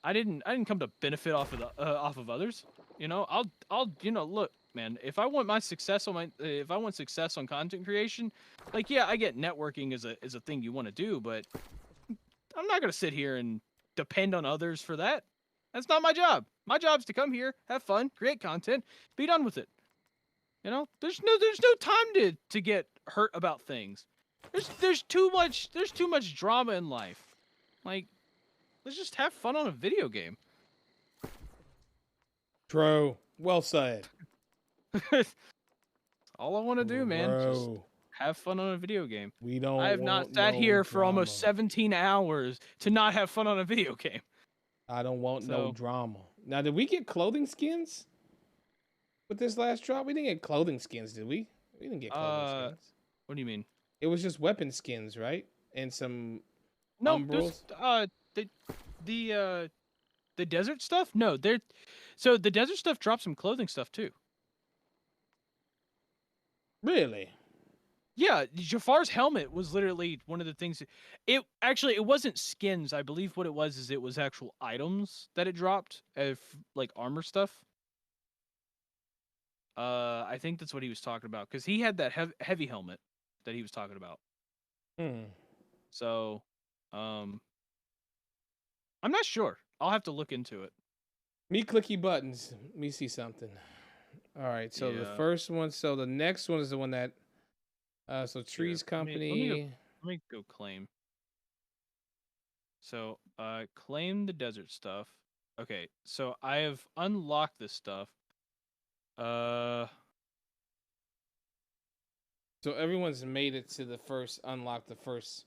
I didn't come to benefit off of others. You know, I'll you know, look, man, if I want my success on if I want success on content creation, like, yeah, I get networking is a thing you want to do, but I'm not gonna sit here and depend on others for that. That's not my job. My job's to come here, have fun, create content, be done with it. You know, there's no time to get hurt about things. There's too much drama in life. Like, let's just have fun on a video game. True. Well said. All I want to do, man. Just have fun on a video game. I have not sat here for almost 17 hours to not have fun on a video game. I don't want no drama. Now, did we get clothing skins with this last drop? We didn't get clothing skins, did we? We didn't get clothing skins. What do you mean? It was just weapon skins, right? And some umbrals. The desert stuff? No, so the desert stuff dropped some clothing stuff too. Really? Yeah, Jafar's helmet was literally one of the things. It wasn't skins. I believe what it was actual items that it dropped, like armor stuff. I think that's what he was talking about, because he had that heavy helmet that he was talking about. So, I'm not sure. I'll have to look into it. Me clicky buttons. Let me see something. All right, so the first one. So the next one is the one that. So Trees Company. Let me go claim. So, claim the desert stuff. Okay, so I have unlocked this stuff. So everyone's made it to the first first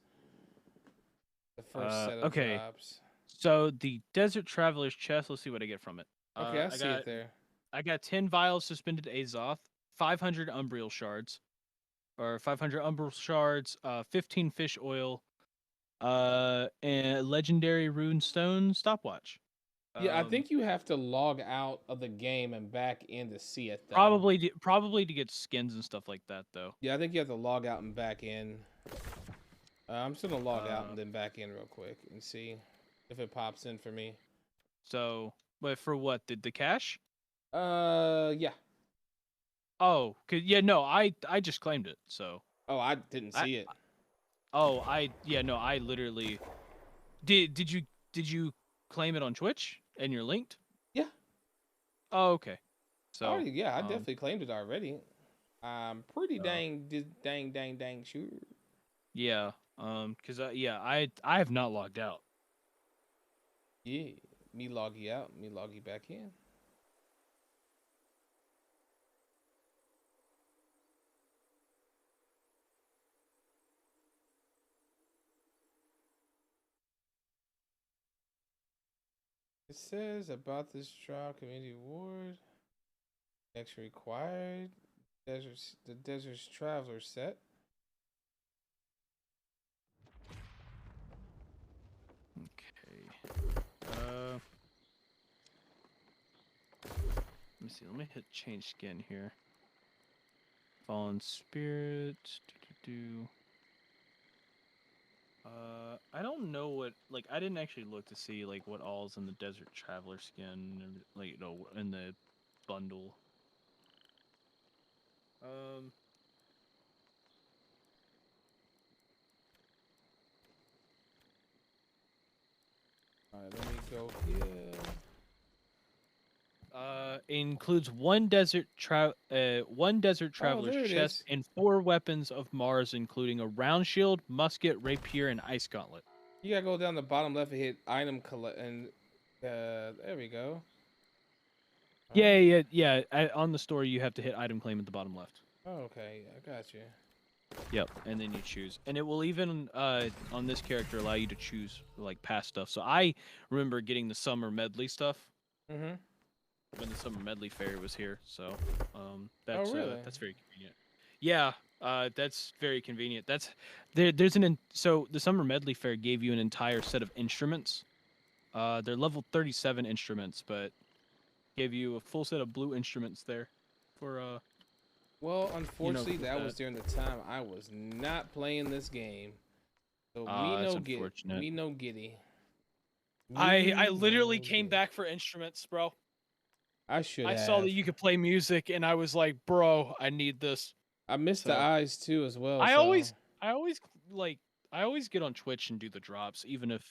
set of drops. So the Desert Traveler's chest. Let's see what I get from it. Okay, I see it there. I got 10 vials suspended Azoth, 500 Umbriel shards, or 500 Umbriel shards, 15 fish oil, and legendary rune stone stopwatch. Yeah, I think you have to log out of the game and back in to see it, though. Probably to get skins and stuff like that, though. Yeah, I think you have to log out and back in. I'm just gonna log out and then back in real quick and see if it pops in for me. So, but for what? The cash? Yeah. Oh, no, I just claimed it, so. Oh, I didn't see it. I literally. Did you claim it on Twitch and you're linked? Yeah. Oh, okay. So. I definitely claimed it already. I'm pretty dang sure. Yeah. Cause I have not logged out. Yeah. Me log you out. Me log you back in. It says about this drop community award. Next required. The Desert's Traveler set. Okay. Let me see. Let me hit change skin here. Fallen Spirit. I don't know what, like, I didn't actually look to see, like, what all's in the Desert Traveler skin, like, you know, in the bundle. Alright, let me go here. Includes one Desert Traveler's chest and 4 weapons of Mars, including a round shield, musket, rapier, and ice gauntlet. You gotta go down the bottom left and hit item collect, and there we go. Yeah. On the store, you have to hit item claim at the bottom left. Oh, okay, I got you. Yep, and then you choose, and it will even on this character allow you to choose like past stuff. So I remember getting the summer medley stuff Mm-hmm. when the summer medley fair was here. So Oh, really? that's very convenient. Yeah, that's very convenient. That's so the summer medley fair gave you an entire set of instruments. They're level 37 instruments, but gave you a full set of blue instruments there for Well, unfortunately, with that was during the time I was not playing this game. So we that's know unfortunate. we know Giddy. I literally came back for instruments, bro. I should I have. saw that you could play music, and I was like, bro, I need this. I missed the eyes too as well. I so. always get on Twitch and do the drops, even if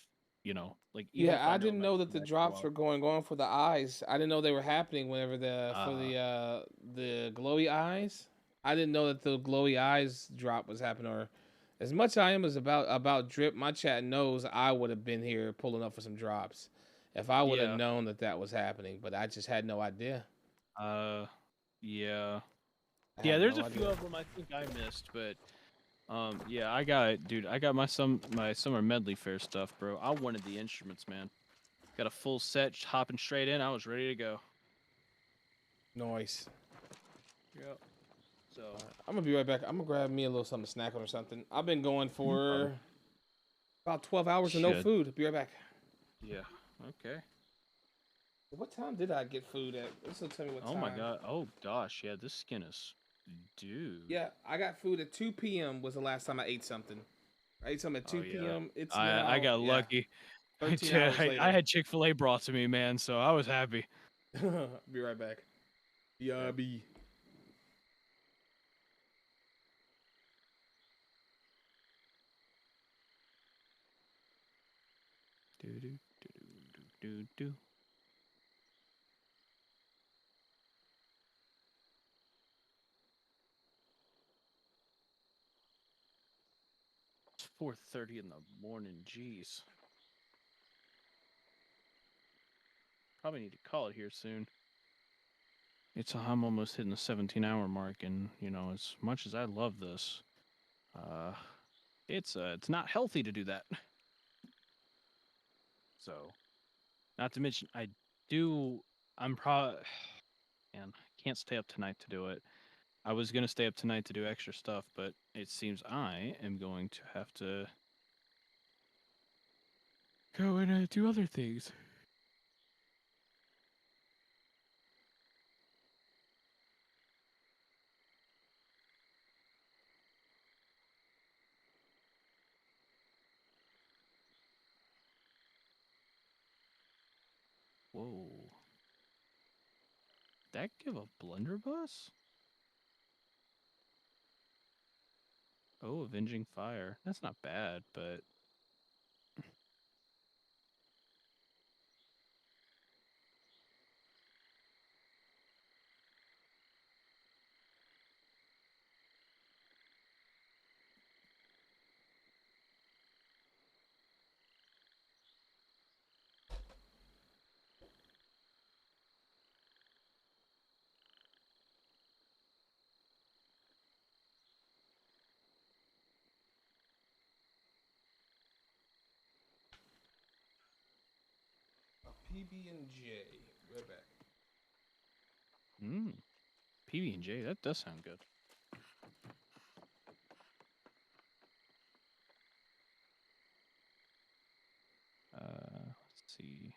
even Yeah, if I know didn't I'm know not that the gonna drops go were going on for the eyes. I didn't know they were happening whenever for the glowy eyes. I didn't know that the glowy eyes drop was happening. Or as much I am as about drip, my chat knows I would have been here pulling up for some drops if I would have known that that was happening. But I just had no idea. Yeah. I Yeah, had there's no a few idea. of them I think I missed, but yeah, I got it, dude. I got my summer medley fair stuff, bro. I wanted the instruments, man. Got a full set, just hopping straight in. I was ready to go. Nice. Yep. So I'm gonna be right back. I'm gonna grab me a little something to snack on or something. I've been going for about 12 hours with no food. Be right back. Yeah. Okay. What time did I get food at? This will tell me what time. Oh my god. Oh gosh. Yeah. This skin is, dude. Yeah, I got food at 2 p.m. was the last time I ate something. I ate something at 2 p.m. It's now. I got lucky. 13 hours later. I had Chick-fil-A brought to me, man, so I was happy. Be right back. Yeah, be. Do do do do do do. It's 4:30 in the morning. Jeez. Probably need to call it here soon. I'm almost hitting the 17-hour mark, and as much as I love this, it's not healthy to do that. So, not to mention, I'm probably, man, I can't stay up tonight to do it. I was gonna stay up tonight to do extra stuff, but it seems I am going to have to go and do other things. Whoa. That give a blunderbuss? Oh, Avenging Fire. That's not bad, but PB&J. Right back. PB&J, that does sound good. Let's see.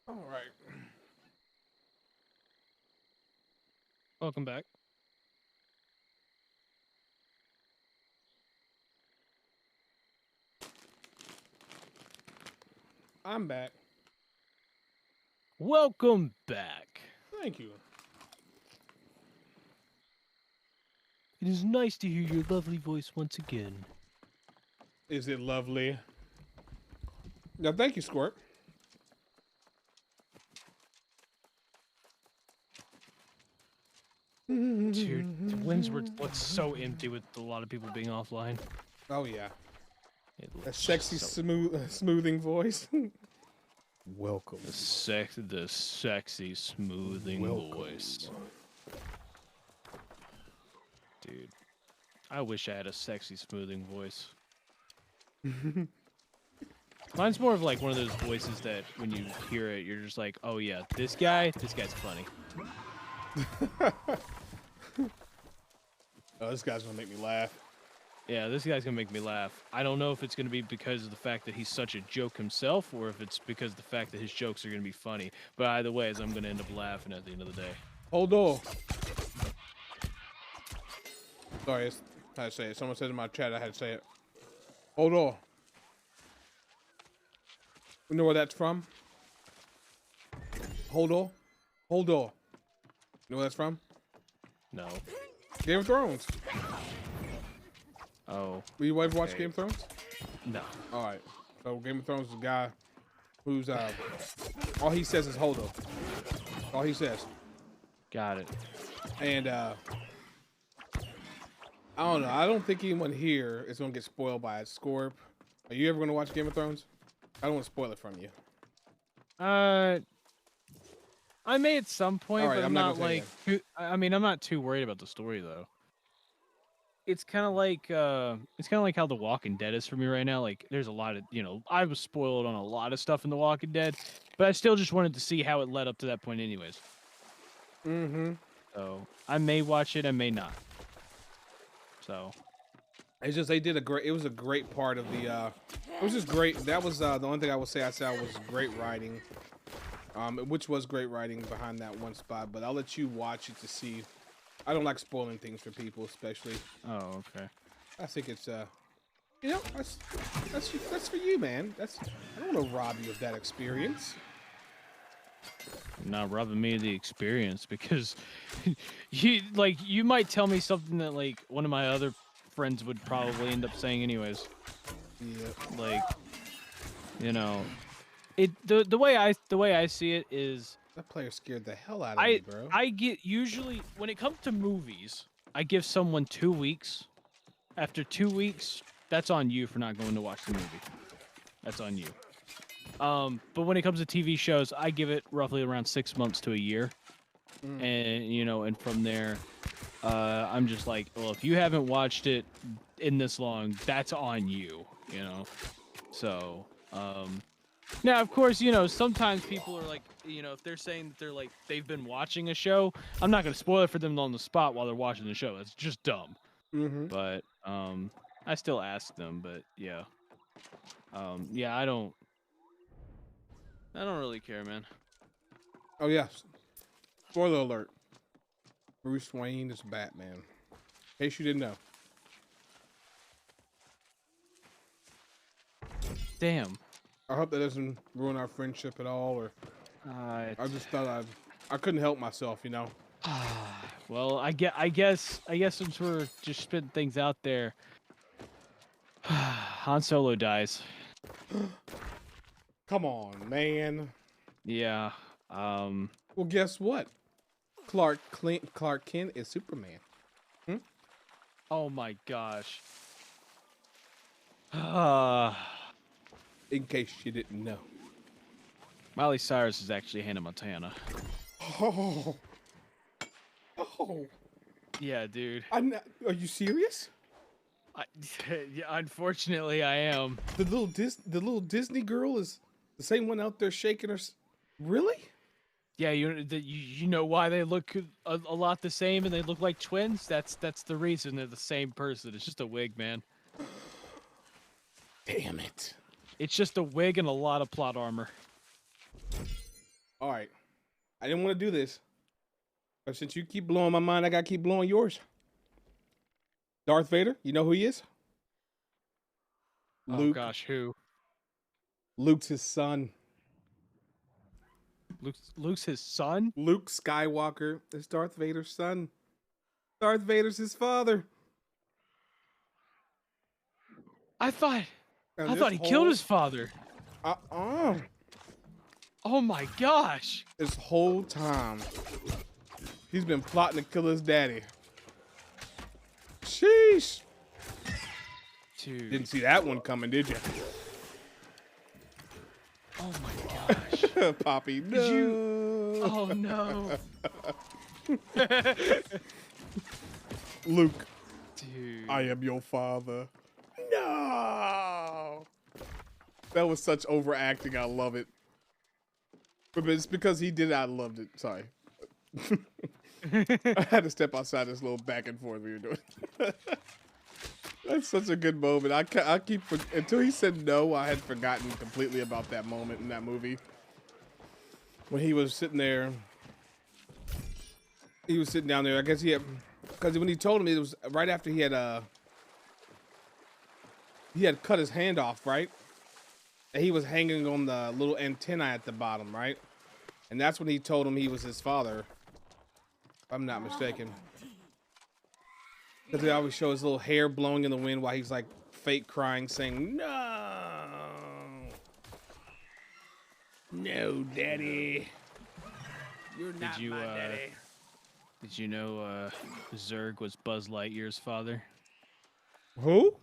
All right. Welcome back. I'm back. Welcome back. Thank you. It is nice to hear your lovely voice once again. Is it lovely? No, thank you, Squirt. Dude, Windsor looks so empty with a lot of people being offline. Oh yeah. It A looks sexy, so- smoothing voice. Welcome. The sexy smoothing voice. Dude, I wish I had a sexy smoothing voice. Mine's more of like one of those voices that when you hear it, you're just like, oh yeah, this guy's funny. Oh, this guy's gonna make me laugh. Yeah, this guy's gonna make me laugh. I don't know if it's gonna be because of the fact that he's such a joke himself, or if it's because of the fact that his jokes are gonna be funny. But either way, I'm gonna end up laughing at the end of the day. Hold on. Sorry, it's how to say it. Someone said in my chat I had to say it. Hold on. You know where that's from? Hold on. Hold on. You know where that's from? No. Game of Thrones. Oh. Will you ever watch okay. Game of Thrones? No. All right. So Game of Thrones is a guy who's all he says is hold on. All he says. Got it. And I don't know. I don't think anyone here is gonna get spoiled by it. Scorp, are you ever gonna watch Game of Thrones? I don't want to spoil it from you. I may at some point, All right, but I'm I'm not not gonna like. I'm not too worried about the story though. It's kind of like how The Walking Dead is for me right now. Like, there's a lot of I was spoiled on a lot of stuff in The Walking Dead, but I still just wanted to see how it led up to that point, anyways. Mm-hmm. So I may watch it, I may not. So it's just they did it was a great part of the. It was just great. That was the only thing I would say was great writing. Which was great writing behind that one spot, but I'll let you watch it to see. I don't like spoiling things for people, especially. Oh, okay. I think it's that's for you, man. I don't want to rob you of that experience. You're not robbing me of the experience because you might tell me something that like one of my other friends would probably end up saying anyways. Yeah. Like, the way I see it is that player scared the hell out of me, bro. I get usually when it comes to movies, I give someone 2 weeks. After 2 weeks, that's on you for not going to watch the movie. That's on you. But when it comes to TV shows, I give it roughly around 6 months to a year. And and from there, I'm just like, well, if you haven't watched it in this long, that's on you, So, now, of course, sometimes people are like, if they're saying that they've been watching a show, I'm not going to spoil it for them on the spot while they're watching the show. It's just dumb. Mm-hmm. But, I still ask them, but yeah. Yeah, I don't really care, man. Oh, yes. Spoiler alert. Bruce Wayne is Batman. In case you didn't know. Damn. I hope that doesn't ruin our friendship at all, or I just thought I couldn't help myself, Well, I guess since we're just spitting things out there, Han Solo dies. Come on, man. Yeah. Well, guess what? Clark Kent is Superman. Oh my gosh. In case you didn't know. Miley Cyrus is actually Hannah Montana. Oh. Yeah, dude. Are you serious? Yeah, unfortunately, I am. The little Disney girl is the same one out there shaking her. Really? Yeah, you know why they look a lot the same and they look like twins? That's the reason they're the same person. It's just a wig, man. Damn it. It's just a wig and a lot of plot armor. All right. I didn't want to do this. But since you keep blowing my mind, I got to keep blowing yours. Darth Vader, you know who he is? Oh gosh, who? Luke's his son. Luke's his son? Luke Skywalker is Darth Vader's son. Darth Vader's his father. I thought he killed whole- his father. Oh my gosh. This whole time, he's been plotting to kill his daddy. Sheesh. Dude. Didn't see that one coming, did you? Oh my gosh. Poppy, no. Did you? Oh no. Luke. Dude. I am your father. No. That was such overacting. I love it. But it's because he did it. I loved it. Sorry. I had to step outside this little back and forth we were doing. That's such a good moment. I keep until he said no. I had forgotten completely about that moment in that movie when he was sitting there. He was sitting down there. I guess he had, because when he told him, it was right after he had cut his hand off, right? And he was hanging on the little antenna at the bottom, right? And that's when he told him he was his father. If I'm not mistaken. Because they always show his little hair blowing in the wind while he's like fake crying, saying, "No, no, daddy, you're not my daddy." Did you know Zurg was Buzz Lightyear's father? Who?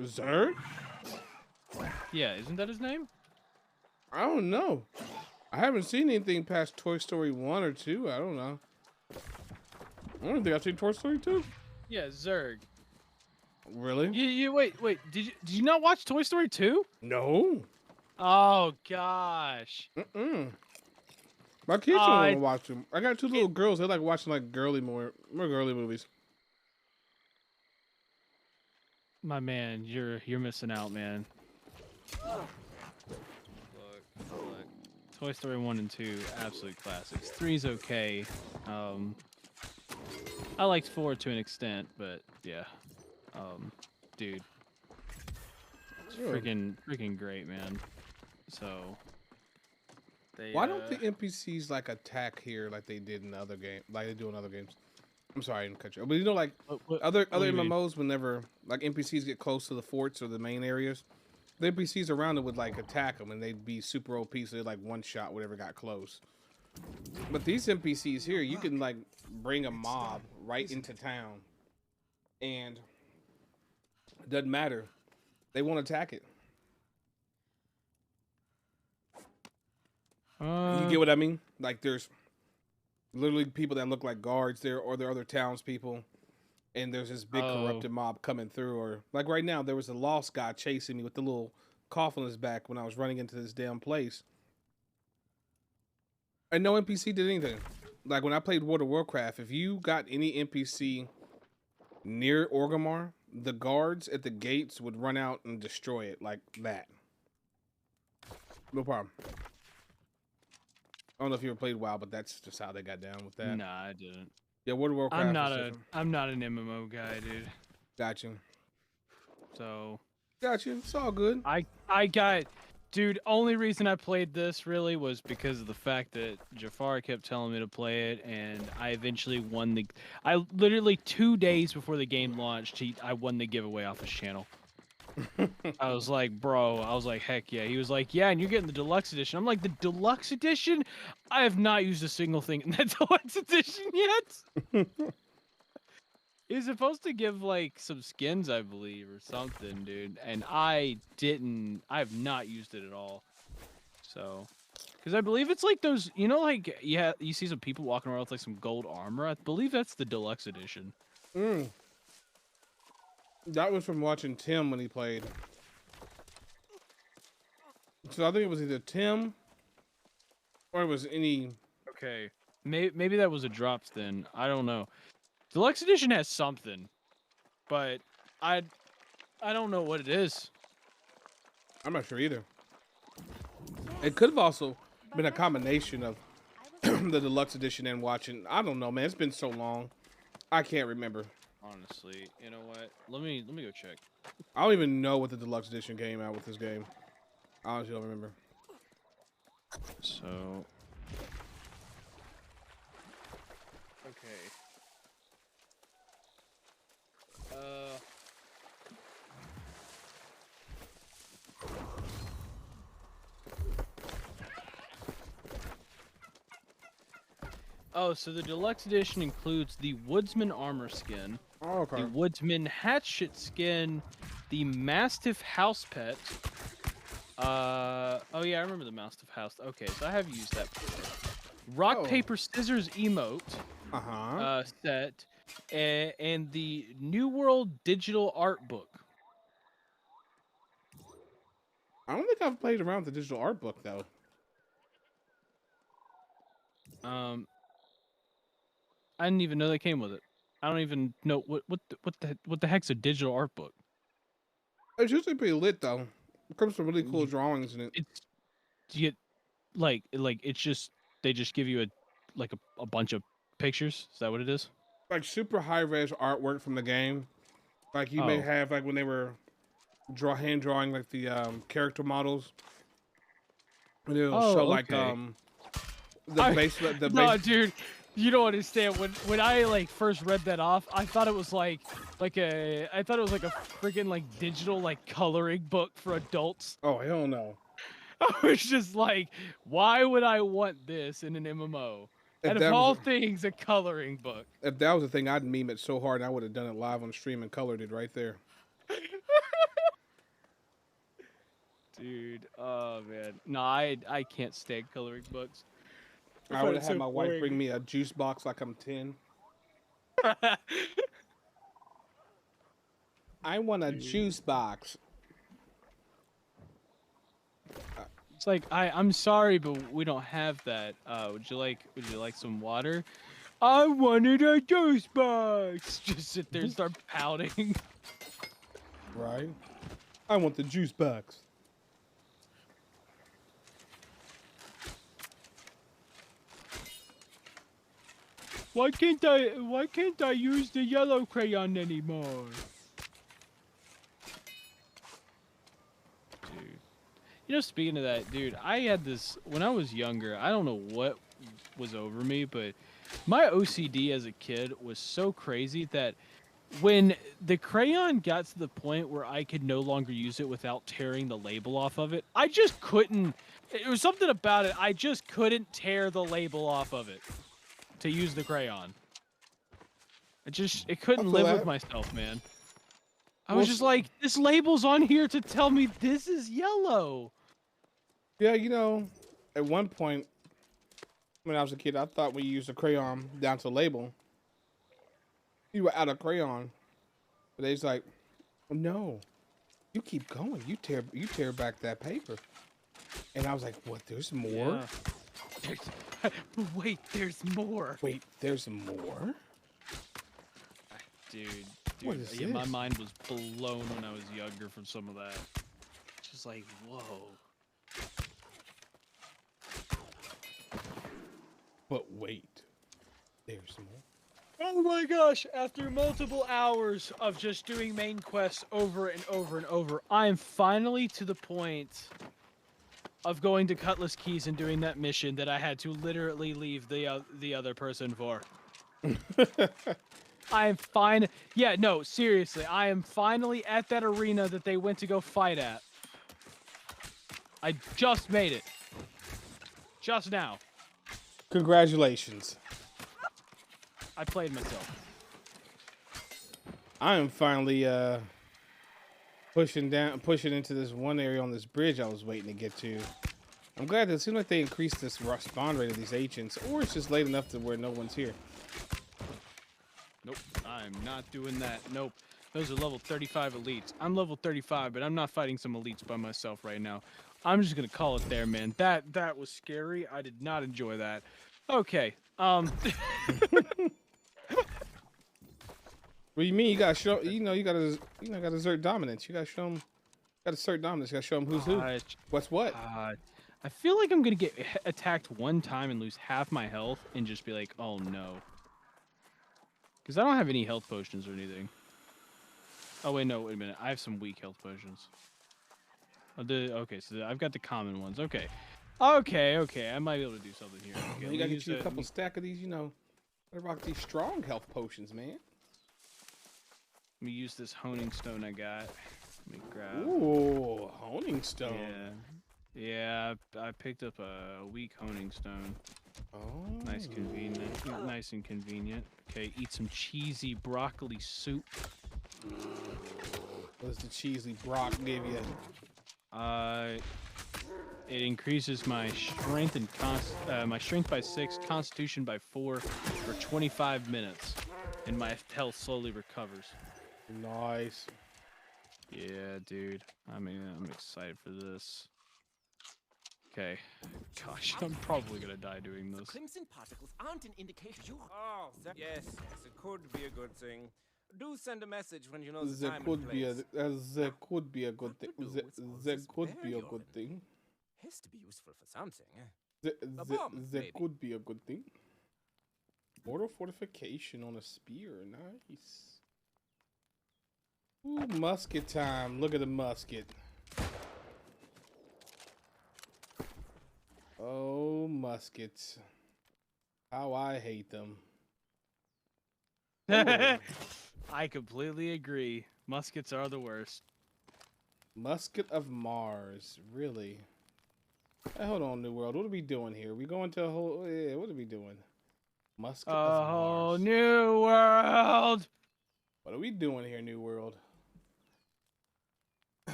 Zurg? Yeah, isn't that his name? I don't know. I haven't seen anything past Toy Story 1 or 2. I don't know. I don't think I've seen Toy Story 2. Yeah, Zurg. Really? You wait. Did you not watch Toy Story 2? No. Oh gosh. My kids don't want to watch them. I got two little girls. They like watching like more girly movies. My man, you're missing out, man. Look. Toy Story 1 and 2, absolute classics. 3's okay. I liked 4 to an extent, but yeah. Dude. It's freaking great, man. So why don't the NPCs like attack here like they did in the other game, like they do in other games? I'm sorry, I didn't cut you. But you know, like other MMOs, whenever like NPCs get close to the forts or the main areas, the NPCs around it would like attack them, and they'd be super OP, so they'd like one shot whatever got close. But these NPCs here, you can like bring a mob right into town, and it doesn't matter. They won't attack it. You get what I mean? Like there's literally people that look like guards there, or there are other townspeople, and there's this big corrupted mob coming through. Or like right now, there was a lost guy chasing me with the little cough on his back when I was running into this damn place. And no NPC did anything. Like when I played World of Warcraft, if you got any NPC near Orgrimmar, the guards at the gates would run out and destroy it like that. No problem. I don't know if you ever played WoW, but that's just how they got down with that. Nah, I didn't. Yeah, World of Warcraft. I'm not an MMO guy, dude. Gotcha. So. Gotcha. It's all good. I got, dude. Only reason I played this really was because of the fact that Jafar kept telling me to play it, and I eventually won the. I literally 2 days before the game launched, I won the giveaway off his channel. I was like, bro, heck yeah. He was like, yeah, and you're getting the deluxe edition. I'm like, the deluxe edition? I have not used a single thing in that deluxe edition yet. He's supposed to give like some skins, I believe, or something, dude. And I have not used it at all. So, because I believe it's like those, you know, like, yeah, you see some people walking around with like some gold armor. I believe that's the deluxe edition. That was from watching Tim when he played. So I think it was either Tim or it was any. Okay, maybe that was a drops then. I don't know. Deluxe edition has something, but I don't know what it is. I'm not sure either. It could have also been a combination of the deluxe edition and watching. I don't know, man. It's been so long. I can't remember. Honestly, you know what? Let me go check. I don't even know what the deluxe edition came out with this game. I honestly don't remember. So, okay. Oh, so the deluxe edition includes the Woodsman armor skin, okay. the Woodsman hatchet skin, the Mastiff house pet. Oh yeah, I remember the Mastiff house. Okay, so I have used that before. Rock paper scissors emote set, and the New World digital art book. I don't think I've played around with the digital art book though. I didn't even know they came with it. I don't even know what the heck's a digital art book. It's usually pretty lit though. It comes with really cool drawings in it. It's you get like it's just they just give you a bunch of pictures. Is that what it is? Like super high res artwork from the game. Like you may have like when they were hand drawing like the character models. And it'll show like the base. No, dude. You don't understand. When I like first read that off, I thought it was like a freaking like digital like coloring book for adults. Oh hell no! I was just like, why would I want this in an MMO? And of all things, a coloring book. If that was the thing, I'd meme it so hard, I would have done it live on stream and colored it right there. Dude, oh man, no, I can't stand coloring books. I would have had my wife bring me a juice box like I'm 10. I want a juice box. It's like I'm sorry, but we don't have that. Would you like some water? I wanted a juice box. Just sit there and start pouting. Right. I want the juice box. Why can't I use the yellow crayon anymore? Dude. You know, speaking of that, dude, I had this when I was younger. I don't know what was over me, but my OCD as a kid was so crazy that when the crayon got to the point where I could no longer use it without tearing the label off of it, I just couldn't. It was something about it. I just couldn't tear the label off of it to use the crayon. It couldn't live with myself, man. I was just like, this label's on here to tell me this is yellow. Yeah, you know, at one point when I was a kid, I thought we used a crayon down to the label, you were out of crayon. But they's like, no, you keep going. You tear back that paper. And I was like, what? There's more? Yeah. Wait, there's more. Wait, there's more? Dude, what is yeah, this? my mind was blown when I was younger from some of that. Just like, whoa. But wait, there's more. Oh my gosh, after multiple hours of just doing main quests over and over and over, I am finally to the point of going to Cutlass Keys and doing that mission that I had to literally leave the other person for. I am fine. Yeah, no, seriously, I am finally at that arena that they went to go fight at. I just made it. Just now. Congratulations. I played myself. I am finally pushing into this one area on this bridge I was waiting to get to. I'm glad that it seems like they increased this spawn rate of these ancients, or it's just late enough to where no one's here. Nope, I'm not doing that. Nope. Those are level 35 elites. I'm level 35, but I'm not fighting some elites by myself right now. I'm just gonna call it there, man. That was scary. I did not enjoy that. Okay. What do you mean? You gotta show. You gotta assert dominance. You gotta show them. Gotta assert dominance. You gotta show them who's who. What's what? I feel like I'm gonna get attacked one time and lose half my health and just be like, oh no. Because I don't have any health potions or anything. Oh wait, no, wait a minute. I have some weak health potions. Okay, so I've got the common ones. Okay. Okay, I might be able to do something here. Okay, You gotta get you a couple stack of these, you know. I rock these strong health potions, man. Let me use this honing stone I got. Let me grab. Ooh, honing stone. Yeah, I picked up a weak honing stone. Oh. Nice and convenient. Okay, eat some cheesy broccoli soup. What does the cheesy brock give you? It increases my strength and my strength by 6, constitution by 4 for 25 minutes, and my health slowly recovers. Nice. Yeah, dude. I mean, I'm excited for this. Okay. Gosh, I'm probably gonna die doing this. Crimson particles aren't an indication you... Oh, yes, it could be a good thing. Do send a message when you know the time and place. There could be a good thing. There could be a good thing. Has to be useful for something. There could be a good thing. Mortal fortification on a spear. Nice. Ooh, musket time. Look at the musket. Oh, muskets. How I hate them. I completely agree. Muskets are the worst. Musket of Mars. Really? Hey, hold on, New World. What are we doing here? We going to a whole... Yeah, what are we doing? Musket of Mars. Oh, New World! What are we doing here, New World?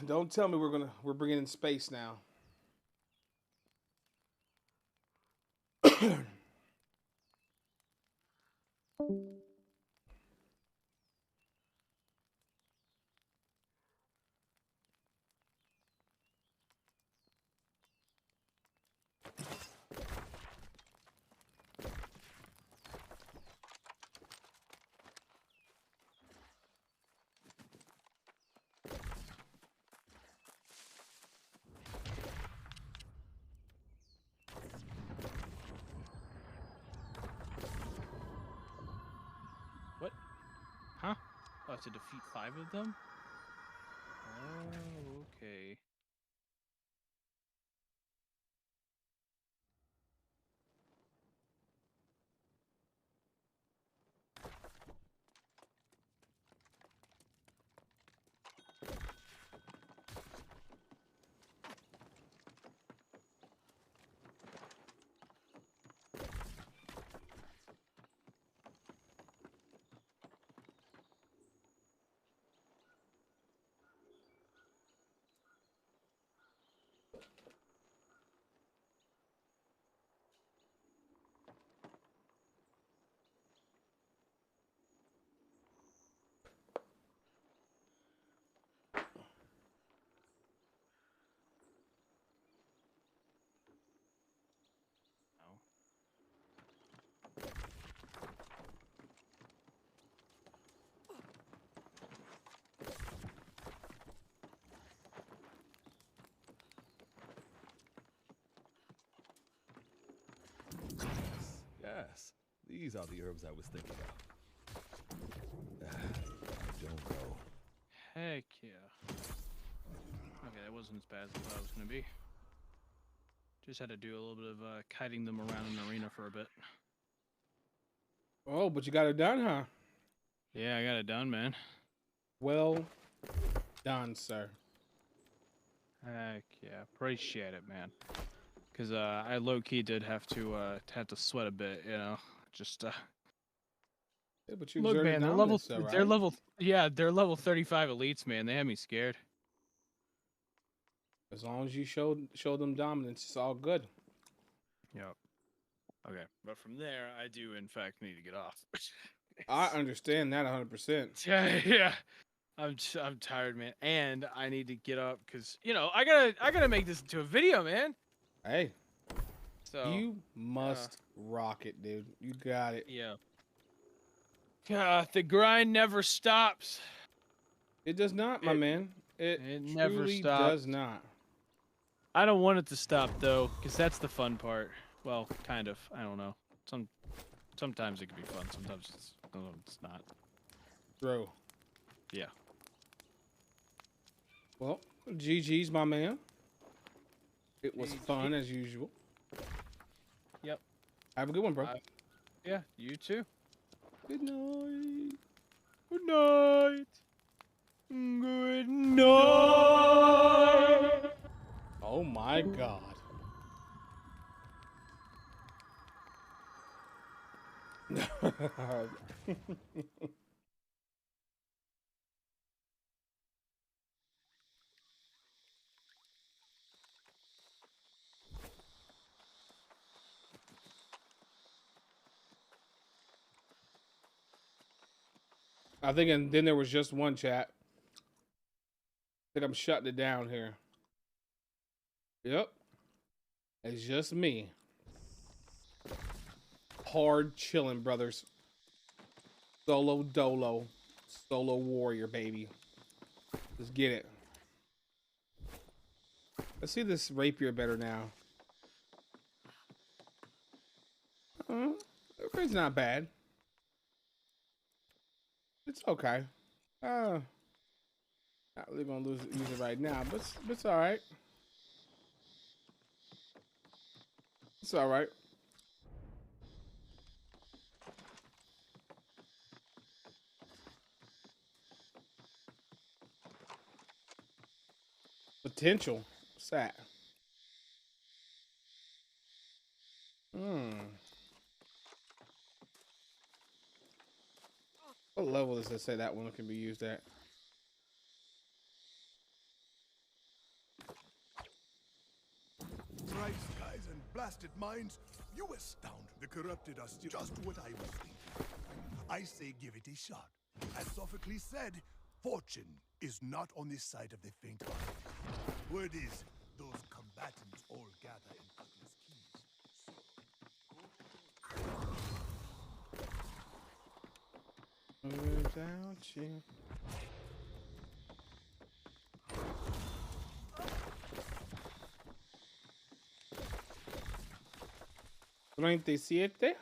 Don't tell me we're bringing in space now. What? Huh? Oh, to defeat 5 of them? Oh, okay. Yes, these are the herbs I was thinking of. I don't know. Heck yeah. Okay, that wasn't as bad as I thought it was going to be. Just had to do a little bit of kiting them around an arena for a bit. Oh, but you got it done, huh? Yeah, I got it done, man. Well done, sir. Heck yeah, appreciate it, man. Because I low-key did have to sweat a bit, you know. Just Yeah, but you look, man, they're level, right? they're level 35 elites, man. They had me scared. As long as you show them dominance, it's all good. Yep. Okay, but from there, I do in fact need to get off. I understand that 100%. Yeah. I'm tired, man, and I need to get up because I gotta make this into a video, man. Hey, so you must rock it, dude. You got it. Yeah. The grind never stops. It does not, my man. It never truly stops. does not. I don't want it to stop though, because that's the fun part. Well, kind of. I don't know. Sometimes it can be fun. Sometimes it's not. Bro. Yeah. Well, GG's, my man. It was fun as usual. Yep. Have a good one, bro. Yeah, you too. Good night. Good night. Good night. Oh my God. I think, and then there was just one chat. I think I'm shutting it down here. Yep. It's just me. Hard chilling, brothers. Solo dolo. Solo warrior, baby. Let's get it. Let's see this rapier better now. It's not bad. It's okay. Not really gonna use it right now, but it's all right. It's all right. Potential. What's that? What level does it say that one can be used at? Bright skies and blasted minds, you astound. The corrupted are still just what I was thinking. I say give it a shot. As Sophocles said, fortune is not on the side of the faint-hearted. Word is, those combatants all gather in Cutler's Keys. Without you. ¿37?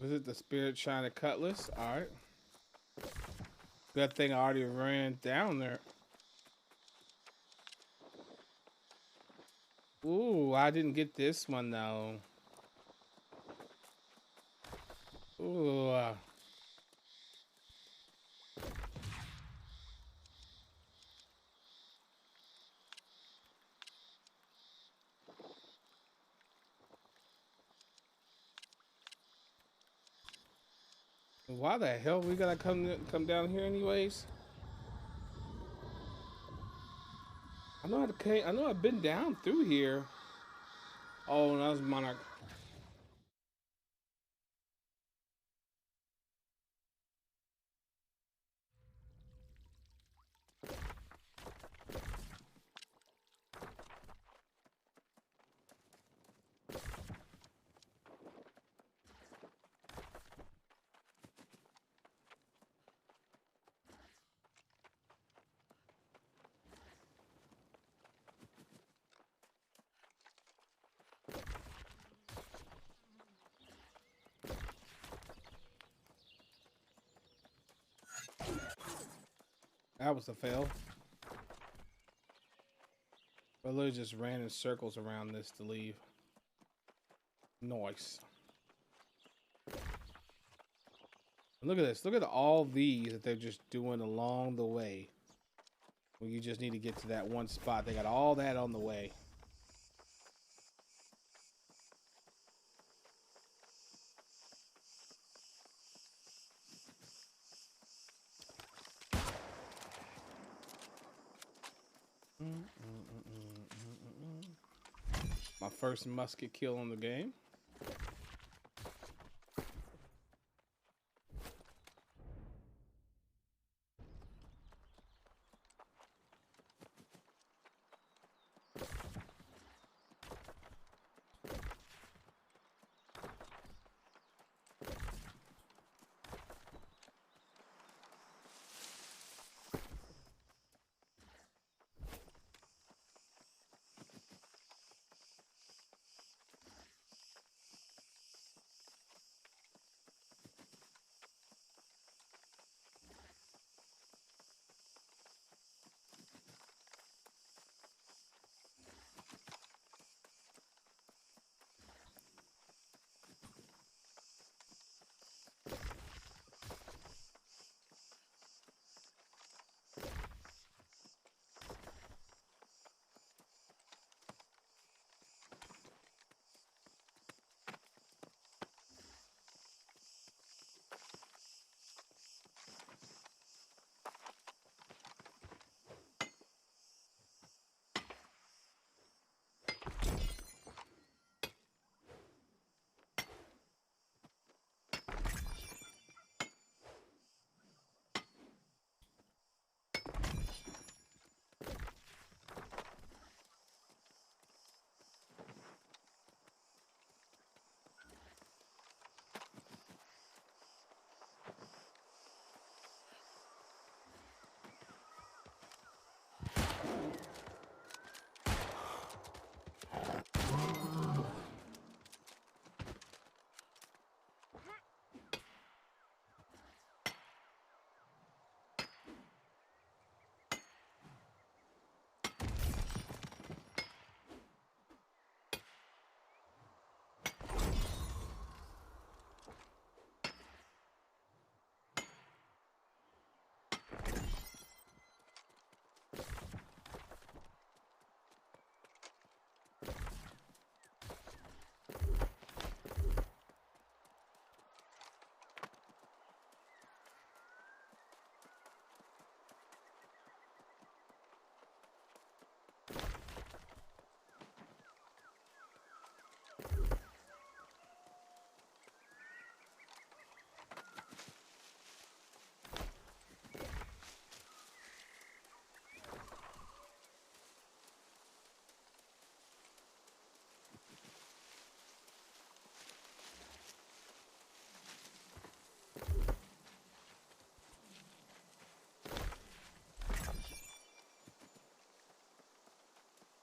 Was it the Spirit China Cutlass? Alright. Good thing I already ran down there. Ooh, I didn't get this one though. Ooh. Why the hell we gotta come down here anyways? I know I know I've been down through here. Oh, that was Monarch. That was a fail. I literally just ran in circles around this to leave. Nice. Look at this. Look at all these that they're just doing along the way. Well, you just need to get to that one spot. They got all that on the way. My first musket kill on the game.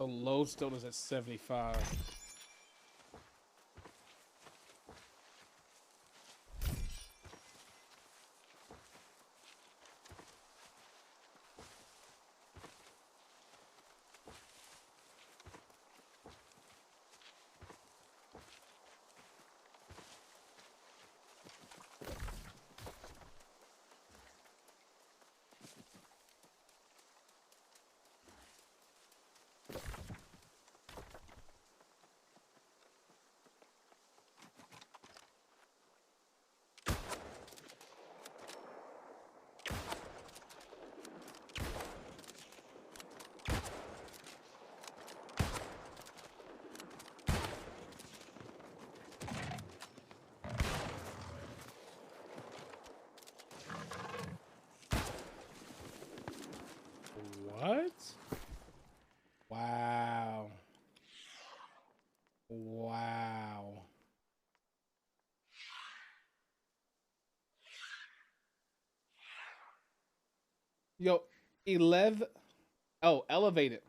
The lodestone is at 75. What? Wow. Wow. Yo, 11. Oh, Elevated.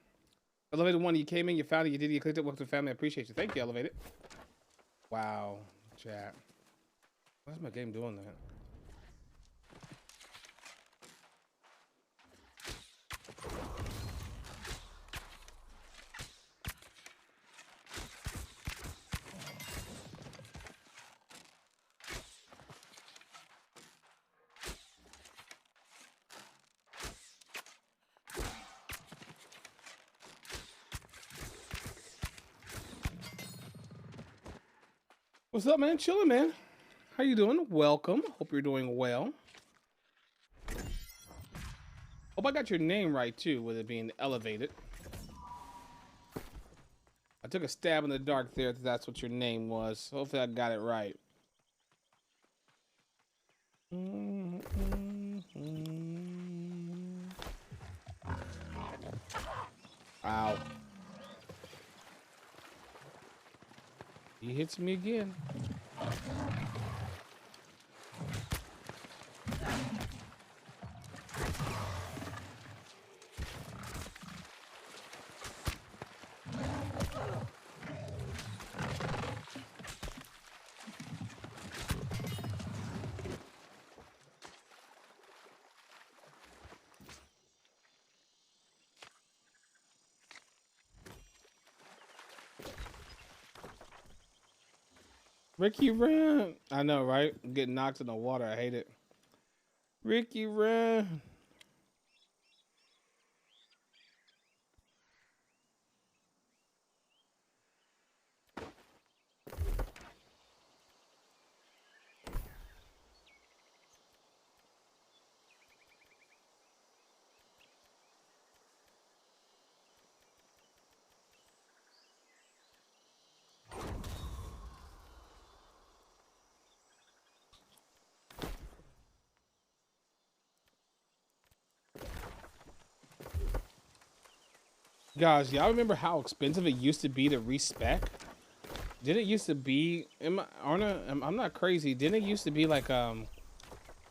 Elevated 1, you came in, you found it, you did it, you clicked it. Welcome to the family. I appreciate you. Thank you, Elevated. Wow, chat. Why's my game doing that? What's up, man? Chilling, man. How you doing? Welcome. Hope you're doing well. Hope I got your name right, too, with it being Elevated. I took a stab in the dark there if that's what your name was. Hopefully I got it right. Ow. He hits me again. Ricky, run. I know, right? I'm getting knocked in the water. I hate it. Ricky, run. Guys, y'all remember how expensive it used to be to respec? Did it used to be? I'm not crazy. Didn't it used to be like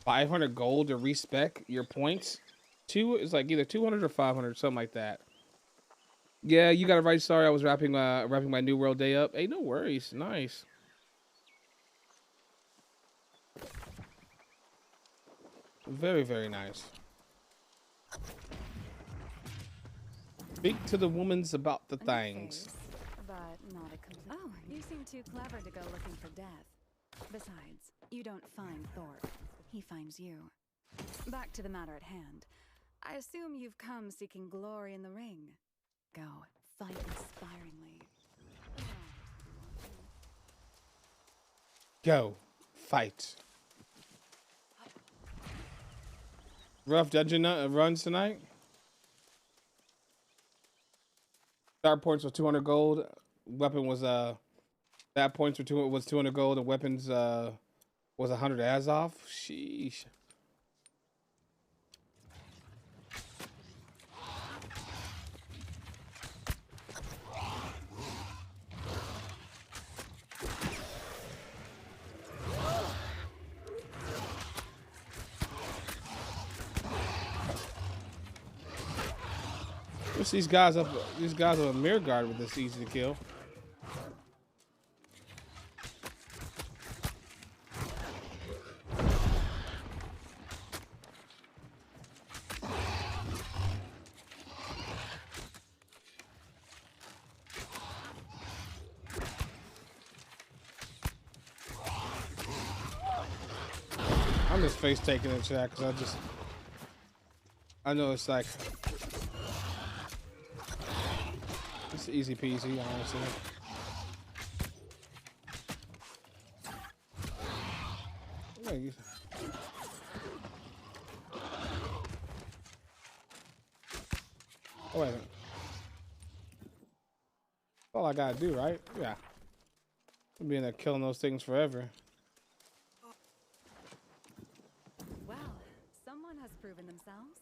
500 gold to respec your points? It's like either 200 or 500, something like that. Yeah, you got it right. Sorry, I was wrapping my New World Day up. Hey, no worries. Nice. Very, very nice. Speak to the woman's about the things. But not a complete. Oh, you seem too clever to go looking for death. Besides, you don't find Thorpe. He finds you. Back to the matter at hand. I assume you've come seeking glory in the ring. Go, fight inspiringly. Go, fight. Rough dungeon runs tonight. Start points was 200 gold. Weapon was stat points were 200 gold. And weapons was 100 as off. Sheesh. What's these guys up? These guys are a mirror guard with this easy to kill. I'm just face taking in chat because I know it's like it's easy peasy, honestly. Wait. Oh, wait a minute. All I gotta do, right? Yeah. I'll be in there killing those things forever. Well, someone has proven themselves.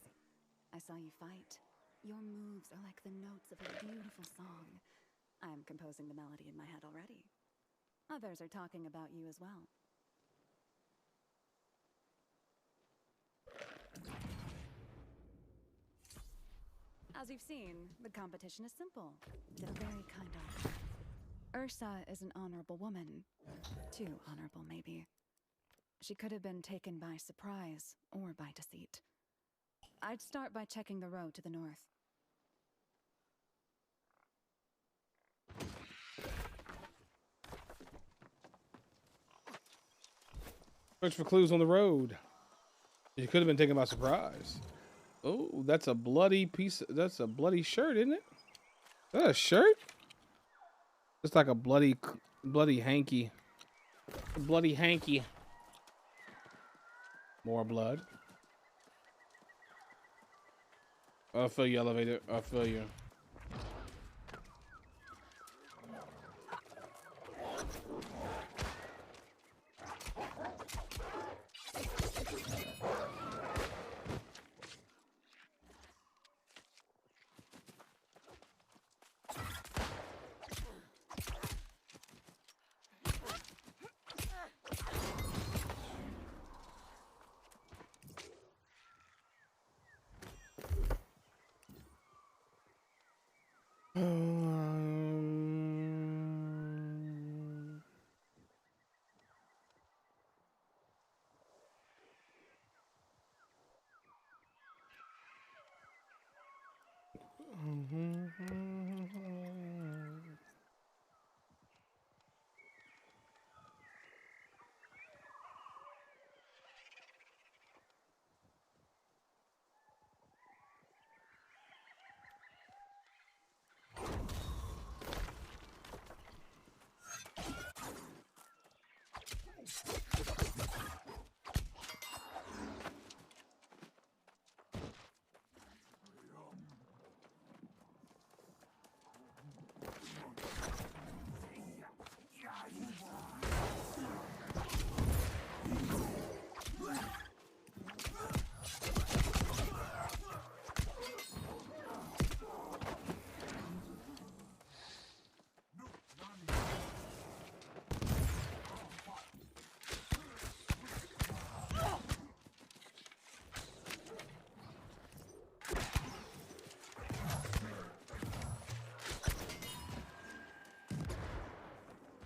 I saw you fight. Your moves are like the notes of a beautiful song. I am composing the melody in my head already. Others are talking about you as well. As you've seen, the competition is simple. They're very kind of. Ursa is an honorable woman. Too honorable, maybe. She could have been taken by surprise or by deceit. I'd start by checking the road to the north. Search for clues on the road. You could have been taken by surprise. Oh, that's a bloody piece. That's a bloody shirt, isn't it? Is that a shirt? It's like a bloody hanky. A bloody hanky. More blood. I feel you, elevator. I feel you.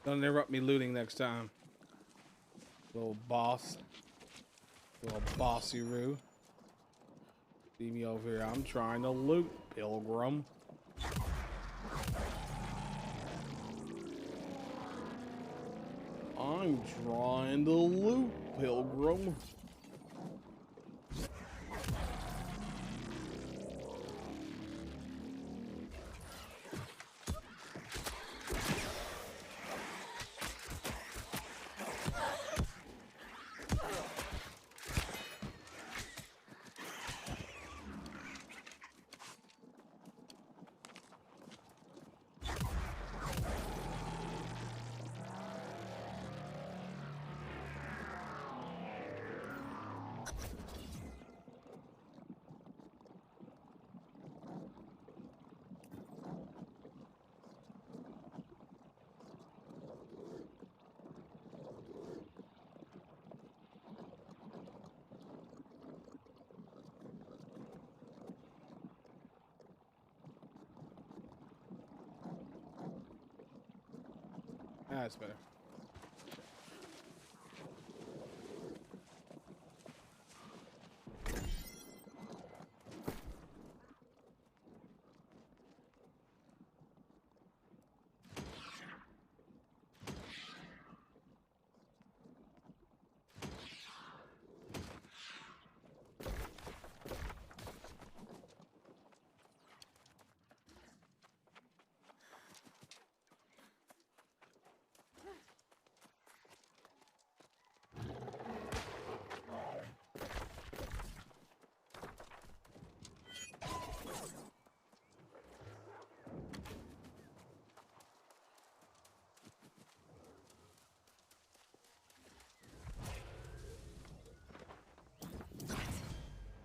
Don't interrupt me looting next time. Little boss. Little bossy-roo. See me over here. I'm trying to loot, pilgrim. I'm trying to loot, pilgrim. That's better.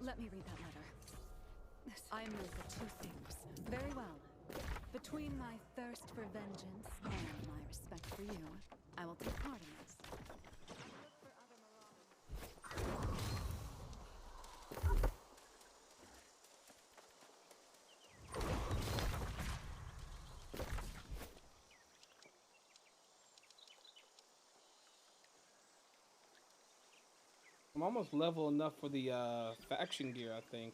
Let me read that letter. I am known for two things. Very well. Between my thirst for vengeance and my respect for you, I will take part in this. I'm almost level enough for the faction gear, I think.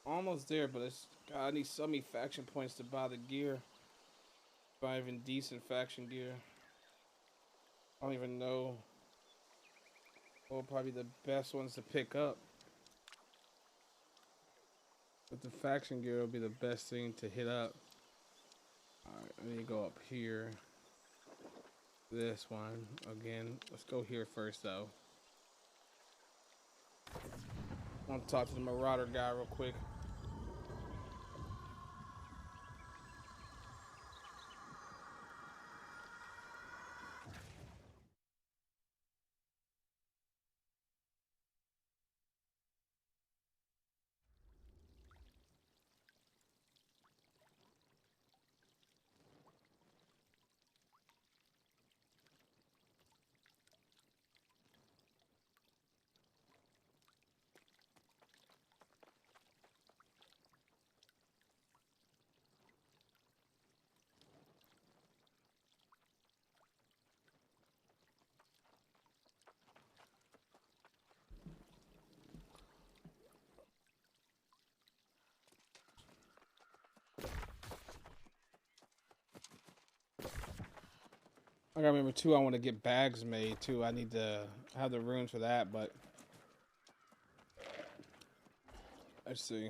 Almost there, but it's God, I need so many faction points to buy the gear. Buy even decent faction gear. I don't even know what will probably be the best ones to pick up. But the faction gear will be the best thing to hit up. Alright, I need to go up here. This one again. Let's go here first though. I want to talk to the Marauder guy real quick. I gotta remember too, I want to get bags made too. I need to have the runes for that, but let's see.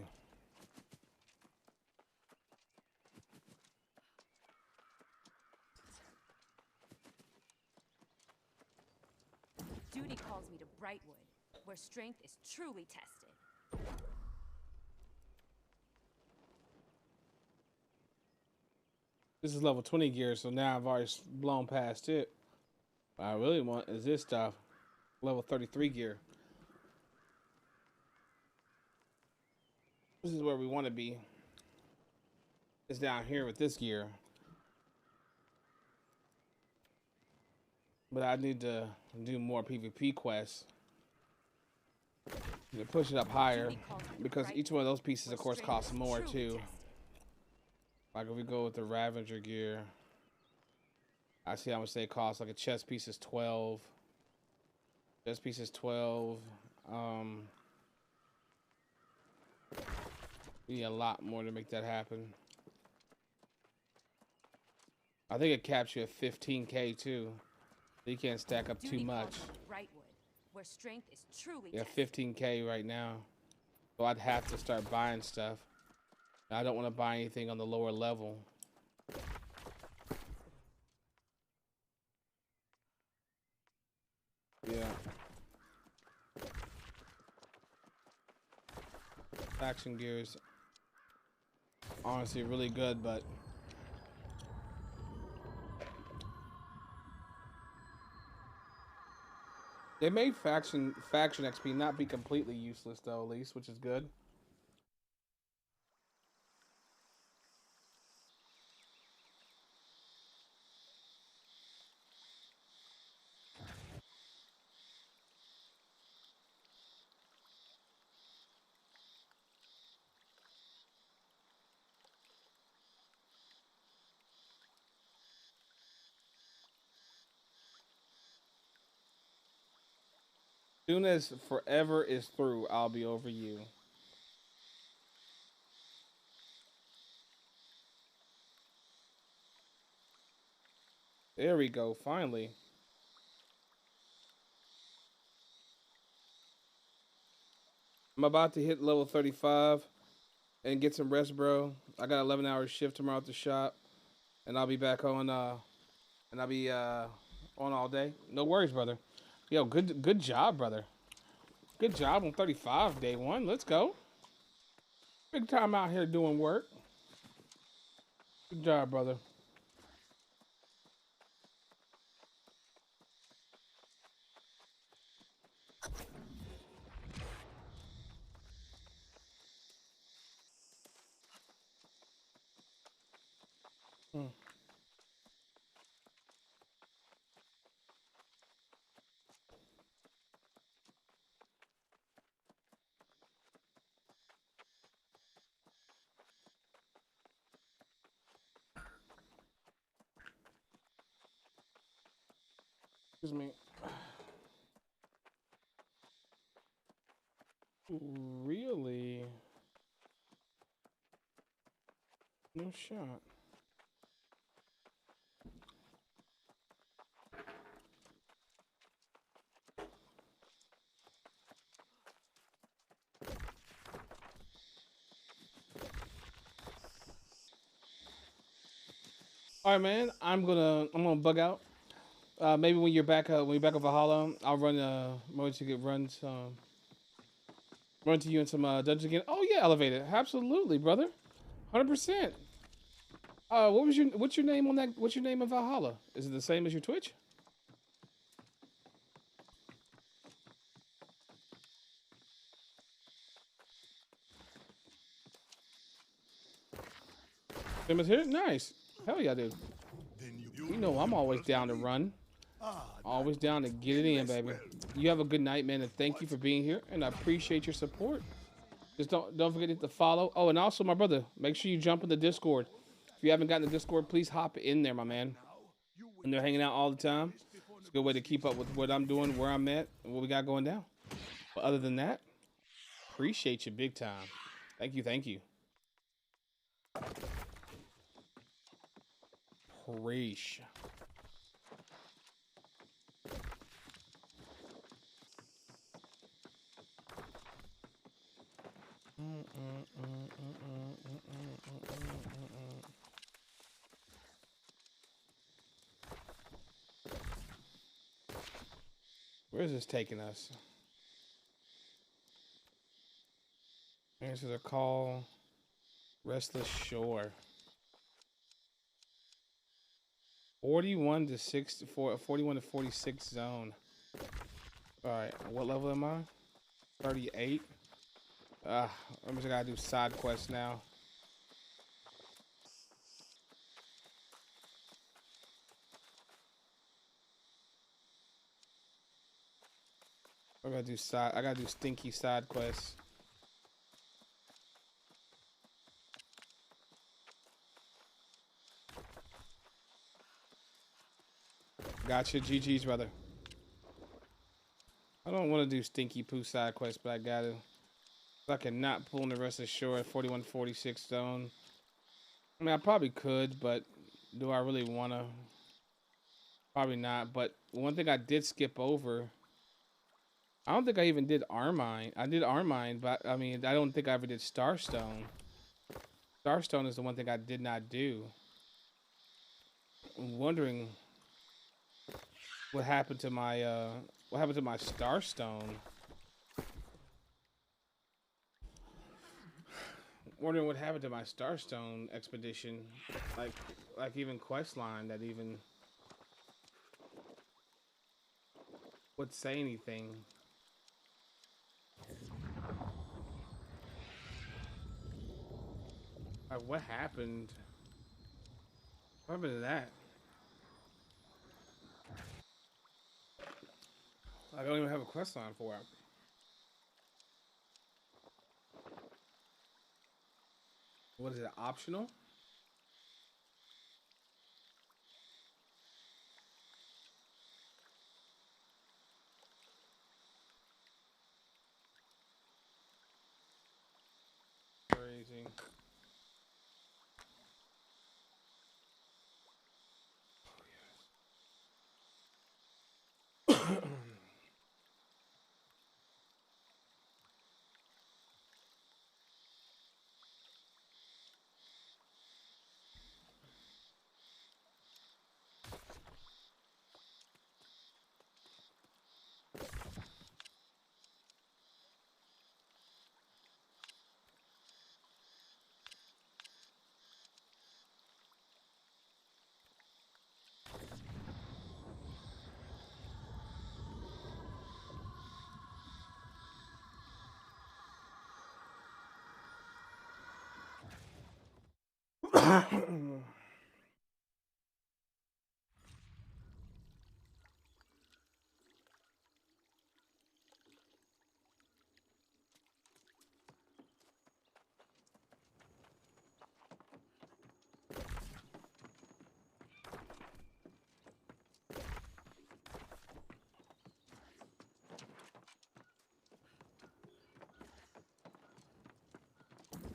Duty calls me to Brightwood, where strength is truly tested. This is level 20 gear, so now I've already blown past it. What I really want is this stuff. Level 33 gear. This is where we want to be. It's down here with this gear. But I need to do more PvP quests. To push it up higher. Because each one of those pieces, of course, costs more too. Like if we go with the Ravager gear, I see how much they cost. Like a chest piece is 12. Chest piece is 12. We need a lot more to make that happen. I think it caps you at 15k too. So you can't stack up too much. Brightwood, where strength is truly Yeah, tested. 15k right now. So I'd have to start buying stuff. I don't want to buy anything on the lower level. Yeah. Faction gears, honestly, really good, but they made faction XP not be completely useless though, at least, which is good. Soon as forever is through, I'll be over you. There we go, finally. I'm about to hit level 35 and get some rest, bro. I got 11-hour shift tomorrow at the shop, and I'll be back on on all day. No worries, brother. Yo, good job, brother. Good job on 35 day one. Let's go. Big time out here doing work. Good job, brother. Excuse me. Really? No shot. All right, man. I'm gonna bug out. Maybe when you're back at Valhalla, I'll run run to you in some dungeons again. Oh yeah, elevated. Absolutely, brother. 100%. What's your name on that? What's your name in Valhalla? Is it the same as your Twitch? Same as here? Nice. Hell yeah, dude. You know I'm always down to run. Always down to get it in, baby. You have a good night, man, and thank you for being here, and I appreciate your support. Just don't forget to follow. Oh, and also, my brother, make sure you jump in the Discord. If you haven't gotten the Discord, please hop in there, my man. And they're hanging out all the time. It's a good way to keep up with what I'm doing, where I'm at, and what we got going down. But other than that, appreciate you big time. Thank you, thank you. Preach. Where is this taking us? Answer the call. Restless Shore. 41 to 64, 41 to 46 zone. All right, what level am I? 38. I'm just gotta do side quests now. I gotta do stinky side quests. Gotcha, GG's, brother. I don't want to do stinky poo side quests, but I gotta. I cannot pull in the rest of the shore at 41-46 zone. I mean, I probably could, but do I really want to? Probably not. But one thing I did skip over. I don't think I even did Armine. I did Armine, but I mean, I don't think I ever did Starstone. Starstone is the one thing I did not do. I'm wondering what happened to my Starstone. Wondering what happened to my Starstone expedition, like even questline that even would say anything. Like, what happened? What happened to that? I don't even have a questline for it. What is it, optional? see.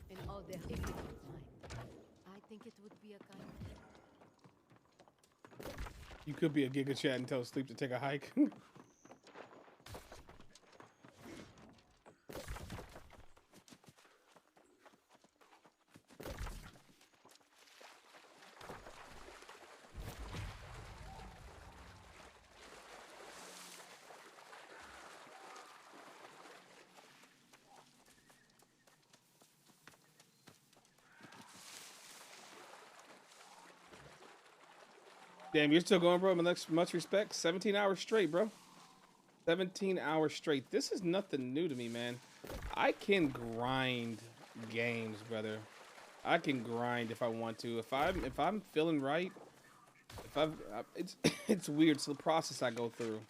In all the if you don't mind, I think it would be a kind. You could be a Giga Chat and tell Sleep to take a hike. Damn, you're still going, bro. Much respect. 17 hours straight, bro. 17 hours straight. This is nothing new to me, man. I can grind games, brother. I can grind if I want to. If I'm feeling right, it's weird. It's the process I go through.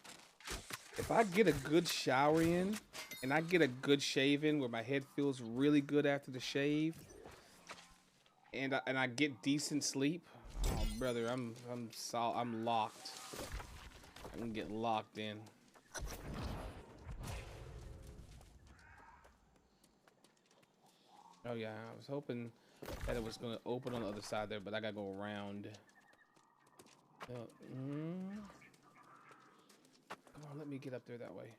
If I get a good shower in and I get a good shave in where my head feels really good after the shave, and I get decent sleep, oh brother, I'm locked. I can get locked in. Oh yeah, I was hoping that it was gonna open on the other side there, but I gotta go around. Come on, let me get up there that way.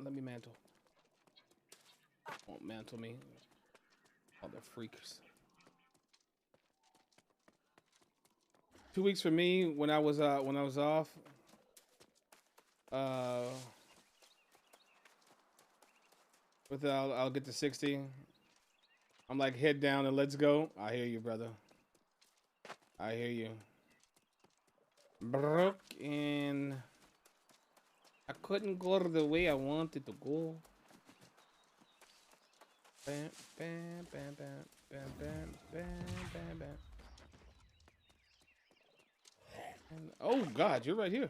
Let me mantle. Won't mantle me. All the freaks. 2 weeks for me when I was off. I'll get to 60. I'm like, head down and let's go. I hear you, brother. I hear you. Broke and I couldn't go the way I wanted to go. Bam, bam, bam, bam, bam, bam, bam, bam, bam. And, oh God, you're right here.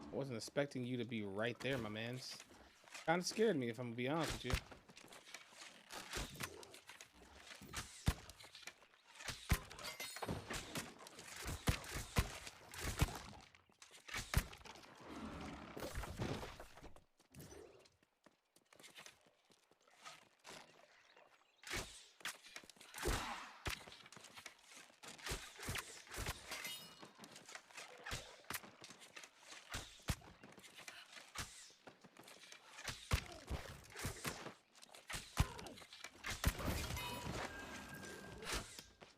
I wasn't expecting you to be right there, my man. Kind of scared me, if I'm gonna be honest with you.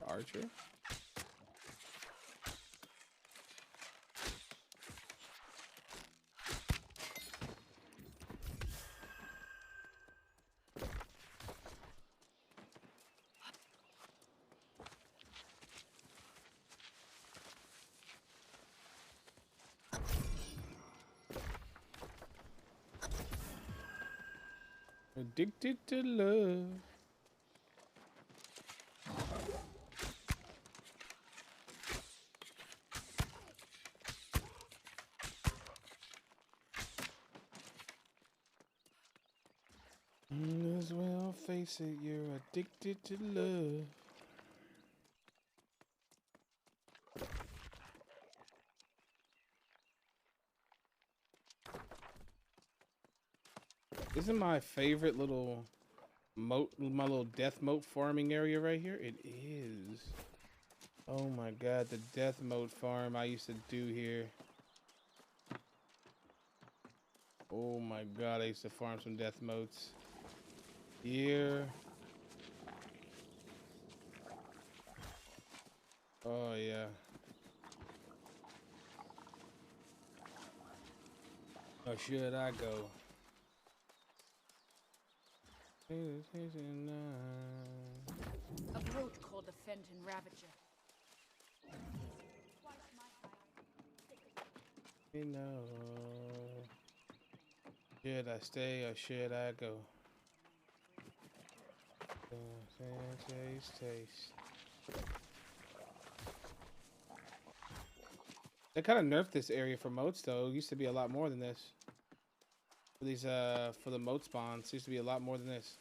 Archer. Addicted to love. As well face it, you're addicted to love. Isn't my favorite little moat, my little death moat farming area right here? It is. Oh my god, the death moat farm I used to do here. Oh my god, I used to farm some death moats. Here. Oh yeah. Or should I go? A road called the Fenton Ravager. You know, should I stay or should I go? Taste. They kind of nerfed this area for moats though. It used to be a lot more than this. For these for the moat spawns, it used to be a lot more than this.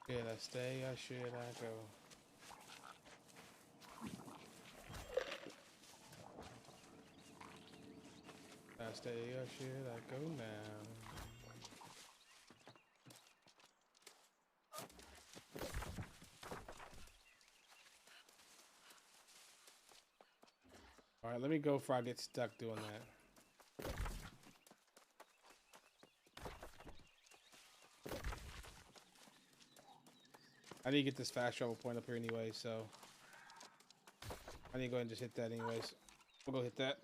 Should I stay or should I go? Should I stay or should I go now? All right, let me go before I get stuck doing that. I need to get this fast travel point up here anyway, so I need to go ahead and just hit that anyways. We'll go hit that.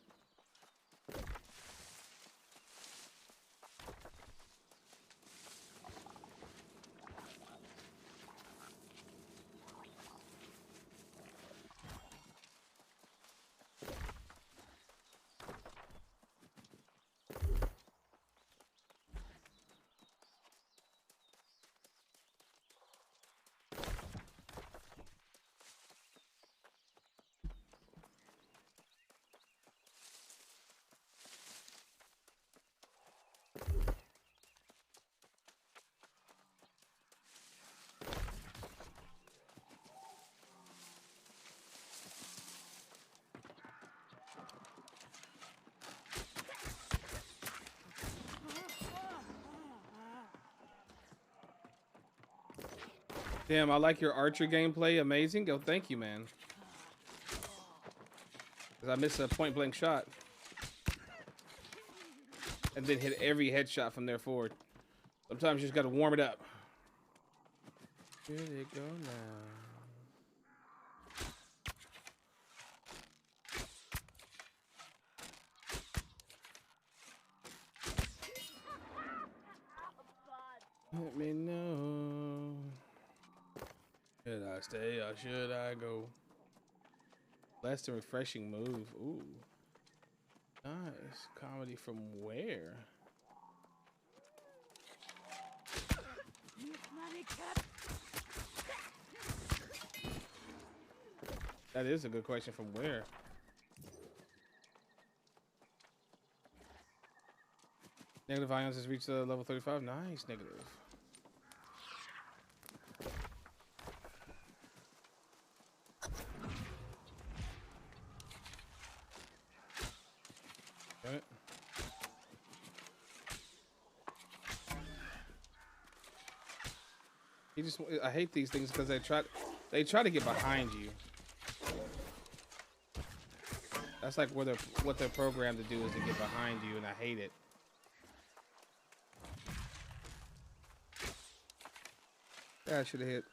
Damn, I like your archer gameplay. Amazing. Go, thank you, man. Because I missed a point blank shot. And then hit every headshot from there forward. Sometimes you just got to warm it up. Here they go now. Let me know. Should I stay or should I go? Blessed and refreshing move. Ooh. Nice. Comedy from where? That is a good question. From where? Negative ions has reached level 35. Nice. Negative. Right. I hate these things because they try to get behind you. That's like what they're programmed to do, is to get behind you, and I hate it. Yeah, I should have hit.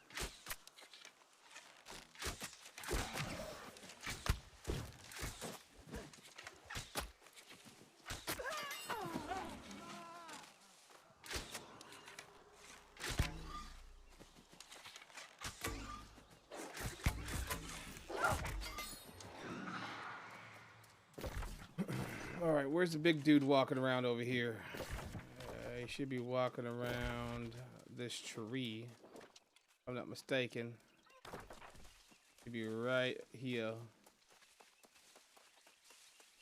All right, where's the big dude walking around over here? He should be walking around this tree, if I'm not mistaken. He'd be right here.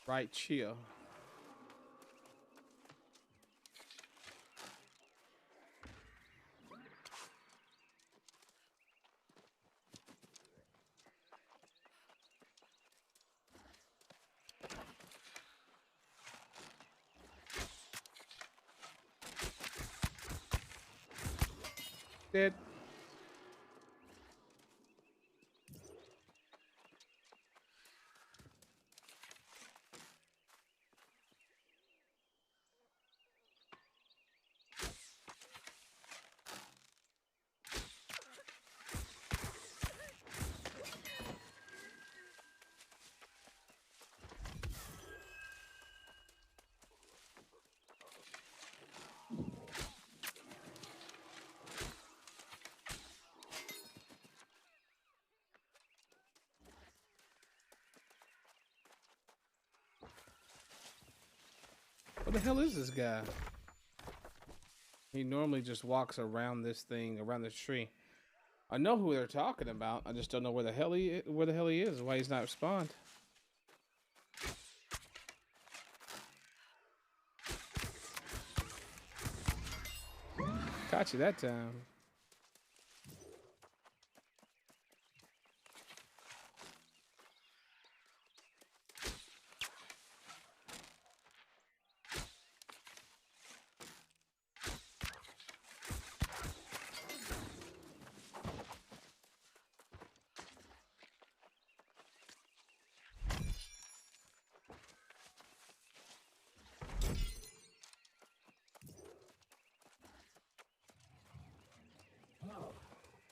Right here. Dead. What the hell is this guy? He normally just walks around this thing, around this tree. I know who they're talking about. I just don't know where the hell he is. Why he's not respond? Caught you that time.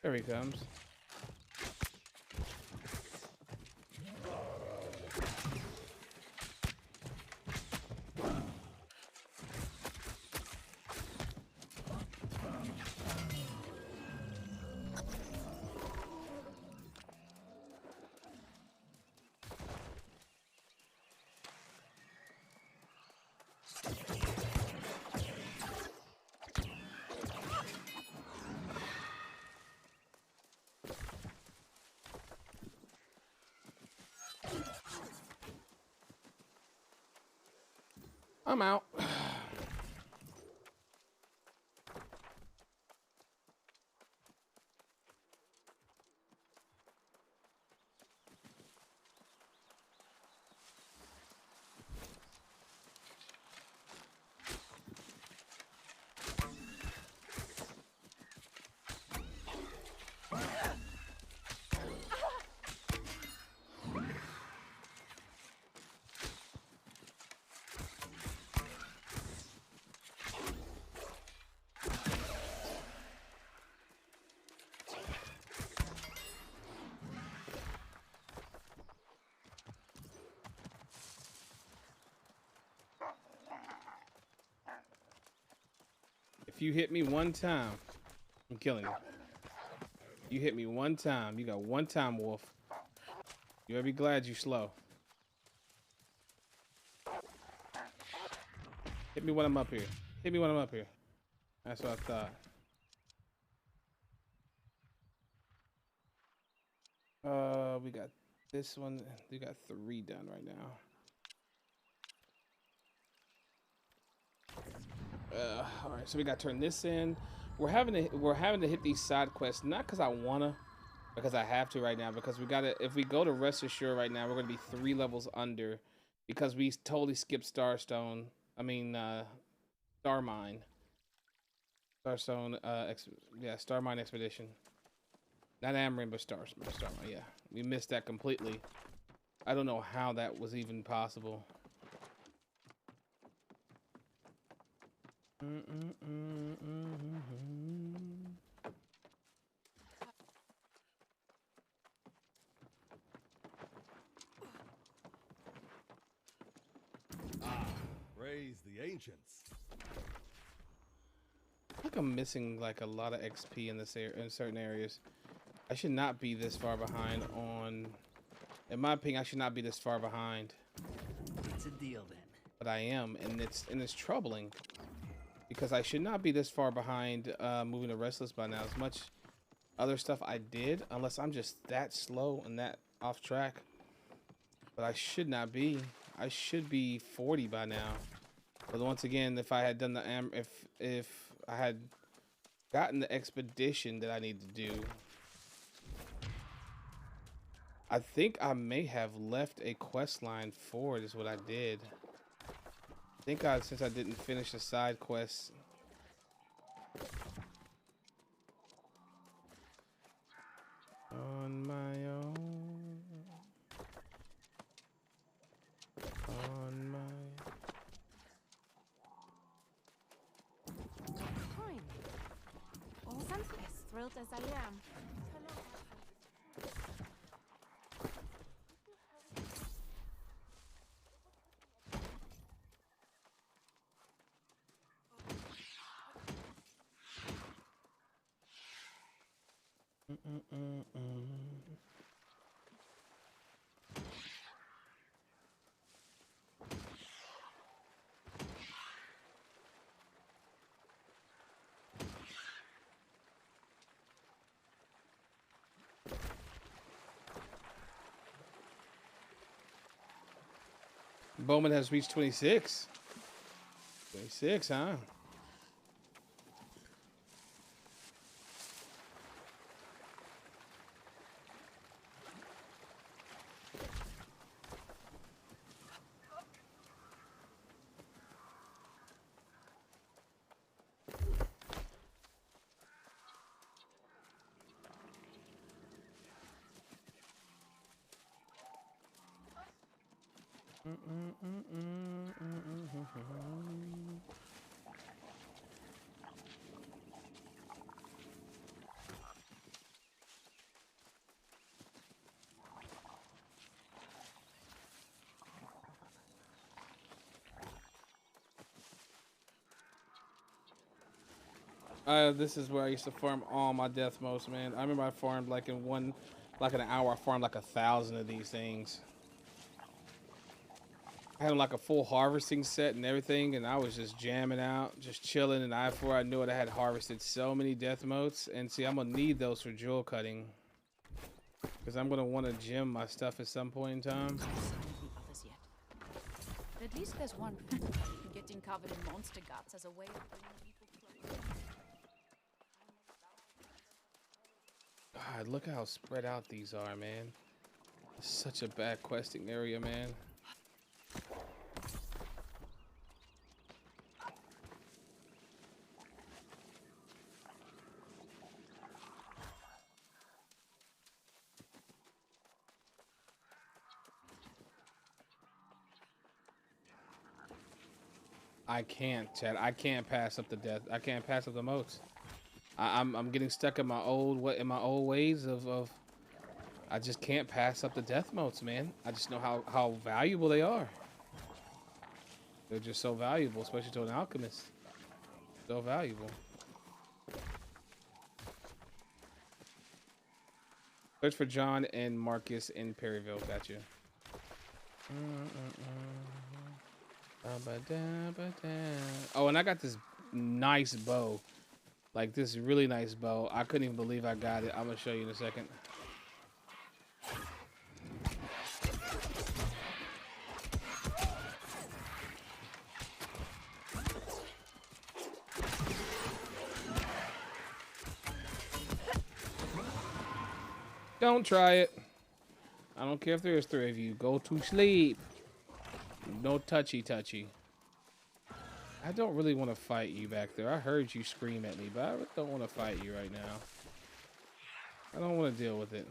There he comes. I'm out. If you hit me one time, I'm killing you. You hit me one time. You got one time, Wolf. You better be glad you slow. Hit me when I'm up here. Hit me when I'm up here. That's what I thought. We got this one. We got 3 done right now. All right, so we got to turn this in. We're having to hit these side quests, not because I wanna, because I have to right now. Because we gotta, if we go to Rest Assured right now, we're gonna be 3 levels under, because we totally skipped Starstone. I mean, Star Mine. Starstone, Star Mine Expedition. Not Amarin, but Star Mine. Yeah, we missed that completely. I don't know how that was even possible. Praise the ancients. I think I'm missing like a lot of XP in this in certain areas. I should not be this far behind on. In my opinion, I should not be this far behind. It's a deal then. But I am, and it's troubling because I should not be this far behind moving to Restless by now. As much other stuff I did, unless I'm just that slow and that off track. But I should not be. I should be 40 by now. But once again, if I had done the if I had gotten the expedition that I need to do, I think I may have left a quest line for it. Is what I did. I think since I didn't finish the side quests, thrilled as I am. Bowman has reached 26. 26, huh? This is where I used to farm all my death motes, man. I remember I farmed like in an hour, I farmed like 1,000 of these things. I had like a full harvesting set and everything, and I was just jamming out, just chilling. And before I knew it, I had harvested so many death motes. And see, I'm gonna need those for jewel cutting, because I'm gonna want to gem my stuff at some point in time. At least there's one getting covered in monster guts as a way of bringing people closer. God, look how spread out these are, man. It's such a bad questing area, man. I can't, Chad. I can't pass up the death. I can't pass up the moats. I'm getting stuck in my old ways of I just can't pass up the death moats, man. I just know how valuable they are. They're just so valuable, especially to an alchemist. So valuable. Search for John and Marcus in Perryville. Got you. Oh, and I got this nice bow. Like this really nice bow. I couldn't even believe I got it. I'm gonna show you in a second. Don't try it. I don't care if there's 3 of you. Go to sleep. No touchy. I don't really want to fight you back there. I heard you scream at me, but I don't want to fight you right now. I don't want to deal with it.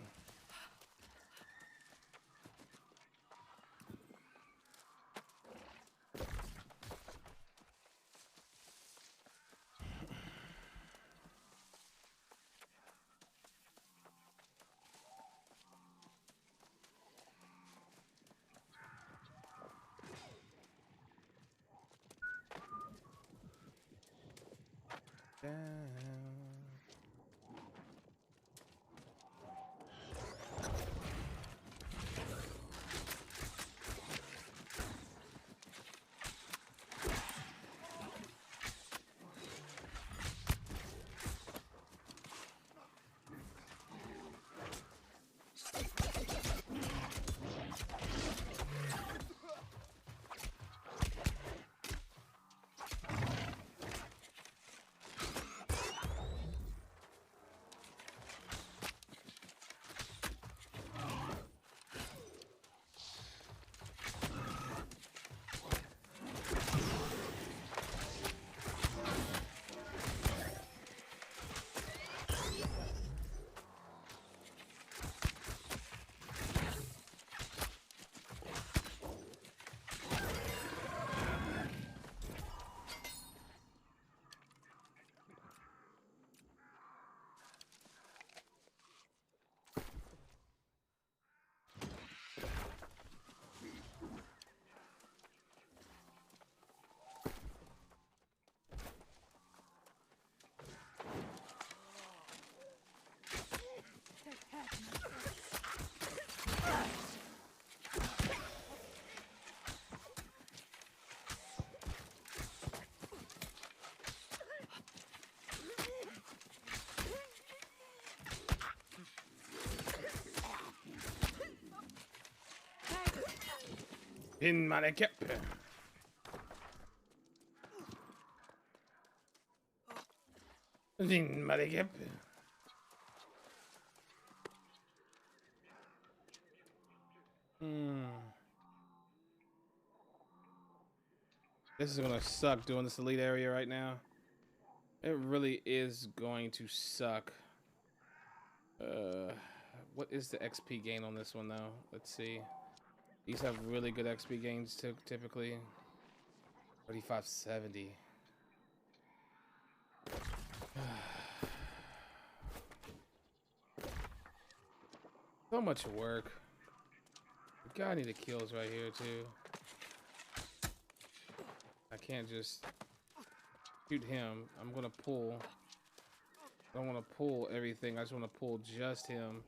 In my cap. In my cap. This is gonna suck doing this elite area right now. It really is going to suck. What is the XP gain on this one though? Let's see. These have really good XP gains typically. 3570. So much work. God, I need the kills right here too. I can't just shoot him. I'm gonna pull. I don't want to pull everything. I just want to pull just him.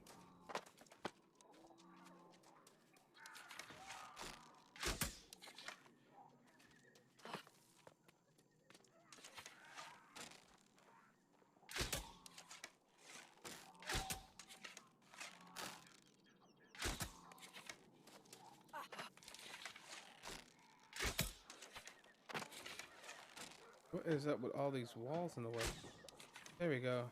What is up with all these walls in the way? There we go.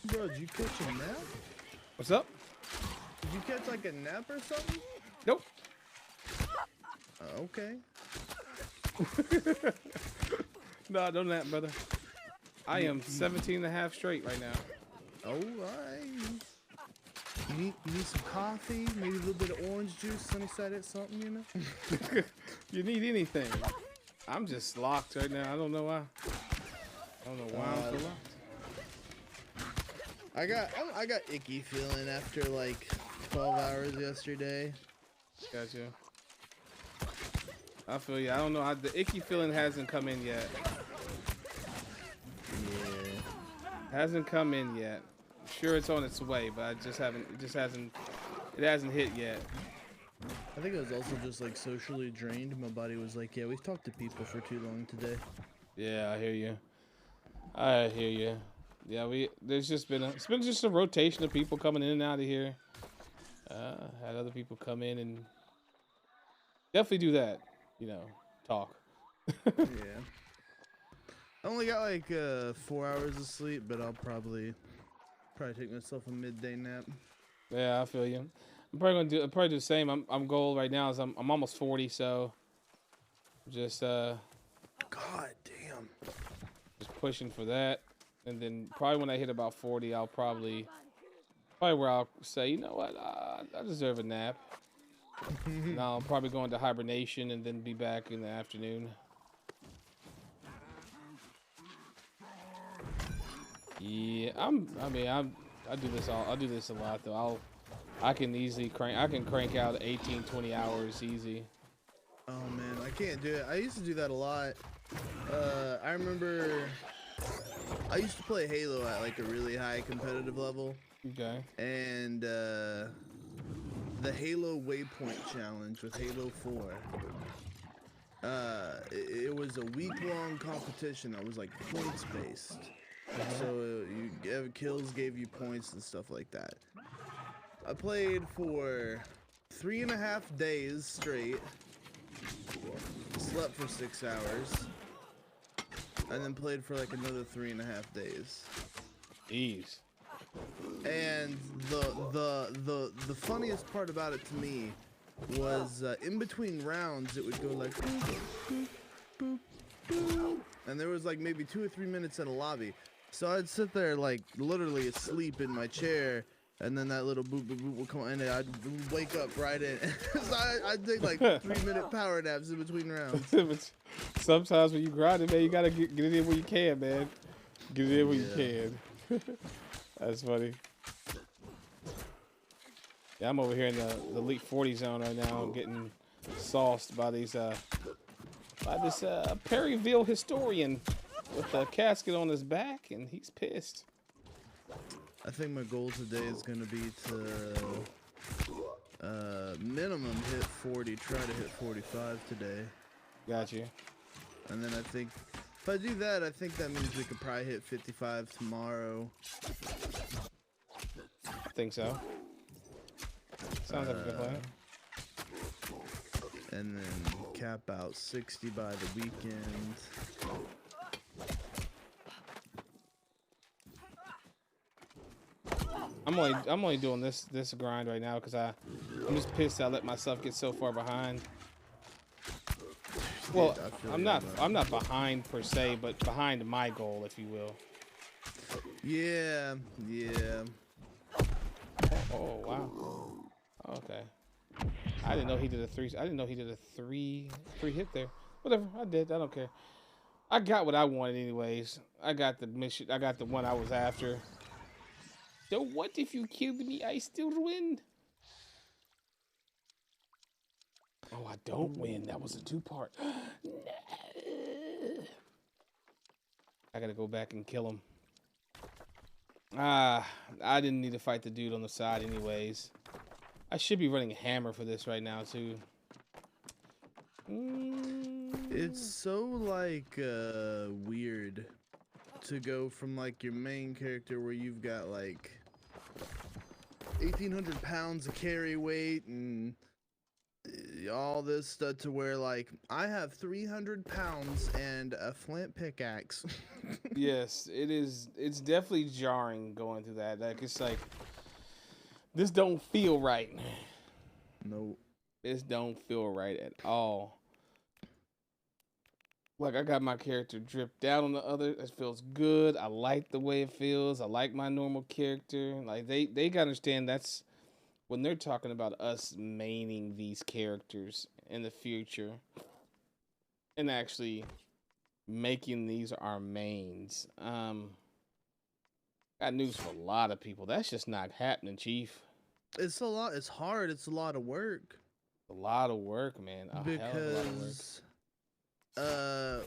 Bro, did you catch a nap? What's up? Did you catch like a nap or something? Nope. Okay. No, don't nap, brother. I am 17 and a half straight right now. Oh, all right. You need some coffee, maybe a little bit of orange juice, sunny side up, something, you know? You need anything. I'm just locked right now. I don't know why. I don't know why I'm so locked. I got icky feeling after like 12 hours yesterday. Gotcha. I feel you. I don't know. The icky feeling hasn't come in yet. Yeah. Hasn't come in yet. I'm sure it's on its way, but I just haven't. It hasn't hit yet. I think I was also just like socially drained. My body was like, yeah, we've talked to people for too long today. Yeah, I hear you. I hear you. Yeah, it's been just a rotation of people coming in and out of here. Had other people come in and definitely do that, you know, talk. Yeah. I only got like 4 hours of sleep, but I'll probably take myself a midday nap. Yeah, I feel you. I'm probably do the same. I'm goal right now is I'm almost 40, so just God damn. Just pushing for that. And then probably when I hit about 40, I'll probably where I'll say, you know what, I deserve a nap. And I'll probably go into hibernation and then be back in the afternoon. Yeah, I do this all. I do this a lot though. I can easily crank out 18, 20 hours easy. Oh man, I can't do it. I used to do that a lot. I remember I used to play Halo at like a really high competitive level. Okay. And the Halo Waypoint Challenge with Halo 4. It was a week-long competition that was like points based. So kills gave you points and stuff like that. I played for 3.5 days straight. Slept for 6 hours. And then played for like another 3.5 days. Jeez. And the funniest part about it to me was in between rounds it would go like boop, boop, boop, boop. And there was like maybe 2 or 3 minutes in a lobby. So I'd sit there like literally asleep in my chair, and then that little boop boop boop would come in, and I'd wake up right in. So I'd take like 3-minute power naps in between rounds. Sometimes when you grind it, man, you gotta get it in where you can, man. Get it in where you can. That's funny. Yeah, I'm over here in the Elite 40 zone right now. I'm getting sauced by these by this Perryville historian with a casket on his back, and he's pissed. I think my goal today is gonna be to minimum hit 40, try to hit 45 today. Got you. And then I think if I do that, I think that means we could probably hit 55 tomorrow. I think so. Sounds like a good plan. And then cap out 60 by the weekend. I'm only doing this grind right now because I'm just pissed I let myself get so far behind. Well, I'm not behind per se, but behind my goal, if you will. Yeah. Oh wow. Okay. I didn't know he did a 3. I didn't know he did a 3 hit there. Whatever, I did. I don't care. I got what I wanted anyways. I got the mission. I got the one I was after. So what if you killed me? I still win. Oh, I don't win. That was a 2-part. No. I gotta go back and kill him. I didn't need to fight the dude on the side anyways. I should be running hammer for this right now too. It's so like weird to go from like your main character where you've got like 1,800 pounds of carry weight and all this stuff to where like I have 300 pounds and a flint pickaxe. Yes, it is. It's definitely jarring going through that. Like it's like this don't feel right. Nope. This don't feel right at all. Like I got my character dripped down on the other. It feels good. I like the way it feels. I like my normal character. Like they gotta understand that's when they're talking about us maining these characters in the future and actually making these our mains. Got news for a lot of people. That's just not happening, Chief. It's a lot. It's hard. It's a lot of work. A lot of work, man. A hell of a lot of work.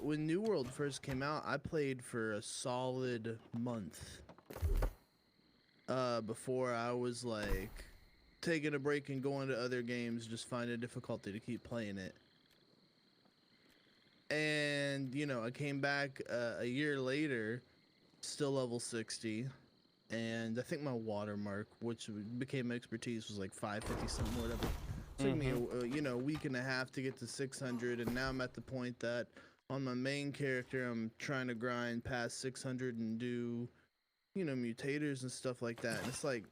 When New World first came out, I played for a solid month. Before I was like taking a break and going to other games, just finding it difficulty to keep playing it. And you know, I came back a year later, still level 60, and I think my watermark, which became expertise, was like 550 something, whatever. Took me a week and a half to get to 600, and now I'm at the point that on my main character I'm trying to grind past 600 and do, you know, mutators and stuff like that. And it's like,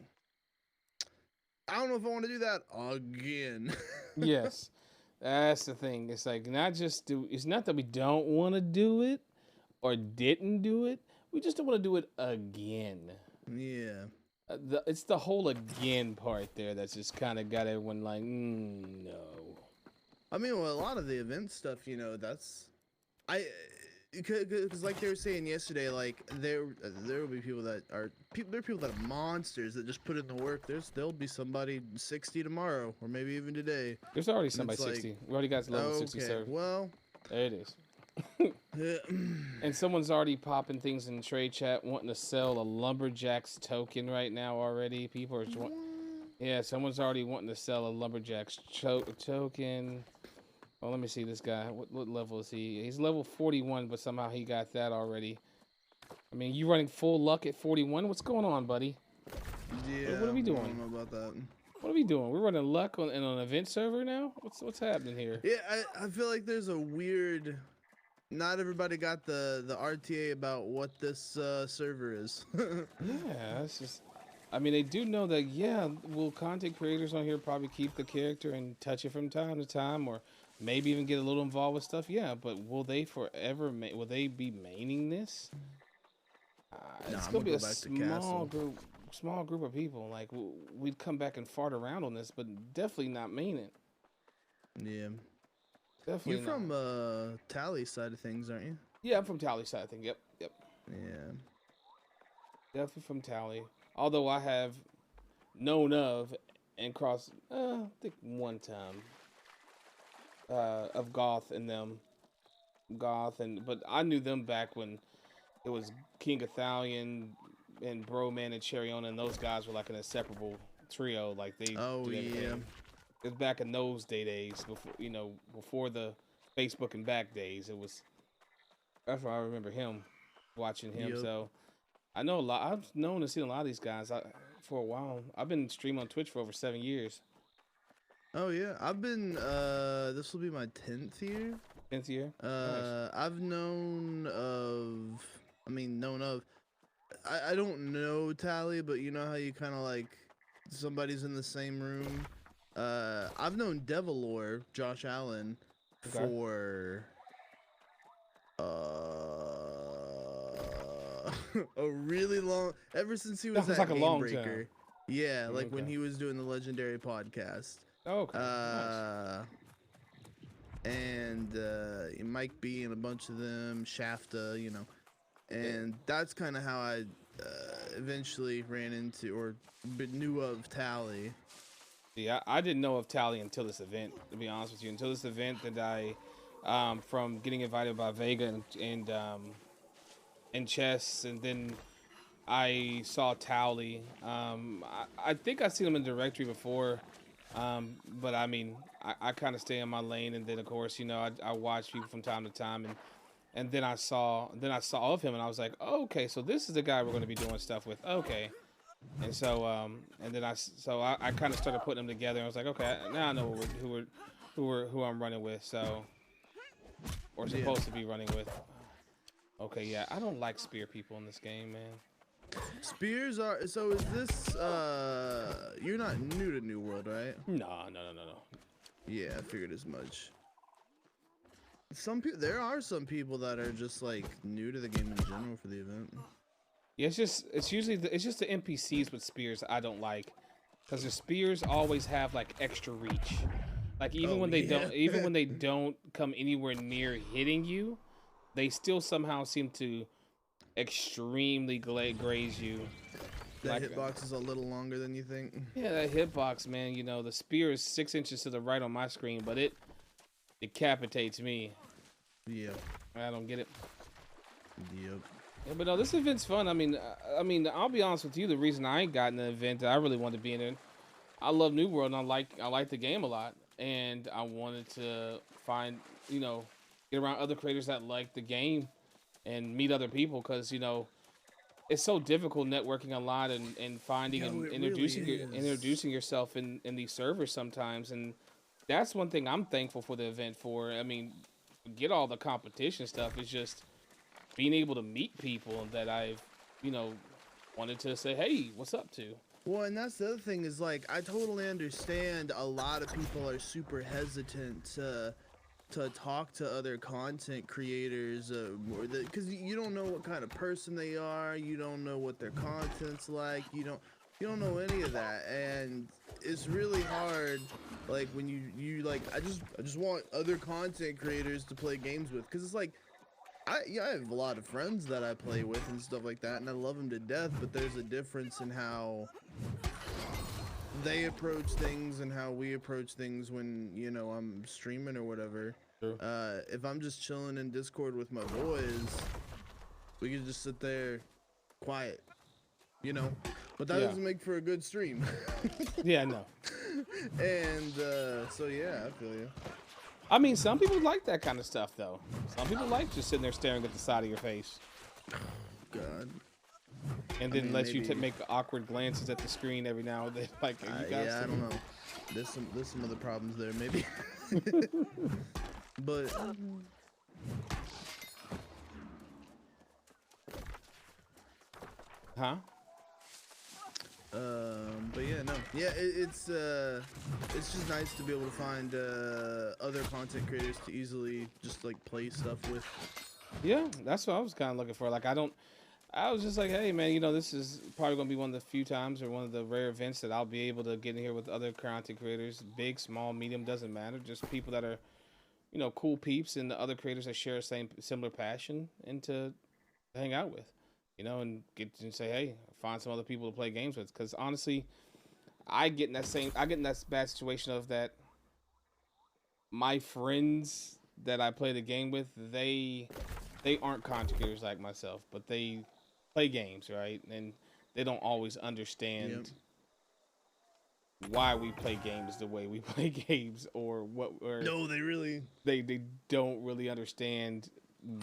I don't know if I want to do that again. Yes, that's the thing. It's like it's not that we don't want to do it or didn't do it. We just don't want to do it again. Yeah. It's the whole again part there that's just kind of got everyone like, no. I mean, well, a lot of the event stuff, you know, that's because like they were saying yesterday, like there will be people that are there are people that are monsters that just put in the work. There'll be somebody 60 tomorrow, or maybe even today. There's already And somebody it's like, 60. We already got level 60 okay, served. well, there it is. And someone's already popping things in trade chat, wanting to sell a lumberjack's token right now already. People are, yeah, someone's already wanting to sell a lumberjack's token. Oh, let me see this guy. What level is he? He's level 41, but somehow he got that already. I mean, you running full luck at 41? What's going on, buddy? Yeah. What are we doing? I don't know about that. What are we doing? We're running luck on an event server now? What's happening here? Yeah, I feel like there's a weird. Not everybody got the RTA about what this server is. Yeah, it's just. I mean, they do know that. Yeah, will content creators on here probably keep the character and touch it from time to time, or maybe even get a little involved with stuff? Yeah, but will they forever? Will they be maining this? It's gonna be a small group of people. Like we'd come back and fart around on this, but definitely not main it. Yeah, definitely. You're from Tally side of things, aren't you? Yeah, I'm from Tally side of things. Yep. Yeah, definitely from Tally. Although I have known of and crossed, I think one time. Of Goth and them, but I knew them back when it was King Athalion and Broman and Cheriona, and those guys were like an inseparable trio. Like they. Oh yeah. It was back in those days before before the Facebook and back days. That's why I remember him, watching him. Yep. So I know a lot. I've known and seen a lot of these guys for a while. I've been streaming on Twitch for over 7 years. Oh yeah, I've been this will be my 10th year. 10th year. Nice. I've known of I don't know Tally, but you know how you kind of like somebody's in the same room. I've known Devilore, Josh Allen, for a really long, ever since he was at like a long Game Breaker. time. Yeah, like when he was doing the Legendary podcast. Okay. Nice. And Mike B and a bunch of them, Shafta, and that's kind of how I eventually ran into or knew of Tally. Yeah, I didn't know of Tally until this event, to be honest with you. Until this event that I, from getting invited by Vega and Chess, and then I saw Tally. I think I've seen him in the directory before, but I mean, I kind of stay in my lane, and then of course, I watch people from time to time, and then I saw of him, and I was like, oh, okay, so this is the guy we're going to be doing stuff with. Okay. And so, and then I kind of started putting them together. And I was like, okay, now I know who I'm running with. So, or supposed to be running with. Okay, yeah, I don't like spear people in this game, man. Spears are so. Is this you're not new to New World, right? No. Yeah, I figured as much. There are some people that are just like new to the game in general for the event. Yeah, it's just the NPCs with spears I don't like, because the spears always have like extra reach. Like even when they don't come anywhere near hitting you, they still somehow seem to extremely graze you. That hitbox is a little longer than you think. Yeah, that hitbox, man. The spear is 6 inches to the right on my screen, but it decapitates me. Yeah. I don't get it. Yep. Yeah, but no, this event's fun. I mean, I'll be honest with you. The reason I ain't gotten the event that I really wanted to be in it, I love New World, and I like the game a lot, and I wanted to find, get around other creators that like the game, and meet other people, because it's so difficult networking a lot and finding and introducing yourself in these servers sometimes, and that's one thing I'm thankful for the event for. I mean, get all the competition stuff is just being able to meet people that I've, wanted to say, hey, what's up to? Well, and that's the other thing is, like, I totally understand a lot of people are super hesitant to talk to other content creators, because you don't know what kind of person they are, you don't know what their content's like, you don't know any of that, and it's really hard, like, when you like, I just want other content creators to play games with, because it's like, I have a lot of friends that I play with and stuff like that, and I love them to death. But there's a difference in how they approach things and how we approach things when, you know, I'm streaming or whatever. True. If I'm just chilling in Discord with my boys, we can just sit there quiet, you know, but that doesn't make for a good stream. Yeah, no. And so yeah, I feel you. I mean, some people like that kind of stuff though. Some people like just sitting there staring at the side of your face. God. And then let you make awkward glances at the screen every now and then. Like, you guys yeah, I don't know. There's some other problems there, maybe. But but yeah, no, yeah, it's just nice to be able to find other content creators to easily just like play stuff with. Yeah, that's what I was kind of looking for. Like, I was just like, hey man, you know, this is probably gonna be one of the few times or one of the rare events that I'll be able to get in here with other content creators, big, small, medium, doesn't matter. Just people that are, you know, cool peeps and the other creators that share the similar passion and to hang out with, you know, and get and say, hey, find some other people to play games with. Because honestly, I get in that bad situation of that. My friends that I play the game with, they aren't content creators like myself, but they play games, right? And they don't always understand why we play games the way we play games, or what. Or no, they don't really understand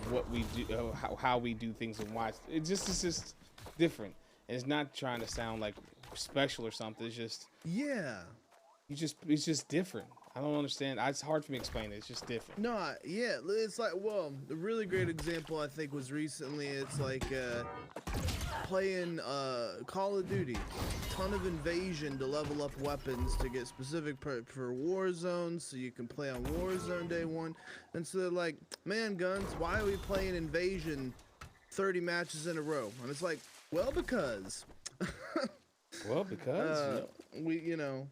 what we do, how we do things, and why it's just different. And it's not trying to sound like special or something. It's just it's just different. I don't understand. It's hard for me to explain it. It's just different. No, yeah, it's like, well, a really great example I think was recently. It's like playing Call of Duty, ton of invasion to level up weapons to get specific for Warzone, so you can play on Warzone day one. And so they're like, man, guns, why are we playing invasion 30 matches in a row? And it's like, well, because. We, you know,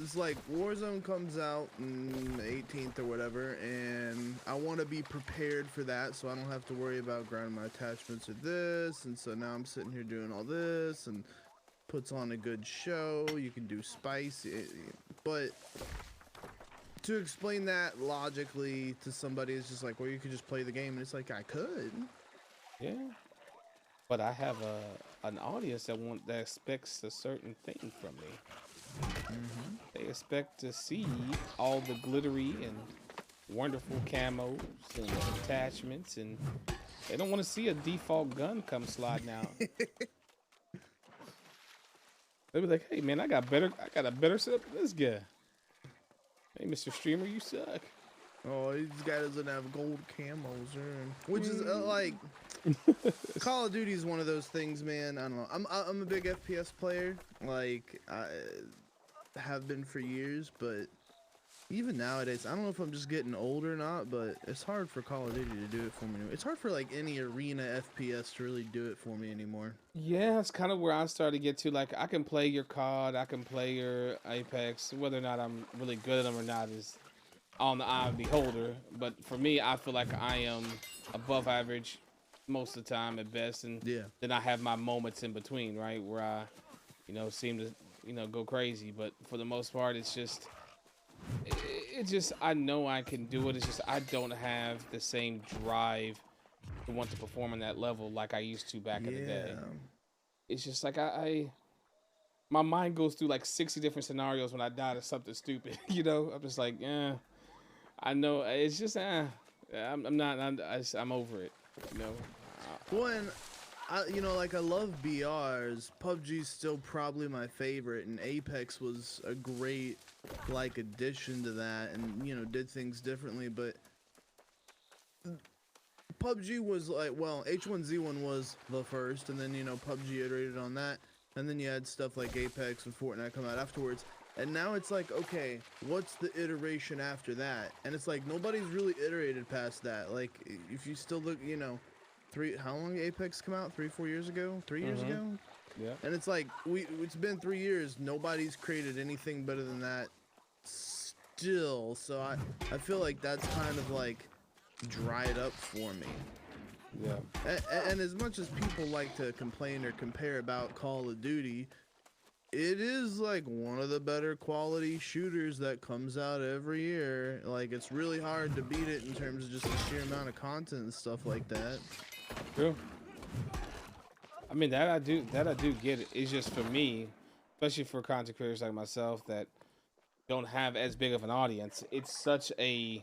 it's like Warzone comes out on the 18th or whatever, and I want to be prepared for that, so I don't have to worry about grinding my attachments or this. And so now I'm sitting here doing all this, and puts on a good show. You can do spicy, but to explain that logically to somebody is just like, well, you could just play the game, and it's like, I could. Yeah. But I have an audience that expects a certain thing from me. They expect to see all the glittery and wonderful camos and attachments, and they don't want to see a default gun come sliding out. They be like, "Hey man, I got a better setup than this guy. Hey, Mr. Streamer, you suck." Oh, this guy doesn't have gold camos, which is like. Call of Duty is one of those things, man. I don't know. I'm a big FPS player, like I have been for years, but even nowadays, I don't know if I'm just getting old or not, but it's hard for Call of Duty to do it for me. It's hard for like any arena FPS to really do it for me anymore. Yeah, it's kind of where I started to get to. Like, I can play your COD, I can play your Apex. Whether or not I'm really good at them or not is on the eye of the beholder. But for me, I feel like I am above average most of the time at best, and then I have my moments in between, right, where I, you know, seem to, you know, go crazy. But for the most part, it's just, I know I can do it. It's just I don't have the same drive to want to perform on that level like I used to back in the day. It's just like my mind goes through like 60 different scenarios when I die to something stupid. You know, I'm just like, I know it's just, I'm over it. You know, when you know, like I love BRs. PUBG's still probably my favorite, and Apex was a great like addition to that, and you know, did things differently. But PUBG was like, well, H1Z1 was the first, and then you know, PUBG iterated on that, and then you had stuff like Apex and Fortnite come out afterwards. And now it's like, okay, what's the iteration after that? And it's like, nobody's really iterated past that. Like, if you still look, you know, how long did Apex come out? 3-4 years ago? 3 years ago? Yeah. And it's like, it's been 3 years. Nobody's created anything better than that still. So I feel like that's kind of like dried up for me. Yeah. And as much as people like to complain or compare about Call of Duty, it is like one of the better quality shooters that comes out every year. Like, it's really hard to beat it in terms of just the sheer amount of content and stuff like that. True. I mean, that I do get it. It's just for me, especially for content creators like myself that don't have as big of an audience, it's such a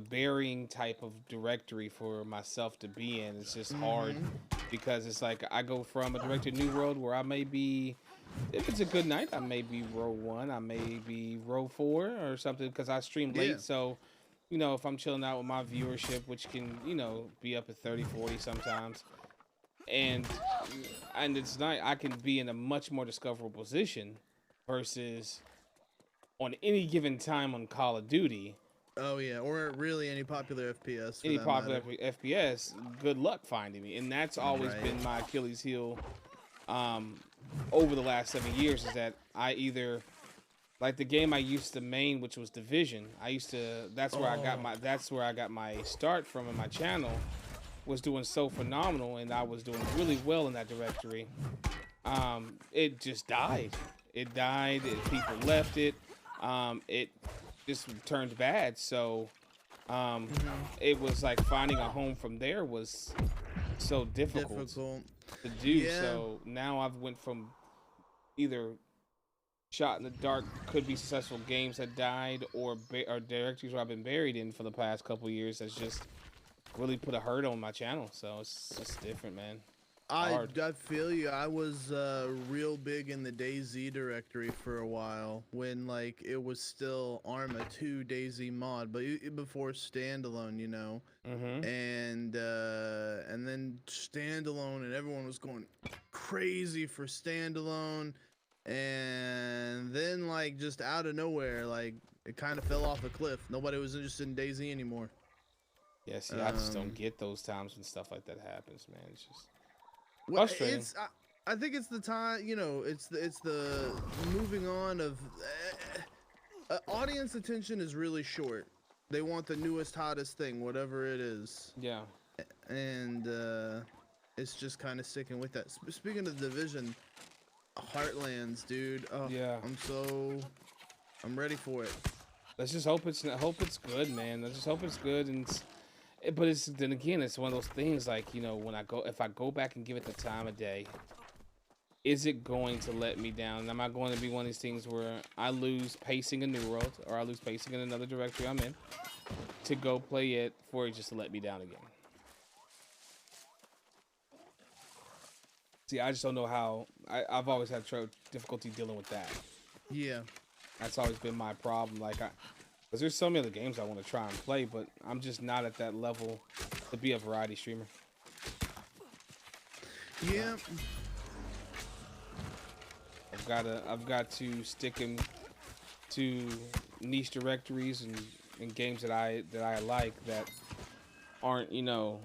varying type of directory for myself to be in. It's just hard because it's like I go from a directory New World where I may be, if it's a good night, I may be row 1, I may be row 4 or something because I stream late. Yeah. So, you know, if I'm chilling out with my viewership, which can, you know, be up at 30, 40 sometimes, and it's night, I can be in a much more discoverable position versus on any given time on Call of Duty. Oh yeah, or really any popular FPS. Any popular FPS, good luck finding me, and that's always been my Achilles heel over the last 7 years. Is that I either like the game I used to main, which was Division. That's where I got my start from in my channel. Was doing so phenomenal, and I was doing really well in that directory. It just died. It died. People left it. It just turned bad. So it was like finding a home from there was so difficult to do. Yeah. So now I've went from either shot in the dark, could be successful games that died, or directories where I've been buried in for the past couple of years. That's just really put a hurt on my channel. So it's just different, man. I feel you. I was real big in the DayZ directory for a while when like it was still Arma 2 DayZ mod, but before standalone, you know. And then standalone, and everyone was going crazy for standalone, and then like just out of nowhere, like it kind of fell off a cliff. Nobody was interested in DayZ anymore. Yeah, see, I just don't get those times when stuff like that happens, man. It's just frustrating. I think it's the time, you know, it's the moving on of audience attention is really short. They want the newest, hottest thing, whatever it is. Yeah. And it's just kind of sticking with that. Speaking of Division, Heartlands, dude. Oh, yeah. I'm ready for it. Let's just hope it's good, man. Let's just hope it's good. But then again, it's one of those things like, you know, if I go back and give it the time of day, is it going to let me down? Am I going to be one of these things where I lose pacing in New World, or I lose pacing in another directory I'm in, to go play it for it just to let me down again? See, I just don't know how. I've always had difficulty dealing with that. Yeah. That's always been my problem. Like, because there's so many other games I want to try and play, but I'm just not at that level to be a variety streamer. Yeah. I've got to stick to niche directories and games that I like that aren't, you know,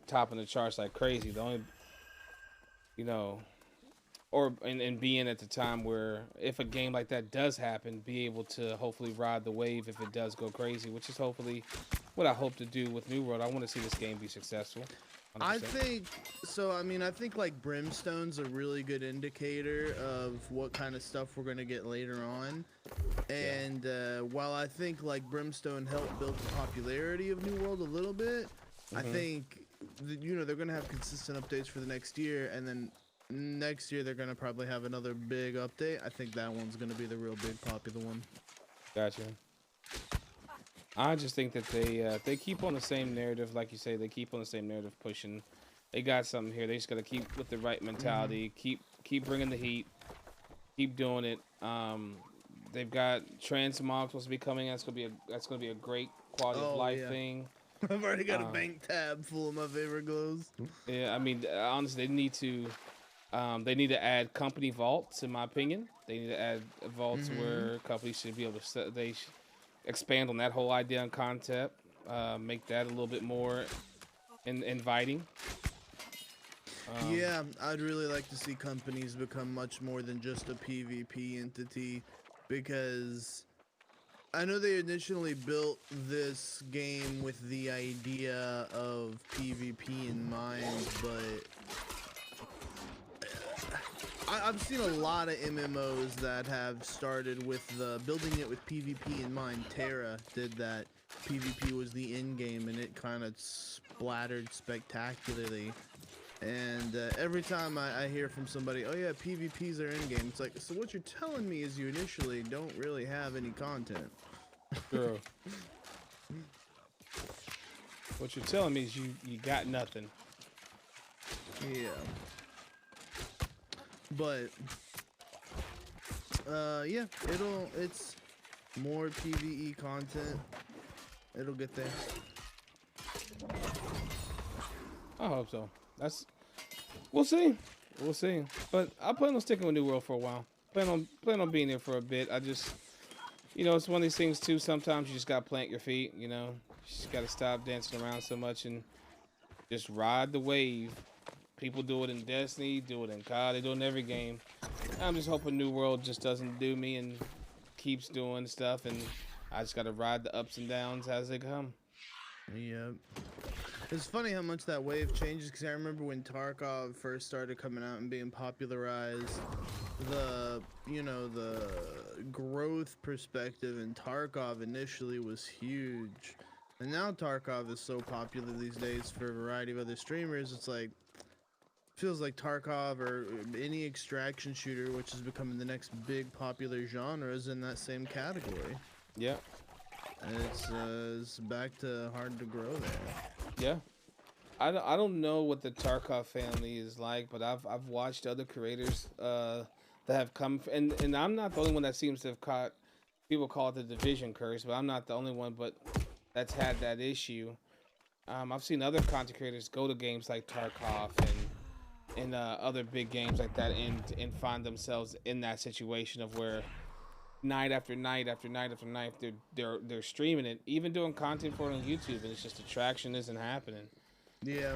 topping the charts like crazy. The only, you know, and being at the time where if a game like that does happen, be able to hopefully ride the wave if it does go crazy, which is hopefully what I hope to do with New World. I want to see this game be successful. 100%. I think so. I mean, I think like Brimstone's a really good indicator of what kind of stuff we're gonna get later on. And while I think like Brimstone helped build the popularity of New World a little bit, I think you know they're gonna have consistent updates for the next year, and then next year they're gonna probably have another big update. I think that one's gonna be the real big popular one. Gotcha. I just think that they keep on the same narrative, like you say. They keep on the same narrative, pushing. They got something here. They just gotta keep with the right mentality. Keep bringing the heat. Keep doing it. They've got transmog supposed to be coming. That's gonna be a great quality of life thing. I've already got a bank tab full of my favorite glows. Yeah, I mean, honestly, they need to add company vaults, in my opinion. They need to add vaults where companies should be able to expand on that whole idea and concept, make that a little bit more inviting. Yeah, I'd really like to see companies become much more than just a PvP entity, because I know they initially built this game with the idea of PvP in mind, but I've seen a lot of MMOs that have started with building it with PvP in mind. Terra did that. PvP was the end game, and it kind of splattered spectacularly. And every time I hear from somebody, oh yeah, PvPs are in game, it's like, so what you're telling me is you initially don't really have any content. True. What you're telling me is you got nothing. Yeah. But yeah, it's more PvE content. It'll get there. I hope so. We'll see. We'll see. But I plan on sticking with New World for a while. Plan on being there for a bit. I just, it's one of these things too. Sometimes you just gotta plant your feet. You just gotta stop dancing around so much and just ride the wave. People do it in Destiny, do it in COD, they do it in every game. I'm just hoping New World just doesn't do me and keeps doing stuff, and I just gotta ride the ups and downs as they come. Yep. It's funny how much that wave changes, because I remember when Tarkov first started coming out and being popularized, the growth perspective in Tarkov initially was huge. And now Tarkov is so popular these days for a variety of other streamers, it's like, feels like Tarkov or any extraction shooter, which is becoming the next big popular genre, is in that same category. Yeah. And it's back to hard to grow there. Yeah. I don't know what the Tarkov family is like, but I've watched other creators that have come, and I'm not the only one that seems to have caught, people call it the Division curse, but I'm not the only one but that's had that issue. I've seen other content creators go to games like Tarkov and other big games like that and find themselves in that situation of where night after night after night after night they're streaming it, even doing content for it on YouTube, and it's just the traction isn't happening. Yeah,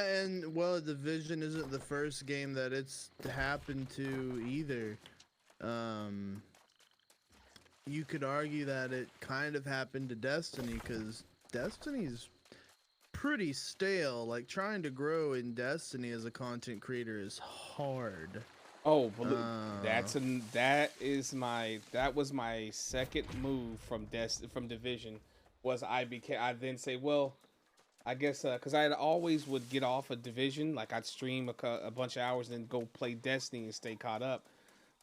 and well, Division isn't the first game that it's happened to either. You could argue that it kind of happened to Destiny, because Destiny's pretty stale. Like, trying to grow in Destiny as a content creator is hard. Oh, that was my second move from Division. Was I then say, well, I guess because I had always would get off of Division, like I'd stream a bunch of hours and then go play Destiny and stay caught up.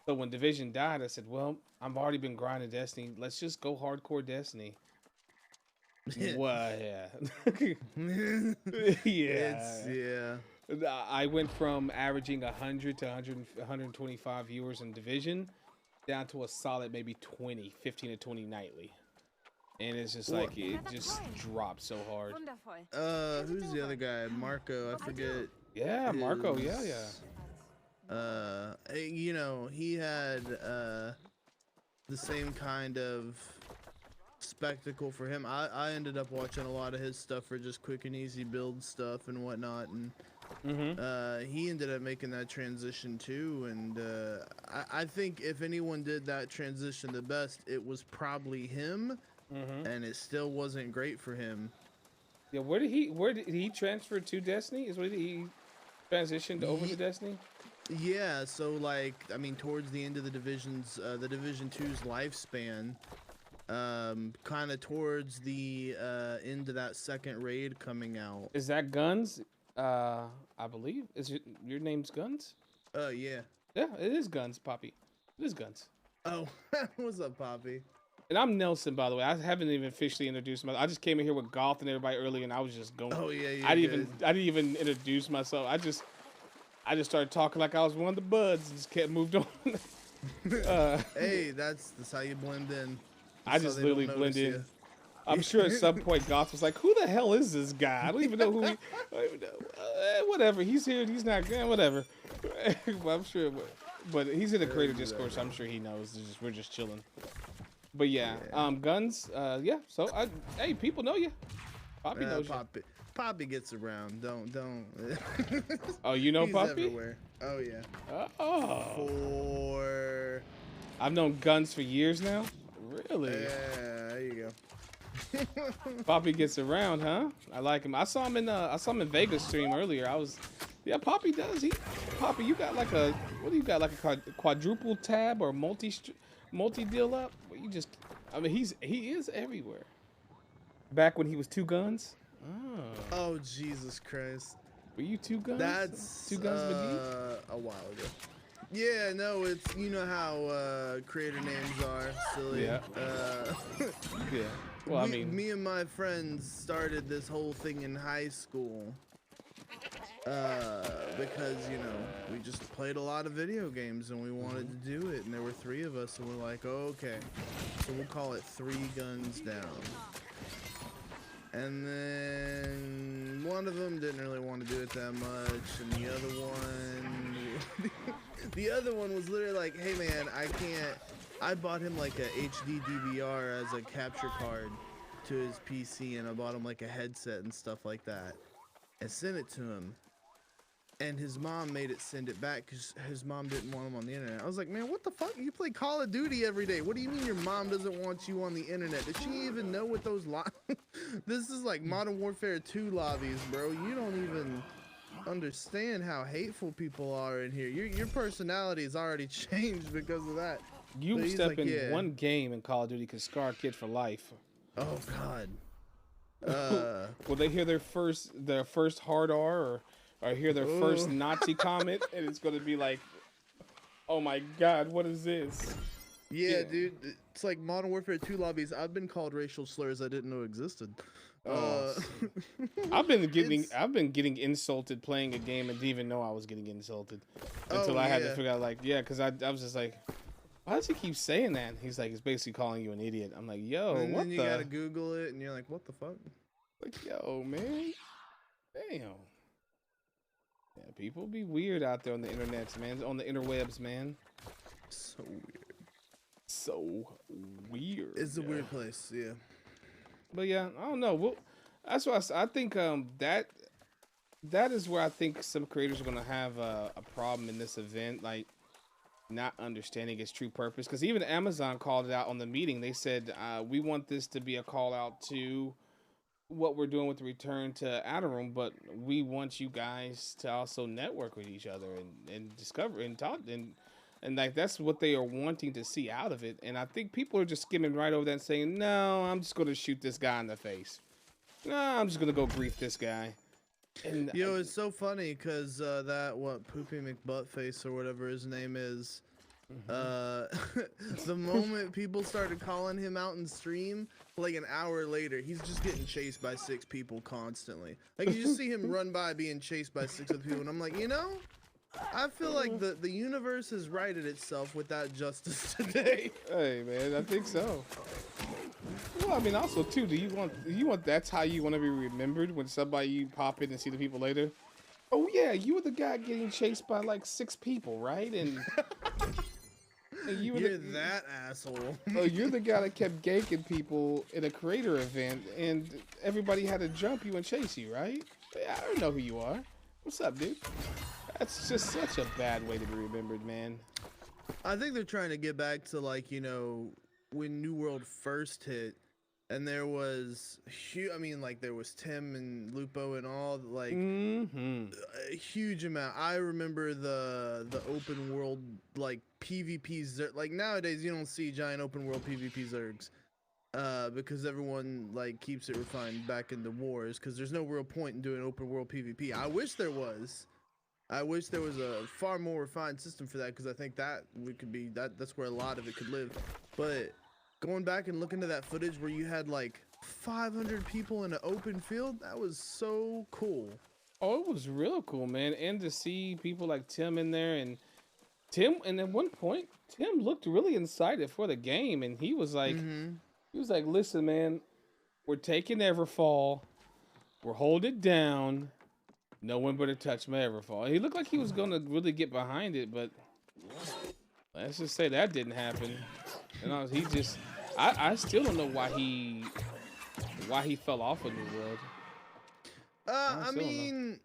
So when Division died, I said, well, I've already been grinding Destiny. Let's just go hardcore Destiny. Well, yeah. Yeah. I went from averaging 100 to 125 viewers in Division down to a solid maybe 15 to 20 nightly. And it's just like, it just dropped so hard. Who's the other guy? Marco, I forget. Yeah, Marco, yeah. He had the same kind of spectacle for him. I ended up watching a lot of his stuff for just quick and easy build stuff and whatnot, and he ended up making that transition too, and I think if anyone did that transition the best, it was probably him. And it still wasn't great for him. Yeah, where did he transfer to Destiny? Is where he transitioned over to Destiny? Yeah, so like, I mean, towards the end of the Division 2's lifespan, kind of towards the end of that second raid coming out. Is that Guns? I believe. Is your name's Guns? Yeah. Yeah, it is Guns, Poppy. It is Guns. Oh, what's up, Poppy? And I'm Nelson, by the way. I haven't even officially introduced myself. I just came in here with Golf and everybody earlier, and I was just going. Oh yeah, I didn't even introduce myself. I just started talking like I was one of the buds and just kept moved on. Hey, that's how you blend in. I just literally blend in. I'm sure at some point Goth was like, "Who the hell is this guy? I don't even know who he." I don't even know. Whatever. He's here. He's not. Whatever. Well, I'm sure. But he's in the creator Discord, so I'm sure he knows. We're just chilling. But yeah, Guns. Yeah. So hey, people know you. Poppy knows you. Poppy gets around. Don't. Oh, you know He's Poppy? Everywhere. Oh yeah. Oh. I've known Guns for years now. Really? Yeah, there you go. Poppy gets around, huh? I like him. I saw him in Vegas stream earlier. Yeah, Poppy does. Poppy, you got like what do you got, like a quadruple tab or multi deal up? I mean, he is everywhere. Back when he was 2 guns. Oh Jesus Christ. Were you 2 guns? That's 2 guns McGee? a while ago. Yeah, no, it's you know how creator names are silly. Yeah. Yeah. Well, me and my friends started this whole thing in high school because we just played a lot of video games and we wanted to do it, and there were 3 of us, and we're like, oh, okay, so we'll call it 3 Guns Down. And then one of them didn't really want to do it that much, and the other one was literally like, hey man, I bought him like a HD DVR as a capture card to his PC, and I bought him like a headset and stuff like that, and sent it to him. And his mom made it send it back because his mom didn't want him on the internet. I was like, man, what the fuck? You play Call of Duty every day. What do you mean your mom doesn't want you on the internet? Does she even know what those This is like Modern Warfare 2 lobbies, bro. You don't even understand how hateful people are in here. Your personality has already changed because of that. You step in one game in Call of Duty can scar a kid for life. Oh God. Will they hear their first hard R or hear their first Nazi comment, and it's gonna be like, oh my God, what is this? Yeah, dude, it's like Modern Warfare 2 lobbies. I've been called racial slurs I didn't know existed. I've been getting insulted playing a game and didn't even know I was getting insulted until I had to figure out, like, because I was just like, why does he keep saying that? He's like, it's basically calling you an idiot. I'm like, yo, and what then you gotta Google it, and you're like, what the fuck? Like, yo, man, damn. Yeah, people be weird out there on the internet, man. On the interwebs, man. So weird. So weird. It's a weird place, yeah. But yeah, I don't know. Well, that's why I think that is where I think some creators are gonna have a problem in this event, like not understanding its true purpose. Because even Amazon called it out on the meeting. They said we want this to be a call out to what we're doing with the return to Outer Room, but we want you guys to also network with each other and discover and talk and like that's what they are wanting to see out of it. And I think people are just skimming right over that and saying, no, I'm just going to shoot this guy in the face. No, I'm just going to go grief this guy. And it's so funny because Poopy McButtface or whatever his name is, the moment people started calling him out in stream, like an hour later, he's just getting chased by 6 people constantly. Like, you just see him run by being chased by 6 other people, and I'm like, I feel like the universe has righted itself with that justice today. Hey man, I think so. Well, I mean, also too, do you want that's how you want to be remembered when somebody you pop in and see the people later? Oh yeah, you were the guy getting chased by like 6 people, right? And you're that asshole. Oh, you're the guy that kept ganking people in a creator event, and everybody had to jump you and chase you, right? Yeah, I don't know who you are. What's up, dude? That's just such a bad way to be remembered, man. I think they're trying to get back to like, when New World first hit, and there was there was Tim and Lupo and all, like a huge amount. I remember the open world like PvP like nowadays you don't see giant open world PvP zergs because everyone like keeps it refined back into wars because there's no real point in doing open world PvP. I wish there was. I wish there was a far more refined system for that because I think that that's where a lot of it could live. But going back and looking to that footage where you had like 500 people in an open field, that was so cool. Oh, it was real cool, man. And to see people like Tim in there, and at one point, Tim looked really excited for the game, and he was like, listen, man, we're taking Everfall, we're holding it down. No one better touch my Everfall. He looked like he was gonna really get behind it, but let's just say that didn't happen. And I still don't know why he fell off of New World. I mean,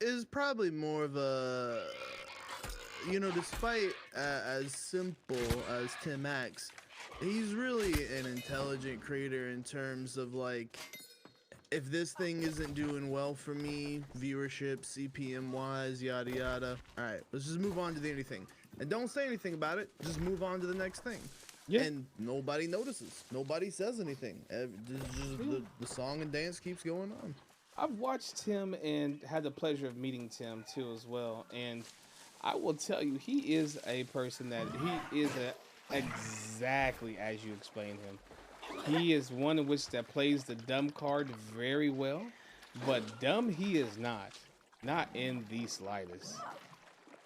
it's probably more of a, despite as simple as Tim acts, He's really an intelligent creator in terms of like, if this thing isn't doing well for me, viewership, CPM wise, yada yada. All right, let's just move on to the anything, and don't say anything about it. Just move on to the next thing. Yeah. And nobody notices. Nobody says anything. The song and dance keeps going on. I've watched Tim and had the pleasure of meeting Tim too as well, and I will tell you, he is a person that he is exactly as you explained him. He is one in which that plays the dumb card very well, but dumb he is not in the slightest.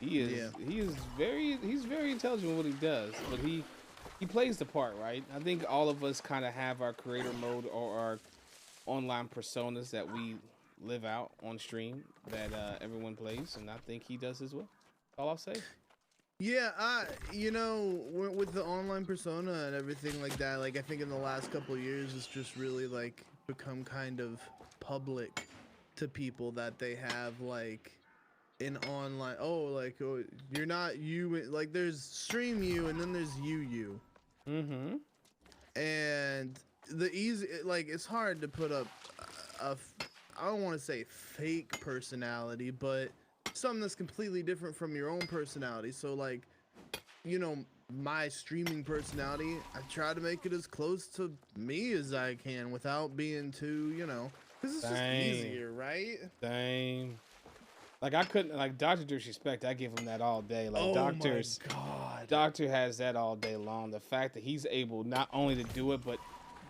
He's very intelligent in what he does, but he plays the part right. I think all of us kind of have our creator mode or our online personas that we live out on stream that everyone plays, and I think he does as well. That's all I'll say. Yeah, you know, with the online persona and everything like that, like I think in the last couple of years, it's just really like become kind of public to people that they have like an online. You're not you. Like there's stream you, and then there's you. Mm-hmm. And the easy, like it's hard to put up I don't want to say fake personality, but something that's completely different from your own personality. So like, you know, my streaming personality, I try to make it as close to me as I can without being too, you know, because it's just easier, right? Same. Like I couldn't, like Dr. Disrespect, I give him that all day. Like Doctor has that all day long. The fact that he's able not only to do it, but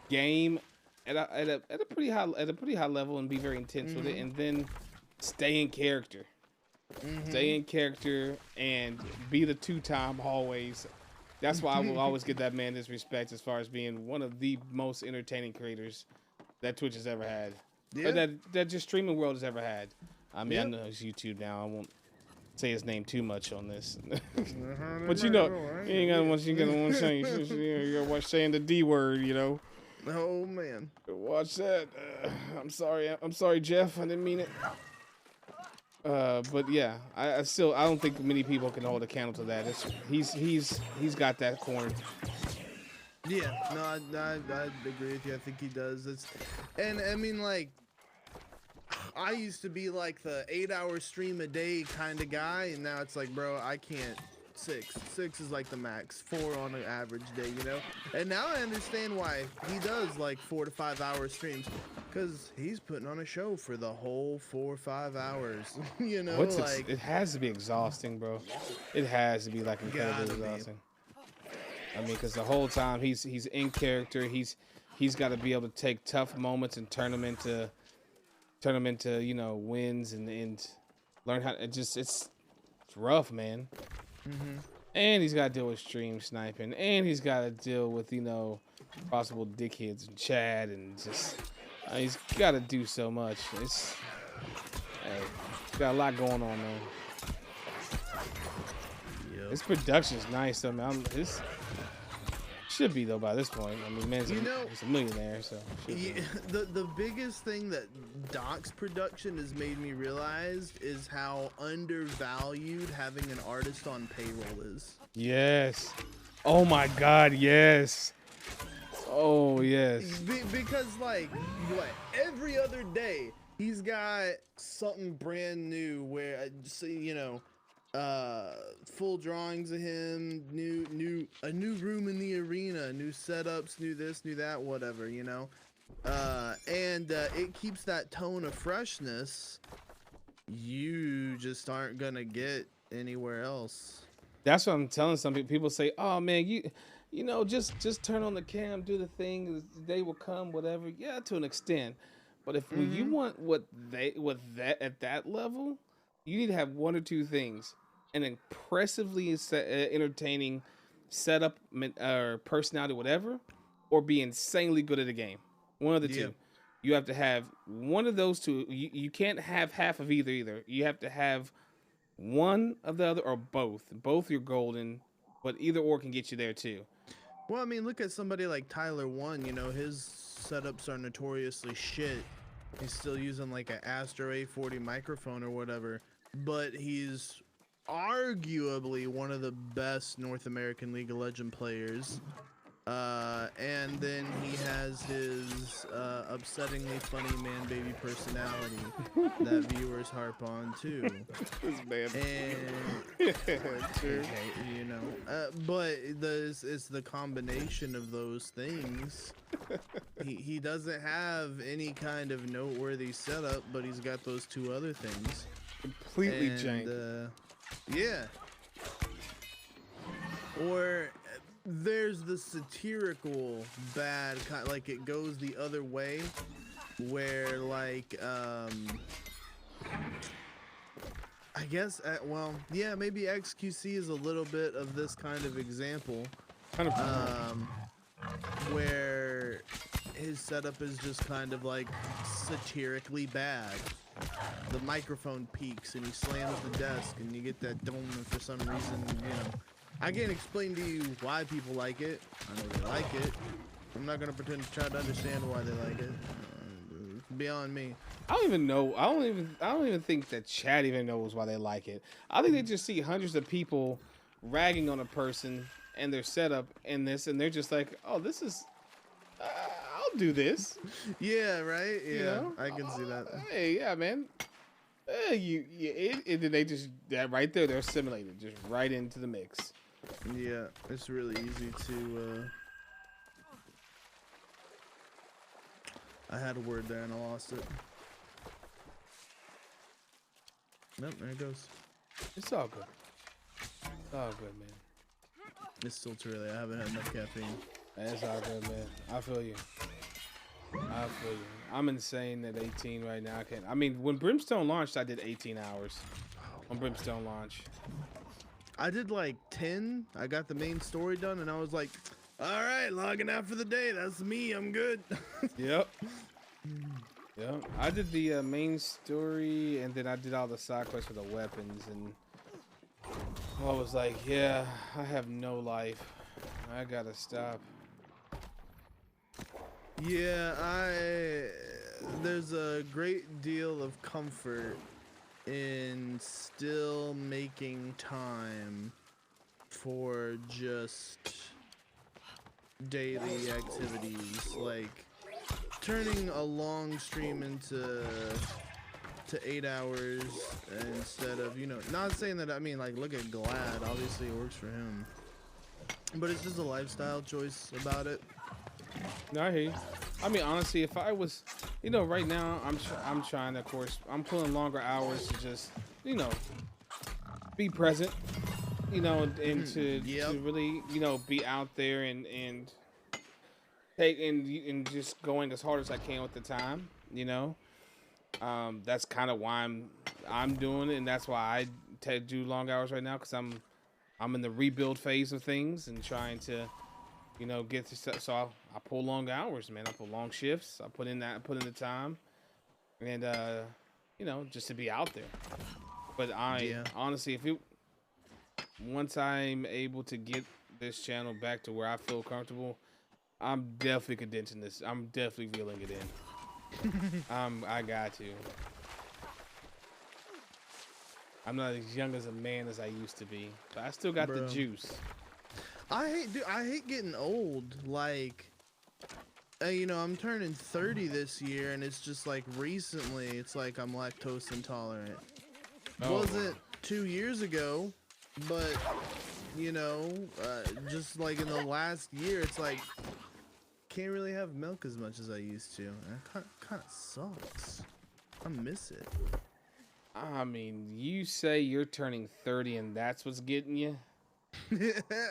game at a pretty high level and be very intense with it, and then stay in character. Stay in character and be the two-time always. That's why I will always give that man this respect as far as being one of the most entertaining creators that Twitch has ever had. Or that just streaming world has ever had. I mean, I know it's YouTube now. I won't say his name too much on this. But you know, you ain't gonna want to say you gotta watch saying the D word, you know. Oh man. Watch that. I'm sorry, Jeff. I didn't mean it. But yeah, I don't think many people can hold a candle to that. He's got that cornered. Yeah, no, I agree with you. I think he does. And I mean, like, I used to be like the 8-hour stream a day kind of guy, and now it's like, bro, I can't. 6 is like the max. 4 on an average day, you know. And now I understand why he does like 4 to 5 hour streams, because he's putting on a show for the whole 4 or 5 hours. You know, it has to be exhausting, bro. It has to be like incredibly exhausting. I mean, because the whole time he's in character, he's got to be able to take tough moments and turn them into you know wins and learn how. It's rough, man. And he's got to deal with stream sniping, and he's got to deal with, you know, possible dickheads and Chad, and just he's got to do so much. It's got a lot going on, man. His production's nice, though, man. This should be though by this point. I mean, man's he's a millionaire, so. Yeah, the biggest thing that Doc's production has made me realize is how undervalued having an artist on payroll is. Yes. Oh my God, yes. Oh yes. Because like, what, every other day he's got something brand new where, you know, full drawings of him, a new room in the arena, new setups, new this, new that, whatever, you know. And it keeps that tone of freshness you just aren't gonna get anywhere else. That's what I'm telling some people. People say, oh man, you know, just turn on the cam, do the thing, the day will come, whatever. Yeah, to an extent. But if you want that at that level, you need to have one or two things: an impressively entertaining setup or personality, whatever, or be insanely good at the game. One of the two. You have to have one of those two. You can't have half of either. You have to have one of the other or both. Both you're golden, but either or can get you there too. Well, I mean, look at somebody like Tyler One. You know, his setups are notoriously shit. He's still using like an Astro A40 microphone or whatever, but he's arguably one of the best North American League of Legends players. And then he has his upsettingly funny man baby personality that viewers harp on too. This man. And True. you know, but it's the combination of those things. He doesn't have any kind of noteworthy setup, but he's got those two other things. Completely jank. Yeah. Or there's the satirical bad kind, like it goes the other way, where like I guess well, yeah, maybe XQC is a little bit of this kind of example, where his setup is just kind of like satirically bad. The microphone peaks and he slams the desk and you get that dome, and for some reason, you know, I can't explain to you why people like it. I know they like it. I'm not gonna pretend to try to understand why they like it. It's beyond me. I don't even know. I don't even think that chat even knows why they like it. I think they just see hundreds of people ragging on a person and their setup and this, and they're just like, "Oh, this is. I'll do this." Yeah, right. Yeah, You know? I can see that. Hey, yeah, man. And then they just that right there, they're assimilated just right into the mix. Yeah, it's really easy to. I had a word there and I lost it. Nope, there it goes. It's all good. It's all good, man. It's still too early. I haven't had enough caffeine. It's all good, man. I feel you. I feel you. I'm insane at 18 right now. I mean, when Brimstone launched, I did 18 hours on Brimstone launch. I did like 10. I got the main story done, and I was like, all right, logging out for the day. That's me. I'm good. Yep. Yep. I did the main story, and then I did all the side quests for the weapons, and I was like, yeah, I have no life. I gotta stop. Yeah, there's a great deal of comfort in still making time for just daily activities, like turning a long stream into 8 hours instead of, you know, not saying that, I mean, like, look at Glad, obviously it works for him, but it's just a lifestyle choice about it. No, I hear you. I mean, honestly, if I was, you know, right now, I'm trying to, of course, I'm pulling longer hours to just, you know, be present, you know, and to really, you know, be out there and take and just going as hard as I can with the time, you know. That's kind of why I'm doing it, and that's why I do long hours right now, because I'm in the rebuild phase of things and trying to, you know, get to stuff. So I pull long hours, man. I pull long shifts. I put in the time, and you know, just to be out there. But honestly, once I'm able to get this channel back to where I feel comfortable, I'm definitely condensing this. I'm definitely reeling it in. I got to. I'm not as young as a man as I used to be, but I still got the juice. I hate getting old. Like, you know, I'm turning 30 this year, and it's just like recently, it's like I'm lactose intolerant. Wasn't 2 years ago, but you know, just like in the last year, it's like can't really have milk as much as I used to. And it kind of sucks. I miss it. I mean, you say you're turning 30 and that's what's getting you?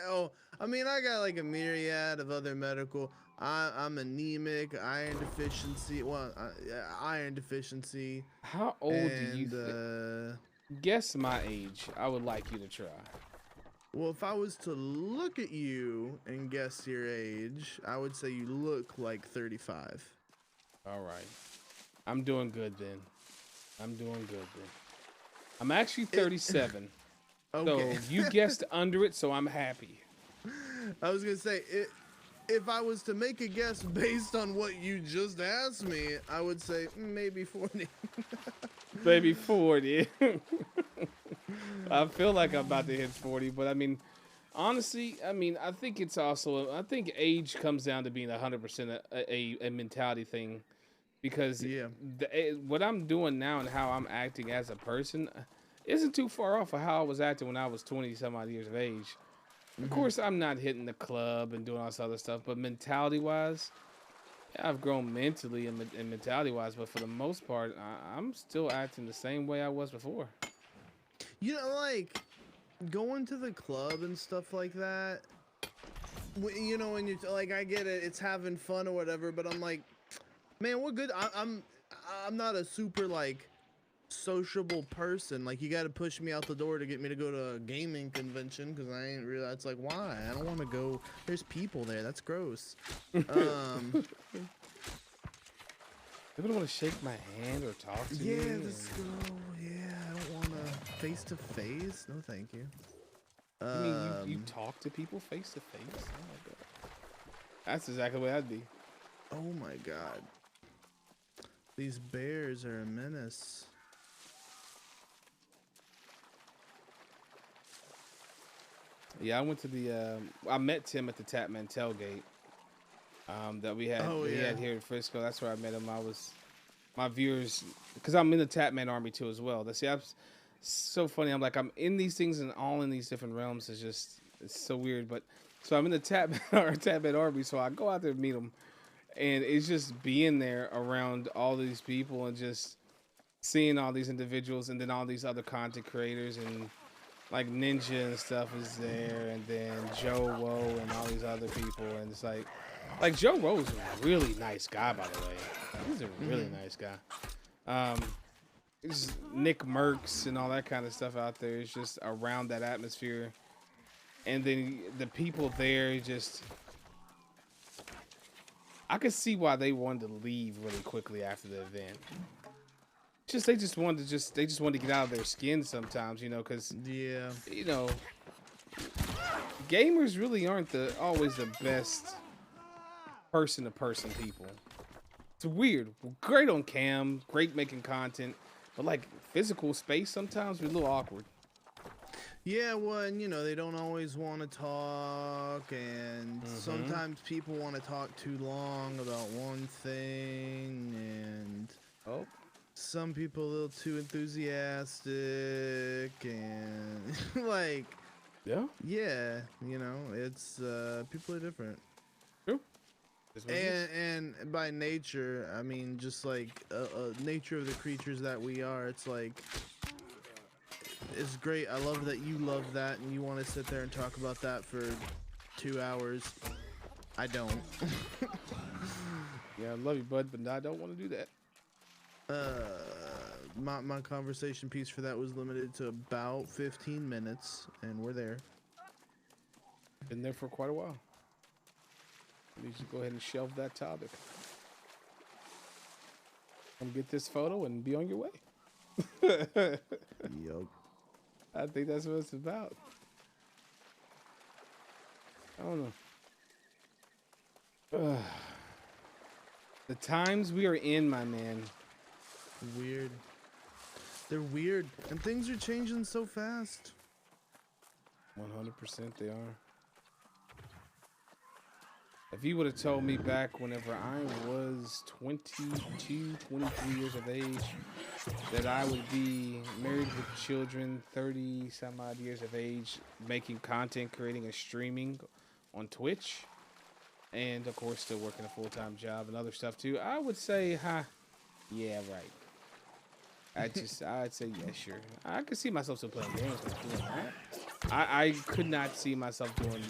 Oh, I mean, I got like a myriad of other medical. I'm anemic, iron deficiency. Well, iron deficiency. How old do you guess my age? I would like you to try. Well, if I was to look at you and guess your age, I would say you look like 35. All right. I'm doing good then. I'm actually 37. Okay. So you guessed under it, so I'm happy. I was gonna say, if I was to make a guess based on what you just asked me, I would say maybe 40. Maybe 40. I feel like I'm about to hit 40, but I mean, Honestly, I mean, I think it's also. I think age comes down to being 100% a mentality thing, because what I'm doing now and how I'm acting as a person isn't too far off of how I was acting when I was 20 some odd years of age. Of course, I'm not hitting the club and doing all this other stuff, but mentality wise, I've grown mentally and mentality wise. But for the most part, I'm still acting the same way I was before. You know, like going to the club and stuff like that. You know, when you're like, I get it, it's having fun or whatever, but I'm like, man, we're good. I'm not a super like sociable person. Like, you got to push me out the door to get me to go to a gaming convention, because I ain't really. It's like, why? I don't want to go. There's people there. That's gross. People don't want to shake my hand or talk to me. Yeah, this girl. Yeah, I don't want to face to face. No, thank you. You mean you talk to people face to face? Oh my god, that's exactly what I'd be. Oh my god, these bears are a menace. Yeah, I went to the. I met Tim at the Tapman tailgate. That we had. We had here in Frisco. That's where I met him. My viewers, because I'm in the Tapman army too as well. That's so funny. I'm in these things and all in these different realms. It's so weird. But so I'm in the Tapman army. So I go out there and meet them, and it's just being there around all these people and just seeing all these individuals, and then all these other content creators, and like Ninja and stuff is there, and then Joe Woe and all these other people, and it's like Joe Woe's a really nice guy, by the way. He's a really nice guy. It's Nick Merckx and all that kind of stuff out there. It's just around that atmosphere, and then the people there just. I could see why they wanted to leave really quickly after the event. They just wanted to get out of their skin sometimes, you know, because you know, gamers really aren't always the best person-to-person people. It's weird. Great on cam, great making content, but like physical space sometimes we're a little awkward. Yeah, well, and you know, they don't always want to talk, and sometimes people want to talk too long about one thing, and some people a little too enthusiastic, and like, yeah, you know, it's people are different. True. And by nature, I mean just like nature of the creatures that we are. It's like. It's great. I love that you love that and you want to sit there and talk about that for 2 hours. I don't. Yeah, I love you, bud, but I don't want to do that. My conversation piece for that was limited to about 15 minutes, and we're there. Been there for quite a while. You should go ahead and shelve that topic. Come get this photo and be on your way. Yup. I think that's what it's about. I don't know. The times we are in, my man. Weird. They're weird, and things are changing so fast. 100% they are. If you would have told me back whenever I was 22, 23 years of age, that I would be married with children, 30 some odd years of age, making content, creating and streaming on Twitch, and of course still working a full-time job and other stuff too, I would say, yeah, right. I'd say, yeah, sure. I could see myself still playing games, but doing that, I could not see myself doing,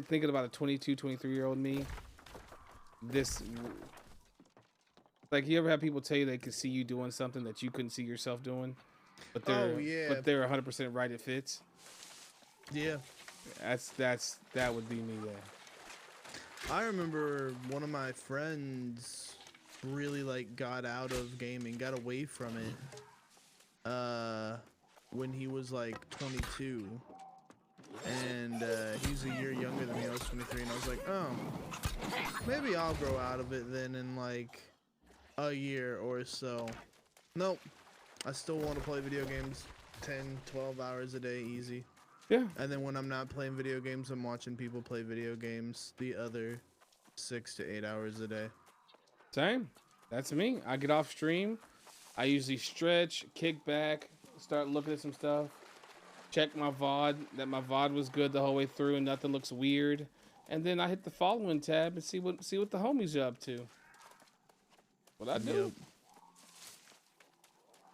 thinking about a 22, 23-year-old me, like, you ever have people tell you they could see you doing something that you couldn't see yourself doing, but they're 100% right, it fits? Yeah. That would be me there. I remember one of my friends really like got out of gaming, got away from it, when he was like 22. And he's a year younger than me. I was 23, and I was like, oh, maybe I'll grow out of it then in like a year or so. Nope. I still want to play video games 10, 12 hours a day easy. Yeah. And then when I'm not playing video games, I'm watching people play video games the other 6 to 8 hours a day. Same. That's me. I get off stream. I usually stretch, kick back, start looking at some stuff, check my VOD, that my VOD was good the whole way through and nothing looks weird. And then I hit the following tab and see what the homies are up to. What I do. Yep.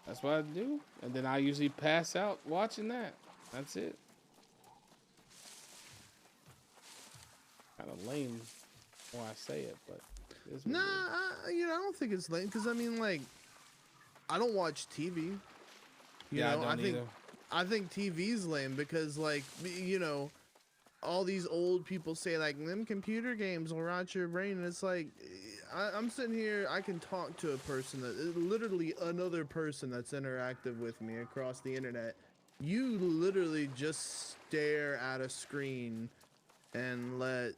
That's what I do. And then I usually pass out watching that. That's it. Kind of lame when I say it, but it's Nah, I don't think it's lame because I mean, like, I don't watch TV. Yeah, I don't either. I think TV's lame because, like, all these old people say like them computer games will rot your brain, and it's like I'm sitting here, I can talk to a person that literally another person that's interactive with me across the internet. You literally just stare at a screen and let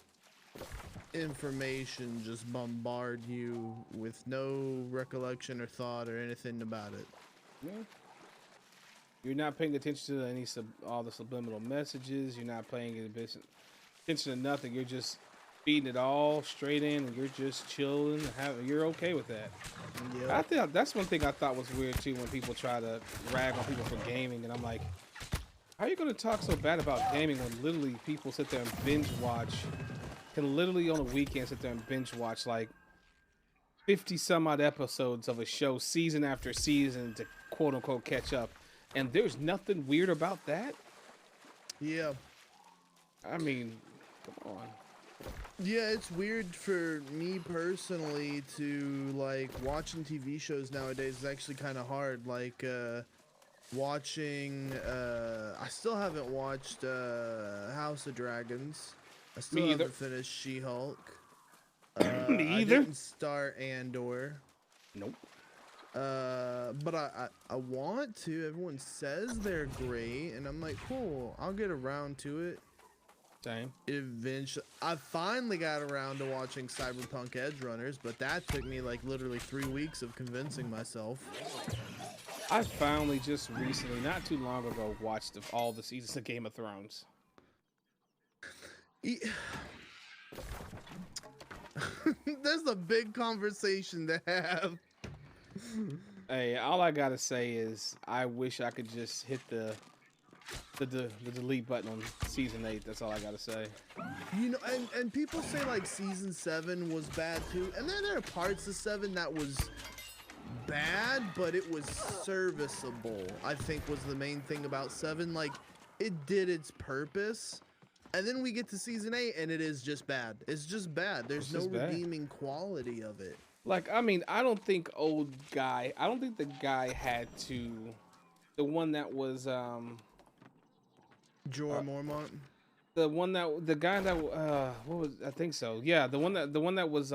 information just bombard you with no recollection or thought or anything about it. Yeah. You're not paying attention to all the subliminal messages. You're not paying attention to nothing. You're just feeding it all straight in, and you're just chilling. You're okay with that. Yep. I think that's one thing I thought was weird too, when people try to rag on people for gaming, and I'm like, how are you going to talk so bad about gaming when literally people sit there and binge watch? Can literally on a weekend sit there and binge watch like 50 some odd episodes of a show season after season to quote unquote catch up. And there's nothing weird about that? Yeah. I mean, come on. Yeah, it's weird for me personally to, like, watching TV shows nowadays is actually kind of hard. Like, watching, I still haven't watched House of Dragons. I still haven't finished She-Hulk. Me either. I didn't start Andor. Nope. But I want to. Everyone says they're great, and I'm like, cool, I'll get around to it. Same. Eventually, I finally got around to watching Cyberpunk Edge Runners, but that took me like literally 3 weeks of convincing myself. I finally just recently, not too long ago, watched all the seasons of Game of Thrones. There's a big conversation to have. Hey, all I gotta say is I wish I could just hit the delete button on season 8. That's all I gotta say. And people say like season 7 was bad too, and then there are parts of 7 that was bad, but it was serviceable. I think was the main thing about 7. Like, it did its purpose. And then we get to season 8 and it is just bad. It's just bad. There's no redeeming quality of it. Like, I mean, I don't think the guy had to, the one that was Jorah Mormont. The guy that what was, I think so. Yeah, the one that was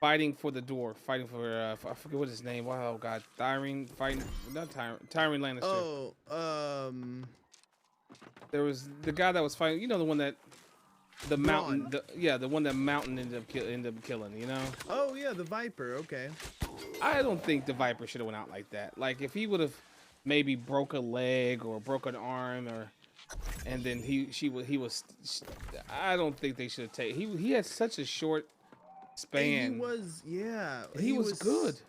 fighting for the door, fighting for I forget what his name. Oh God, Tyrene Lannister. Oh, there was the guy that was fighting. You know, the one that the mountain. The one that mountain ended up killing. You know. Oh yeah, the Viper. Okay. I don't think the Viper should have went out like that. Like, if he would have maybe broke a leg or broke an arm, and then he was. I don't think they should have taken. He had such a short span. He was good.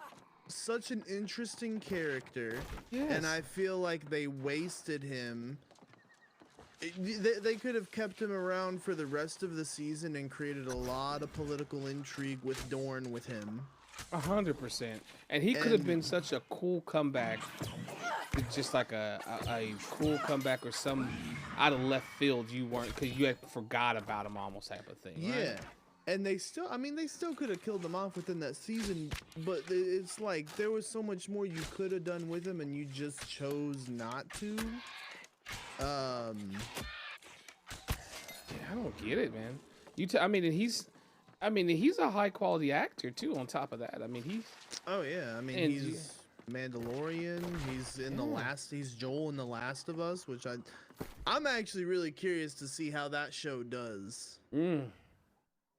Such an interesting character. Yes. And I feel like they wasted him. They could have kept him around for the rest of the season and created a lot of political intrigue with Dorne with him. 100%. And he could have been such a cool comeback. Just like a cool comeback or some out of left field because you had forgot about him almost type of thing. Yeah. Right? And they still could have killed him off within that season, but it's like there was so much more you could have done with him and you just chose not to. Yeah, I don't get it, man. He's a high quality actor too. On top of that, I mean, he's Mandalorian. He's in he's Joel in The Last of Us, which I'm actually really curious to see how that show does.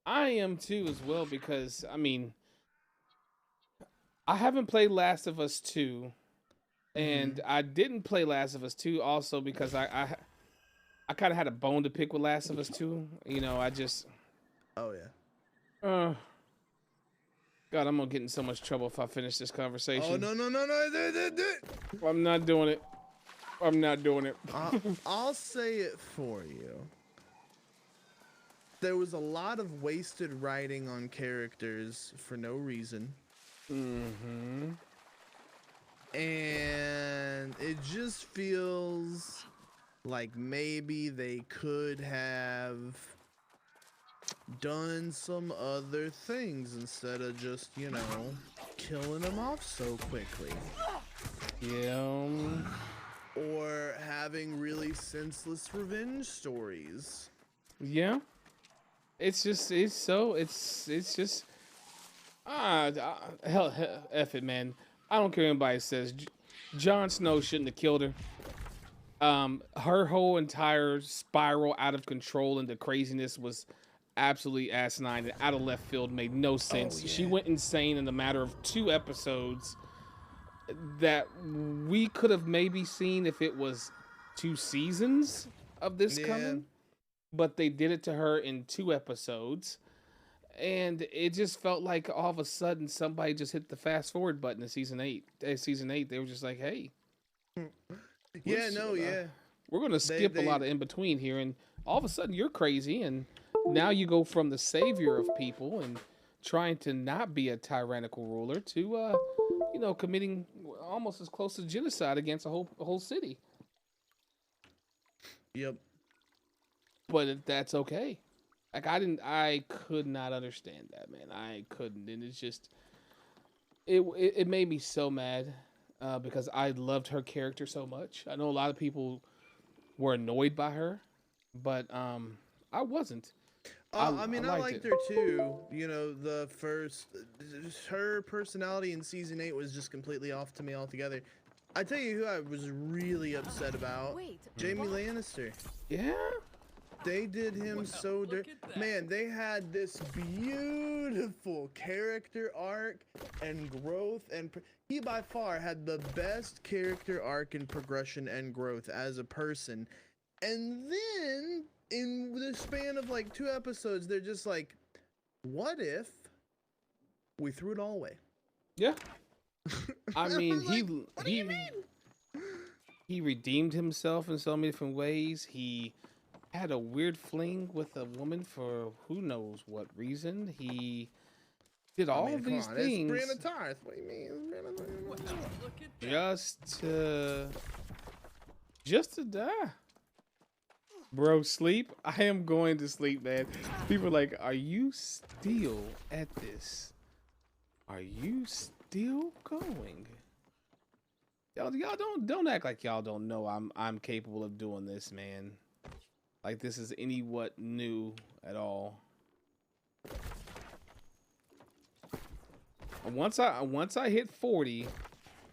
I am too as well, because I mean, I haven't played Last of Us 2. And I didn't play Last of Us 2 also because I kind of had a bone to pick with Last of Us 2. You know, I just. Oh yeah. God, I'm gonna get in so much trouble if I finish this conversation. Oh no! I'm not doing it. I'm not doing it. I'll say it for you. There was a lot of wasted writing on characters for no reason. Mm-hmm. And it just feels like maybe they could have done some other things instead of just, you know, killing them off so quickly. Yeah. Or having really senseless revenge stories. Yeah. It's just hell, F it, man. I don't care what anybody says. Jon Snow shouldn't have killed her. Her whole entire spiral out of control into craziness was absolutely asinine and out of left field, made no sense. yeah. She went insane in a matter of 2 episodes that we could have maybe seen if it was 2 seasons of this coming. But they did it to her in 2 episodes. And it just felt like all of a sudden somebody just hit the fast forward button in season 8. Season 8, they were just like, hey. Yeah, we're going to skip a lot of in between here. And all of a sudden you're crazy. And now you go from the savior of people and trying to not be a tyrannical ruler to, you know, committing almost as close to genocide against a whole city. Yep. But that's okay. Like I could not understand that, man. I couldn't, and it's just, it made me so mad because I loved her character so much. I know a lot of people were annoyed by her, but I wasn't. I mean, I liked her too. You know, her personality in season 8 was just completely off to me altogether. I tell you who I was really upset about. Jaime Lannister. Yeah. They did him so dirty. Man, they had this beautiful character arc and growth, and he by far had the best character arc and progression and growth as a person. And then in the span of like 2 episodes, they're just like, what if we threw it all away? Yeah. I mean, like, he redeemed himself in so many different ways. He had a weird fling with a woman for who knows what reason. He did all of these things. It's Brianna Tarth. What do you mean? Just to die. Bro, sleep? I am going to sleep, man. People are like, are you still at this? Are you still going? Y'all don't act like y'all don't know I'm capable of doing this, man. Like this is what new at all. Once I hit 40,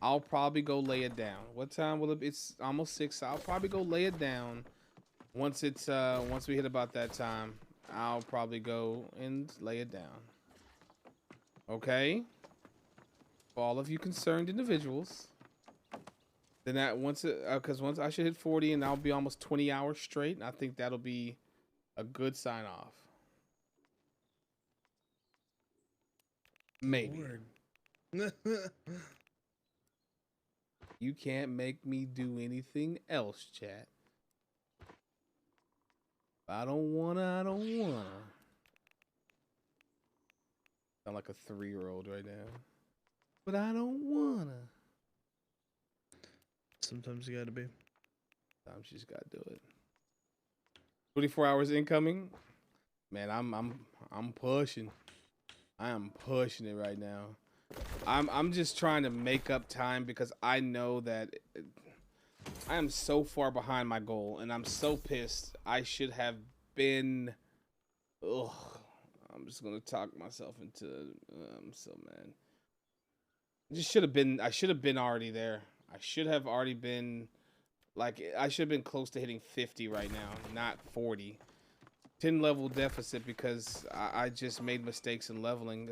I'll probably go lay it down. What time will it be? It's almost 6. So I'll probably go lay it down. Once we hit about that time, I'll probably go and lay it down. Okay? For all of you concerned individuals. Then that once I should hit 40 and I'll be almost 20 hours straight, and I think that'll be a good sign off. Maybe. You can't make me do anything else, chat. I don't wanna. Sound like a 3-year-old right now. But I don't wanna. Sometimes you gotta be. Sometimes you just gotta do it. 24 hours incoming. Man, I'm pushing. I am pushing it right now. I'm just trying to make up time because I know that I am so far behind my goal and I'm so pissed. I should have been. Ugh. I'm just gonna talk myself into. I'm so mad. I should have been already there. I should have already been, I should have been close to hitting 50 right now, not 40. 10 level deficit because I just made mistakes in leveling.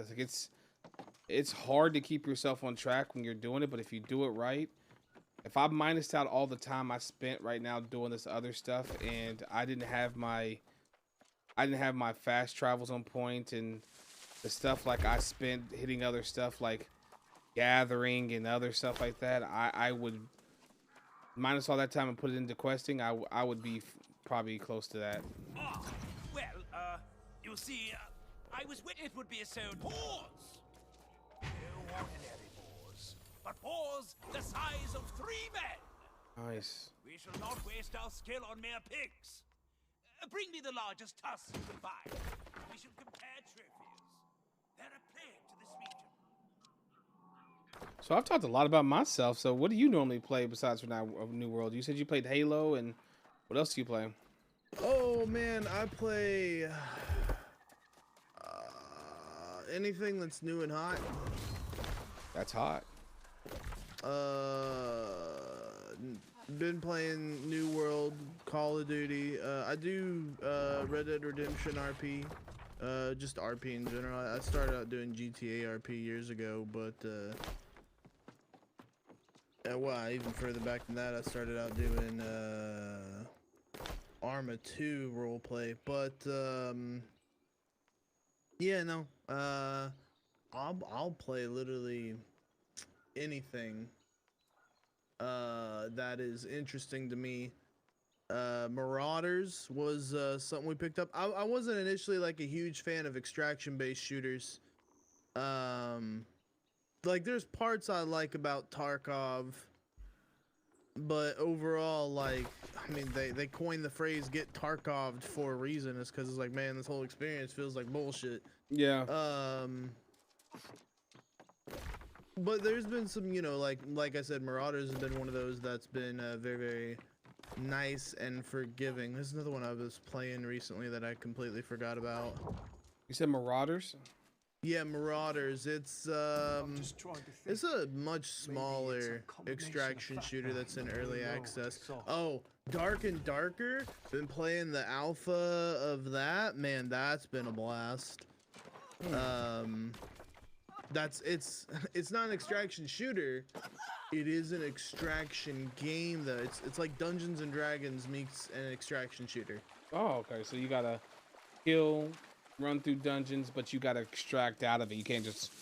It's hard to keep yourself on track when you're doing it, but if you do it right, if I minused out all the time I spent right now doing this other stuff, and I didn't have my fast travels on point, and the stuff like I spent hitting other stuff like gathering and other stuff like that, I would minus all that time and put it into questing. I would be probably close to that. Oh, well, you see, I was with it would be so pause. No ordinary pause, but pause the size of 3 men. Nice. We shall not waste our skill on mere pigs. Bring me the largest tusk you can find. We shall compare trophies. They're a plague to this region. So I've talked a lot about myself. So what do you normally play besides for now New World? You said you played Halo, and what else do you play? Oh man, I play anything that's new and hot. That's hot. Been playing New World, Call of Duty. I do Red Dead Redemption RP, just RP in general. I started out doing GTA RP years ago, but well, even further back than that, I started out doing Arma 2 roleplay. But yeah, no, I'll play literally anything that is interesting to me. Marauders was something we picked up. I wasn't initially like a huge fan of extraction based shooters. Like there's parts I like about Tarkov, but overall, like, I mean, they coined the phrase "get Tarkoved" for a reason. It's because it's like, man, this whole experience feels like bullshit. Yeah. But there's been some, you know, like I said, Marauders has been one of those that's been very, very nice and forgiving. There's another one I was playing recently that I completely forgot about. You said Marauders? Yeah, Marauders. It's a much smaller extraction shooter that's in early access. Oh, Dark and Darker. Been playing the alpha of that. Man, that's been a blast. It's not an extraction shooter. It is an extraction game though. It's like Dungeons and Dragons meets an extraction shooter. Oh, okay. So you gotta kill, run through dungeons, but you gotta extract out of it. You can't just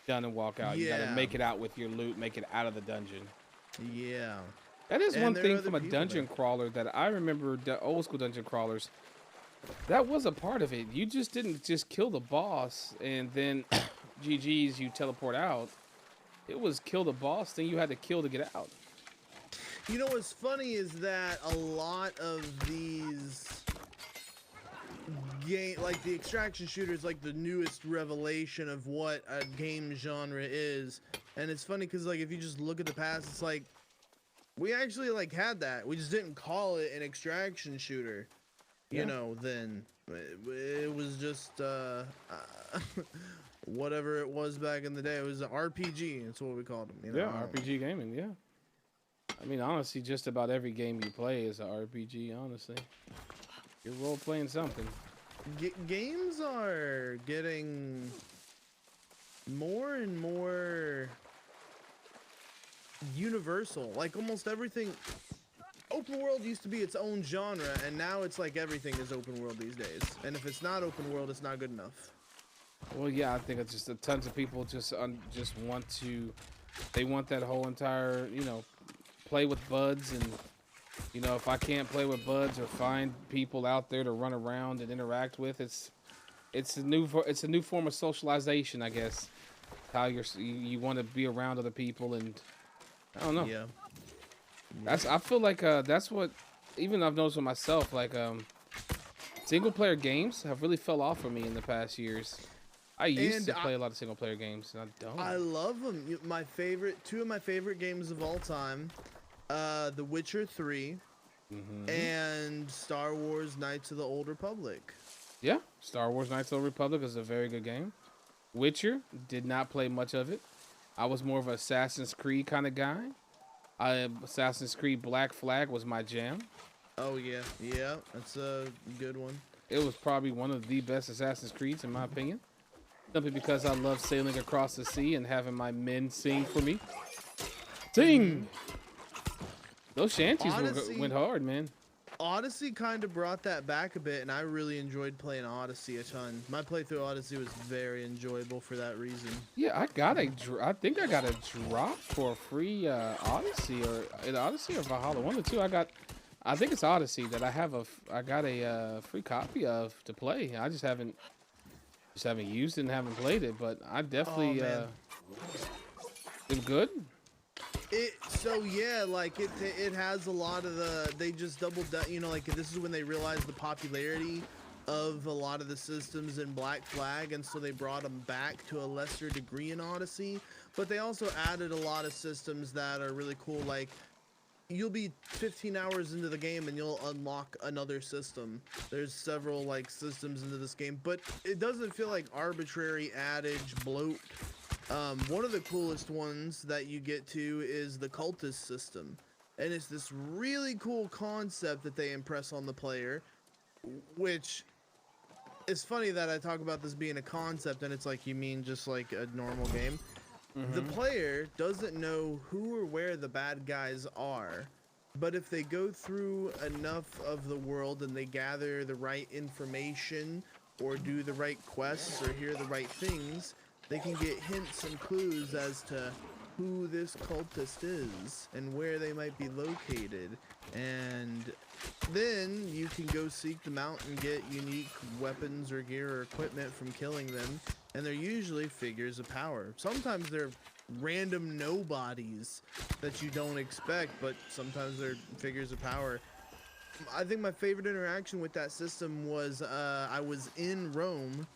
done and walk out. You gotta make it out with your loot, make it out of the dungeon. Yeah. That is one thing from a dungeon crawler that I remember. The old school dungeon crawlers, that was a part of it. You just didn't just kill the boss and then GG's you teleport out. It was kill the boss, then you had to kill to get out. You know what's funny is that a lot of these like the extraction shooters, like the newest revelation of what a game genre is. And it's funny because like if you just look at the past, it's like we actually like had that. We just didn't call it an extraction shooter. You know, then it was just whatever it was back in the day. It was an RPG. That's what we called them. You know? Yeah, RPG gaming. Yeah. I mean, honestly, just about every game you play is an RPG. Honestly, you're role playing something. Games are getting more and more universal. Like almost everything. Open world used to be its own genre, and now it's like everything is open world these days. And if it's not open world, it's not good enough. Well, yeah, I think it's just tons of people just want to. They want that whole entire, you know, play with buds, and you know, if I can't play with buds or find people out there to run around and interact with, it's a new form of socialization, I guess. How you want to be around other people, and I don't know. Yeah. I feel like that's what even I've noticed with myself. Like single player games have really fell off for me in the past years. I used to play a lot of single player games, and I don't. I love them. Two of my favorite games of all time, The Witcher 3 and Star Wars Knights of the Old Republic. Yeah, Star Wars Knights of the Old Republic is a very good game. Witcher, did not play much of it. I was more of an Assassin's Creed kind of guy. Assassin's Creed Black Flag was my jam. Oh yeah, that's a good one. It was probably one of the best Assassin's Creeds in my opinion. Simply because I love sailing across the sea and having my men sing for me. Sing! Those shanties Odyssey- went hard, man. Odyssey kind of brought that back a bit, and I really enjoyed playing Odyssey a ton. My playthrough of Odyssey was very enjoyable for that reason. Yeah, I think I got a drop for a free Odyssey or Odyssey or Valhalla, one or two. I think it's Odyssey that I got a free copy of to play. I just haven't used it and haven't played it, but I definitely it's good. So yeah, like it has a lot of they just doubled down, you know, like this is when they realized the popularity of a lot of the systems in Black Flag, and so they brought them back to a lesser degree in Odyssey, but they also added a lot of systems that are really cool. Like you'll be 15 hours into the game and you'll unlock another system. There's several like systems into this game, but it doesn't feel like arbitrary adage bloat. One of the coolest ones that you get to is the cultist system, and it's this really cool concept that they impress on the player, which is funny that I talk about this being a concept and it's like, you mean just like a normal game? The player doesn't know who or where the bad guys are, but if they go through enough of the world and they gather the right information or do the right quests or hear the right things, they can get hints and clues as to who this cultist is and where they might be located. And then you can go seek them out and get unique weapons or gear or equipment from killing them. And they're usually figures of power. Sometimes they're random nobodies that you don't expect, but sometimes they're figures of power. I think my favorite interaction with that system was I was in Rome,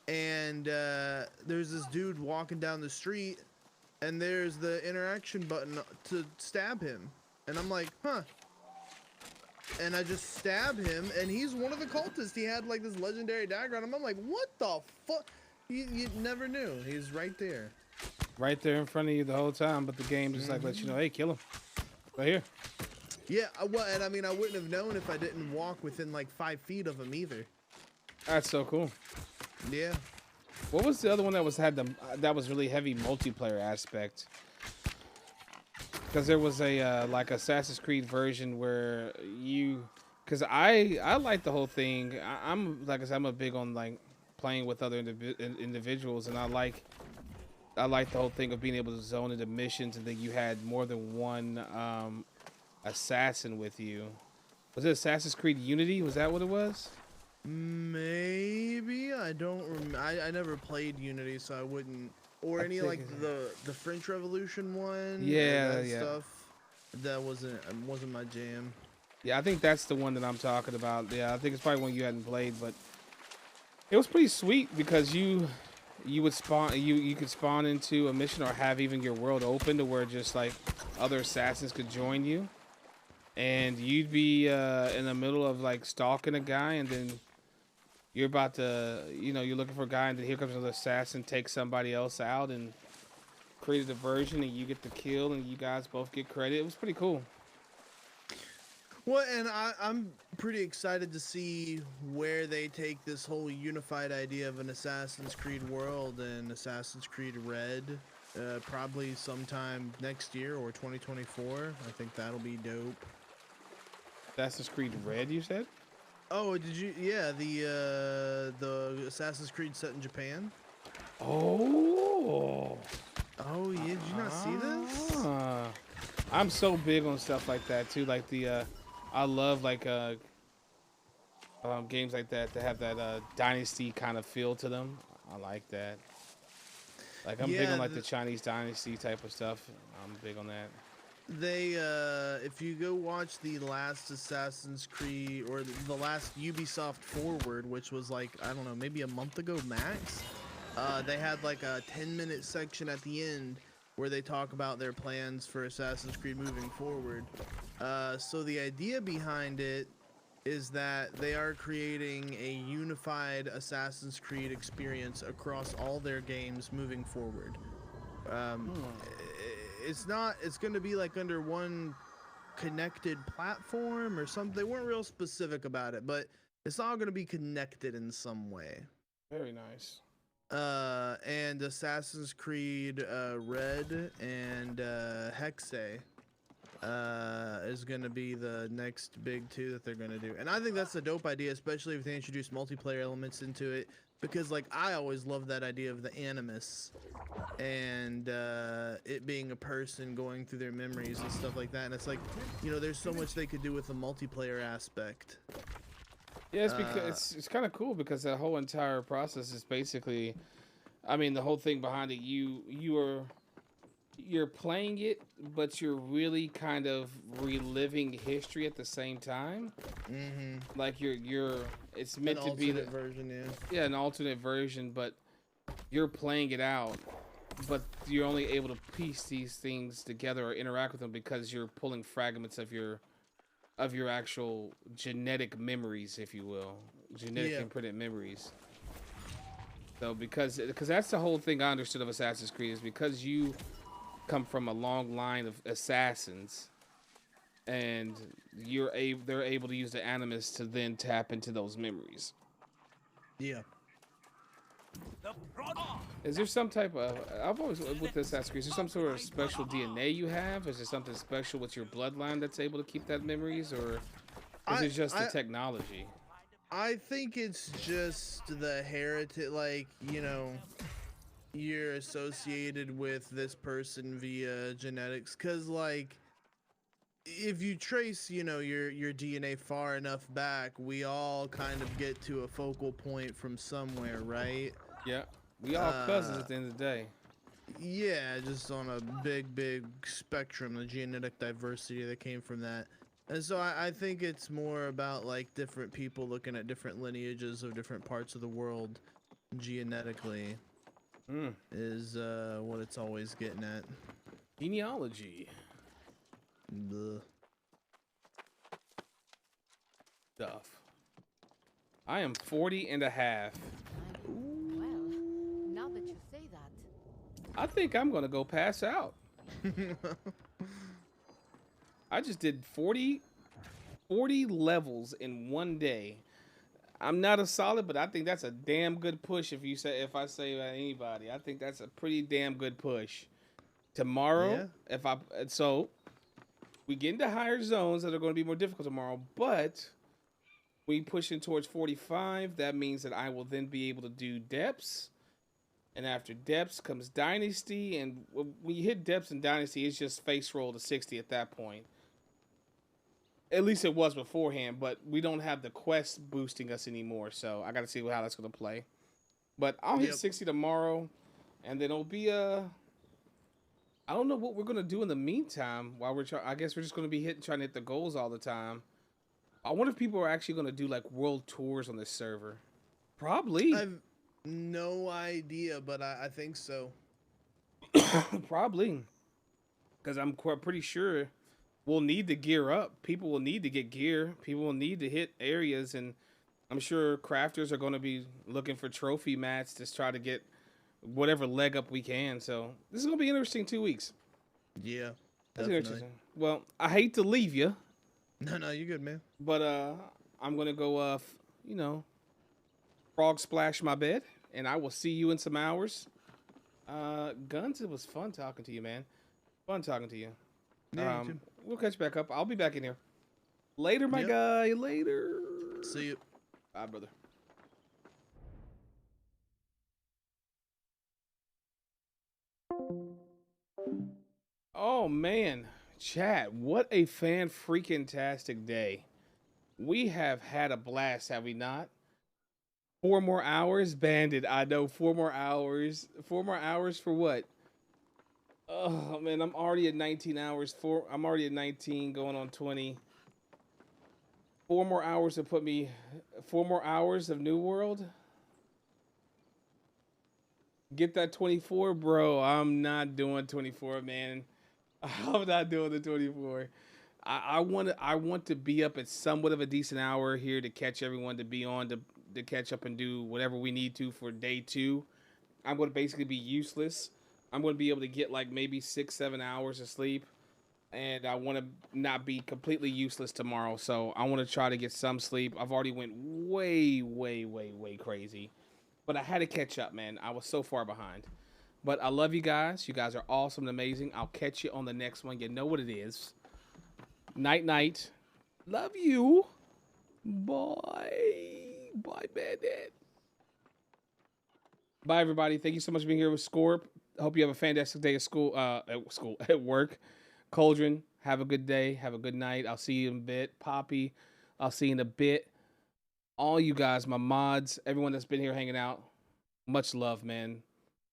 and there's this dude walking down the street, and there's the interaction button to stab him, and I'm like, huh. And I just stab him, and he's one of the cultists. He had like this legendary dagger on him. I'm like, what the fuck? You never knew. He's right there. Right there in front of you the whole time, but the game just like lets you know, hey, kill him. Right here. Yeah, well, and I mean, I wouldn't have known if I didn't walk within like 5 feet of him either. That's so cool. Yeah. What was the other one that was really heavy multiplayer aspect? Because there was a like Assassin's Creed version where because I like the whole thing. I'm like I said, I'm a big on like playing with other individuals, and I like the whole thing of being able to zone into missions, and then you had more than one assassin with you. Was it Assassin's Creed Unity? Was that what it was? Maybe. I don't remember. I never played Unity, so I wouldn't. Or any like the French Revolution one. Yeah, yeah. Stuff. That wasn't my jam. Yeah, I think that's the one that I'm talking about. Yeah, I think it's probably one you hadn't played, but it was pretty sweet because you would spawn, you could spawn into a mission or have even your world open to where just like other assassins could join you, and you'd be in the middle of like stalking a guy, and then you're about to, you're looking for a guy, and then here comes another assassin, takes somebody else out, and create a diversion, and you get the kill, and you guys both get credit. It was pretty cool. Well, and I'm pretty excited to see where they take this whole unified idea of an Assassin's Creed world and Assassin's Creed Red, probably sometime next year or 2024. I think that'll be dope. Assassin's Creed Red, you said? Oh, did you? Yeah, the Assassin's Creed set in Japan. Oh. Oh yeah, did you not see this? I'm so big on stuff like that too. Like I love like games like that have that dynasty kind of feel to them. I like that. Like I'm big on like the Chinese dynasty type of stuff. I'm big on that. They if you go watch the last Assassin's Creed or the last Ubisoft Forward, which was like, I don't know, maybe a month ago max, they had like a 10-minute section at the end where they talk about their plans for Assassin's Creed moving forward. So the idea behind it is that they are creating a unified Assassin's Creed experience across all their games moving forward. It's going to be like under one connected platform or something. They weren't real specific about it, but it's all going to be connected in some way. Very nice. And Assassin's Creed Red and Hexe is going to be the next big two that they're going to do. And I think that's a dope idea, especially if they introduce multiplayer elements into it, because like I always love that idea of the animus and it being a person going through their memories and stuff like that. And it's like, you know, there's so much they could do with the multiplayer aspect. Yeah, it's because it's kind of cool because that whole entire process is basically, I mean, the whole thing behind it, you're playing it, but you're really kind of reliving history at the same time. Mm-hmm. Like it's meant to be an alternate version, yeah. Yeah, an alternate version, but you're playing it out, but you're only able to piece these things together or interact with them because you're pulling fragments of your actual genetic memories, if you will, genetic imprinted memories. So because that's the whole thing I understood of Assassin's Creed, is because you come from a long line of assassins, and they're able to use the animus to then tap into those memories. Yeah. Is there some type of, I've always, with the Assassin's Creed, is there some sort of special DNA you have? Is there something special with your bloodline that's able to keep that memories, or is it just the technology? I think it's just the heritage, like, you know, you're associated with this person via genetics, because like if you trace, you know, your DNA far enough back, we all kind of get to a focal point from somewhere, right? Yeah, we all cousins at the end of the day. Yeah, just on a big spectrum, the genetic diversity that came from that. And so I think it's more about like different people looking at different lineages of different parts of the world genetically. Is what it's always getting at. Genealogy. Blech. Stuff. I am 40 and a half. Well, now that you say that. I think I'm gonna go pass out. I just did 40 levels in one day. I'm not a solid, but I think that's a damn good push. If I say about anybody, I think that's a pretty damn good push. Tomorrow, so we get into higher zones that are going to be more difficult tomorrow, but we pushing towards 45. That means that I will then be able to do depths, and after depths comes dynasty, and when you hit depths and dynasty, it's just face roll to 60 at that point. At least it was beforehand, but we don't have the quest boosting us anymore, so I got to see how that's going to play. But I'll hit 60 tomorrow, and then it'll be I don't know what we're going to do in the meantime while we're I guess we're just going to be trying to hit the goals all the time. I wonder if people are actually going to do like world tours on this server. Probably. I have no idea, but I think so. Probably. Because I'm pretty sure we'll need to gear up. People will need to get gear. People will need to hit areas, and I'm sure crafters are going to be looking for trophy mats to try to get whatever leg up we can. So this is going to be an interesting 2 weeks. Yeah, that's interesting. Well, I hate to leave you. No, you're good, man. But I'm going to go, you know, frog splash my bed, and I will see you in some hours. Guns, it was fun talking to you, man. Fun talking to you. Yeah, we'll catch back up. I'll be back in here. Later, my guy. Later. See you. Bye, brother. Oh, man. Chat, what a fan-freaking-tastic day. We have had a blast, have we not? 4 more hours? Bandit, I know. 4 more hours. 4 more hours for what? Oh, man, I'm already at 19 hours. I'm already at 19, going on 20. 4 more hours to put me... 4 more hours of New World? Get that 24? Bro, I'm not doing 24, man. I'm not doing the 24. I want to be up at somewhat of a decent hour here to catch everyone to be on to catch up and do whatever we need to for day 2. I'm going to basically be useless. I'm going to be able to get like maybe 6-7 hours of sleep, and I want to not be completely useless tomorrow. So I want to try to get some sleep. I've already went way crazy, but I had to catch up, man. I was so far behind. But I love you guys. You guys are awesome and amazing. I'll catch you on the next one. You know what it is. Night, night. Love you. Bye. Bye, Bandit. Bye, everybody. Thank you so much for being here with Scorp. I hope you have a fantastic day at work. Cauldron, have a good day. Have a good night. I'll see you in a bit. Poppy, I'll see you in a bit. All you guys, my mods, everyone that's been here hanging out, much love, man.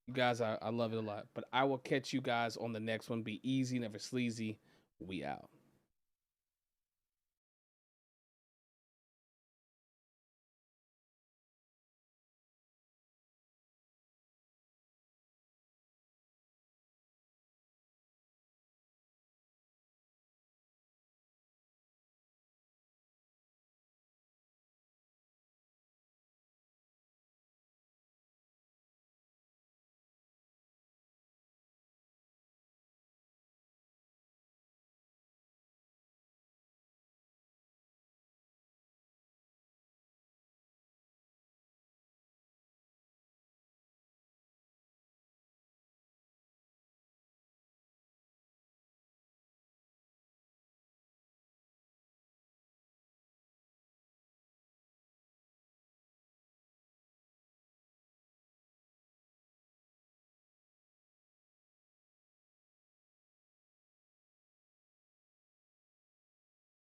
You guys, I love it a lot. But I will catch you guys on the next one. Be easy, never sleazy. We out.